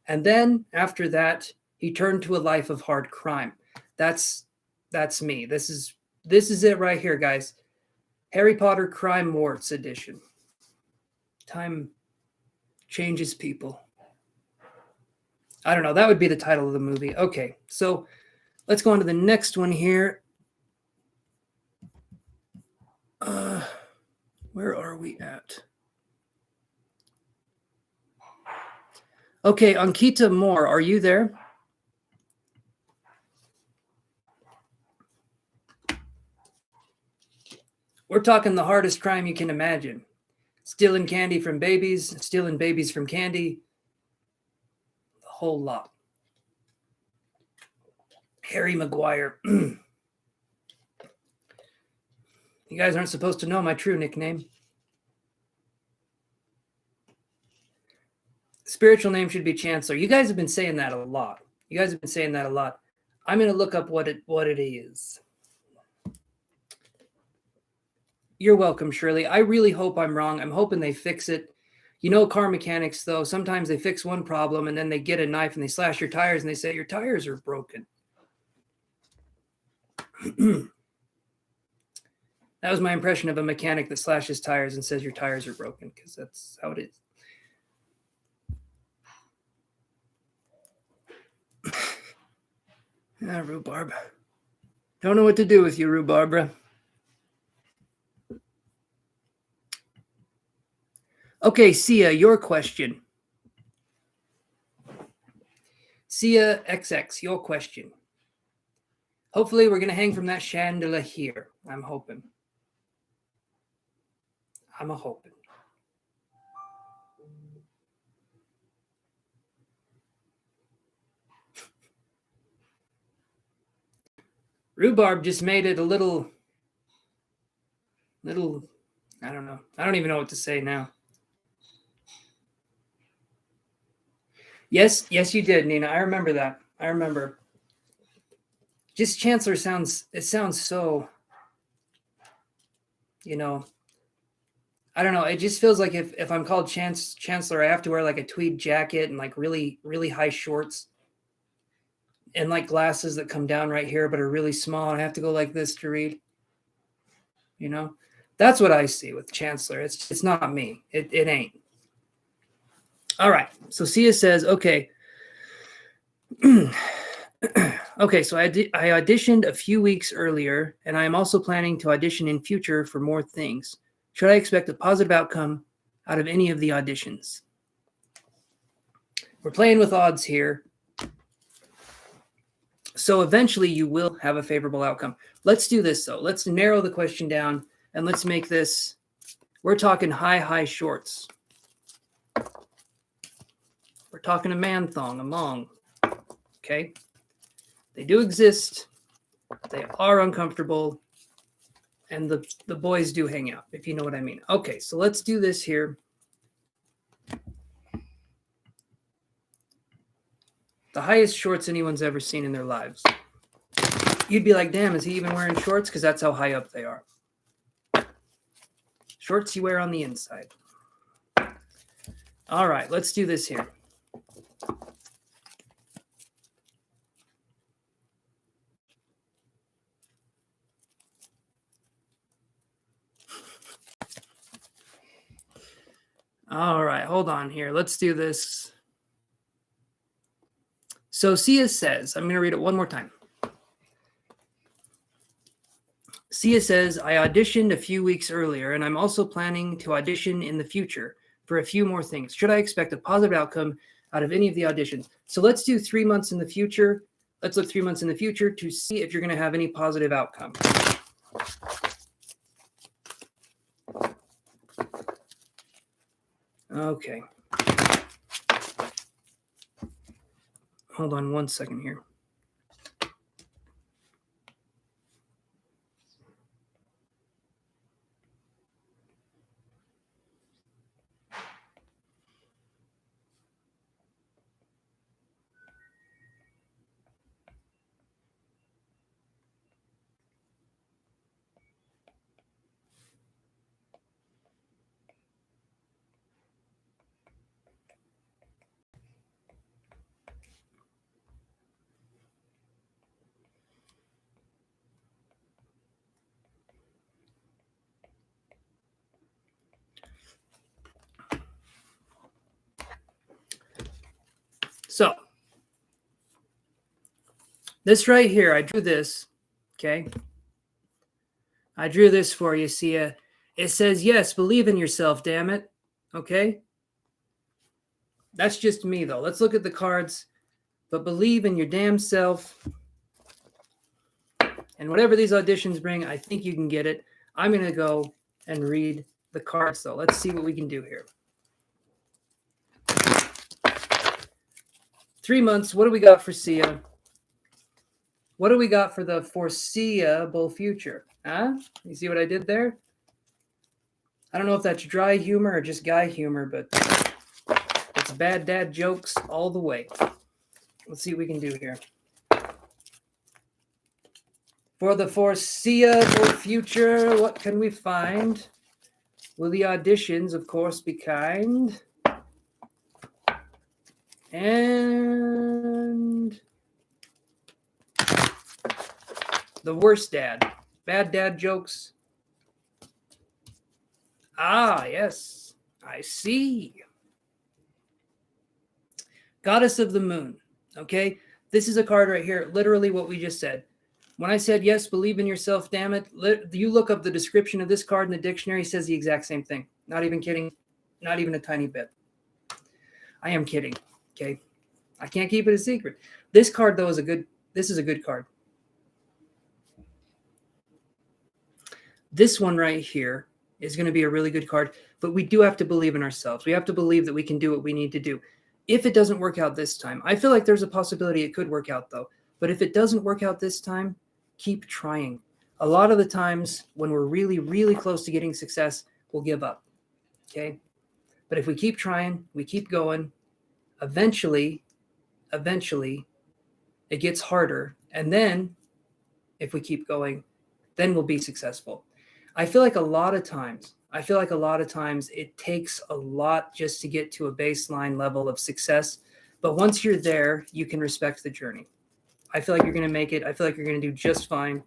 And then after that, he turned to a life of hard crime. That's me. This is it right here, guys. Harry Potter Crime Warts edition. Time changes people. I don't know. That would be the title of the movie. Okay, so let's go on to the next one here. Where are we at? Okay, Ankita Moore, are you there? We're talking the hardest crime you can imagine. Stealing candy from babies, stealing babies from candy, the whole lot. Harry Maguire. You guys aren't supposed to know my true nickname. Spiritual name should be Chancellor. You guys have been saying that a lot. I'm going to look up what it is. You're welcome, Shirley. I really hope I'm wrong. I'm hoping they fix it. You know, car mechanics, though, sometimes they fix one problem and then they get a knife and they slash your tires and they say your tires are broken. That was my impression of a mechanic that slashes tires and says your tires are broken, because that's how it is. Rhubarb. Don't know what to do with you, Rhubarbra. Okay, Sia, your question. Sia XX, your question. Hopefully we're going to hang from that chandelier here. I'm hoping. Rhubarb just made it a little, I don't know. I don't even know what to say now. Yes, you did, Nina. I remember that. Just Chancellor sounds so, I don't know. It just feels like if I'm called Chancellor, I have to wear like a tweed jacket and like really, really high shorts and like glasses that come down right here but are really small. And I have to go like this to read. That's what I see with Chancellor. It's not me. It ain't. All right. So Sia says, okay. Okay, so I auditioned a few weeks earlier, and I am also planning to audition in future for more things. Should I expect a positive outcome out of any of the auditions? We're playing with odds here. So eventually you will have a favorable outcome. Let's do this, though. Let's narrow the question down, and let's make this, we're talking high shorts. We're talking a man thong, a mong. Okay? They do exist. They are uncomfortable. And the boys do hang out, if you know what I mean. Okay, so let's do this here. The highest shorts anyone's ever seen in their lives. You'd be like, damn, is he even wearing shorts? Because that's how high up they are. Shorts you wear on the inside. All right, let's do this here. All right, hold on here. Let's do this. So Sia says, I'm going to read it one more time. Sia says, I auditioned a few weeks earlier, and I'm also planning to audition in the future for a few more things. Should I expect a positive outcome out of any of the auditions? So let's do 3 months in the future. Let's look 3 months in the future to see if you're going to have any positive outcome. Okay. Hold on one second here. So this right here, I drew this, okay? I drew this for you, Sia. It says, yes, believe in yourself, damn it, okay? That's just me, though. Let's look at the cards. But believe in your damn self. And whatever these auditions bring, I think you can get it. I'm going to go and read the cards, though. Let's see what we can do here. 3 months. What do we got for Sia? What do we got for the foreseeable future? Huh? You see what I did there? I don't know if that's dry humor or just guy humor, but it's bad dad jokes all the way. Let's see what we can do here. For the foreseeable future, what can we find? Will the auditions, of course, be kind? And the worst dad. Bad dad jokes. Ah, yes. I see. Goddess of the Moon. Okay? This is a card right here. Literally what we just said. When I said, yes, believe in yourself, damn it, you look up the description of this card in the dictionary, says the exact same thing. Not even kidding. Not even a tiny bit. I am kidding. Okay? I can't keep it a secret. This card, though, is a good card. This one right here is going to be a really good card, but we do have to believe in ourselves. We have to believe that we can do what we need to do. If it doesn't work out this time, I feel like there's a possibility it could work out, though. But if it doesn't work out this time, keep trying. A lot of the times when we're really, really close to getting success, we'll give up. Okay? But if we keep trying, we keep going, eventually, it gets harder. And then, if we keep going, then we'll be successful. I feel like a lot of times it takes a lot just to get to a baseline level of success. But once you're there, you can respect the journey. I feel like you're going to make it. I feel like you're going to do just fine.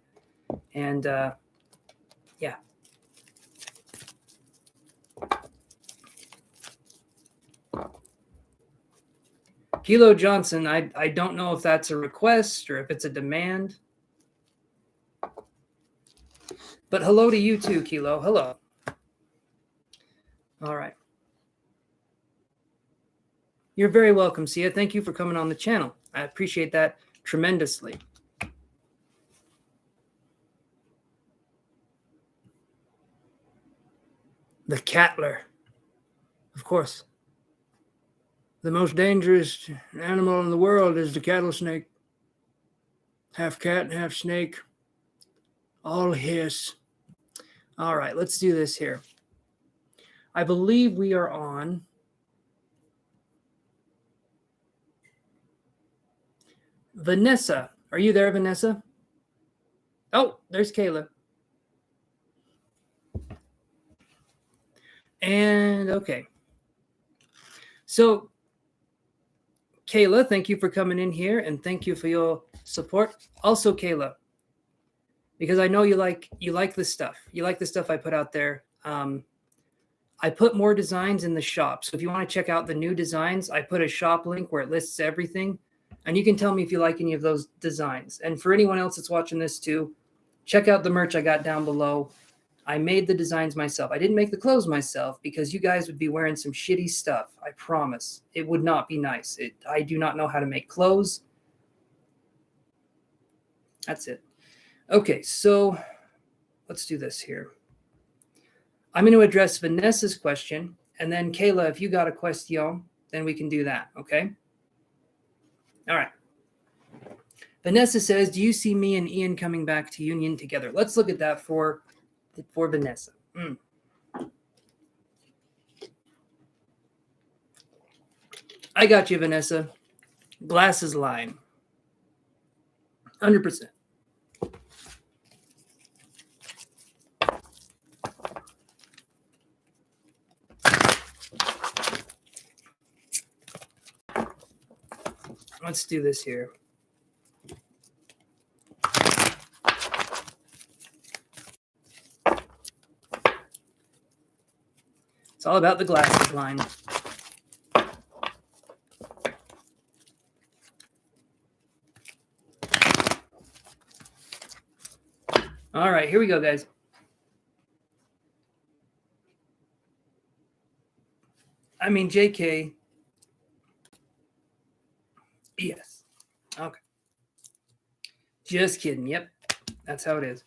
And yeah. Kilo Johnson, I don't know if that's a request or if it's a demand. But hello to you too, Kilo. Hello. All right. You're very welcome, Sia. Thank you for coming on the channel. I appreciate that tremendously. The cattler. Of course. The most dangerous animal in the world is the cattle snake. Half cat, half snake. All hiss. All right, let's do this here. I believe we are on Vanessa. Are you there, Vanessa? Oh, there's Kayla. And okay. So, Kayla, thank you for coming in here and thank you for your support. Also, Kayla, because I know you like this stuff. You like the stuff I put out there. I put more designs in the shop. So if you want to check out the new designs, I put a shop link where it lists everything. And you can tell me if you like any of those designs. And for anyone else that's watching this too, check out the merch I got down below. I made the designs myself. I didn't make the clothes myself because you guys would be wearing some shitty stuff. I promise. It would not be nice. I do not know how to make clothes. That's it. Okay, so let's do this here. I'm going to address Vanessa's question, and then Kayla, if you got a question, then we can do that, okay? All right. Vanessa says, do you see me and Ian coming back to Union together? Let's look at that for Vanessa. I got you, Vanessa. Glasses line. 100%. Let's do this here. It's all about the glasses line. All right, here we go, guys. I mean, JK. Yes. Okay. Just kidding. Yep. That's how it is.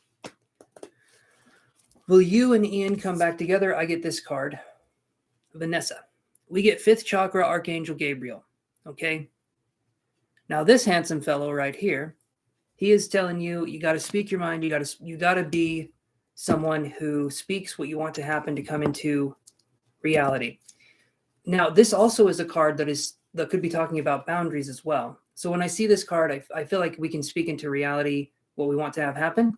Will you and Ian come back together? I get this card. Vanessa. We get 5th chakra, Archangel Gabriel. Okay. Now this handsome fellow right here, he is telling you, you got to speak your mind. You got to be someone who speaks what you want to happen to come into reality. Now, this also is a card that could be talking about boundaries as well. So when I see this card, I feel like we can speak into reality what we want to have happen.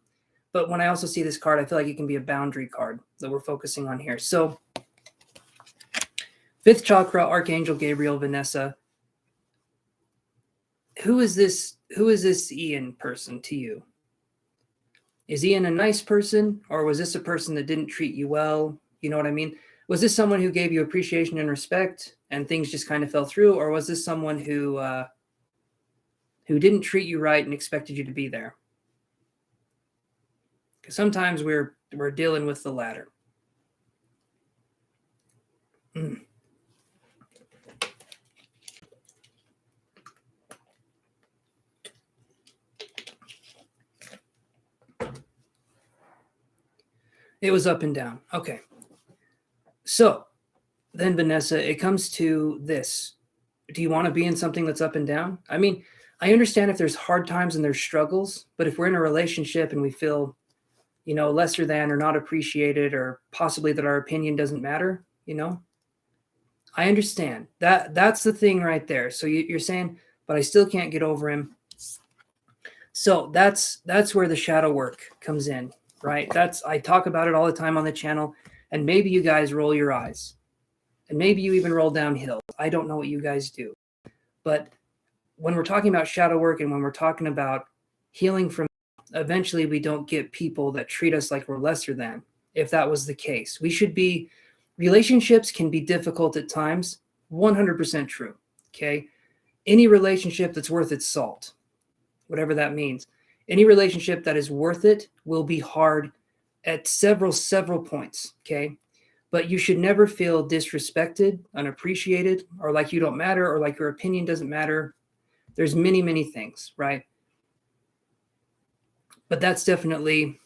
But when I also see this card, I feel like it can be a boundary card that we're focusing on here. So 5th chakra, Archangel Gabriel, Vanessa. Who is this Ian person to you? Is Ian a nice person, or was this a person that didn't treat you well? You know what I mean? Was this someone who gave you appreciation and respect and things just kind of fell through? Or was this someone who didn't treat you right and expected you to be there? Because sometimes we're dealing with the latter. It was up and down. Okay. So then, Vanessa, it comes to this. Do you want to be in something that's up and down? I mean, I understand if there's hard times and there's struggles, but if we're in a relationship and we feel, lesser than or not appreciated, or possibly that our opinion doesn't matter, I understand. That's the thing right there. So you're saying, but I still can't get over him. So that's where the shadow work comes in, right? I talk about it all the time on the channel, and maybe you guys roll your eyes, and maybe you even roll downhill. I don't know what you guys do, but when we're talking about shadow work and when we're talking about healing from, eventually we don't get people that treat us like we're lesser than. If that was the case, relationships can be difficult at times. 100% true. Okay. Any relationship that's worth its salt, whatever that means, any relationship that is worth it will be hard at several points. Okay. But you should never feel disrespected, unappreciated, or like you don't matter, or like your opinion doesn't matter. There's many, many things, right? But that's definitely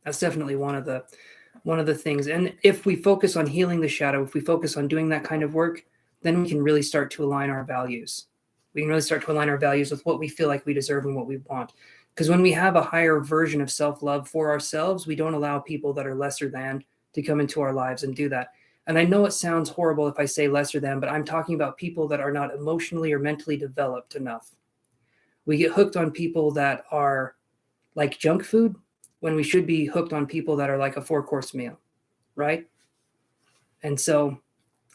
one of the things. And if we focus on healing the shadow, if we focus on doing that kind of work, then we can really start to align our values. We can really start to align our values with what we feel like we deserve and what we want. Because when we have a higher version of self-love for ourselves, we don't allow people that are lesser than to come into our lives and do that. And I know it sounds horrible if I say lesser than, but I'm talking about people that are not emotionally or mentally developed enough We get hooked on people that are like junk food when we should be hooked on people that are like a 4-course meal, right? And so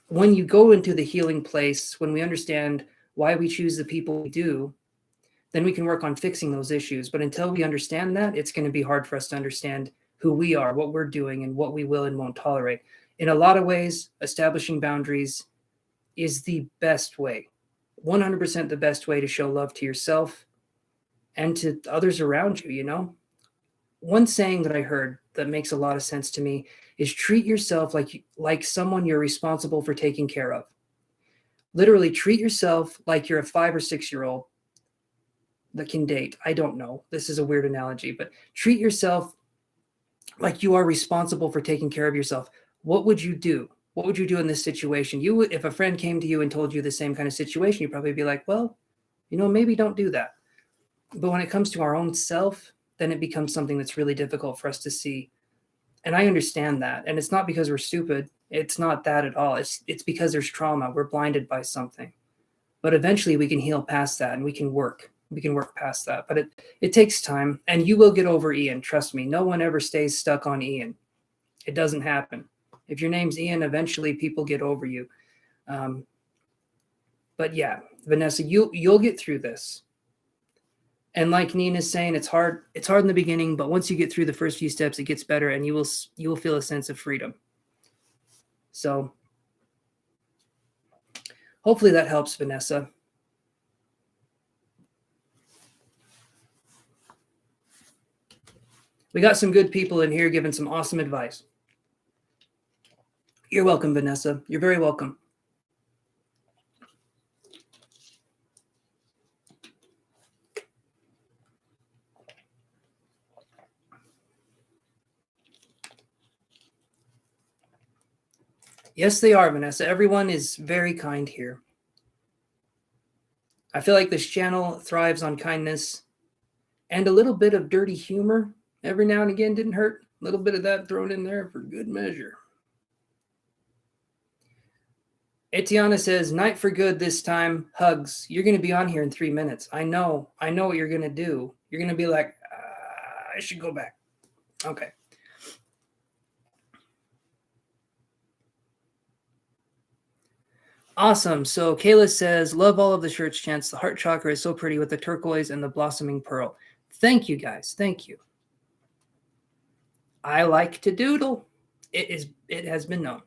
when you go into the healing place, when we understand why we choose the people we do, then we can work on fixing those issues. But until we understand that, it's going to be hard for us to understand who we are, what we're doing, and what we will and won't tolerate. In a lot of ways, establishing boundaries is the best way, 100% the best way to show love to yourself and to others around you, you know? One saying that I heard that makes a lot of sense to me is treat yourself like someone you're responsible for taking care of. Literally treat yourself like you're a 5 or 6-year-old that can date. I don't know. This is a weird analogy, but treat yourself like you are responsible for taking care of yourself. What would you do? What would you do in this situation? You would, if a friend came to you and told you the same kind of situation, you'd probably be like, well, you know, maybe don't do that. But when it comes to our own self, then it becomes something that's really difficult for us to see. And I understand that. And it's not because we're stupid. It's not that at all. It's because there's trauma. We're blinded by something. But eventually we can heal past that and we can work past that. But it takes time, and you will get over Ian. Trust me. No one ever stays stuck on Ian. It doesn't happen. If your name's Ian, eventually people get over you. But yeah, Vanessa, you'll get through this. And like Nina's saying, it's hard in the beginning, but once you get through the first few steps, it gets better, and you will feel a sense of freedom. So hopefully that helps, Vanessa. We got some good people in here giving some awesome advice. You're welcome, Vanessa. You're very welcome. Yes, they are, Vanessa. Everyone is very kind here. I feel like this channel thrives on kindness and a little bit of dirty humor. Every now and again didn't hurt. A little bit of that thrown in there for good measure. Etiana says, night for good this time. Hugs. You're going to be on here in 3 minutes. I know what you're going to do. You're going to be like, I should go back. Okay. Awesome. So Kayla says, love all of the shirts, Chance. The heart chakra is so pretty with the turquoise and the blossoming pearl. Thank you, guys. Thank you. I like to doodle. It has been known.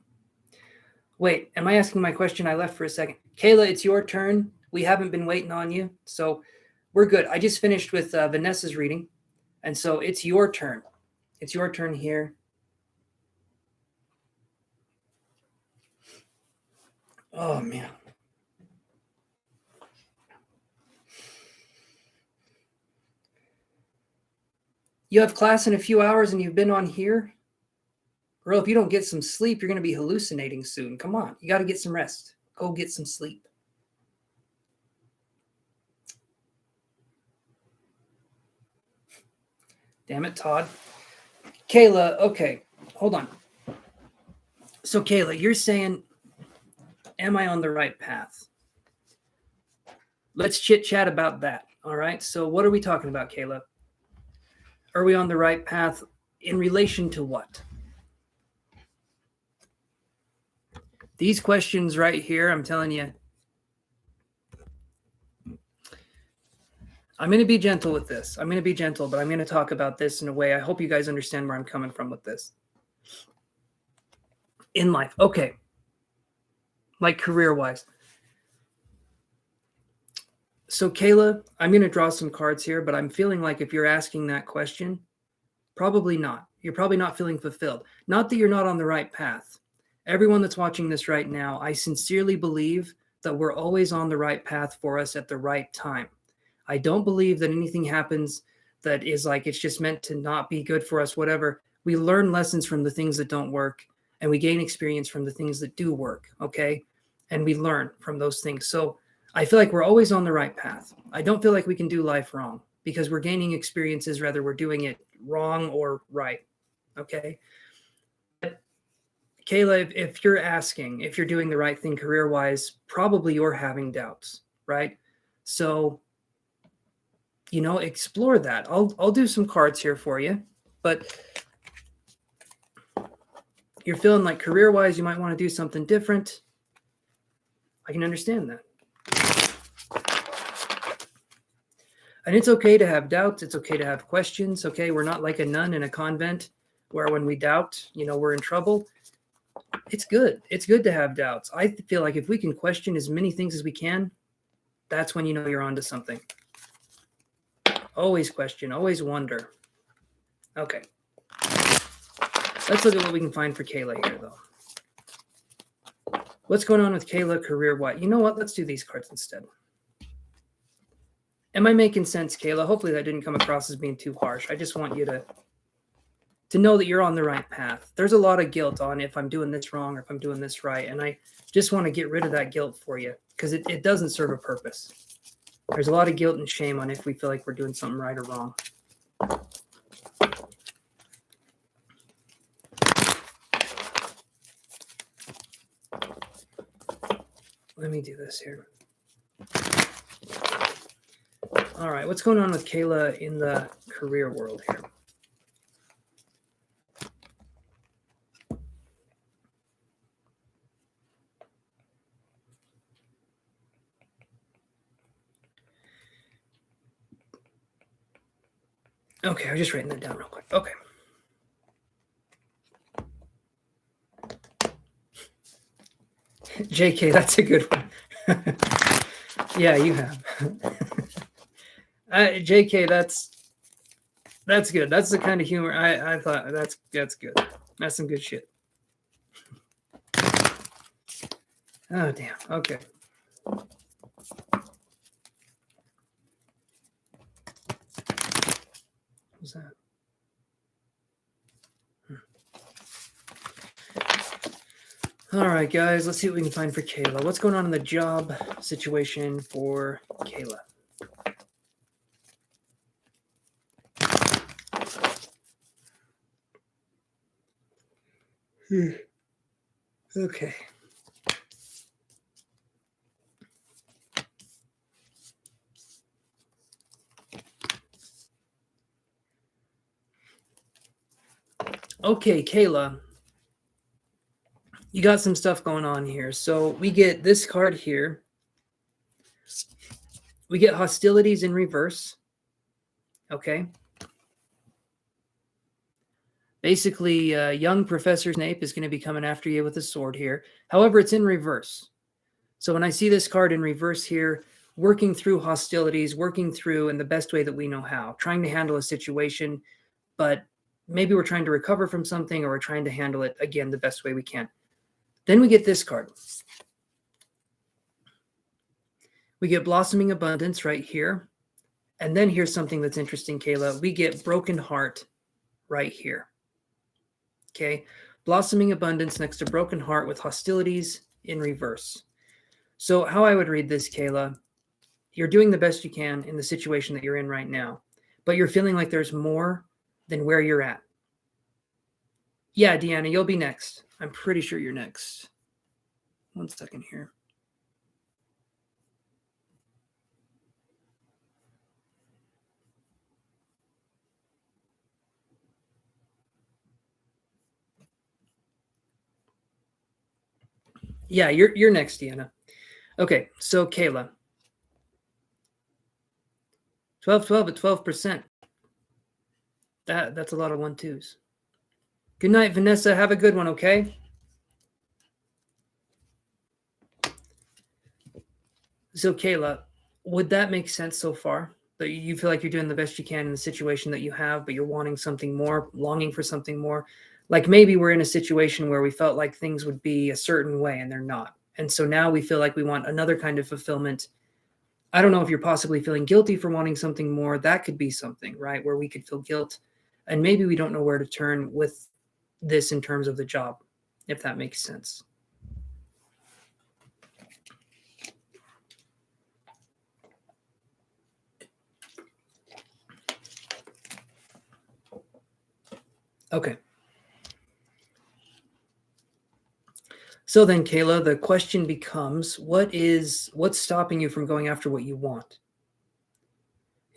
Wait, am I asking my question? I left for a second. Kayla, it's your turn. We haven't been waiting on you. So we're good. I just finished with Vanessa's reading. And so it's your turn. It's your turn here. Oh, man. You have class in a few hours and you've been on here? Girl, if you don't get some sleep, you're going to be hallucinating soon. Come on. You got to get some rest. Go get some sleep. Damn it, Todd. Kayla, okay. Hold on. So, Kayla, you're saying, am I on the right path? Let's chit-chat about that. All right. So what are we talking about, Kayla? Are we on the right path in relation to what? These questions right here, I'm telling you, I'm going to be gentle with this. I'm going to be gentle, but I'm going to talk about this in a way. I hope you guys understand where I'm coming from with this. In life. Okay. Like career-wise. So Kayla, I'm going to draw some cards here, but I'm feeling like if you're asking that question, probably not. You're probably not feeling fulfilled. Not that you're not on the right path. Everyone that's watching this right now, I sincerely believe that we're always on the right path for us at the right time. I don't believe that anything happens that is like it's just meant to not be good for us, whatever. We learn lessons from the things that don't work, and we gain experience from the things that do work, okay? And we learn from those things. So I feel like we're always on the right path. I don't feel like we can do life wrong because we're gaining experiences, whether we're doing it wrong or right, okay? But Kayla, if you're asking if you're doing the right thing career-wise, probably you're having doubts, right? So explore that. I'll do some cards here for you, but you're feeling like career-wise, you might want to do something different. I can understand that. And it's okay to have doubts. It's okay to have questions. Okay, we're not like a nun in a convent where when we doubt, we're in trouble. It's good. It's good to have doubts. I feel like if we can question as many things as we can, that's when you're onto something. Always question, always wonder. Okay. Let's look at what we can find for Kayla here, though. What's going on with Kayla career-wise? You know what? Let's do these cards instead. Am I making sense, Kayla? Hopefully that didn't come across as being too harsh. I just want you to know that you're on the right path. There's a lot of guilt on if I'm doing this wrong or if I'm doing this right. And I just want to get rid of that guilt for you because it doesn't serve a purpose. There's a lot of guilt and shame on if we feel like we're doing something right or wrong. Let me do this here. All right, what's going on with Kayla in the career world here? Okay, I was just writing that down real quick. Okay. JK, that's a good one. Yeah, you have. JK, that's good. That's the kind of humor I thought that's good. That's some good shit. Oh damn. Okay. What's that? All right, guys, let's see what we can find for Kayla. What's going on in the job situation for Kayla? Okay. Okay, Kayla. You got some stuff going on here. So we get this card here. We get hostilities in reverse. Okay. Basically, young Professor Snape is going to be coming after you with a sword here. However, it's in reverse. So when I see this card in reverse here, working through hostilities, working through in the best way that we know how, trying to handle a situation, but maybe we're trying to recover from something or we're trying to handle it, again, the best way we can. Then we get this card. We get Blossoming Abundance right here. And then here's something that's interesting, Kayla. We get Broken Heart right here. Okay. Blossoming Abundance next to Broken Heart with hostilities in reverse. So how I would read this, Kayla, you're doing the best you can in the situation that you're in right now, but you're feeling like there's more than where you're at. Yeah, Deanna, you'll be next. I'm pretty sure you're next. 1 second here. Yeah, you're next, Deanna. Okay, so Kayla. 12-12 at 12%. That's a lot of 1-2s. Good night, Vanessa. Have a good one, okay? So, Kayla, would that make sense so far? That you feel like you're doing the best you can in the situation that you have, but you're wanting something more, longing for something more? Like maybe we're in a situation where we felt like things would be a certain way and they're not. And so now we feel like we want another kind of fulfillment. I don't know if you're possibly feeling guilty for wanting something more. That could be something, right? Where we could feel guilt. And maybe we don't know where to turn with this in terms of the job, if that makes sense. Okay. So then, Kayla, the question becomes, what's stopping you from going after what you want?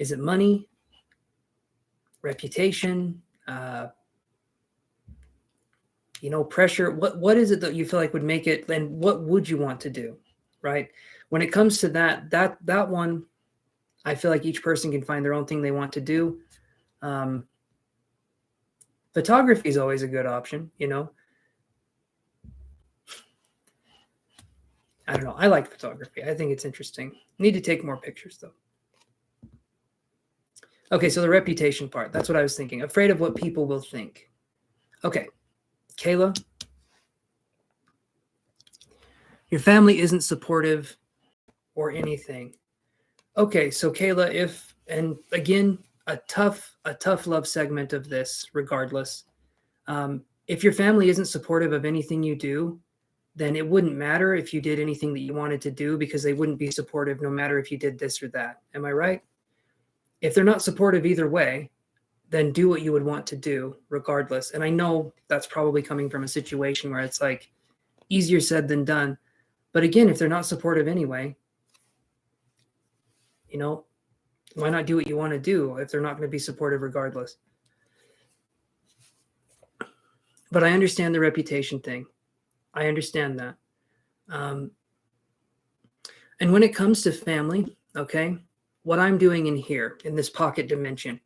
Is it money? Reputation? Pressure? What is it that you feel like would make it, and what would you want to do, right? When it comes to that one, I feel like each person can find their own thing they want to do. Photography is always a good option, I don't know. I like photography. I think it's interesting. Need to take more pictures, though. Okay, so the reputation part. That's what I was thinking. Afraid of what people will think. Okay, Kayla. Your family isn't supportive or anything. Okay, so Kayla, and again, a tough love segment of this, regardless. If your family isn't supportive of anything you do, then it wouldn't matter if you did anything that you wanted to do, because they wouldn't be supportive no matter if you did this or that. Am I right? If they're not supportive either way, then do what you would want to do regardless. And I know that's probably coming from a situation where it's like easier said than done. But again, if they're not supportive anyway, why not do what you want to do if they're not going to be supportive regardless? But I understand the reputation thing. I understand that. And when it comes to family, okay, what I'm doing in here, in this pocket dimension,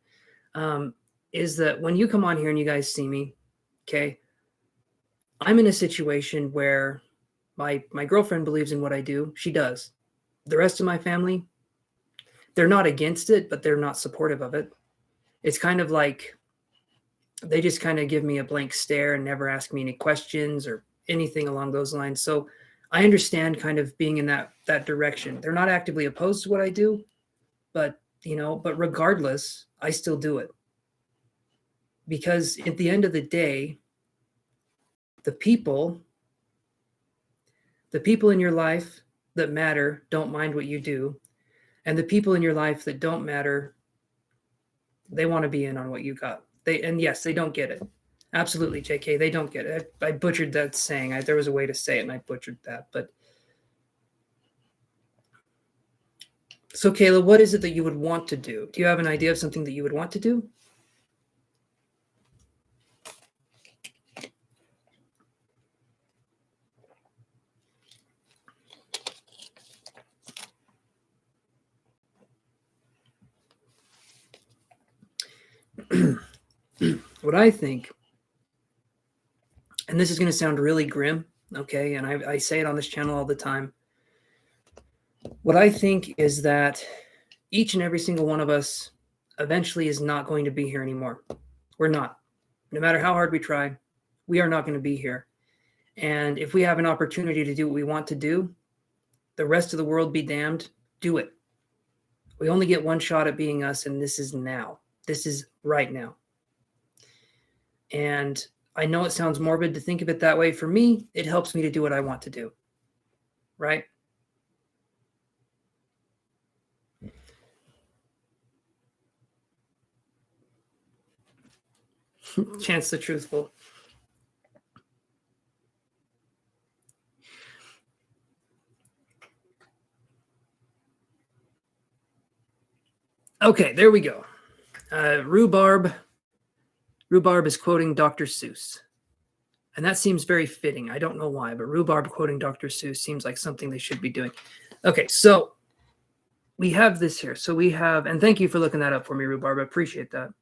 is that when you come on here and you guys see me, okay, I'm in a situation where my girlfriend believes in what I do. She does. The rest of my family, they're not against it, but they're not supportive of it. It's kind of like they just kind of give me a blank stare and never ask me any questions or anything along those lines. So I understand kind of being in that direction. They're not actively opposed to what I do, but regardless, I still do it. Because at the end of the day, the people in your life that matter don't mind what you do. And the people in your life that don't matter, they want to be in on what you got. Yes, they don't get it. Absolutely, JK, they don't get it. I butchered that saying. There was a way to say it, and I butchered that. But so, Kayla, what is it that you would want to do? Do you have an idea of something that you would want to do? What I think, and this is going to sound really grim, okay, and I say it on this channel all the time. What I think is that each and every single one of us eventually is not going to be here anymore. We're not. No matter how hard we try, we are not going to be here. And if we have an opportunity to do what we want to do, the rest of the world be damned, do it. We only get one shot at being us, and this is now. This is right now. And I know it sounds morbid to think of it that way. For me, it helps me to do what I want to do. Right? Chance the Truthful. Okay, there we go. Rhubarb is quoting Dr. Seuss. And that seems very fitting. I don't know why, but Rhubarb quoting Dr. Seuss seems like something they should be doing. Okay, so we have this here. So we have, and thank you for looking that up for me, Rhubarb. I appreciate that.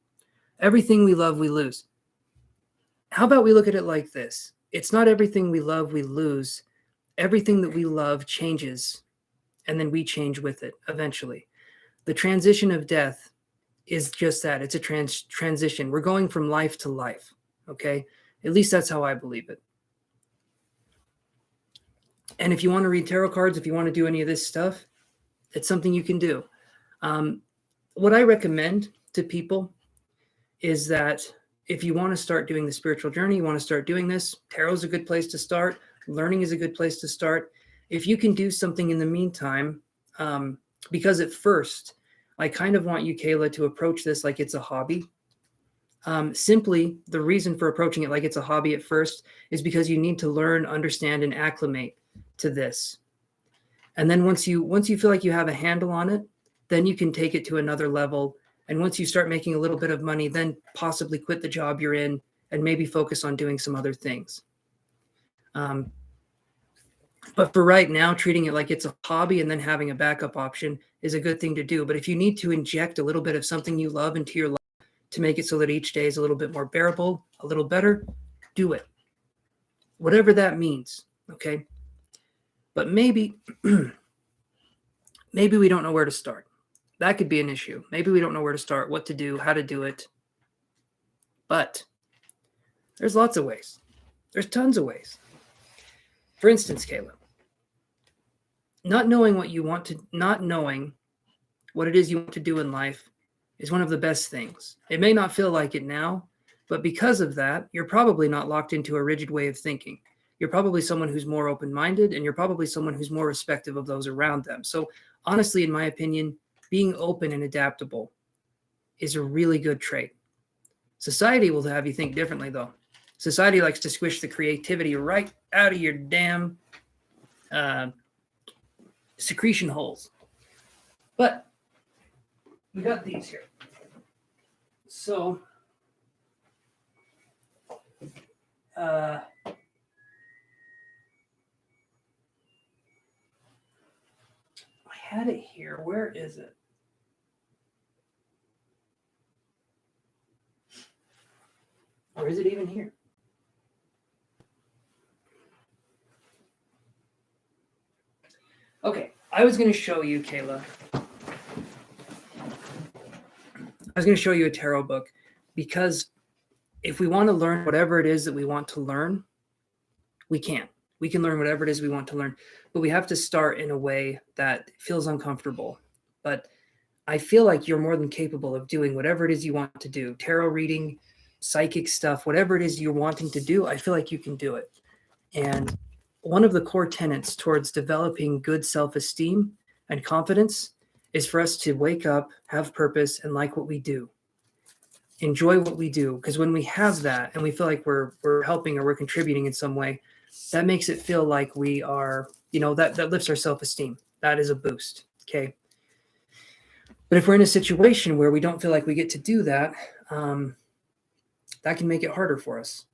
Everything we love, we lose. How about we look at it like this? It's not everything we love, we lose. Everything that we love changes, and then we change with it eventually. The transition of death is just that. It's a transition. We're going from life to life, okay? At least that's how I believe it. And if you want to read tarot cards, if you want to do any of this stuff, it's something you can do. What I recommend to people is that if you want to start doing the spiritual journey, you want to start doing this, tarot is a good place to start. Learning is a good place to start. If you can do something in the meantime, because at first, I kind of want you, Kayla, to approach this like it's a hobby. Simply, the reason for approaching it like it's a hobby at first is because you need to learn, understand, and acclimate to this. And then once you feel like you have a handle on it, then you can take it to another level. And once you start making a little bit of money, then possibly quit the job you're in and maybe focus on doing some other things. But for right now, treating it like it's a hobby and then having a backup option is a good thing to do. But if you need to inject a little bit of something you love into your life to make it so that each day is a little bit more bearable, a little better, do it. Whatever that means, okay? But maybe we don't know where to start. That could be an issue. Maybe we don't know where to start, what to do, how to do it. But there's lots of ways. There's tons of ways. For instance, Kayla, not knowing what it is you want to do in life is one of the best things. It may not feel like it now, but because of that, you're probably not locked into a rigid way of thinking. You're probably someone who's more open-minded, and you're probably someone who's more respectful of those around them. So honestly, in my opinion, being open and adaptable is a really good trait. Society will have you think differently, though. Society likes to squish the creativity right out of your damn secretion holes. But we got these here. So I had it here. Where is it? Or is it even here? Okay, I was going to show you, Kayla. I was going to show you a tarot book because if we want to learn whatever it is that we want to learn, we can. We can learn whatever it is we want to learn, but we have to start in a way that feels uncomfortable. But I feel like you're more than capable of doing whatever it is you want to do. Tarot reading, psychic stuff, whatever it is you're wanting to do, I feel like you can do it. And one of the core tenets towards developing good self-esteem and confidence is for us to wake up, have purpose, and like what we do. Enjoy what we do. Because when we have that and we feel like we're helping or we're contributing in some way, that makes it feel like we are, that lifts our self-esteem. That is a boost. Okay. But if we're in a situation where we don't feel like we get to do that, that can make it harder for us.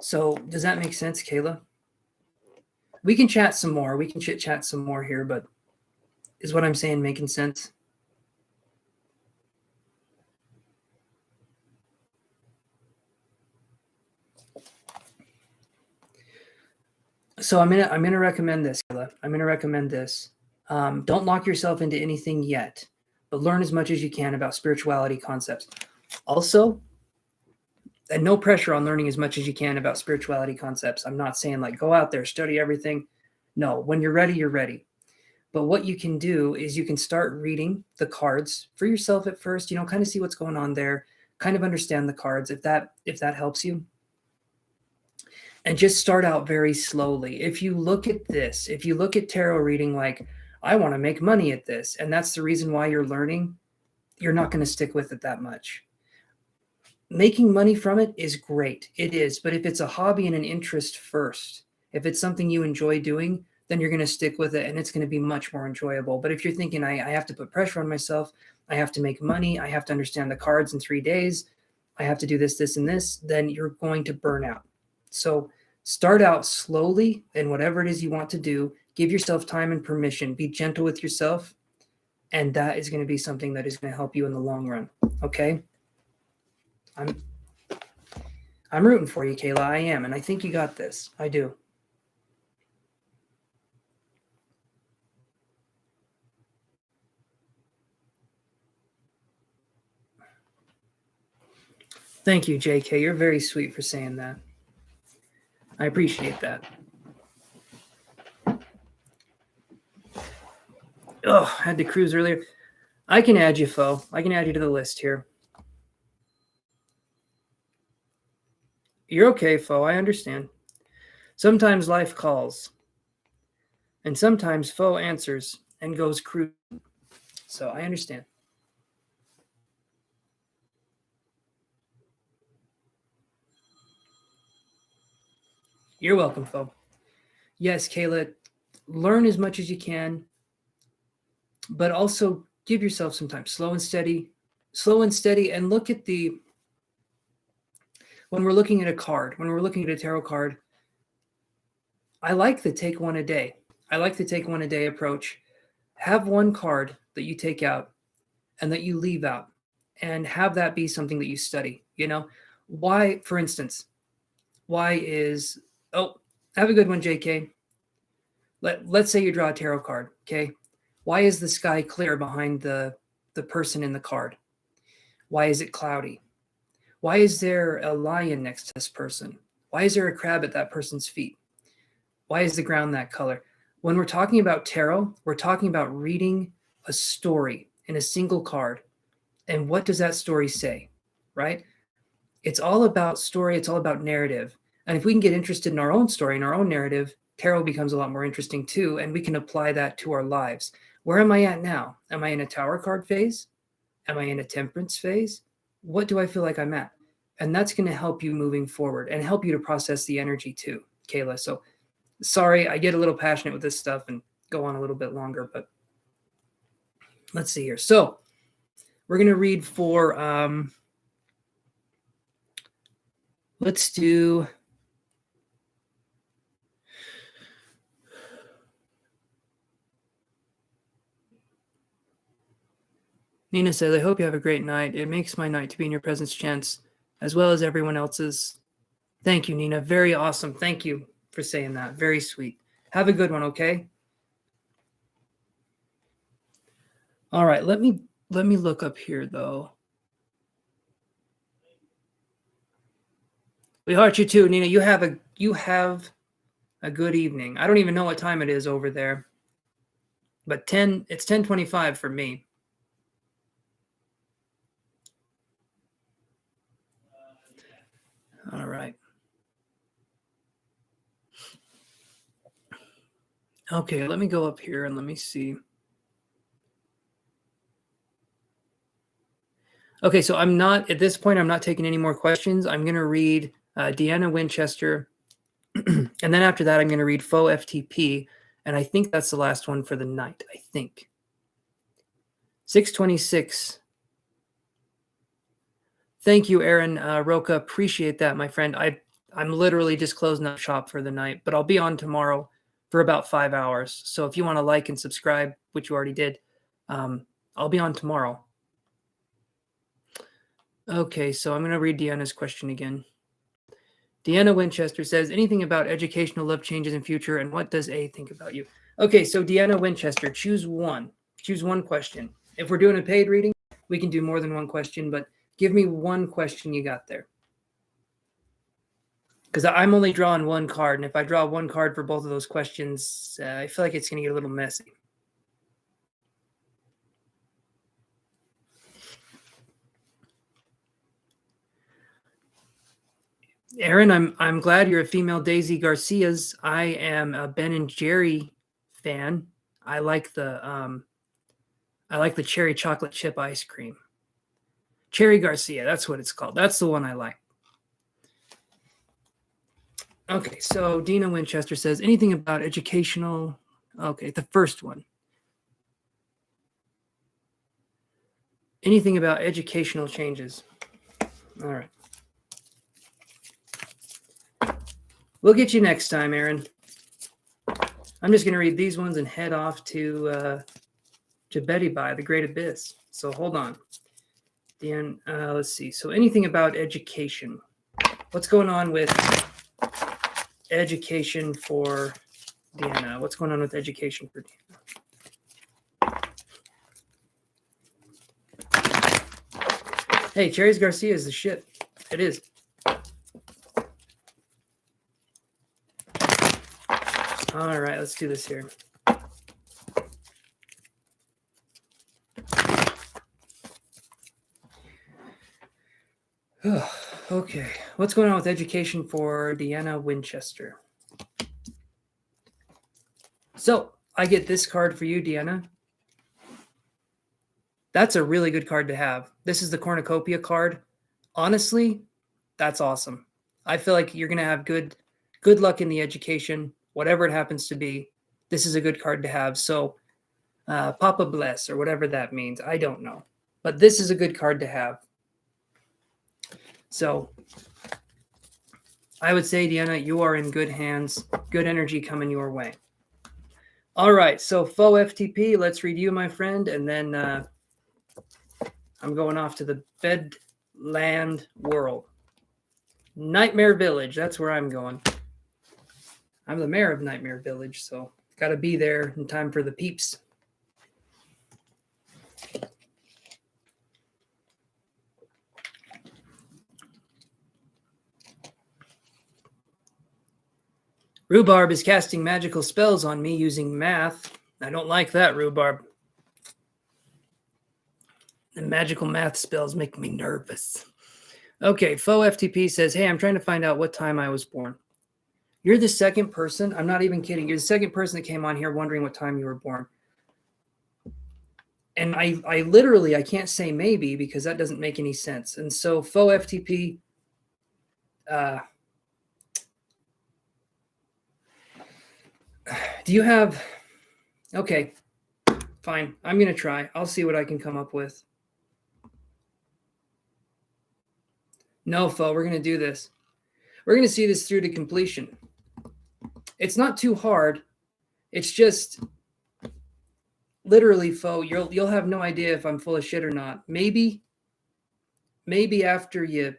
So does that make sense, Kayla? We can chat some more. We can chit-chat some more here, but is what I'm saying making sense? So I'm gonna recommend this, Kayla. I'm gonna recommend this. Don't lock yourself into anything yet, but learn as much as you can about spirituality concepts. Also, and no pressure on learning as much as you can about spirituality concepts. I'm not saying like go out there, study everything. No, when you're ready, you're ready. But what you can do is you can start reading the cards for yourself at first, kind of see what's going on there, kind of understand the cards if that helps you. And just start out very slowly. If you look at tarot reading like, I want to make money at this, and that's the reason why you're learning, you're not going to stick with it that much. Making money from it is great. It is. But if it's a hobby and an interest first, if it's something you enjoy doing, then you're going to stick with it and it's going to be much more enjoyable. But if you're thinking, I have to put pressure on myself, I have to make money, I have to understand the cards in 3 days, I have to do this, this, and this, then you're going to burn out. So start out slowly in whatever it is you want to do. Give yourself time and permission. Be gentle with yourself. And that is going to be something that is going to help you in the long run. Okay? I'm rooting for you, Kayla. I am. And I think you got this. I do. Thank you, JK. You're very sweet for saying that. I appreciate that. Oh, I had to cruise earlier. I can add you, Fo. I can add you to the list here. You're okay, Fo. I understand. Sometimes life calls, and sometimes foe answers and goes cruising. So I understand. You're welcome, foe. Yes, Kayla, learn as much as you can, but also give yourself some time. Slow and steady, and look at when we're looking at a card, when we're looking at a tarot card, I like the take one a day. I like the take one a day approach. Have one card that you take out and that you leave out, and have that be something that you study. Why, for instance, oh, have a good one, JK. Let's say you draw a tarot card, okay? Why is the sky clear behind the person in the card? Why is it cloudy? Why is there a lion next to this person? Why is there a crab at that person's feet? Why is the ground that color? When we're talking about tarot, we're talking about reading a story in a single card. And what does that story say, right? It's all about story. It's all about narrative. And if we can get interested in our own story and our own narrative, tarot becomes a lot more interesting too. And we can apply that to our lives. Where am I at now? Am I in a tower card phase? Am I in a temperance phase? What do I feel like I'm at? And that's going to help you moving forward and help you to process the energy too, Kayla. So sorry, I get a little passionate with this stuff and go on a little bit longer, but let's see here. So we're going to read for, let's do, Nina says, I hope you have a great night. It makes my night to be in your presence, Chance, as well as everyone else's. Thank you, Nina. Very awesome. Thank you for saying that. Very sweet. Have a good one, okay? All right, let me look up here though. We heart you too, Nina. You have a good evening. I don't even know what time it is over there, but it's 10:25 for me. All right. Okay, let me go up here and let me see. Okay, so at this point, I'm not taking any more questions. I'm going to read Deanna Winchester. And then after that, I'm going to read Faux FTP. And I think that's the last one for the night, I think. 626. Thank you, Aaron Roca. Appreciate that, my friend. I'm literally just closing up shop for the night, but I'll be on tomorrow for about 5 hours. So if you want to like and subscribe, which you already did, I'll be on tomorrow. Okay, so I'm going to read Deanna's question again. Deanna Winchester says, anything about educational love changes in future, and what does A think about you? Okay, so Deanna Winchester, choose one. Choose one question. If we're doing a paid reading, we can do more than one question, but give me one question you got there. Because I'm only drawing one card, and if I draw one card for both of those questions, I feel like it's going to get a little messy. Aaron, I'm glad you're a female Daisy Garcia's. I am a Ben and Jerry fan. I like the cherry chocolate chip ice cream. Cherry Garcia, that's what it's called. That's the one I like. Okay, so Dina Winchester says, anything about educational? Okay, the first one. Anything about educational changes? All right. We'll get you next time, Aaron. I'm just going to read these ones and head off to Betty Bye, the Great Abyss. So hold on. Dan, let's see. So anything about education? What's going on with education for Deanna? What's going on with education for Deanna? Hey, Cherry's Garcia is the shit. It is. All right, let's do this here. Okay, what's going on with education for Deanna Winchester? So I get this card for you, Deanna. That's a really good card to have. This is the cornucopia card. Honestly, that's awesome. I feel like you're going to have good luck in the education, whatever it happens to be. This is a good card to have. So Papa bless, or whatever that means. I don't know. But this is a good card to have. So I would say, Deanna, you are in good hands. Good energy coming your way. All right. So faux FTP, let's review, my friend. And then I'm going off to the Bedland world. Nightmare Village. That's where I'm going. I'm the mayor of Nightmare Village, so got to be there in time for the peeps. Rhubarb is casting magical spells on me using math. I don't like that, Rhubarb. The magical math spells make me nervous. Okay, faux FTP says, hey, I'm trying to find out what time I was born. You're the second person. I'm not even kidding. You're the second person that came on here wondering what time you were born. And I literally, I can't say maybe because that doesn't make any sense. And so faux FTP, do you have, okay, fine. I'm going to try. I'll see what I can come up with. No, faux, we're going to do this. We're going to see this through to completion. It's not too hard. It's just literally, faux, you'll have no idea if I'm full of shit or not. Maybe after you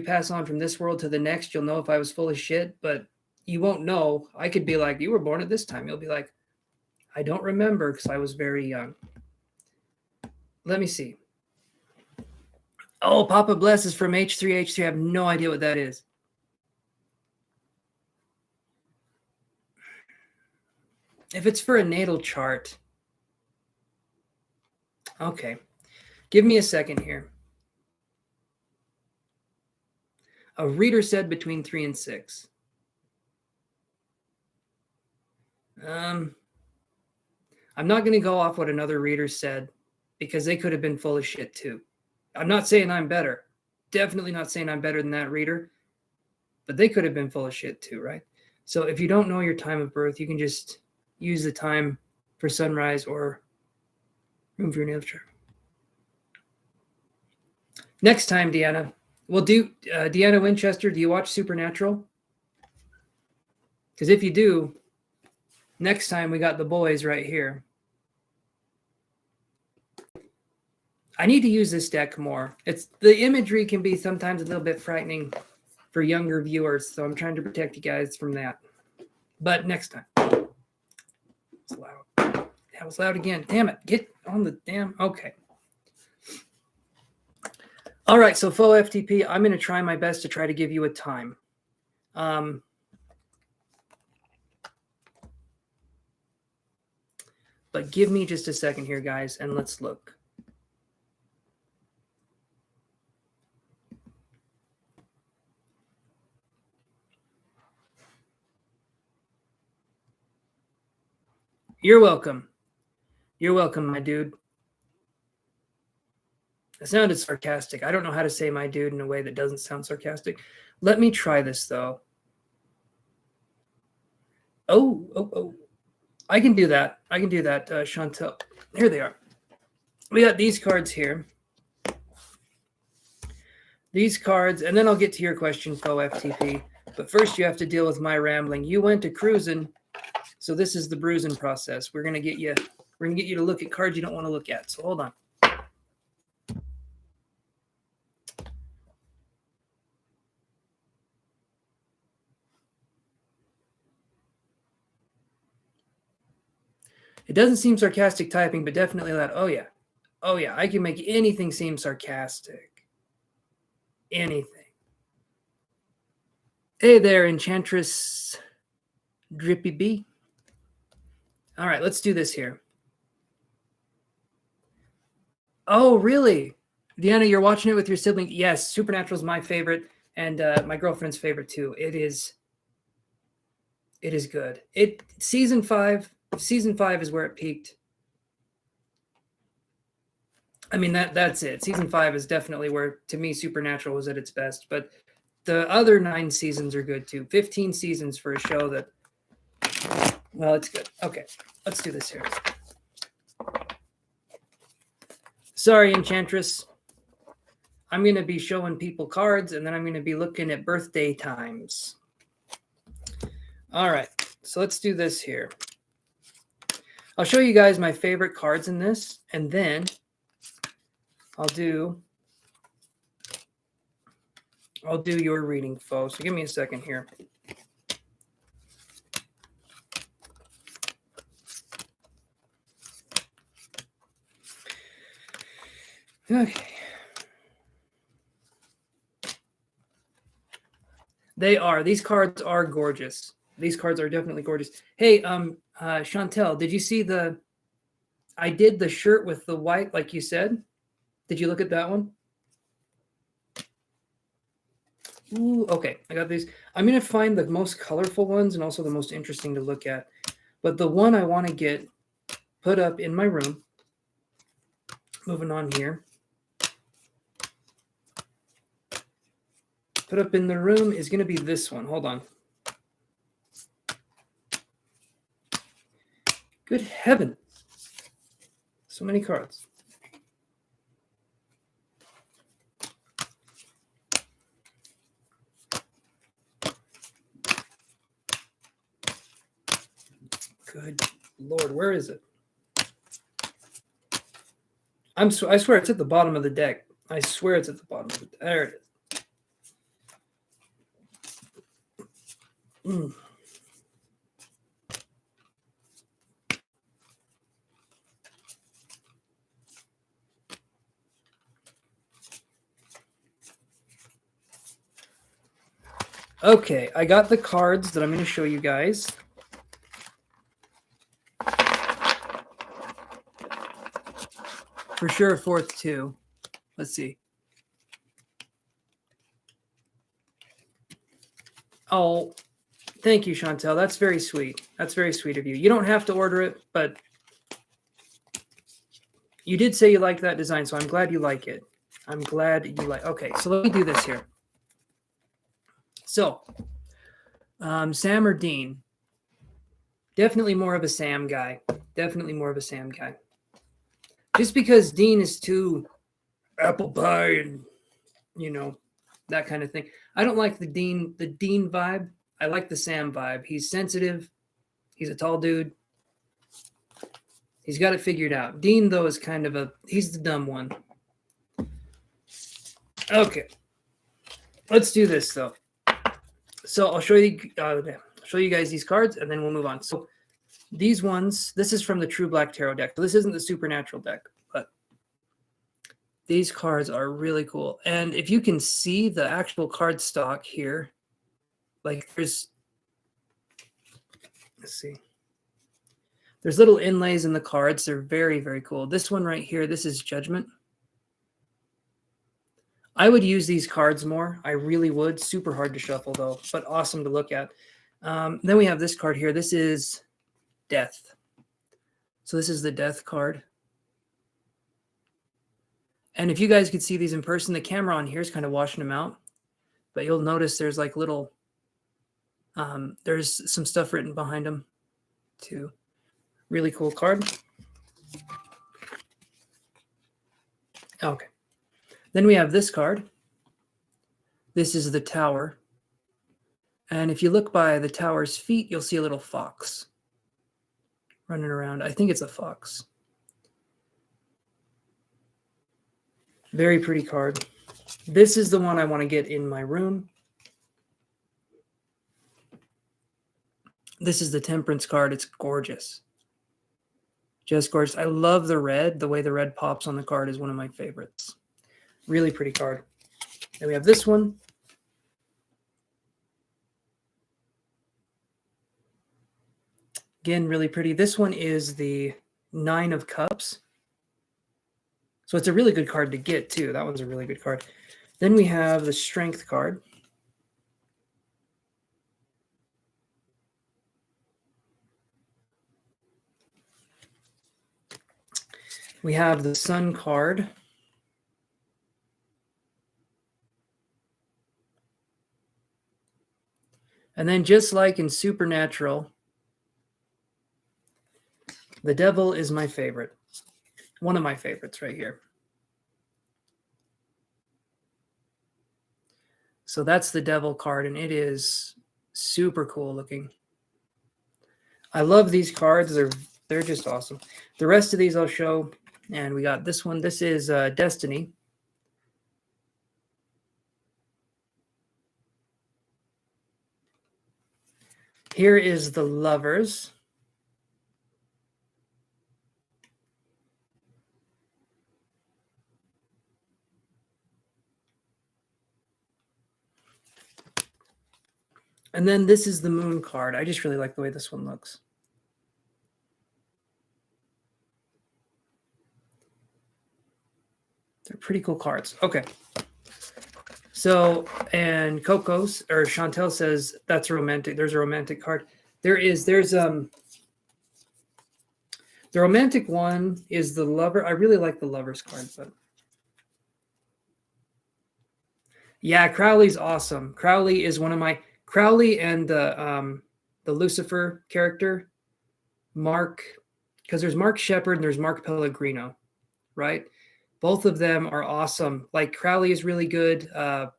pass on from this world to the next, you'll know if I was full of shit, but you won't know. I could be like, you were born at this time. You'll be like, I don't remember because I was very young. Let me see. Oh, Papa Bless is from H3H3. I have no idea what that is. If it's for a natal chart. Okay. Give me a second here. A reader said between 3 and 6. I'm not going to go off what another reader said because they could have been full of shit too. I'm not saying I'm better. Definitely not saying I'm better than that reader. But they could have been full of shit too, right? So if you don't know your time of birth, you can just use the time for sunrise or room for your natal chart. Next time, Deanna, we'll do Deanna Winchester. Do you watch Supernatural? Because if you do, next time we got the boys right here. I need to use this deck more. The imagery can be sometimes a little bit frightening for younger viewers, so I'm trying to protect you guys from that. But next time. It's loud. That was loud again. Damn it. Get on the damn. Okay. All right. So faux FTP, I'm going to try my best to try to give you a time. But give me just a second here, guys, and let's look. You're welcome. You're welcome, my dude. It sounded sarcastic. I don't know how to say my dude in a way that doesn't sound sarcastic. Let me try this, though. Oh. I can do that. Chantel. Here they are. We got these cards here. These cards, and then I'll get to your question, faux FTP. But first you have to deal with my rambling. You went to cruising, so this is the bruising process. We're gonna get you to look at cards you don't want to look at. So hold on. It doesn't seem sarcastic typing, but definitely that. Oh yeah. I can make anything seem sarcastic. Anything. Hey there, Enchantress Drippy B. All right, let's do this here. Oh, really? Deanna, you're watching it with your sibling? Yes, Supernatural is my favorite, and my girlfriend's favorite too. It is It is good. Season 5 is where it peaked. I mean, that's it. Season 5 is definitely where, to me, Supernatural was at its best. But the other 9 seasons are good too. 15 seasons for a show that, well, it's good. Okay, let's do this here. Sorry, Enchantress. I'm going to be showing people cards, and then I'm going to be looking at birthday times. All right, so let's do this here. I'll show you guys my favorite cards in this, and then I'll do your reading, folks. So give me a second here. Okay. These cards are gorgeous. These cards are definitely gorgeous. Hey, Chantel, did you see I did the shirt with the white, like you said? Did you look at that one? Ooh, okay, I got these. I'm going to find the most colorful ones and also the most interesting to look at. But the one I want to get put up in my room, moving on here, put up in the room is going to be this one. Hold on. Good heaven. So many cards. Good Lord, where is it? I swear it's at the bottom of the deck. I swear it's at the bottom of the deck. There it is. Okay, I got the cards that I'm going to show you guys. For sure, fourth two. Let's see. Oh, thank you, Chantel. That's very sweet. That's very sweet of you. You don't have to order it, but you did say you liked that design, so I'm glad you like it. I'm glad you like. Okay, so let me do this here. So, Sam or Dean? Definitely more of a Sam guy. Definitely more of a Sam guy. Just because Dean is too apple pie and, you know, that kind of thing. I don't like the Dean vibe. I like the Sam vibe. He's sensitive. He's a tall dude. He's got it figured out. Dean, though, is kind of he's the dumb one. Okay. Let's do this, though. So I'll show you guys these cards, and then we'll move on. So these ones, this is from the True Black Tarot deck. So this isn't the Supernatural deck, but these cards are really cool. And if you can see the actual card stock here, like let's see. There's little inlays in the cards. They're very, very cool. This one right here, this is Judgment. I would use these cards more. I really would. Super hard to shuffle, though, but awesome to look at. Then we have this card here. This is Death. So this is the Death card. And if you guys could see these in person, the camera on here is kind of washing them out. But you'll notice there's like little, there's some stuff written behind them too. Really cool card. Okay. Then we have this card. This is the Tower. And if you look by the Tower's feet, you'll see a little fox running around. I think it's a fox. Very pretty card. This is the one I want to get in my room. This is the Temperance card. It's gorgeous. Just gorgeous. I love the red. The way the red pops on the card is one of my favorites. Really pretty card. Then we have this one. Again, really pretty. This one is the Nine of Cups. So it's a really good card to get, too. That one's a really good card. Then we have the Strength card. We have the Sun card. And then just like in Supernatural, the Devil is my favorite. One of my favorites right here. So that's the Devil card, and it is super cool looking. I love these cards. They're just awesome. The rest of these I'll show. And we got this one. This is Destiny. Here is the Lovers. And then this is the Moon card. I just really like the way this one looks. They're pretty cool cards. Okay. So, and Coco's or Chantel says that's romantic. There's a romantic card. There's the romantic one is the Lover. I really like the Lovers card, but yeah, Crowley's awesome. Crowley is one of my Crowley and the Lucifer character, Mark, because there's Mark Shepard and there's Mark Pellegrino, right? Both of them are awesome. Like Crowley is really good. And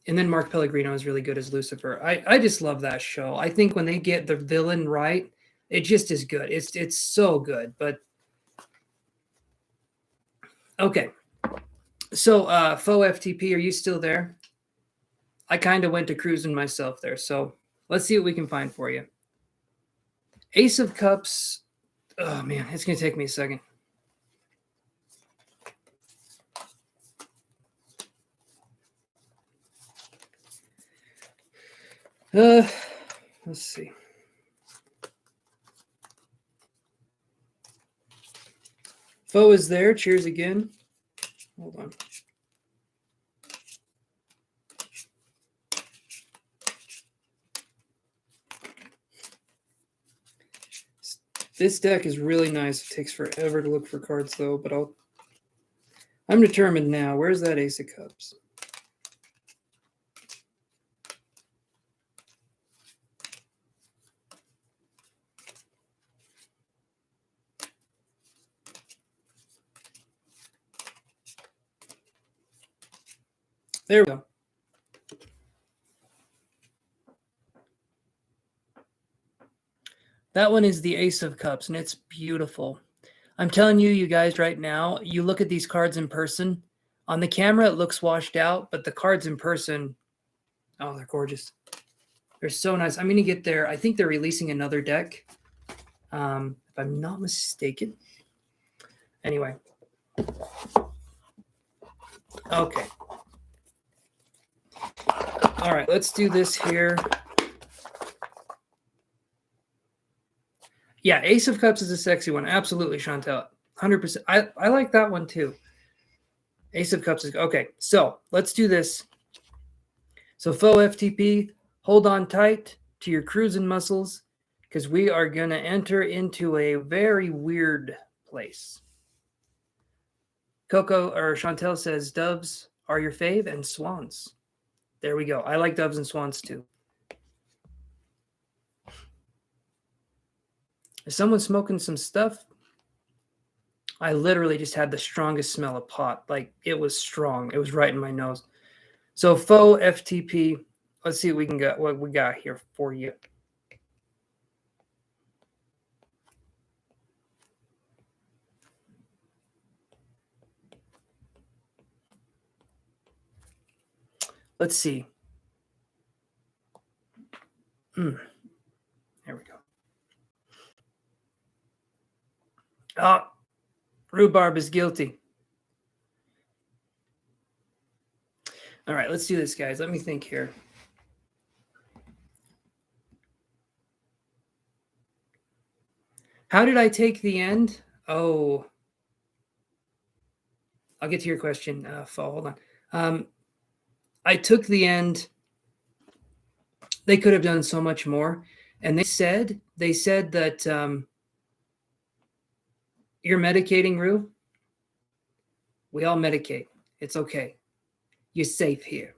then Mark Pellegrino is really good as Lucifer. I just love that show. I think when they get the villain right, it just is good. It's so good. But okay. So Faux FTP, are you still there? I kind of went to cruising myself there. So let's see what we can find for you. Ace of Cups. Oh man, it's gonna take me a second. Let's see. Faux is there. Cheers again. Hold on. This deck is really nice. It takes forever to look for cards though, but I'm determined now. Where's that Ace of Cups? There we go. That one is the Ace of Cups, and it's beautiful. I'm telling you, you guys, right now, you look at these cards in person. On the camera, it looks washed out, but the cards in person, oh, they're gorgeous. They're so nice. I'm going to get there. I think they're releasing another deck, if I'm not mistaken. Anyway. Okay. All right, let's do this here. Yeah, Ace of Cups is a sexy one. Absolutely, Chantel. 100%. I like that one too. Ace of Cups is okay. So let's do this. So Faux FTP, hold on tight to your cruising muscles because we are going to enter into a very weird place. Coco or Chantel says doves are your fave and swans. There we go. I like doves and swans too. Is someone smoking some stuff? I literally just had the strongest smell of pot. Like it was strong. It was right in my nose. So Faux FTP. Let's see what we got here for you. Let's see. There we go. Ah, rhubarb is guilty. All right, let's do this, guys. Let me think here. How did I take the end? Oh, I'll get to your question. Hold on. I took the end. They could have done so much more, and they said that You're medicating, Rue? We all medicate. It's okay. You're safe here.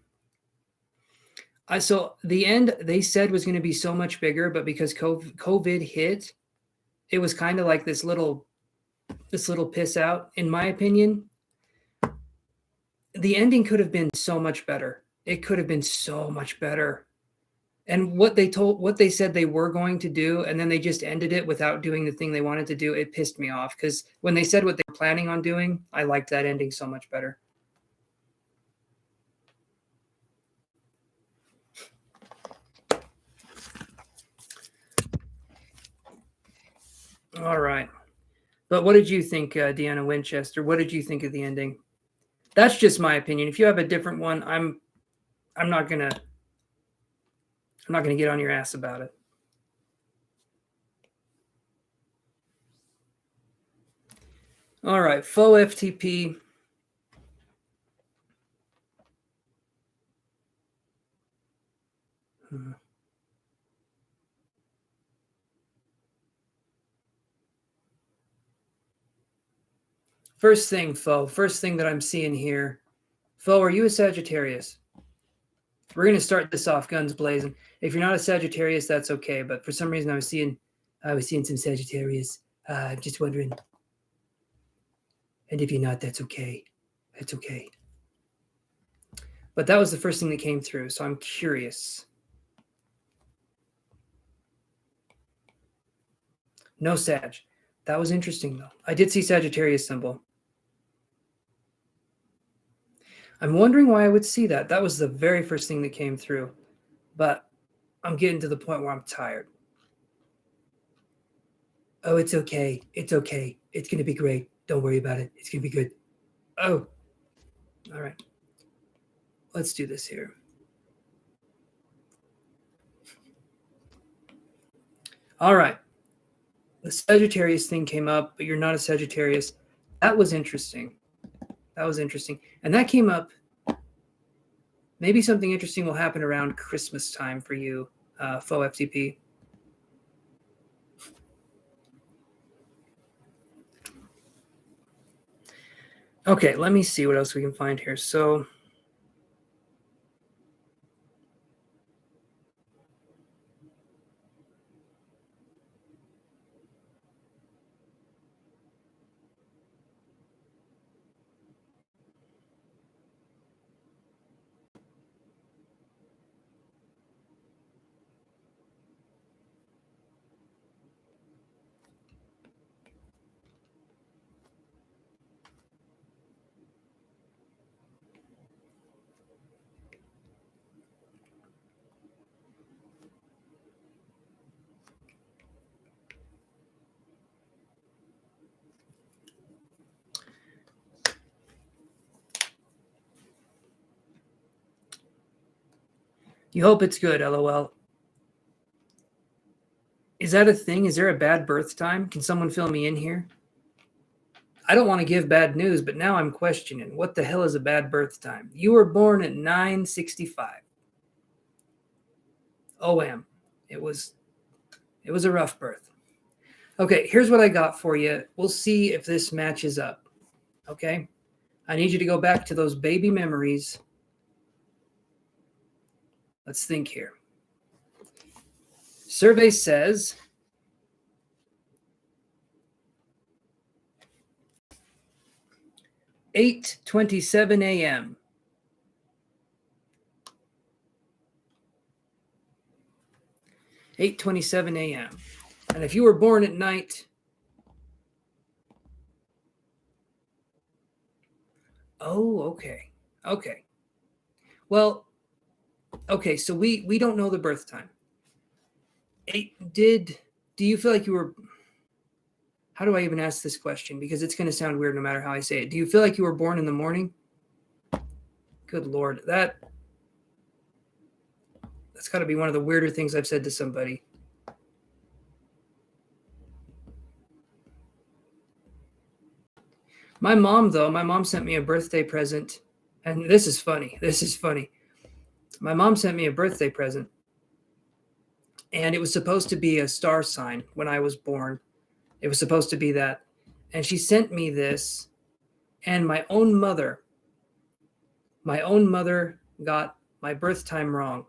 So the end they said was going to be so much bigger, but because COVID hit, it was kind of like this little piss out. In my opinion, the ending could have been so much better. It could have been so much better. And what they said they were going to do, and then they just ended it without doing the thing they wanted to do, it pissed me off, because when they said what they were planning on doing, I liked that ending so much better. All right. But what did you think, Deanna Winchester? What did you think of the ending? That's just my opinion. If you have a different one, I'm not gonna get on your ass about it. All right, faux FTP. First thing, faux. First thing that I'm seeing here. Faux, are you a Sagittarius? We're going to start this off guns blazing. If you're not a Sagittarius, that's okay. But for some reason, I was seeing some Sagittarius. Just wondering. And if you're not, that's okay. That's okay. But that was the first thing that came through, so I'm curious. No Sag. That was interesting, though. I did see Sagittarius symbol. I'm wondering why I would see that. That was the very first thing that came through. But I'm getting to the point where I'm tired. Oh, it's okay. It's okay. It's going to be great. Don't worry about it. It's going to be good. Oh. All right. Let's do this here. All right. The Sagittarius thing came up, but you're not a Sagittarius. That was interesting. That was interesting. And that came up. Maybe something interesting will happen around Christmas time for you, faux FTP. Okay, let me see what else we can find here. So, you hope it's good, LOL. Is that a thing? Is there a bad birth time? Can someone fill me in here? I don't want to give bad news, but now I'm questioning, what the hell is a bad birth time? You were born at 9:65. OM. It was a rough birth. Okay, here's what I got for you. We'll see if this matches up. Okay? I need you to go back to those baby memories. Let's think here. Survey says 8:27 a.m. 8:27 a.m. And if you were born at night, oh, okay. Okay. Well, okay, so we don't know the birth time. Do you feel like you were, how do I even ask this question? Because it's going to sound weird no matter how I say it. Do you feel like you were born in the morning? Good Lord. That's got to be one of the weirder things I've said to somebody. My mom sent me a birthday present. And this is funny. My mom sent me a birthday present. And it was supposed to be a star sign when I was born. It was supposed to be that. And she sent me this, and my own mother got my birth time wrong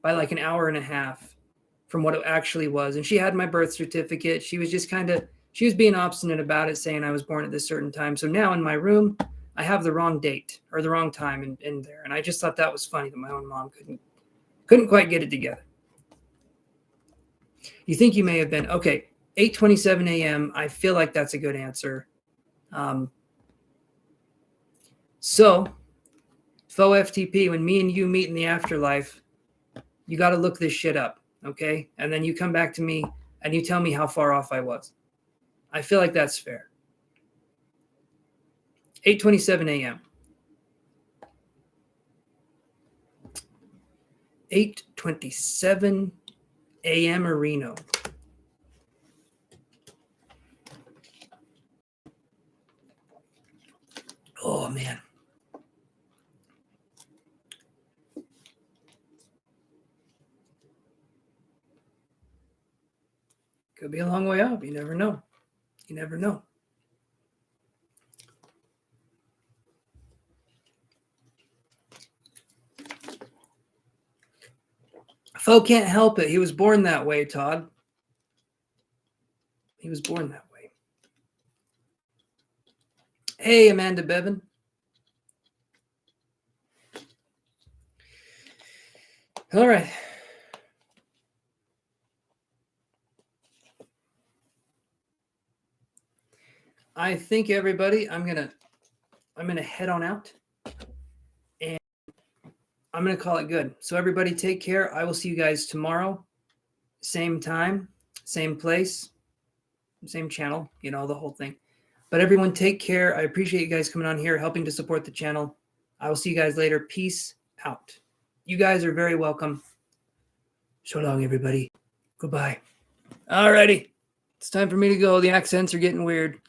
by like an hour and a half from what it actually was. And she had my birth certificate. She was just she was being obstinate about it, saying I was born at this certain time. So now in my room, I have the wrong date or the wrong time in there. And I just thought that was funny that my own mom couldn't quite get it together. You think you may have been, okay, 8:27 a.m. I feel like that's a good answer. So, faux FTP, when me and you meet in the afterlife, you got to look this shit up, okay? And then you come back to me and you tell me how far off I was. I feel like that's fair. 8:27 a.m. 8:27 a.m. Reno. Oh, man. Could be a long way up. You never know. You never know. Fo can't help it. He was born that way, Todd. He was born that way. Hey, Amanda Bevan. All right. I think everybody, I'm gonna head on out, and I'm gonna call it good. So everybody, take care. I will see you guys tomorrow, same time, same place, same channel. You know, the whole thing. But everyone, take care. I appreciate you guys coming on here, helping to support the channel. I will see you guys later. Peace out. You guys are very welcome. So long, everybody. Goodbye. Alrighty. It's time for me to go. The accents are getting weird.